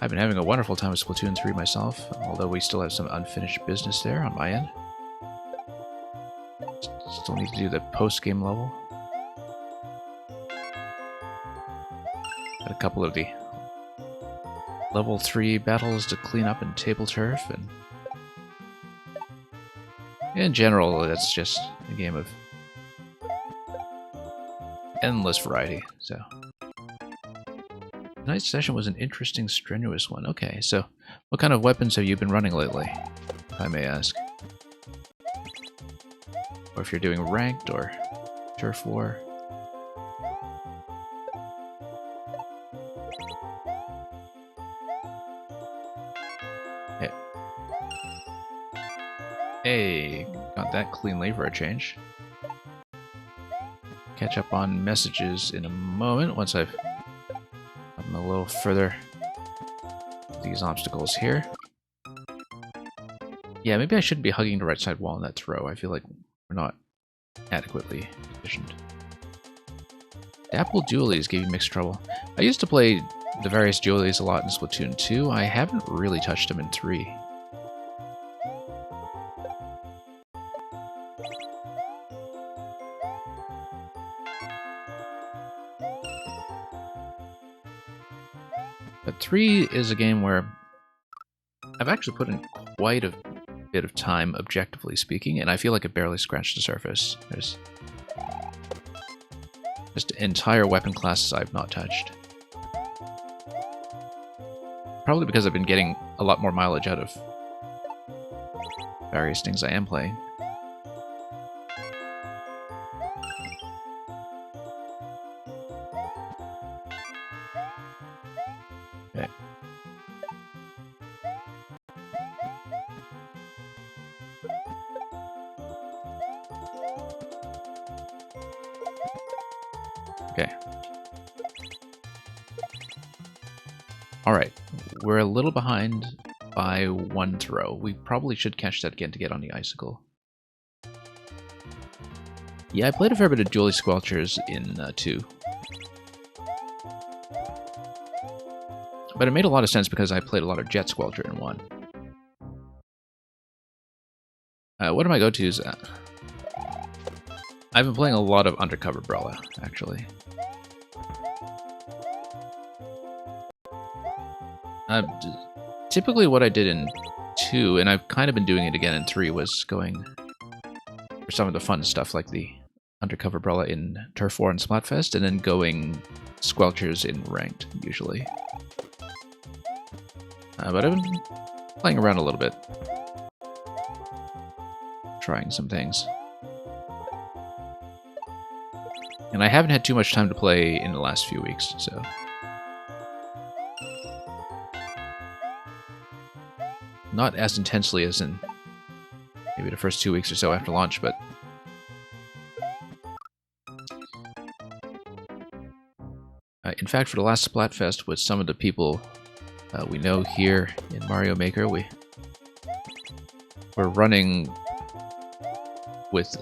I've been having a wonderful time with Splatoon 3 myself, although we still have some unfinished business there on my end. Still need to do the post-game level. Got a couple of the level 3 battles to clean up in table turf, and in general, that's just a game of endless variety, so. Tonight's session was an interesting, strenuous one. Okay, so what kind of weapons have you been running lately, if I may ask? Or if you're doing ranked or turf war? Hey, got that cleanly for a change. Catch up on messages in a moment once I've gotten a little further these obstacles here. Yeah, maybe I shouldn't be hugging the right side wall in that throw. I feel like we're not adequately positioned. Dapple Dualies gave you mixed trouble. I used to play the various Dualies a lot in Splatoon 2. I haven't really touched them in 3. But 3 is a game where I've actually put in quite a bit of time, objectively speaking, and I feel like it barely scratched the surface. There's just entire weapon classes I've not touched. Probably because I've been getting a lot more mileage out of various things I am playing. Okay. Okay. Alright, we're a little behind by 1 throw. We probably should catch that again to get on the icicle. Yeah, I played a fair bit of Duelie Squelchers in 2. But it made a lot of sense because I played a lot of Jet Squelcher in 1. What are my go-tos? I've been playing a lot of Undercover Brella, actually. Typically what I did in 2, and I've kind of been doing it again in 3, was going for some of the fun stuff like the Undercover Brella in Turf War and Splatfest, and then going Squelchers in Ranked, usually. But I've been playing around a little bit. Trying some things. And I haven't had too much time to play in the last few weeks, so... not as intensely as in maybe the first 2 weeks or so after launch, but in fact, for the last Splatfest, with some of the people we know here in Mario Maker, we were running with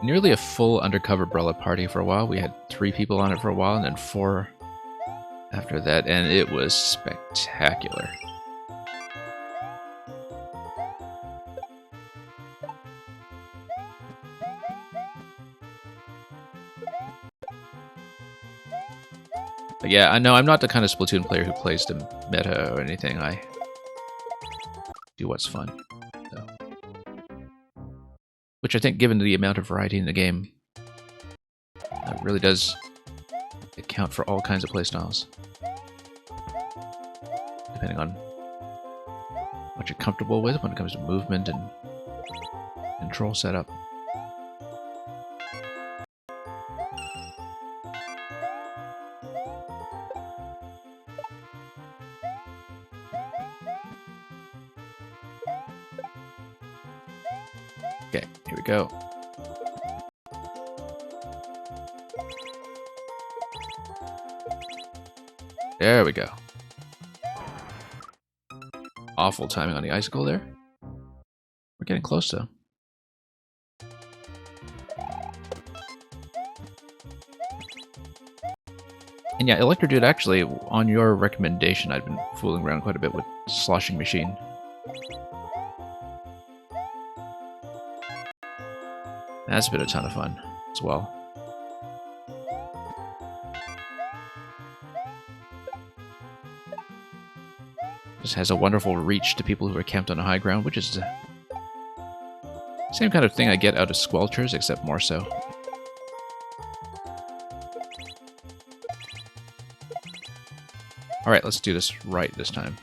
nearly a full undercover Umbrella party for a while. We had 3 people on it for a while, and then 4 after that, and it was spectacular. But yeah, I know I'm not the kind of Splatoon player who plays the meta or anything. I do what's fun. So. Which I think, given the amount of variety in the game, really does account for all kinds of playstyles. Depending on what you're comfortable with when it comes to movement and control setup. Okay, here we go. There we go. Awful timing on the icicle there. We're getting close though. And yeah, Electro Dude, actually, on your recommendation, I've been fooling around quite a bit with Sloshing Machine. That's been a ton of fun as well. Just has a wonderful reach to people who are camped on a high ground, which is the same kind of thing I get out of Squelchers, except more so. Alright, let's do this right this time.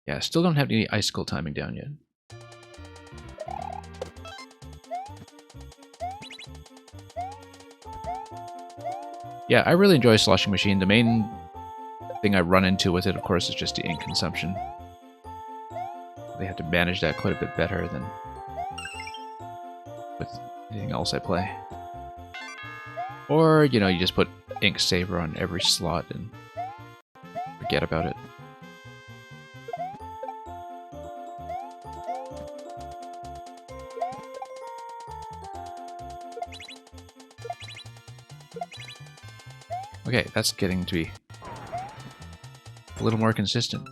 Yeah, still don't have any icicle timing down yet. Yeah, I really enjoy Sloshing Machine. The main thing I run into with it, of course, is just the ink consumption. They have to manage that quite a bit better than with anything else I play. Or, you know, you just put Ink Saver on every slot and forget about it. Okay, that's getting to be a little more consistent.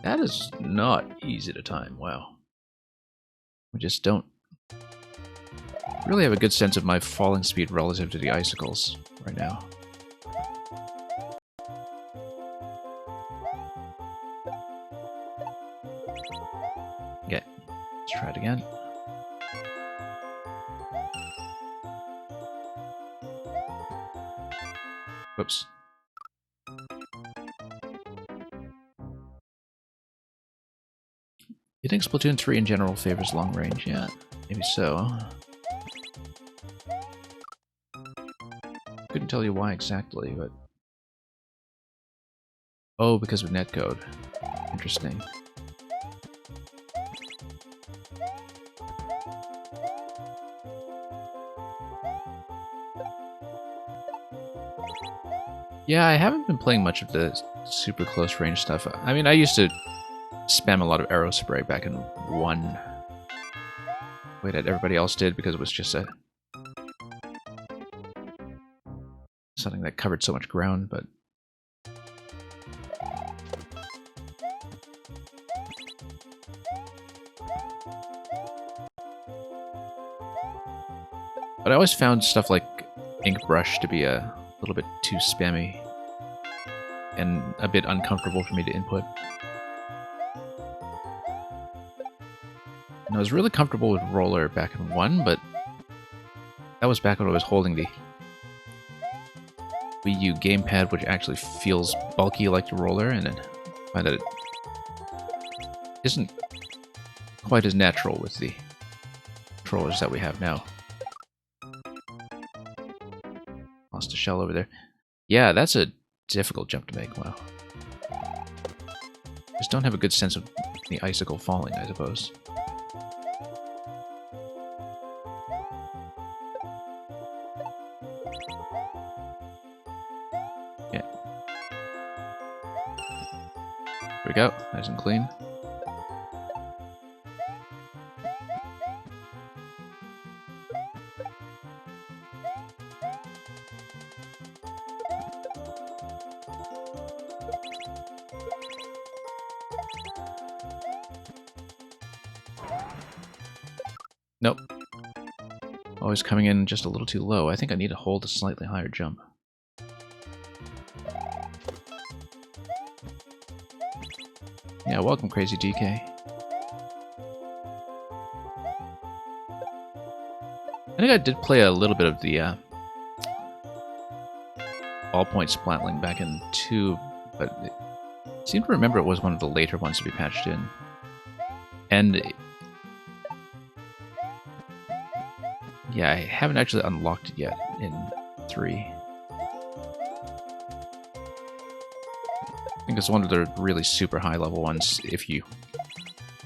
That is not easy to time, wow. We just don't really have a good sense of my falling speed relative to the icicles right now. Okay, let's try it again. Whoops. You think Splatoon 3 in general favors long range? Yeah, maybe so. Couldn't tell you why exactly, but... Oh, because of netcode. Interesting. Yeah, I haven't been playing much of the super close range stuff. I mean, I used to spam a lot of arrow spray back in 1. Way that everybody else did, because it was just something that covered so much ground, but... But I always found stuff like Ink Brush to be a little bit too spammy and a bit uncomfortable for me to input. And I was really comfortable with Roller back in 1, but that was back when I was holding the Wii U gamepad, which actually feels bulky like the Roller, and I find that it isn't quite as natural with the controllers that we have now. Lost a shell over there. Yeah, that's a difficult jump to make, wow. Just don't have a good sense of the icicle falling, I suppose. Yeah. Here we go, nice and clean. Nope. Always coming in just a little too low. I think I need to hold a slightly higher jump. Yeah, welcome, Crazy DK. I think I did play a little bit of the ballpoint Splatling back in 2, but I seem to remember it was one of the later ones to be patched in. And yeah, I haven't actually unlocked it yet in 3. I think it's one of the really super high level ones if you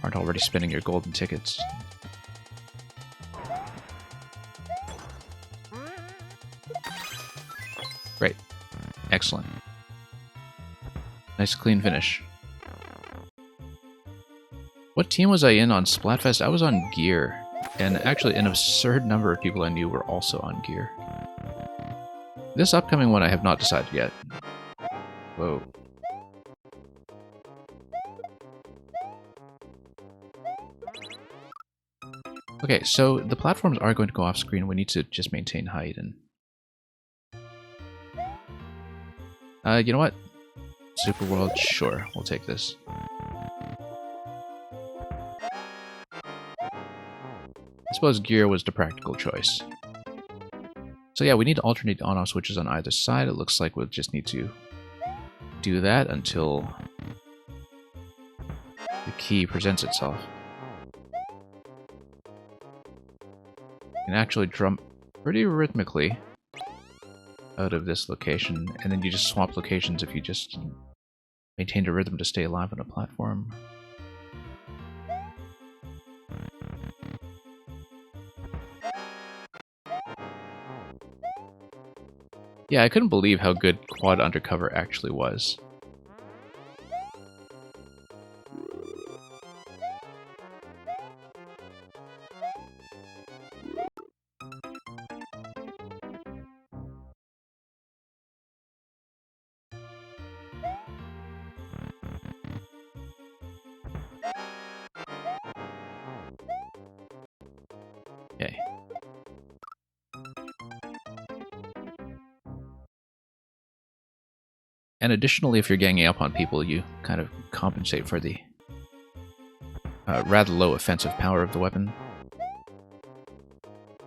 aren't already spending your golden tickets. Great. Excellent. Nice clean finish. What team was I in on Splatfest? I was on Gear. And actually, an absurd number of people I knew were also on Gear. This upcoming one I have not decided yet. Whoa. Okay, so the platforms are going to go off screen. We need to just maintain height and... you know what? Super World, sure, we'll take this. I suppose Gear was the practical choice. So yeah, we need to alternate on-off switches on either side. It looks like we'll just need to do that until the key presents itself. You can actually jump pretty rhythmically out of this location, and then you just swap locations if you just maintain the rhythm to stay alive on a platform. Yeah, I couldn't believe how good Quad Undercover actually was. Okay. And additionally, if you're ganging up on people, you kind of compensate for the rather low offensive power of the weapon.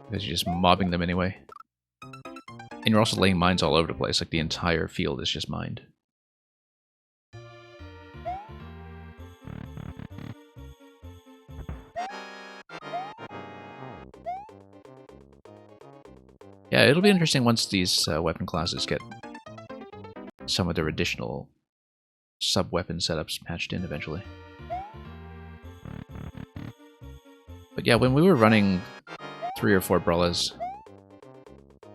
Because you're just mobbing them anyway. And you're also laying mines all over the place, like the entire field is just mined. Yeah, it'll be interesting once these weapon classes get some of their additional sub-weapon setups patched in eventually. But yeah, when we were running 3 or 4 Brellas,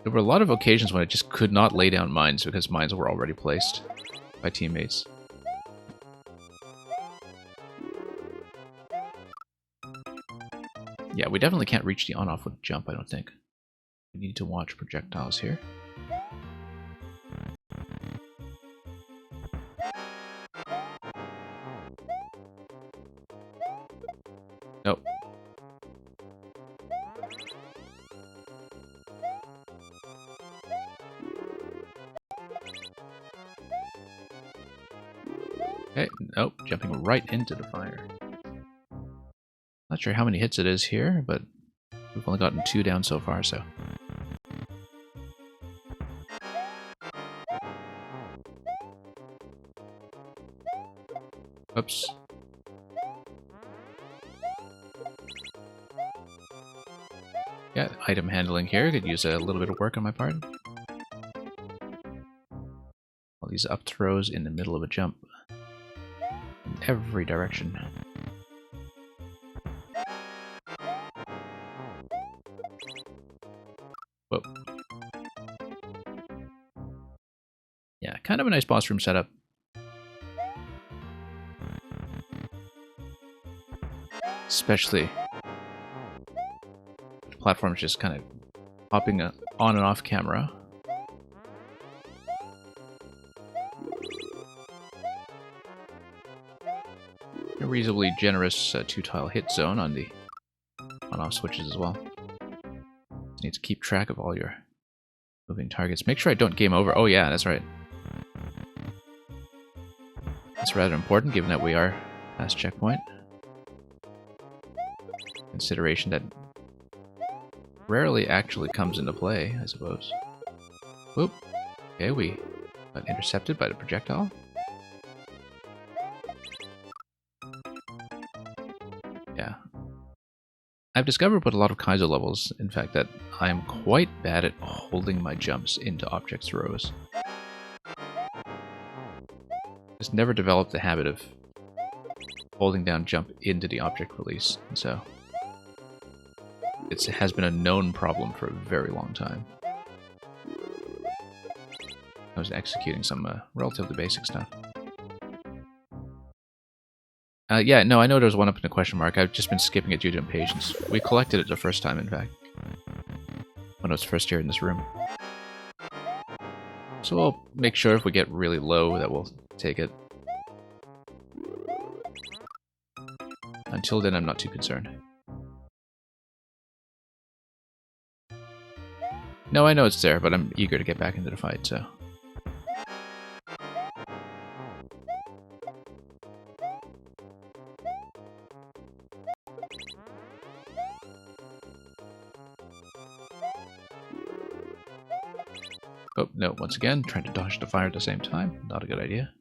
there were a lot of occasions when I just could not lay down mines because mines were already placed by teammates. Yeah, we definitely can't reach the on-off with jump, I don't think. We need to watch projectiles here. Nope. Okay, nope, jumping right into the fire. Not sure how many hits it is here, but we've only gotten 2 down so far, so... Oops. Yeah, item handling here. Could use a little bit of work on my part. All these up throws in the middle of a jump. every direction. Whoa. Yeah, kind of a nice boss room setup. Especially the platform's just kind of hopping on and off camera. A reasonably generous 2-tile hit zone on the on-off switches as well. Just need to keep track of all your moving targets. Make sure I don't game over. Oh yeah, that's right. That's rather important given that we are past checkpoint. Consideration that rarely actually comes into play, I suppose. Whoop. Okay, we got intercepted by the projectile. Yeah. I've discovered with a lot of Kaizo levels, in fact, that I'm quite bad at holding my jumps into object throws. Just never developed the habit of holding down jump into the object release, so it has been a known problem for a very long time. I was executing some relatively basic stuff. Yeah, no, I know there's one up in the question mark. I've just been skipping it due to impatience. We collected it the first time, in fact. When I was first here in this room. So we'll make sure if we get really low that we'll take it. Until then, I'm not too concerned. No, I know it's there, but I'm eager to get back into the fight, so... Oh, no, once again, trying to dodge the fire at the same time. Not a good idea.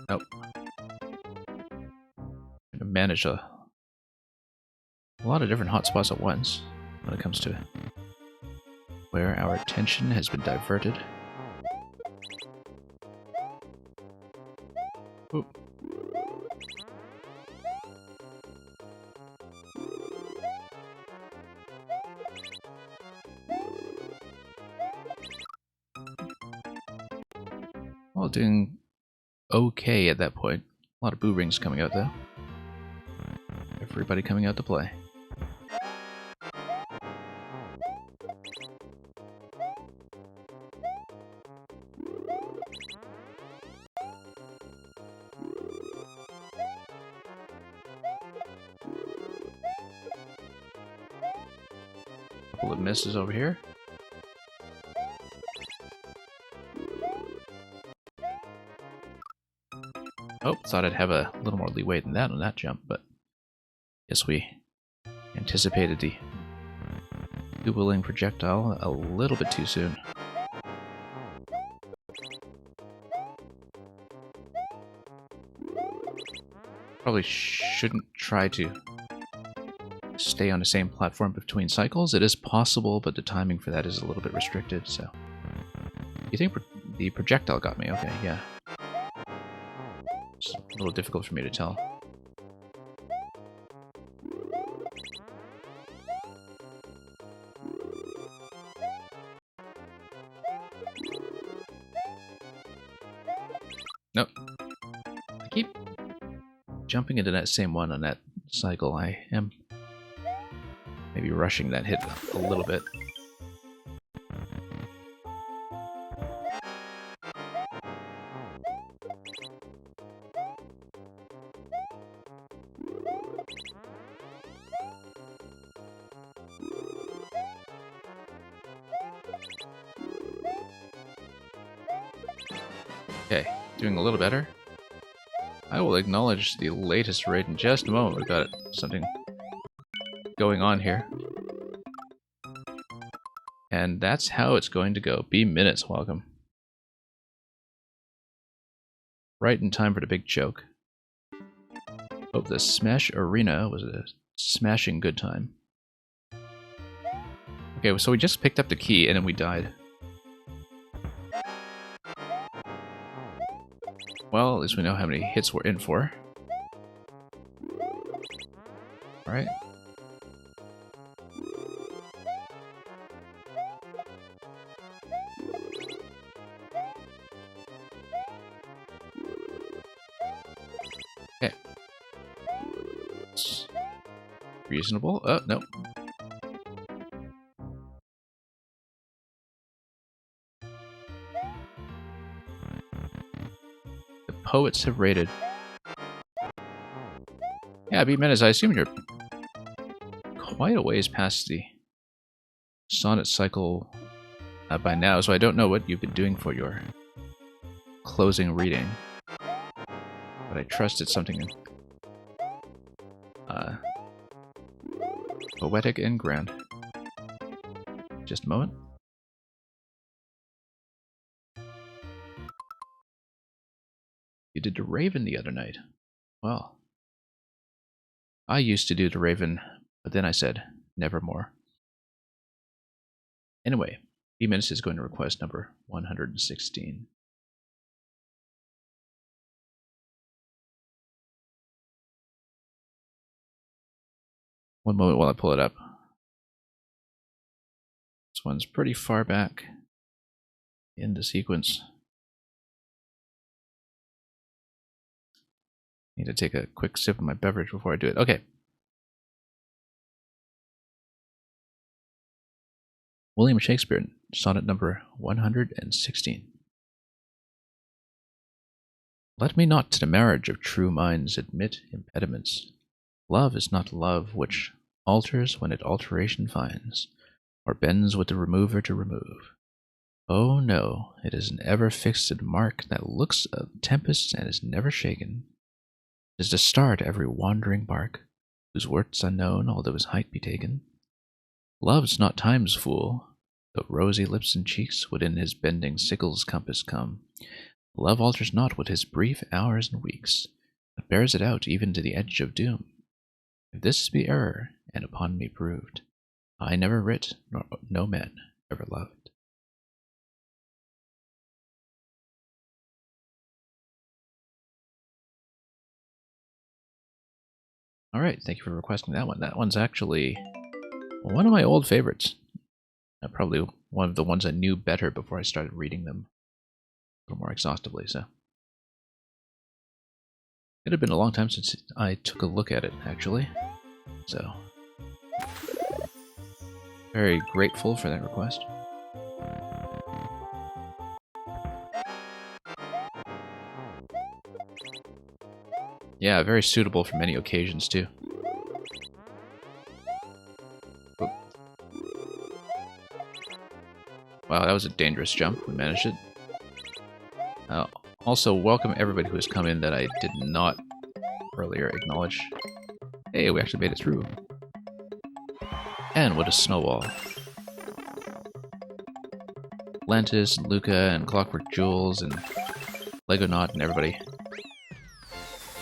Nope. Trying to manage a lot of different hotspots at once when it comes to where our attention has been diverted. Oop. Well, doing okay at that point. A lot of boo rings coming out though. Everybody coming out to play. Couple of misses over here. Oh, thought I'd have a little more leeway than that on that jump, but guess we anticipated the dueling projectile a little bit too soon. Probably shouldn't try to stay on the same platform between cycles. It is possible, but the timing for that is a little bit restricted, so... You think the projectile got me? Okay, yeah. It's a little difficult for me to tell. Nope. I keep jumping into that same one on that cycle. I am maybe rushing that hit a little bit. Okay, doing a little better. I will acknowledge the latest raid in just a moment. We've got something going on here. And that's how it's going to go. B-Minutes, welcome. Right in time for the big choke. hope the Smash Arena was a smashing good time. Okay, so we just picked up the key and then we died. Well, at least we know how many hits we're in for. Alright. Okay. It's reasonable. Oh, no. The poets have raided. Yeah, B-Menace, I assume you're quite a ways past the sonnet cycle by now, so I don't know what you've been doing for your closing reading. But I trust it's something poetic and grand. Just a moment. You did the Raven the other night. Well, I used to do the Raven, but then I said, nevermore. Anyway, B-Menace is going to request number 116. One moment while I pull it up. This one's pretty far back in the sequence. Need to take a quick sip of my beverage before I do it. Okay. William Shakespeare, sonnet number 116. Let me not to the marriage of true minds admit impediments. Love is not love which alters when it alteration finds, or bends with the remover to remove. Oh no, it is an ever fixed mark that looks a tempest and is never shaken. 'Tis to start every wandering bark, whose worth's unknown, although his height be taken. Love's not time's fool, though rosy lips and cheeks within his bending sickle's compass come. Love alters not with his brief hours and weeks, but bears it out even to the edge of doom. If this be error, and upon me proved, I never writ, nor no man ever loved. Alright, thank you for requesting that one. That one's actually one of my old favorites. Probably one of the ones I knew better before I started reading them a little more exhaustively, so. It had been a long time since I took a look at it, actually. So, very grateful for that request. Yeah, very suitable for many occasions, too. Oop. Wow, that was a dangerous jump. We managed it. Also, welcome everybody who has come in that I did not earlier acknowledge. Hey, we actually made it through. And what a snowball. Lantis, and Luca, and Clockwork Jules, and Legonaut, and everybody.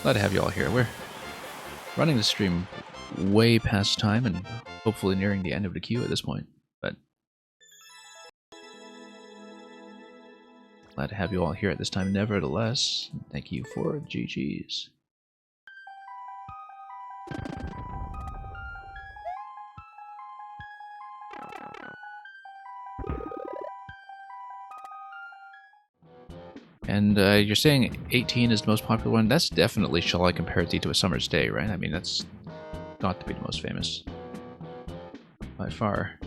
Glad to have you all here. We're running the stream way past time and hopefully nearing the end of the queue at this point, but glad to have you all here at this time nevertheless. Thank you for GG's. And you're saying 18 is the most popular one? That's definitely Shall I Compare Thee to a Summer's Day, right? I mean, that's got to be the most famous. By far.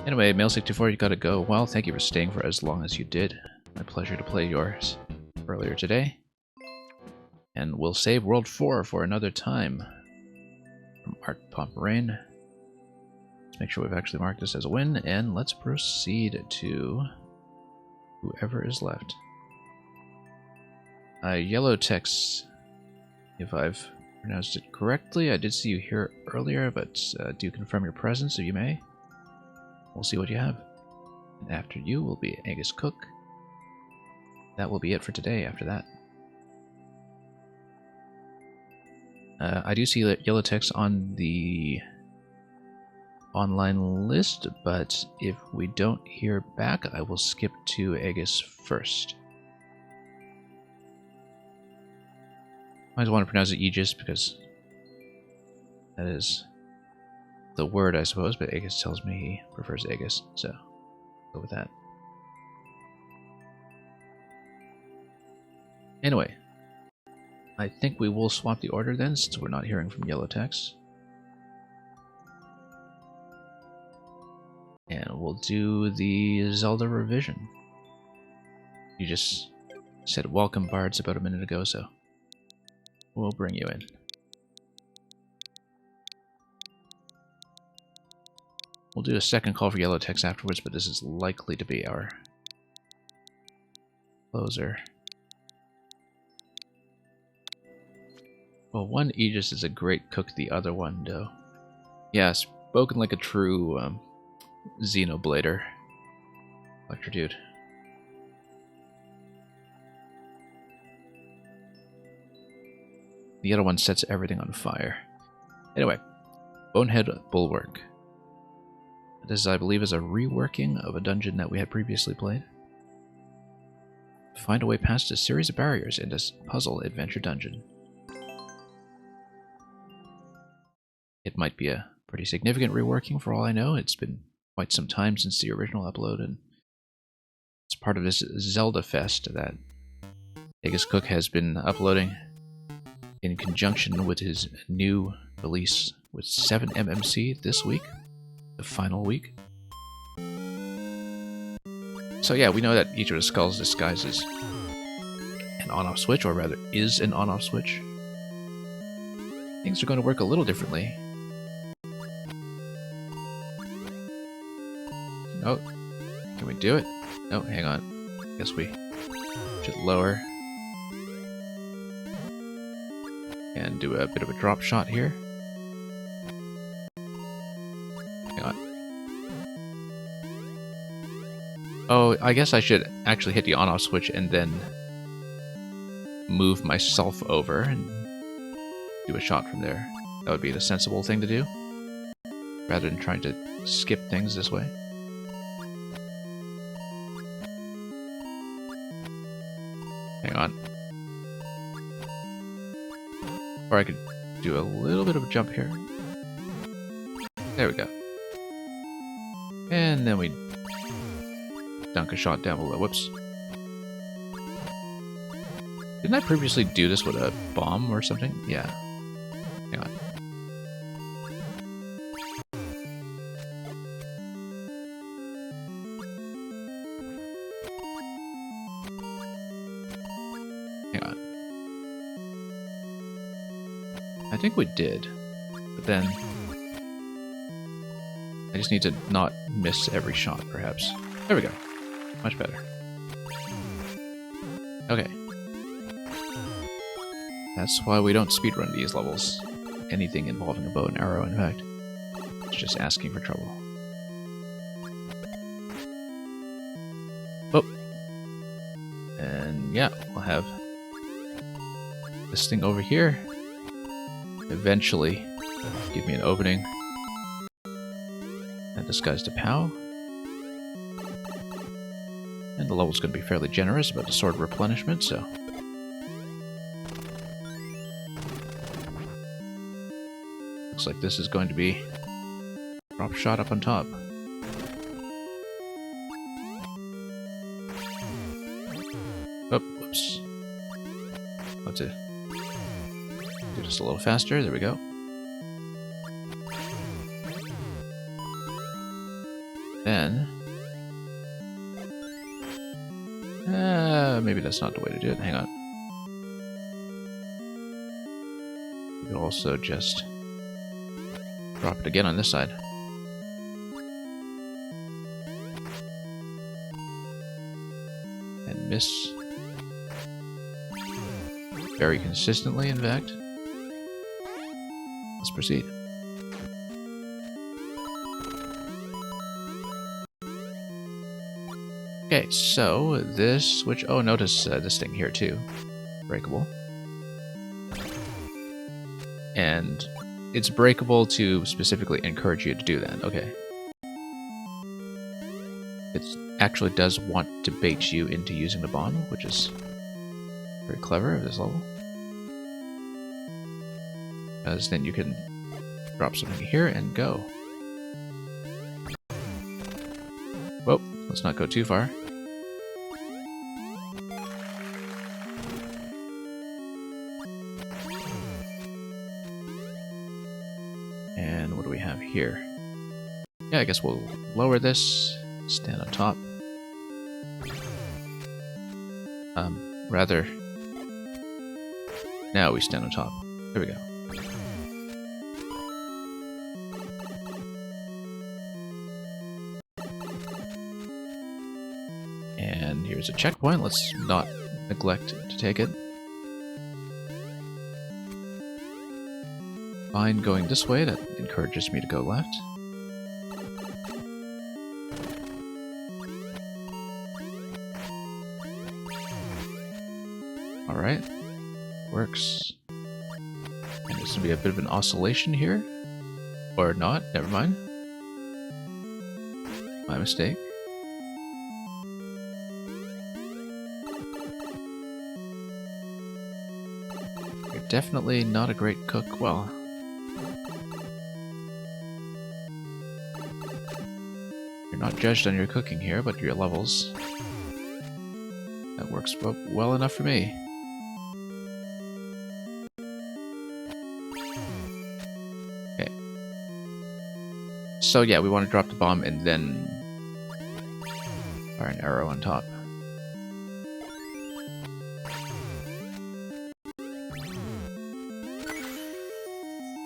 Anyway, Mail64, you gotta go. Well, thank you for staying for as long as you did. My pleasure to play yours earlier today. And we'll save World 4 for another time. From Art Pomperain. Let's make sure we've actually marked this as a win, and let's proceed to whoever is left. Yellow Tex, if I've pronounced it correctly. I did see you here earlier, but do confirm your presence if you may. We'll see what you have. And after you will be Angus Cook. That will be it for today after that. I do see that yellow text on the online list, but if we don't hear back, I will skip to Aegis first. I always want to pronounce it Aegis because that is the word, I suppose, but Aegis tells me he prefers Aegis, so go with that. Anyway, I think we will swap the order then, since we're not hearing from yellow text. And we'll do the Zelda revision. You just said welcome, Bards, about a minute ago, so we'll bring you in. We'll do a second call for yellow text afterwards, but this is likely to be our closer. Well, one Aegis is a great cook, the other one, though. Yeah, spoken like a true Xenoblader. Electro dude. The other one sets everything on fire. Anyway, Bonehead Bulwark. This, I believe, is a reworking of a dungeon that we had previously played. Find a way past a series of barriers in this puzzle adventure dungeon. It might be a pretty significant reworking for all I know. It's been quite some time since the original upload, and it's part of this Zelda Fest that Aegis Cook has been uploading in conjunction with his new release with 7MMC this week, the final week. So yeah, we know that each of the skulls disguises an on-off switch, or rather is an on-off switch. Things are going to work a little differently. Oh, can we do it? Oh, hang on. Guess we should lower and do a bit of a drop shot here. Hang on. Oh, I guess I should actually hit the on-off switch and then move myself over and do a shot from there. That would be the sensible thing to do, rather than trying to skip things this way. Hang on. Or I could do a little bit of a jump here. There we go. And then we dunk a shot down below. Whoops. Didn't I previously do this with a bomb or something? Yeah. Hang on. Hang on. I think we did, but then I just need to not miss every shot, perhaps. There we go. Much better. Okay. That's why we don't speedrun these levels. Anything involving a bow and arrow, in fact. It's just asking for trouble. Oh. And yeah, we'll have this thing over here eventually give me an opening and disguise to POW. And the level's going to be fairly generous about the sword replenishment, so looks like this is going to be drop shot up on top. Oh, whoops. Have to do this a little faster. There we go. Then maybe that's not the way to do it. Hang on. You could also just drop it again on this side. And miss. Very consistently, in fact. Let's proceed. Okay, so this switch... Oh, notice this thing here, too. Breakable. and it's breakable to specifically encourage you to do that. Okay. It actually does want to bait you into using the bomb, which is very clever at this level. Because then you can drop something here and go. Whoa, let's not go too far. And what do we have here? Yeah, I guess we'll lower this, stand on top. Rather, now we stand on top. There we go. And here's a checkpoint. Let's not neglect to take it. Fine going this way. That encourages me to go left. Alright. Works. And there's going to be a bit of an oscillation here. Or not. Never mind. My mistake. You're definitely not a great cook. Well, you're not judged on your cooking here, but your levels. That works well enough for me. Okay. So yeah, we want to drop the bomb and then fire an arrow on top.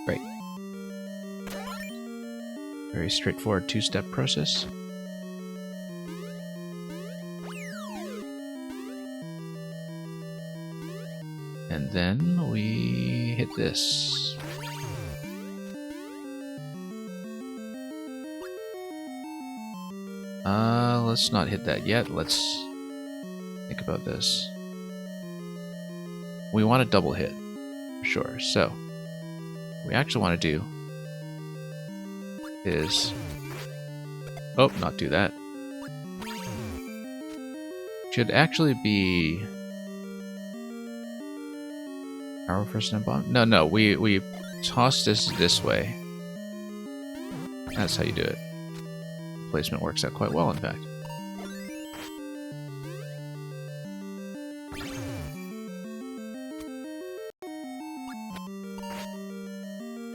Great. Very straightforward two-step process. And then we hit this. Let's not hit that yet. Let's think about this. We want a double hit, for sure. So, what we actually want to do is... Oh, not do that. Should actually be... Arrow first and bomb? No, we toss this way. That's how you do it. Placement works out quite well, in fact.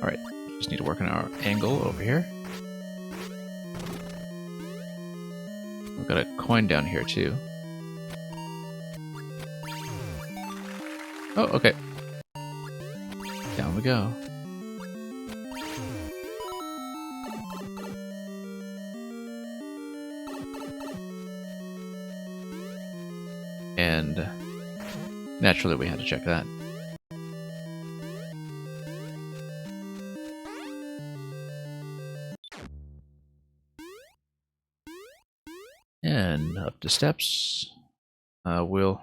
Alright, just need to work on our angle over here. We've got a coin down here, too. Oh, okay. Down we go. And naturally we had to check that. And up the steps. We'll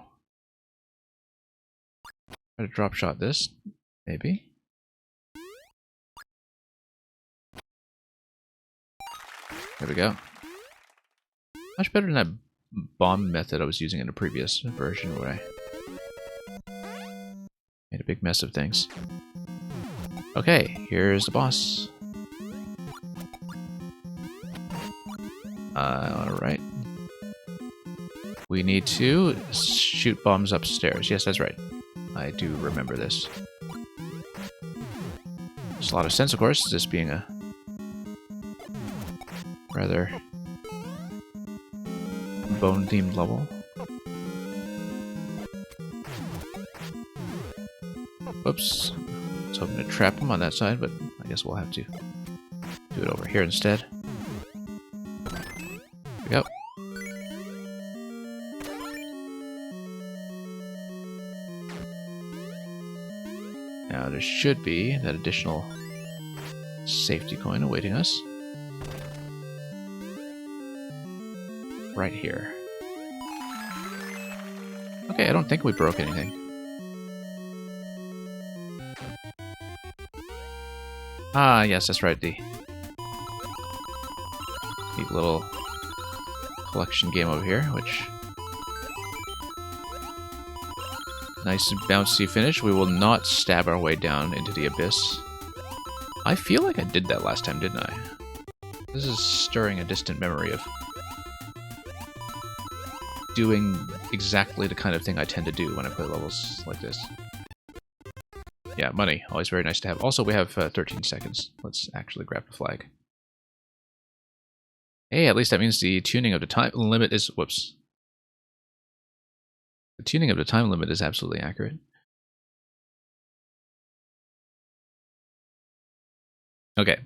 try to drop shot this, maybe. There we go. Much better than that bomb method I was using in a previous version where I made a big mess of things. Okay, here's the boss. Alright. We need to shoot bombs upstairs. Yes, that's right. I do remember this. Makes a lot of sense, of course, this being a rather bone-themed level. Whoops. I was hoping to trap him on that side, but I guess we'll have to do it over here instead. There we go. Now there should be that additional safety coin awaiting us. Right here. Okay, I don't think we broke anything. Ah, yes, that's right. The little collection game over here, which... Nice and bouncy finish. We will not stab our way down into the abyss. I feel like I did that last time, didn't I? This is stirring a distant memory of doing exactly the kind of thing I tend to do when I play levels like this. Yeah, money. Always very nice to have. Also, we have 13 seconds. Let's actually grab the flag. Hey, at least that means the tuning of the time limit is... Whoops. The tuning of the time limit is absolutely accurate. Okay.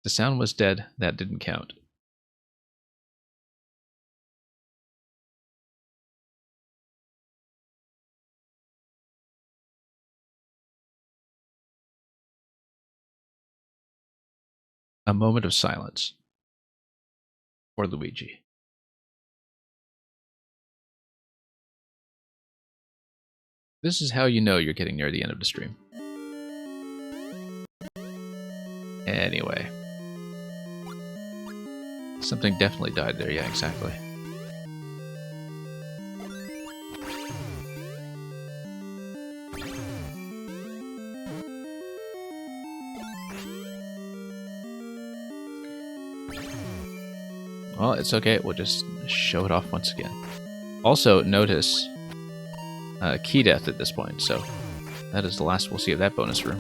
The sound was dead. That didn't count. A moment of silence for Luigi. This is how you know you're getting near the end of the stream. Anyway. Something definitely died there, yeah, exactly. Well, it's okay, we'll just show it off once again. Also, notice key death at this point, so that is the last we'll see of that bonus room.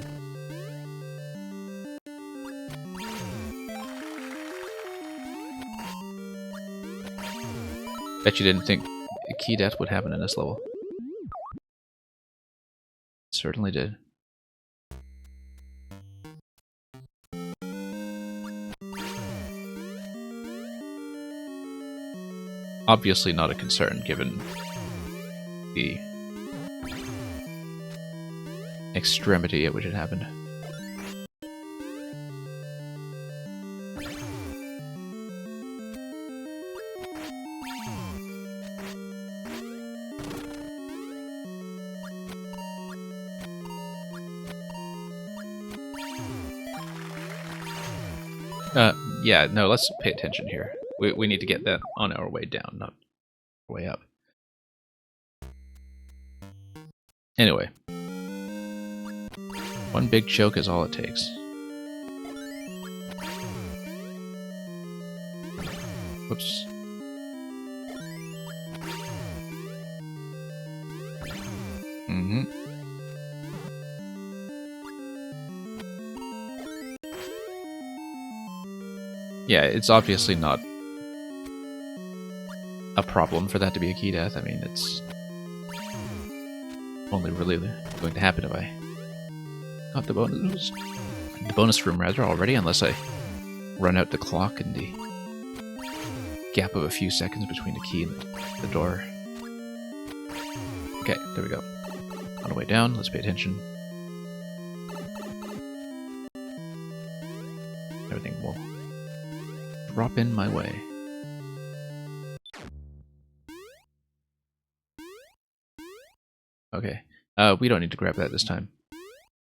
Bet you didn't think key death would happen in this level. It certainly did. Obviously not a concern, given the extremity at which it happened. Yeah, no, let's pay attention here. We need to get that on our way down, not way up. Anyway. One big choke is all it takes. Whoops. Mm-hmm. Yeah, it's obviously not a problem for that to be a key death. I mean, it's only really going to happen if I got the bonus room rather already, unless I run out the clock in the gap of a few seconds between the key and the door. Okay, there we go. On the way down, let's pay attention. Everything will drop in my way. Okay, we don't need to grab that this time.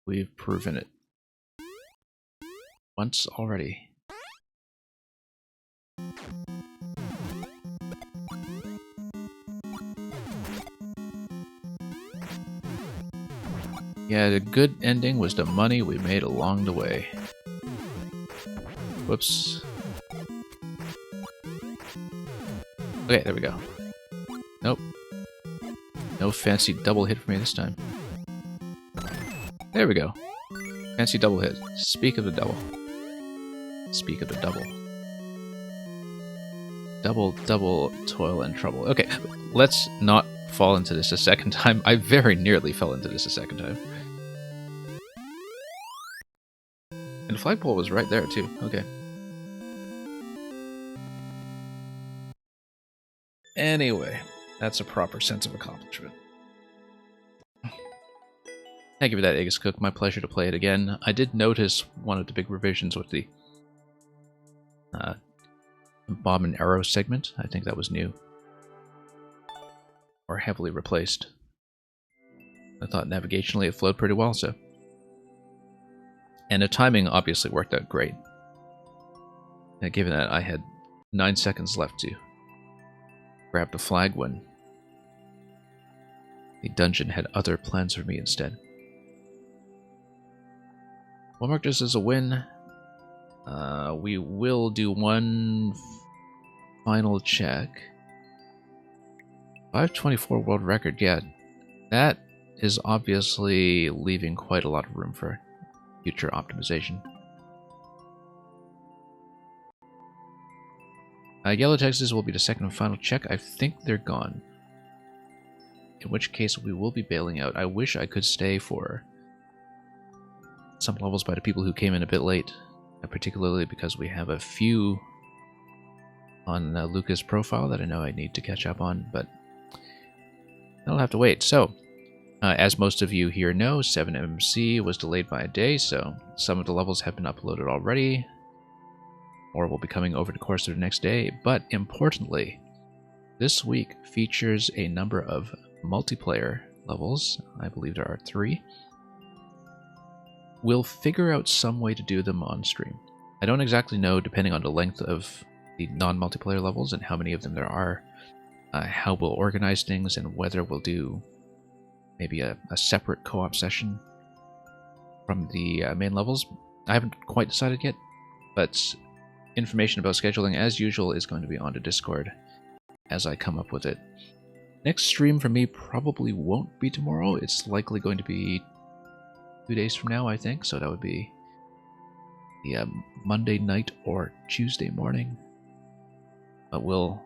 We've proven it once already. Yeah, the good ending was the money we made along the way. Whoops. Okay, there we go. Nope. No fancy double hit for me this time. There we go. Fancy double hit. Speak of the double. Speak of the double. Double toil and trouble. Okay, let's not fall into this a second time. I very nearly fell into this a second time. And the flagpole was right there too. Okay. Anyway, that's a proper sense of accomplishment. Thank you for that, Aegis Cook. My pleasure to play it again. I did notice one of the big revisions with the bomb and arrow segment. I think that was new. Or heavily replaced. I thought navigationally it flowed pretty well, so. And the timing obviously worked out great. Given that I had 9 seconds left to grab the flag when the dungeon had other plans for me instead. We'll mark this as a win. We will do one final check. 524 world record, yeah. That is obviously leaving quite a lot of room for future optimization. Yellow Texas will be the second and final check. I think they're gone. In which case we will be bailing out. I wish I could stay for some levels by the people who came in a bit late. Particularly because we have a few on Luca's profile that I know I need to catch up on, but I'll have to wait. So, as most of you here know, 7MMC was delayed by a day, so some of the levels have been uploaded already, or will be coming over the course of the next day. But importantly, this week features a number of multiplayer levels. I believe there are 3. We'll figure out some way to do them on stream. I don't exactly know, depending on the length of the non-multiplayer levels and how many of them there are, how we'll organize things and whether we'll do maybe a separate co-op session from the main levels. I haven't quite decided yet, but information about scheduling, as usual, is going to be on the Discord as I come up with it. Next stream for me probably won't be tomorrow. It's likely going to be 2 days from now, I think, so that would be the Monday night or Tuesday morning. But we'll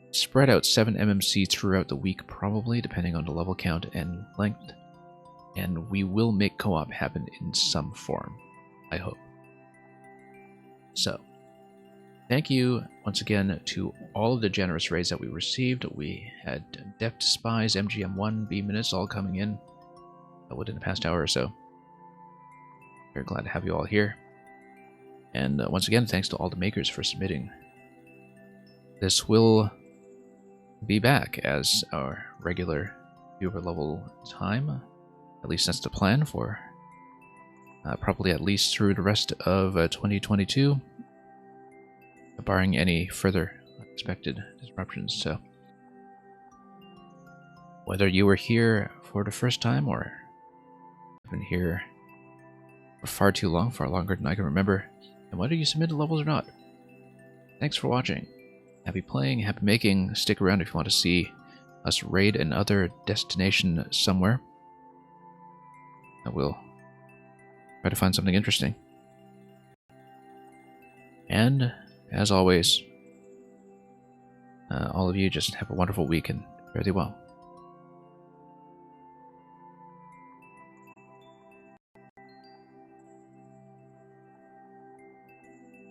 spread out 7MMC throughout the week, probably, depending on the level count and length. And we will make co-op happen in some form, I hope. So, thank you once again to all of the generous raids that we received. We had Deft Spies, MGM1, B-Minutes all coming in within the past hour or so. Very glad to have you all here. And once again, thanks to all the makers for submitting. This will be back as our regular viewer level time. At least that's the plan for probably at least through the rest of 2022, barring any further unexpected disruptions. So, whether you were here for the first time or have been here for far too long, far longer than I can remember, and whether you submitted levels or not, thanks for watching. Happy playing, happy making. Stick around if you want to see us raid another destination somewhere. I will try to find something interesting. And, as always, all of you just have a wonderful week and fare thee well.